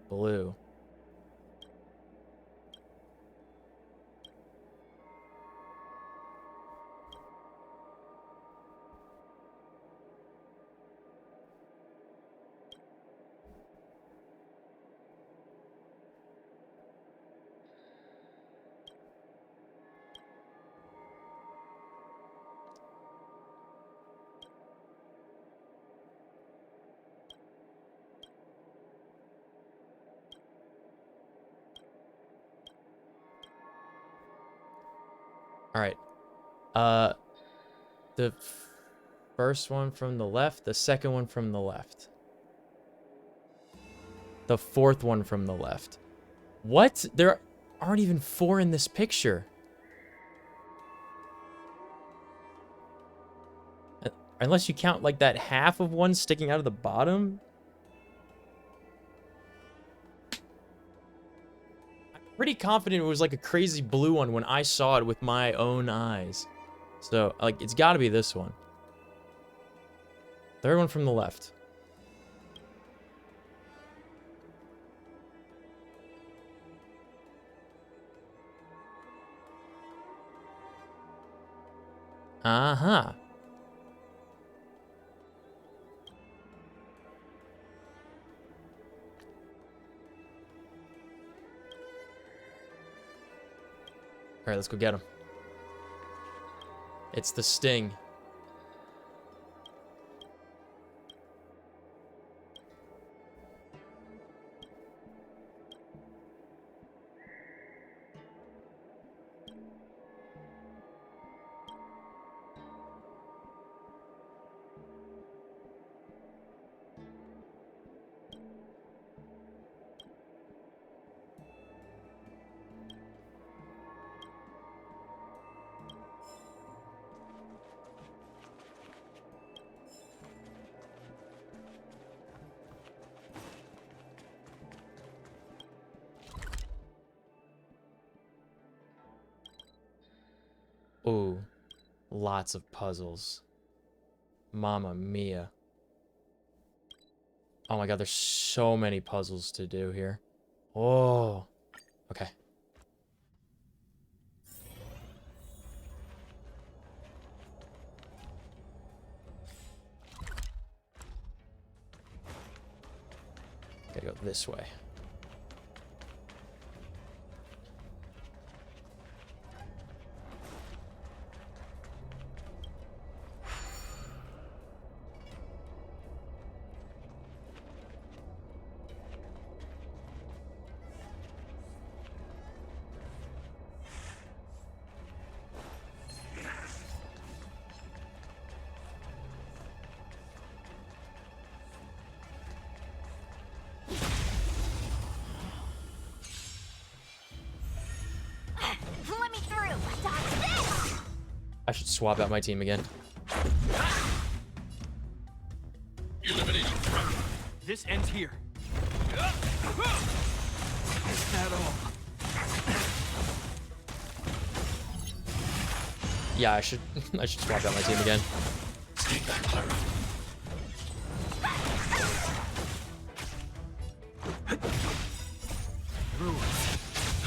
Blue. All right. The first one from the left, the second one from the left. The fourth one from the left. What? There aren't even 4 in this picture. Unless you count like that half of one sticking out of the bottom. Pretty confident it was like a crazy blue one when I saw it with my own eyes. So, like, it's got to be this one. Third one from the left. Uh-huh. All right, let's go get him. It's the Sting. Ooh, lots of puzzles. Mamma mia. Oh my god, there's so many puzzles to do here. Oh, okay. Gotta go this way. Let me through. Dodge this. I should swap out my team again. This ends here. Is that all? Yeah, I should I should swap out my team again. Rules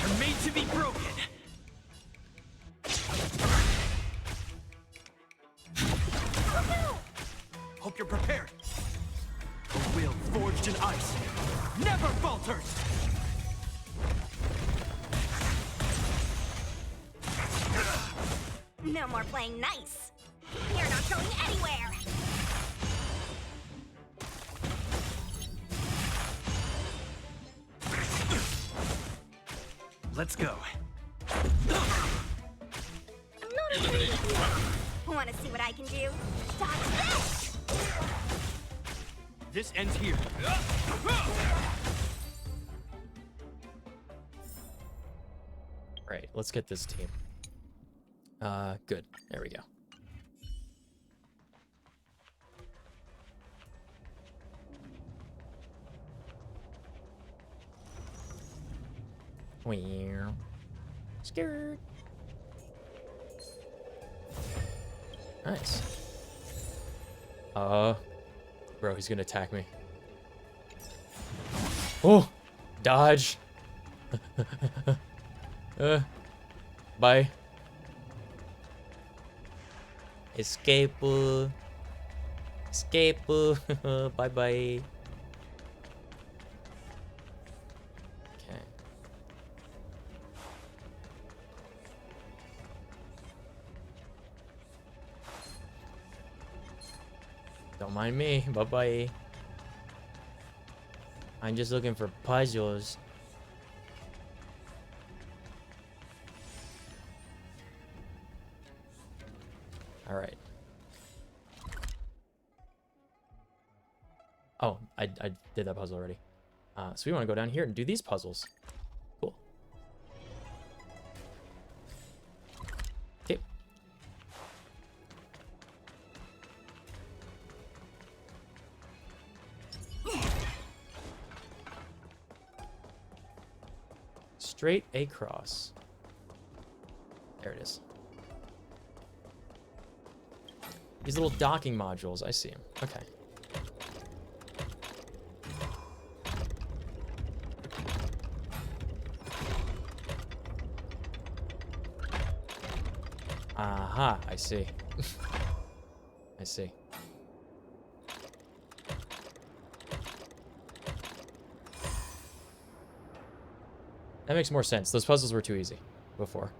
are made to be broken. Hope you're prepared. A will forged in ice never falters. No more playing nice. You're not going anywhere. Let's go. I'm not afraid of you. Want to see what I can do? Dodge this. This ends here. Right, let's get this team. Good. There we go. Wow. Scared. Nice. Bro, he's gonna attack me. Oh! Dodge! Bye. Escape. Escape. Bye bye. Okay. Don't mind me. Bye bye. I'm just looking for puzzles. All right. Oh, I did that puzzle already. So we want to go down here and do these puzzles. Cool. Okay. Straight across. There it is. These little docking modules, I see them. Okay. Aha, I see. I see. That makes more sense. Those puzzles were too easy before.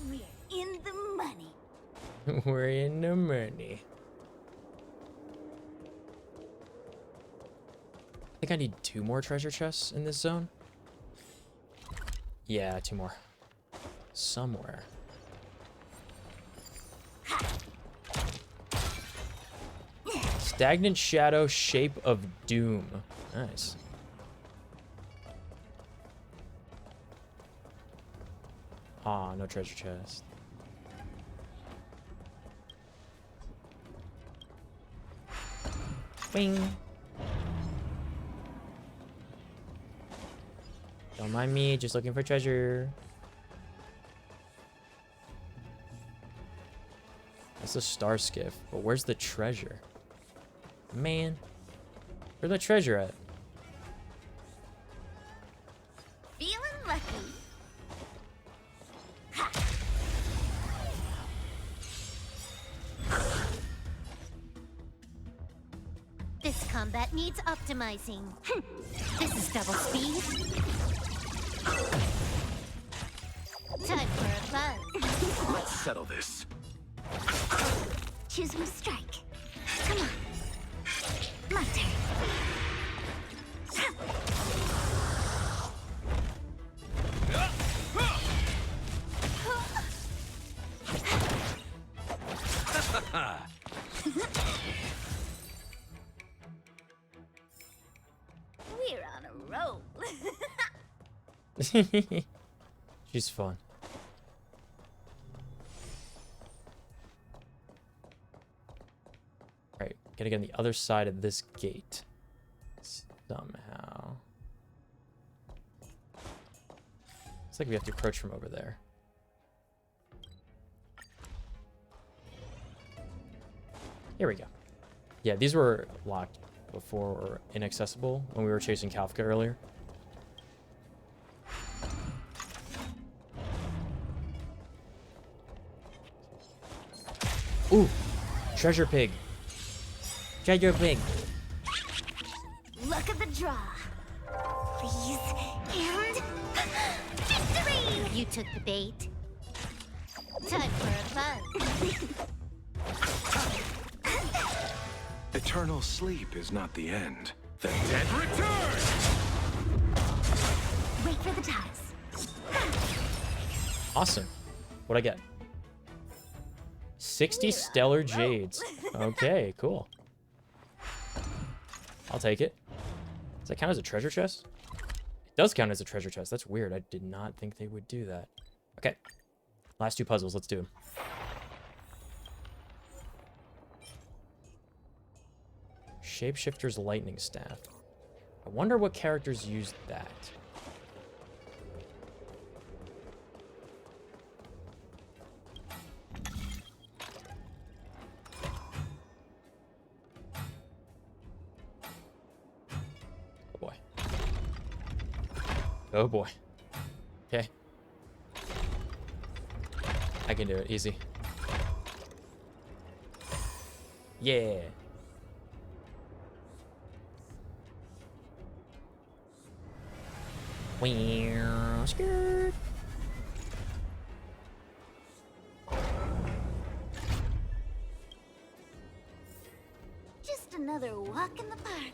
We're in the money. We're in the money. I think I need 2 more treasure chests in this zone. Yeah, 2 more. Somewhere. Stagnant shadow, shape of doom. Nice. Aw, no treasure chest. Bing. Don't mind me, just looking for treasure. That's a star skiff, but where's the treasure? Man, where's the treasure at? Feeling lucky. This combat needs optimizing. This is double speed. Time for a buzz. Let's settle this. Choose from strike. Come on. My turn. We're on a roll. She's fun. Alright, gotta get on the other side of this gate. Somehow. Looks like we have to approach from over there. Here we go. Yeah, these were locked before or inaccessible when we were chasing Kafka earlier. Ooh, treasure pig. Treasure pig. Luck of the draw. Please. And victory! You took the bait. Time for a buzz. Eternal sleep is not the end. The dead return! Wait for the ties. Awesome. What'd I get? 60 stellar jades. Okay, cool. I'll take it. Does that count as a treasure chest? It does count as a treasure chest. That's weird. I did not think they would do that. Okay. Last two puzzles. Let's do them. Shapeshifter's lightning staff. I wonder what characters use that. Oh boy. Oh boy. Okay. I can do it. Easy. Yeah. Skirt. Just another walk in the park.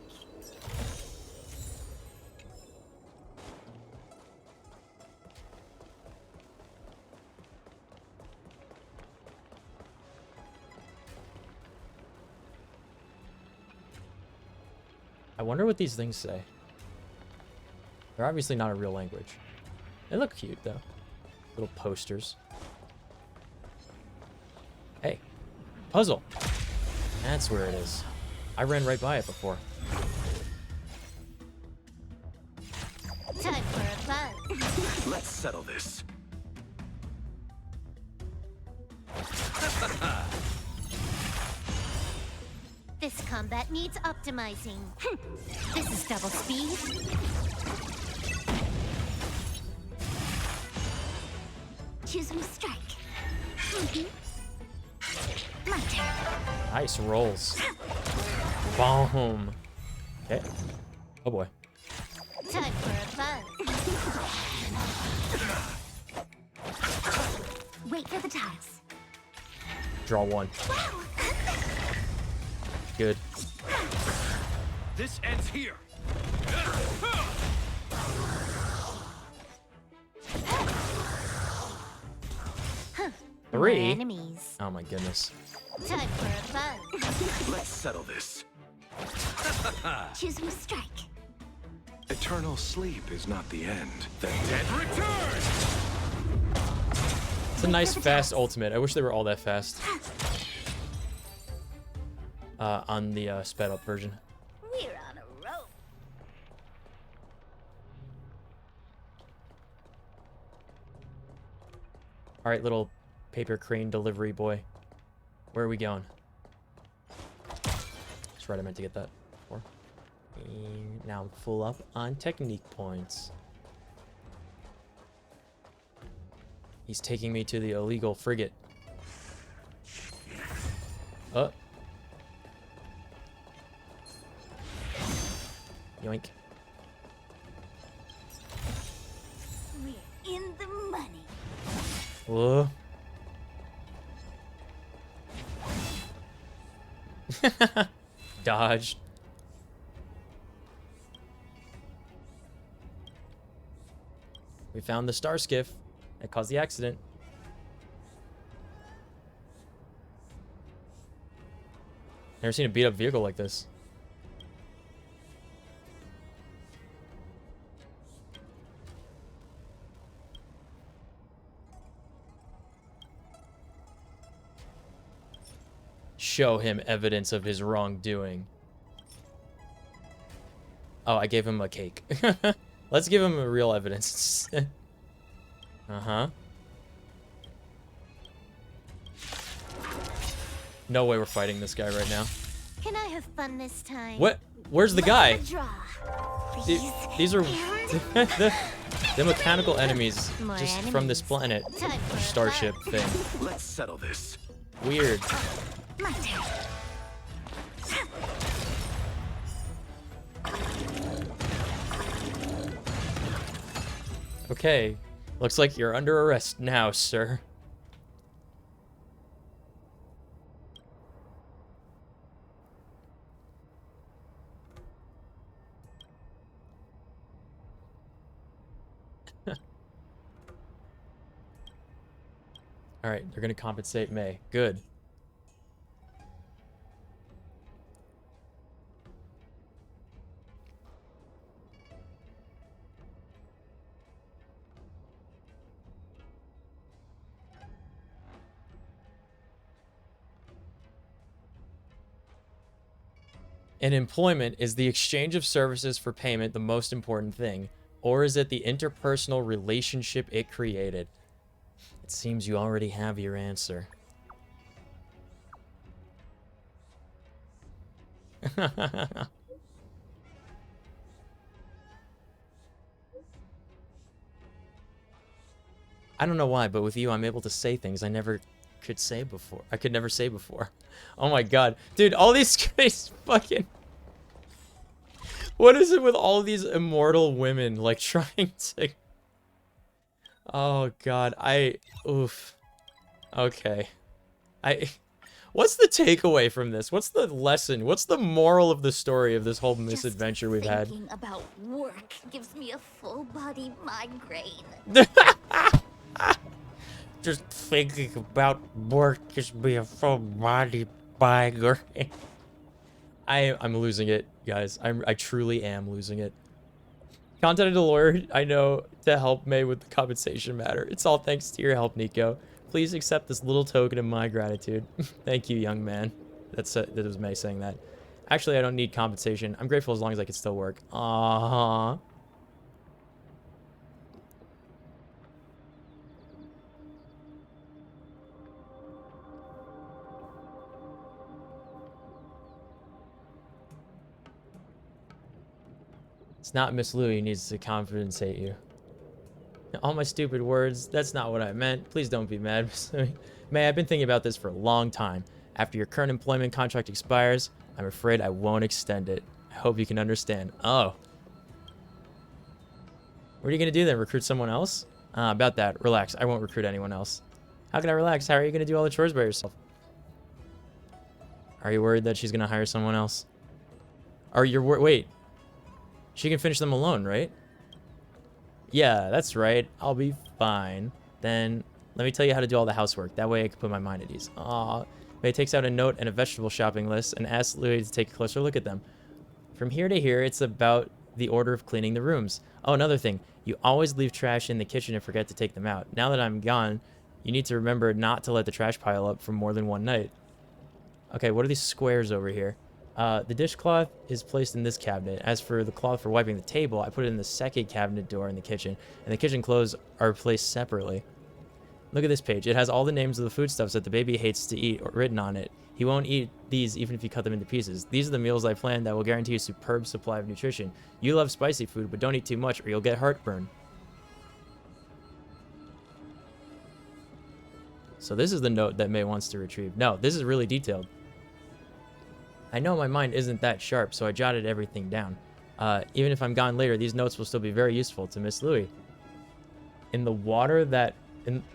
I wonder what these things say. They're obviously not a real language. They look cute, though. Little posters. Hey. Puzzle. That's where it is. I ran right by it before. Time for a buzz. Let's settle this. This combat needs optimizing. This is double speed. Choose from strike. My turn. Nice rolls. Boom. Okay. Oh boy. Time for a buzz. Wait for the tiles. Draw one. Good. This ends here. 3? More enemies. Oh my goodness. Time for a buzz. Let's settle this. Choose from strike. Eternal sleep is not the end. The dead return! It's a nice fast ultimate. I wish they were all that fast. On the sped up version. All right, little paper crane delivery boy. Where are we going? That's right, I meant to get that before. And now I'm full up on technique points. He's taking me to the illegal frigate. Yoink. We're in the money. Whoa. Dodged. We found the star skiff that caused the accident. Never seen a beat up vehicle like this. Show him evidence of his wrongdoing. Oh, I gave him a cake. Let's give him a real evidence. Uh-huh. No way we're fighting this guy right now. Can I have fun this time? What? Where's the guy? Draw. These are the mechanical enemies just from this planet or starship thing. Let's settle this. Weird. My turn. Okay. Looks like you're under arrest now, sir. Alright, they're gonna compensate May. Good. In employment, is the exchange of services for payment the most important thing? Or is it the interpersonal relationship it created? It seems you already have your answer. I don't know why, but with you, I'm able to say things I never could say before. I could never say before. Oh my god. Dude, all these guys fucking... What is it with all these immortal women, like, trying to... Oh god, oof. Okay. What's the takeaway from this? What's the lesson? What's the moral of the story of this whole misadventure we've had? Thinking about work gives me a full body migraine. Just thinking about work gives me a full body migraine. I'm losing it, guys. I truly am losing it. Contacted a lawyer I know to help May with the compensation matter. It's all thanks to your help, Nico. Please accept this little token of my gratitude. Thank you, young man. That was May saying that. Actually, I don't need compensation. I'm grateful as long as I can still work. Aww. It's not Miss Liyue who needs to compensate you. All my stupid words, that's not what I meant. Please don't be mad, Miss Liyue. May, I've been thinking about this for a long time. After your current employment contract expires, I'm afraid I won't extend it. I hope you can understand. Oh. What are you going to do then? Recruit someone else? About that. Relax. I won't recruit anyone else. How can I relax? How are you going to do all the chores by yourself? Are you worried that she's going to hire someone else? Or you're wait. She can finish them alone, right? Yeah, that's right. I'll be fine. Then let me tell you how to do all the housework. That way I can put my mind at ease. Aw. May takes out a note and a vegetable shopping list and asks Liyue to take a closer look at them. From here to here, it's about the order of cleaning the rooms. Oh, another thing. You always leave trash in the kitchen and forget to take them out. Now that I'm gone, you need to remember not to let the trash pile up for more than one night. Okay, what are these squares over here? The dishcloth is placed in this cabinet. As for the cloth for wiping the table, I put it in the second cabinet door in the kitchen, and the kitchen clothes are placed separately. Look at this page. It has all the names of the foodstuffs that the baby hates to eat written on it. He won't eat these even if you cut them into pieces. These are the meals I planned that will guarantee a superb supply of nutrition. You love spicy food, but don't eat too much or you'll get heartburn. So this is the note that May wants to retrieve. No, this is really detailed. I know my mind isn't that sharp, so I jotted everything down. Even if I'm gone later, these notes will still be very useful to Miss Liyue. In the water that...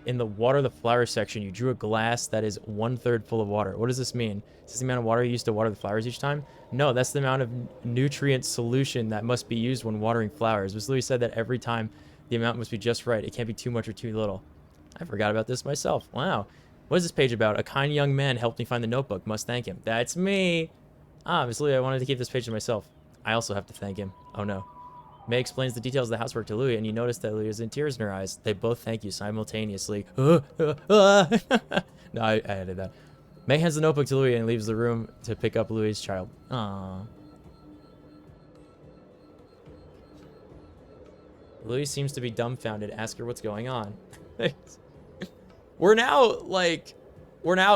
In the water the flower section, you drew a glass that is 1/3 full of water. What does this mean? Is this the amount of water you used to water the flowers each time? No, that's the amount of nutrient solution that must be used when watering flowers. Miss Liyue said that every time the amount must be just right. It can't be too much or too little. I forgot about this myself. Wow. What is this page about? A kind young man helped me find the notebook. Must thank him. That's me. Ah, Miss Liyue, I wanted to keep this page to myself. I also have to thank him. Oh no. May explains the details of the housework to Liyue, and you notice that Liyue is in tears in her eyes. They both thank you simultaneously. No, I added that. May hands the notebook to Liyue and leaves the room to pick up Liyue's child. Aww. Liyue seems to be dumbfounded. Ask her what's going on. We're now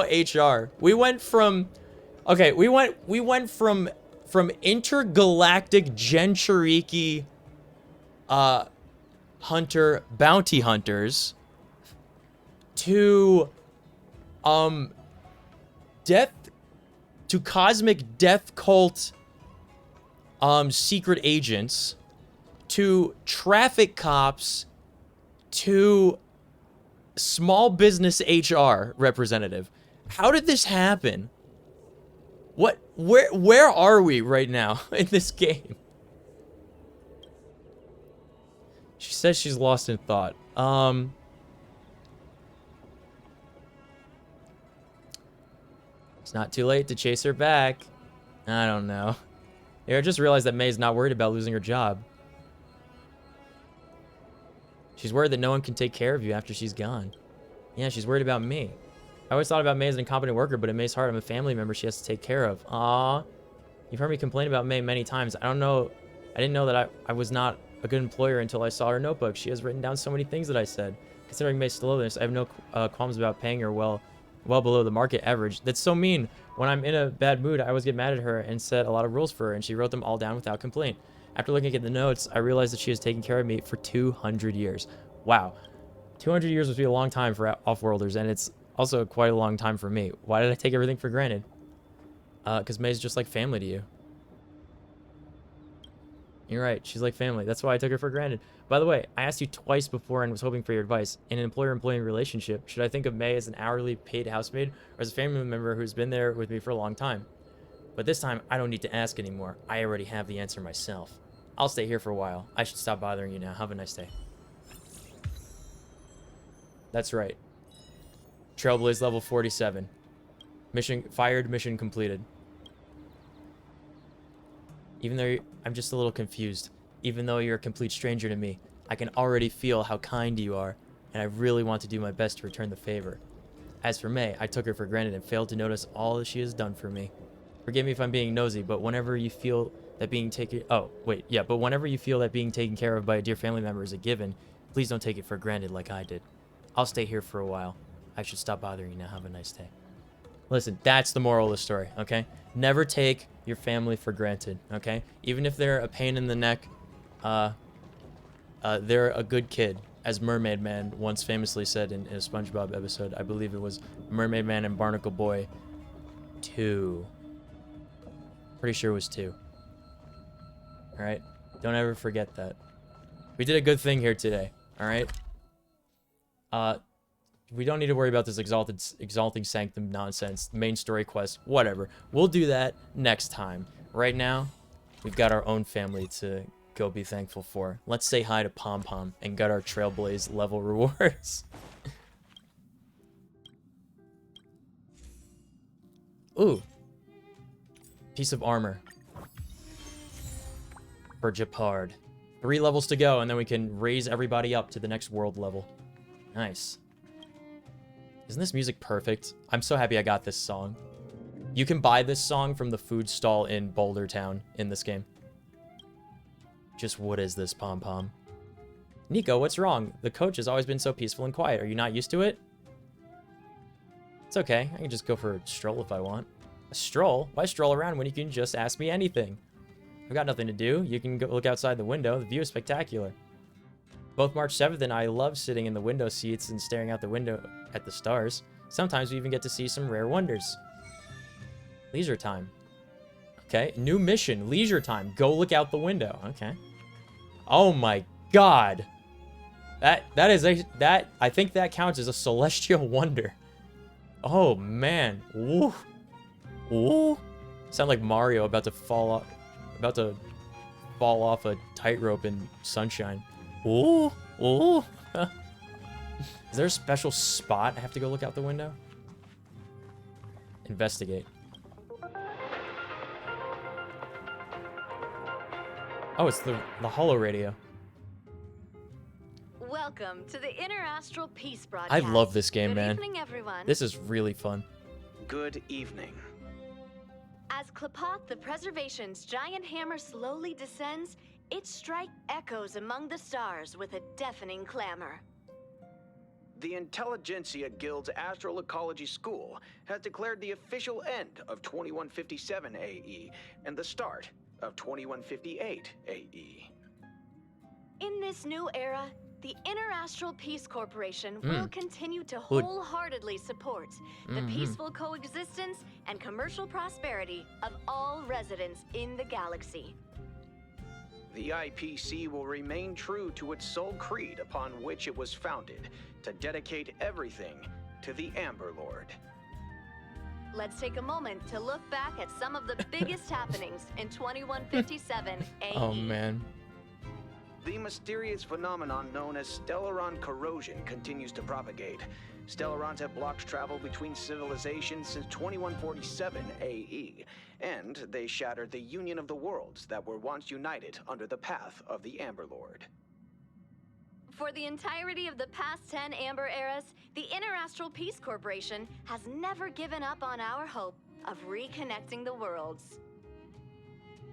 HR. We went from... Okay, we went from intergalactic Genchuriki hunter bounty hunters to cosmic death cult secret agents to traffic cops to small business HR representative. How did this happen? Where are we right now in this game? She says she's lost in thought. It's not too late to chase her back. I don't know. Yeah, I just realized that May's not worried about losing her job. She's worried that no one can take care of you after she's gone. Yeah, she's worried about me. I always thought about May as an incompetent worker, but in May's heart, I'm a family member she has to take care of. Aww. You've heard me complain about May many times. I didn't know that I was not a good employer until I saw her notebook. She has written down so many things that I said. Considering May's slowness, I have no qualms about paying her well below the market average. That's so mean. When I'm in a bad mood, I always get mad at her and set a lot of rules for her, and she wrote them all down without complaint. After looking at the notes, I realized that she has taken care of me for 200 years. Wow. 200 years would be a long time for off-worlders, and it's also quite a long time for me. Why did I take everything for granted? Because May's just like family to you. You're right. She's like family. That's why I took her for granted. By the way, I asked you twice before and was hoping for your advice. In an employer-employee relationship, should I think of May as an hourly paid housemaid or as a family member who's been there with me for a long time? But this time, I don't need to ask anymore. I already have the answer myself. I'll stay here for a while. I should stop bothering you now. Have a nice day. That's right. Trailblaze level 47. Mission fired, mission completed. Even though I'm just a little confused. Even though you're a complete stranger to me, I can already feel how kind you are, and I really want to do my best to return the favor. As for May, I took her for granted and failed to notice all that she has done for me. Forgive me if I'm being nosy, but whenever you feel that being taken... Oh, wait, yeah, but whenever you feel that being taken care of by a dear family member is a given, please don't take it for granted like I did. I'll stay here for a while. I should stop bothering you now. Have a nice day. Listen, that's the moral of the story, okay? Never take your family for granted, okay? Even if they're a pain in the neck, they're a good kid, as Mermaid Man once famously said in a SpongeBob episode. I believe it was Mermaid Man and Barnacle Boy 2. Pretty sure it was 2. All right? Don't ever forget that. We did a good thing here today, all right? We don't need to worry about this exalting sanctum nonsense, main story quest, whatever. We'll do that next time. Right now, we've got our own family to go be thankful for. Let's say hi to Pom Pom and get our Trailblaze level rewards. Ooh. Piece of armor. For Japard. 3 levels to go, and then we can raise everybody up to the next world level. Nice. Isn't this music perfect? I'm so happy I got this song. You can buy this song from the food stall in Boulder Town in this game. Just what is this, Pom Pom? Nico, what's wrong? The coach has always been so peaceful and quiet. Are you not used to it? It's okay. I can just go for a stroll if I want. A stroll? Why stroll around when you can just ask me anything? I've got nothing to do. You can go look outside the window. The view is spectacular. Both March 7th and I love sitting in the window seats and staring out the window at the stars. Sometimes we even get to see some rare wonders. Leisure time. Okay, new mission. Leisure time. Go look out the window. Okay. Oh my god. I think that counts as a celestial wonder. Oh man. Ooh. Ooh. Sound like Mario about to fall off a tightrope in sunshine. Ooh. Ooh. Is there a special spot I have to go look out the window? Investigate. Oh, it's the holo radio. Welcome to the Interastral Peace broadcast. I love this game, man. Good evening, everyone. This is really fun. Good evening. As Klapoth, the Preservation's giant hammer slowly descends, its strike echoes among the stars with a deafening clamor. The Intelligentsia Guild's Astral Ecology School has declared the official end of 2157 AE and the start of 2158 AE. In this new era, the Interastral Peace Corporation will continue to Good. wholeheartedly support the peaceful coexistence and commercial prosperity of all residents in the galaxy. The IPC will remain true to its sole creed upon which it was founded, to dedicate everything to the Amber Lord. Let's take a moment to look back at some of the biggest happenings in 2157 AE. Oh man. The mysterious phenomenon known as Stellaron corrosion continues to propagate. Stellarons have blocked travel between civilizations since 2147 AE, and they shattered the union of the worlds that were once united under the path of the Amber Lord. For the entirety of the past 10 Amber eras, the Interastral Peace Corporation has never given up on our hope of reconnecting the worlds.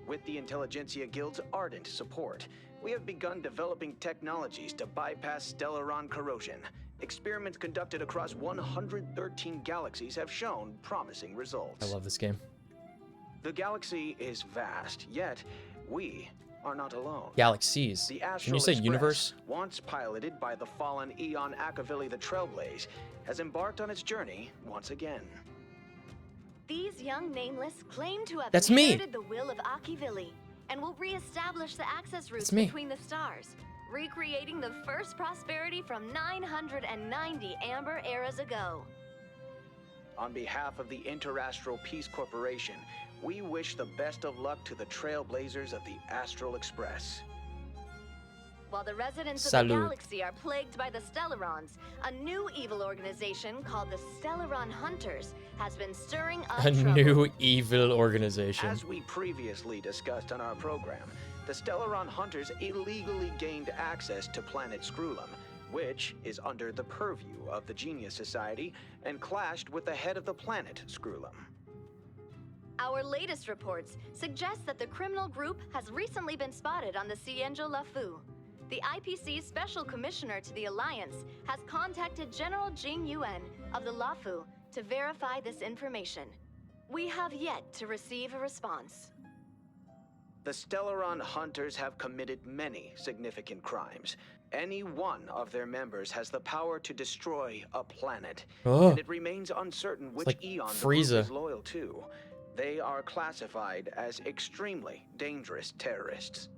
With the Intelligentsia Guild's ardent support, we have begun developing technologies to bypass Stellaron corrosion. Experiments conducted across 113 galaxies have shown promising results. I love this game. The galaxy is vast, yet we are not alone. Galaxies. The Can Astral you say Express, universe? once piloted by the fallen Eon Akavili the Trailblaze, has embarked on its journey once again. These young nameless claim to have That's me. inherited the will of Akivili and will re-establish the access routes It's me. between the stars, recreating the first prosperity from 990 Amber eras ago. On behalf of the Interastral Peace Corporation, we wish the best of luck to the Trailblazers of the Astral Express. While the residents of Salud. the galaxy are plagued by the Stellarons, a new evil organization called the Stellaron Hunters has been stirring up A trouble. new evil organization. As we previously discussed on our program, the Stellaron Hunters illegally gained access to planet Scrulum, which is under the purview of the Genius Society, and clashed with the head of the planet Scrulum. Our latest reports suggest that the criminal group has recently been spotted on the Cienjo Lafu. The IPC's Special Commissioner to the Alliance has contacted General Jing Yuan of the Lafu to verify this information. We have yet to receive a response. The Stellaron Hunters have committed many significant crimes. Any one of their members has the power to destroy a planet, Oh. and it remains uncertain which like Eon the Frieza. group is loyal to. They are classified as extremely dangerous terrorists.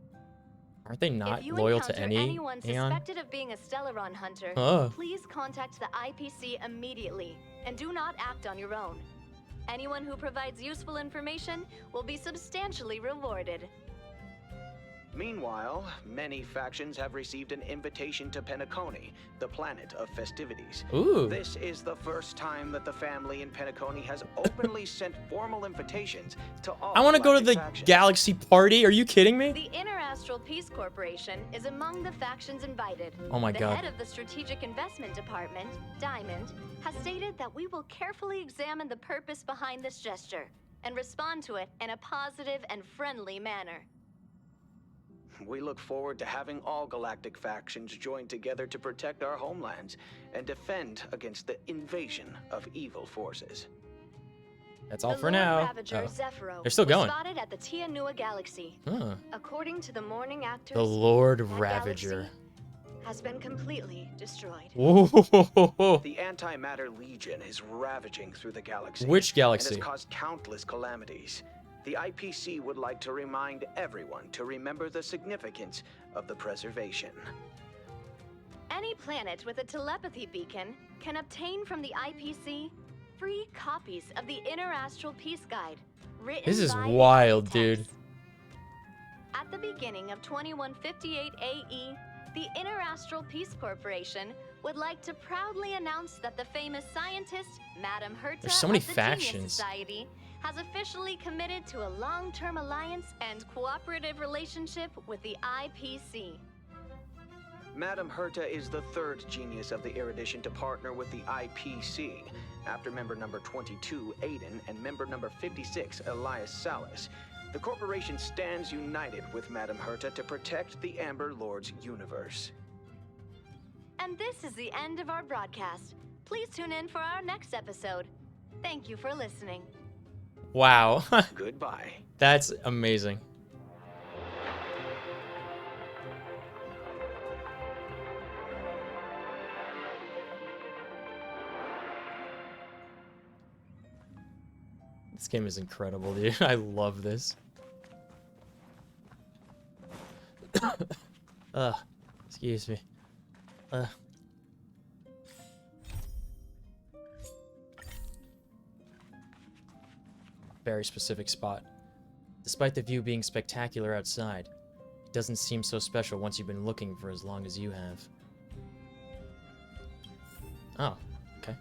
Aren't they not If you loyal encounter to any anyone Aeon? suspected of being a Stellaron hunter, Oh. please contact the IPC immediately and do not act on your own. Anyone who provides useful information will be substantially rewarded. Meanwhile, many factions have received an invitation to Penacony, the planet of festivities. Ooh. This is the first time that the family in Penacony has openly sent formal invitations to all I want to go to galactic the factions. galaxy party. Are you kidding me? The Interastral Peace Corporation is among the factions invited. Oh my the God. head of the Strategic Investment Department, Diamond, has stated that we will carefully examine the purpose behind this gesture and respond to it in a positive and friendly manner. we look forward to having all galactic factions join together to protect our homelands and defend against the invasion of evil forces. That's all The for Lord now. Ravager Oh. Zephyro They're still was going. spotted at the Tianua galaxy. Huh. According to the morning actors, The Lord that Ravager. galaxy has been completely destroyed. Whoa. The antimatter legion is ravaging through the galaxy. Which And galaxy? has caused countless calamities. The IPC would like to remind everyone to remember the significance of the preservation. Any planet with a telepathy beacon can obtain from the IPC free copies of the Interastral Peace Guide, written This is by wild, architects. dude. At the beginning of 2158 AE, the Interastral Peace Corporation would like to proudly announce that the famous scientist, Madame Herta There's so many of the Genius factions. Society, has officially committed to a long-term alliance and cooperative relationship with the IPC. Madame Herta is the third genius of the Erudition to partner with the IPC, after member number 22, Aiden, and member number 56, Elias Salas. The corporation stands united with Madame Herta to protect the Amber Lord's universe. And this is the end of our broadcast. Please tune in for our next episode. Thank you for listening. Wow. Goodbye. That's amazing. This game is incredible, dude. I love this. Excuse me. Very specific spot. Despite the view being spectacular outside, it doesn't seem so special once you've been looking for as long as you have. Oh, okay.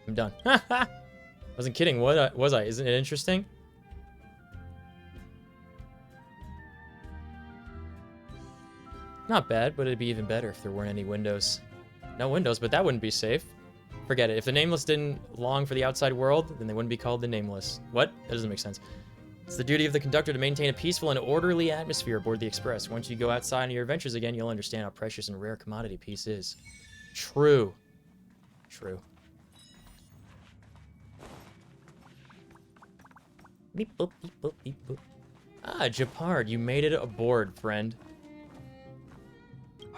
I'm done. Wasn't kidding, was I? Isn't it interesting? Not bad, but it'd be even better if there weren't any windows. No windows, but that wouldn't be safe. Forget it. If the Nameless didn't long for the outside world, then they wouldn't be called the Nameless. What? That doesn't make sense. It's the duty of the conductor to maintain a peaceful and orderly atmosphere aboard the Express. Once you go outside on your adventures again, you'll understand how precious and rare commodity peace is. True. True. Beep, boop, beep, boop, beep, boop. Ah, Japard, you made it aboard, friend.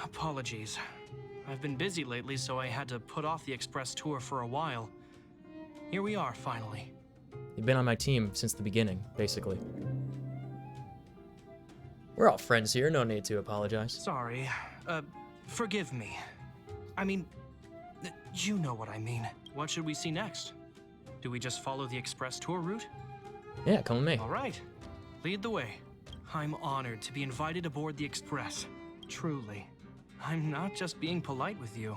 Apologies. I've been busy lately, so I had to put off the Express tour for a while. Here we are, finally. You've been on my team since the beginning, basically. We're all friends here, no need to apologize. Sorry. Forgive me. I mean, you know what I mean. What should we see next? Do we just follow the Express tour route? Yeah, come with me. All right. Lead the way. I'm honored to be invited aboard the Express. Truly. I'm not just being polite with you.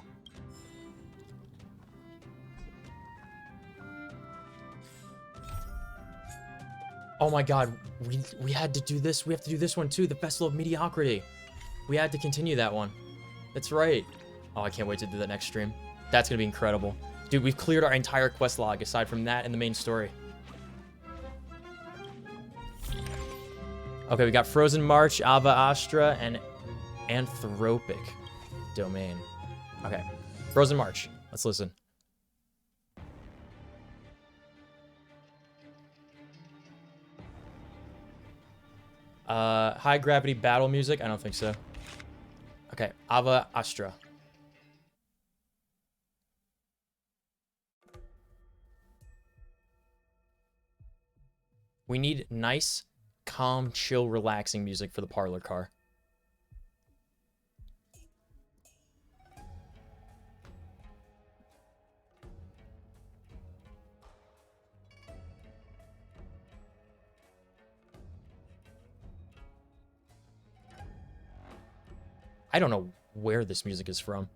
Oh my god, we had to do this. We have to do this one too, the Festival of Mediocrity. We had to continue that one. That's right. Oh, I can't wait to do that next stream. That's gonna be incredible. Dude, we've cleared our entire quest log aside from that and the main story. Okay, we got Frozen March, Ava Astra, and Anthropic Domain. Okay, Frozen March. Let's listen. High gravity battle music? I don't think so. Okay, Ava Astra. We need nice, calm, chill, relaxing music for the parlor car. I don't know where this music is from.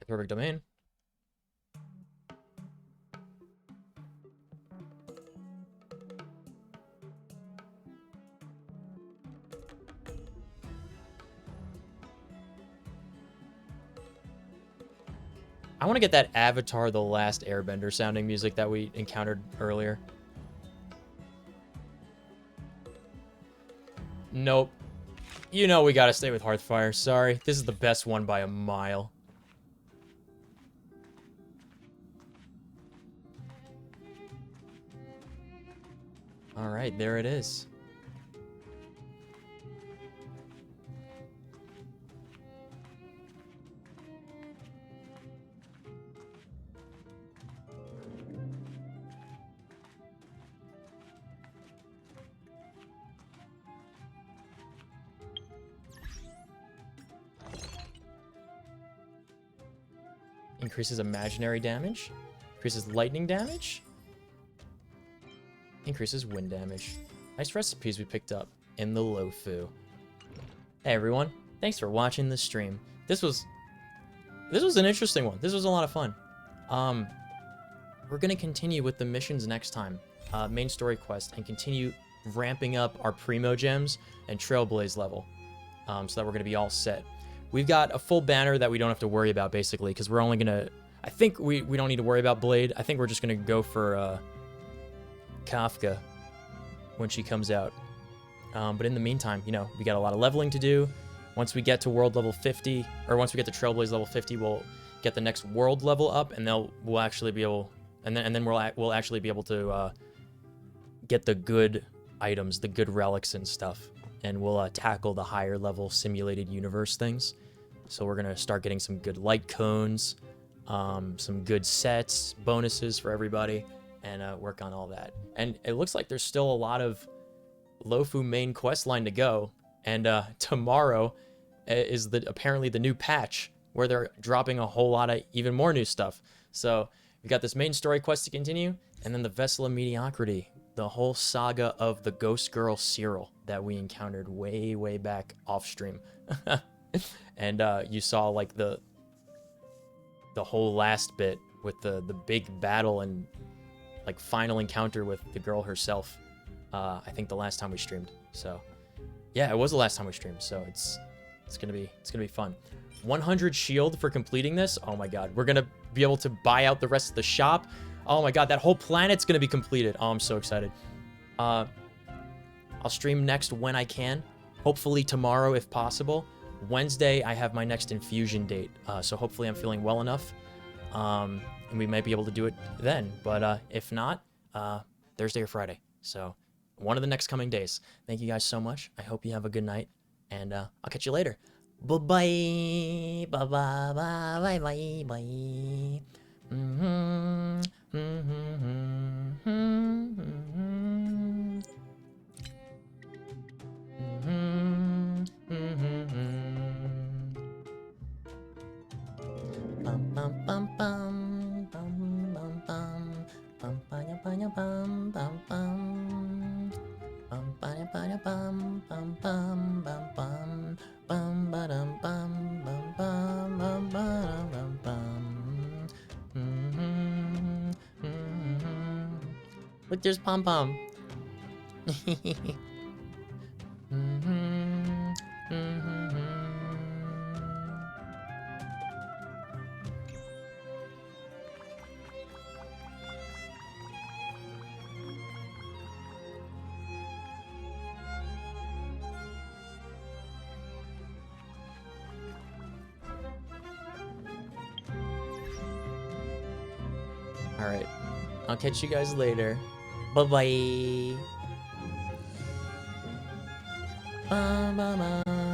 Perfect domain. I want to get that Avatar The Last Airbender sounding music that we encountered earlier. Nope. You know we gotta stay with Hearthfire. Sorry. This is the best one by a mile. Alright, there it is. Increases imaginary damage. Increases lightning damage. Increases wind damage. Nice recipes we picked up in the Lofu. Hey everyone, thanks for watching the stream. This was an interesting one. This was a lot of fun. We're gonna continue with the missions next time, main story quest, and continue ramping up our Primo gems and Trailblaze level, so that we're gonna be all set. We've got a full banner that we don't have to worry about, basically, because we're only gonna... I think we don't need to worry about Blade. I think we're just gonna go for Kafka when she comes out. But in the meantime, you know, we got a lot of leveling to do. Once we get to world level 50, or once we get to Trailblaze level 50, we'll get the next world level up, and we'll actually be able... And then we'll actually be able to get the good items, the good relics and stuff. And we'll tackle the higher level simulated universe things. So we're gonna start getting some good light cones, some good sets, bonuses for everybody, and work on all that. And it looks like there's still a lot of Lofu main quest line to go. And tomorrow is apparently the new patch where they're dropping a whole lot of even more new stuff. So we've got this main story quest to continue, and then the Vessel of Mediocrity, the whole saga of the Ghost Girl Cyril that we encountered way, way back off stream. And you saw like the whole last bit with the big battle and like final encounter with the girl herself. I think the last time we streamed. So yeah, it was the last time we streamed. So it's gonna be fun. 100 shield for completing this. Oh my god, we're gonna be able to buy out the rest of the shop. Oh my god, that whole planet's gonna be completed. Oh, I'm so excited. I'll stream next when I can. Hopefully tomorrow if possible. Wednesday, I have my next infusion date. So hopefully I'm feeling well enough. And we might be able to do it then. But if not, Thursday or Friday. So one of the next coming days. Thank you guys so much. I hope you have a good night. And I'll catch you later. Bye-bye. Bye-bye. Bye-bye. Bye-bye. Look, there's Pom Pom. Alright. I'll catch you guys later. Bye-bye. Bye-bye.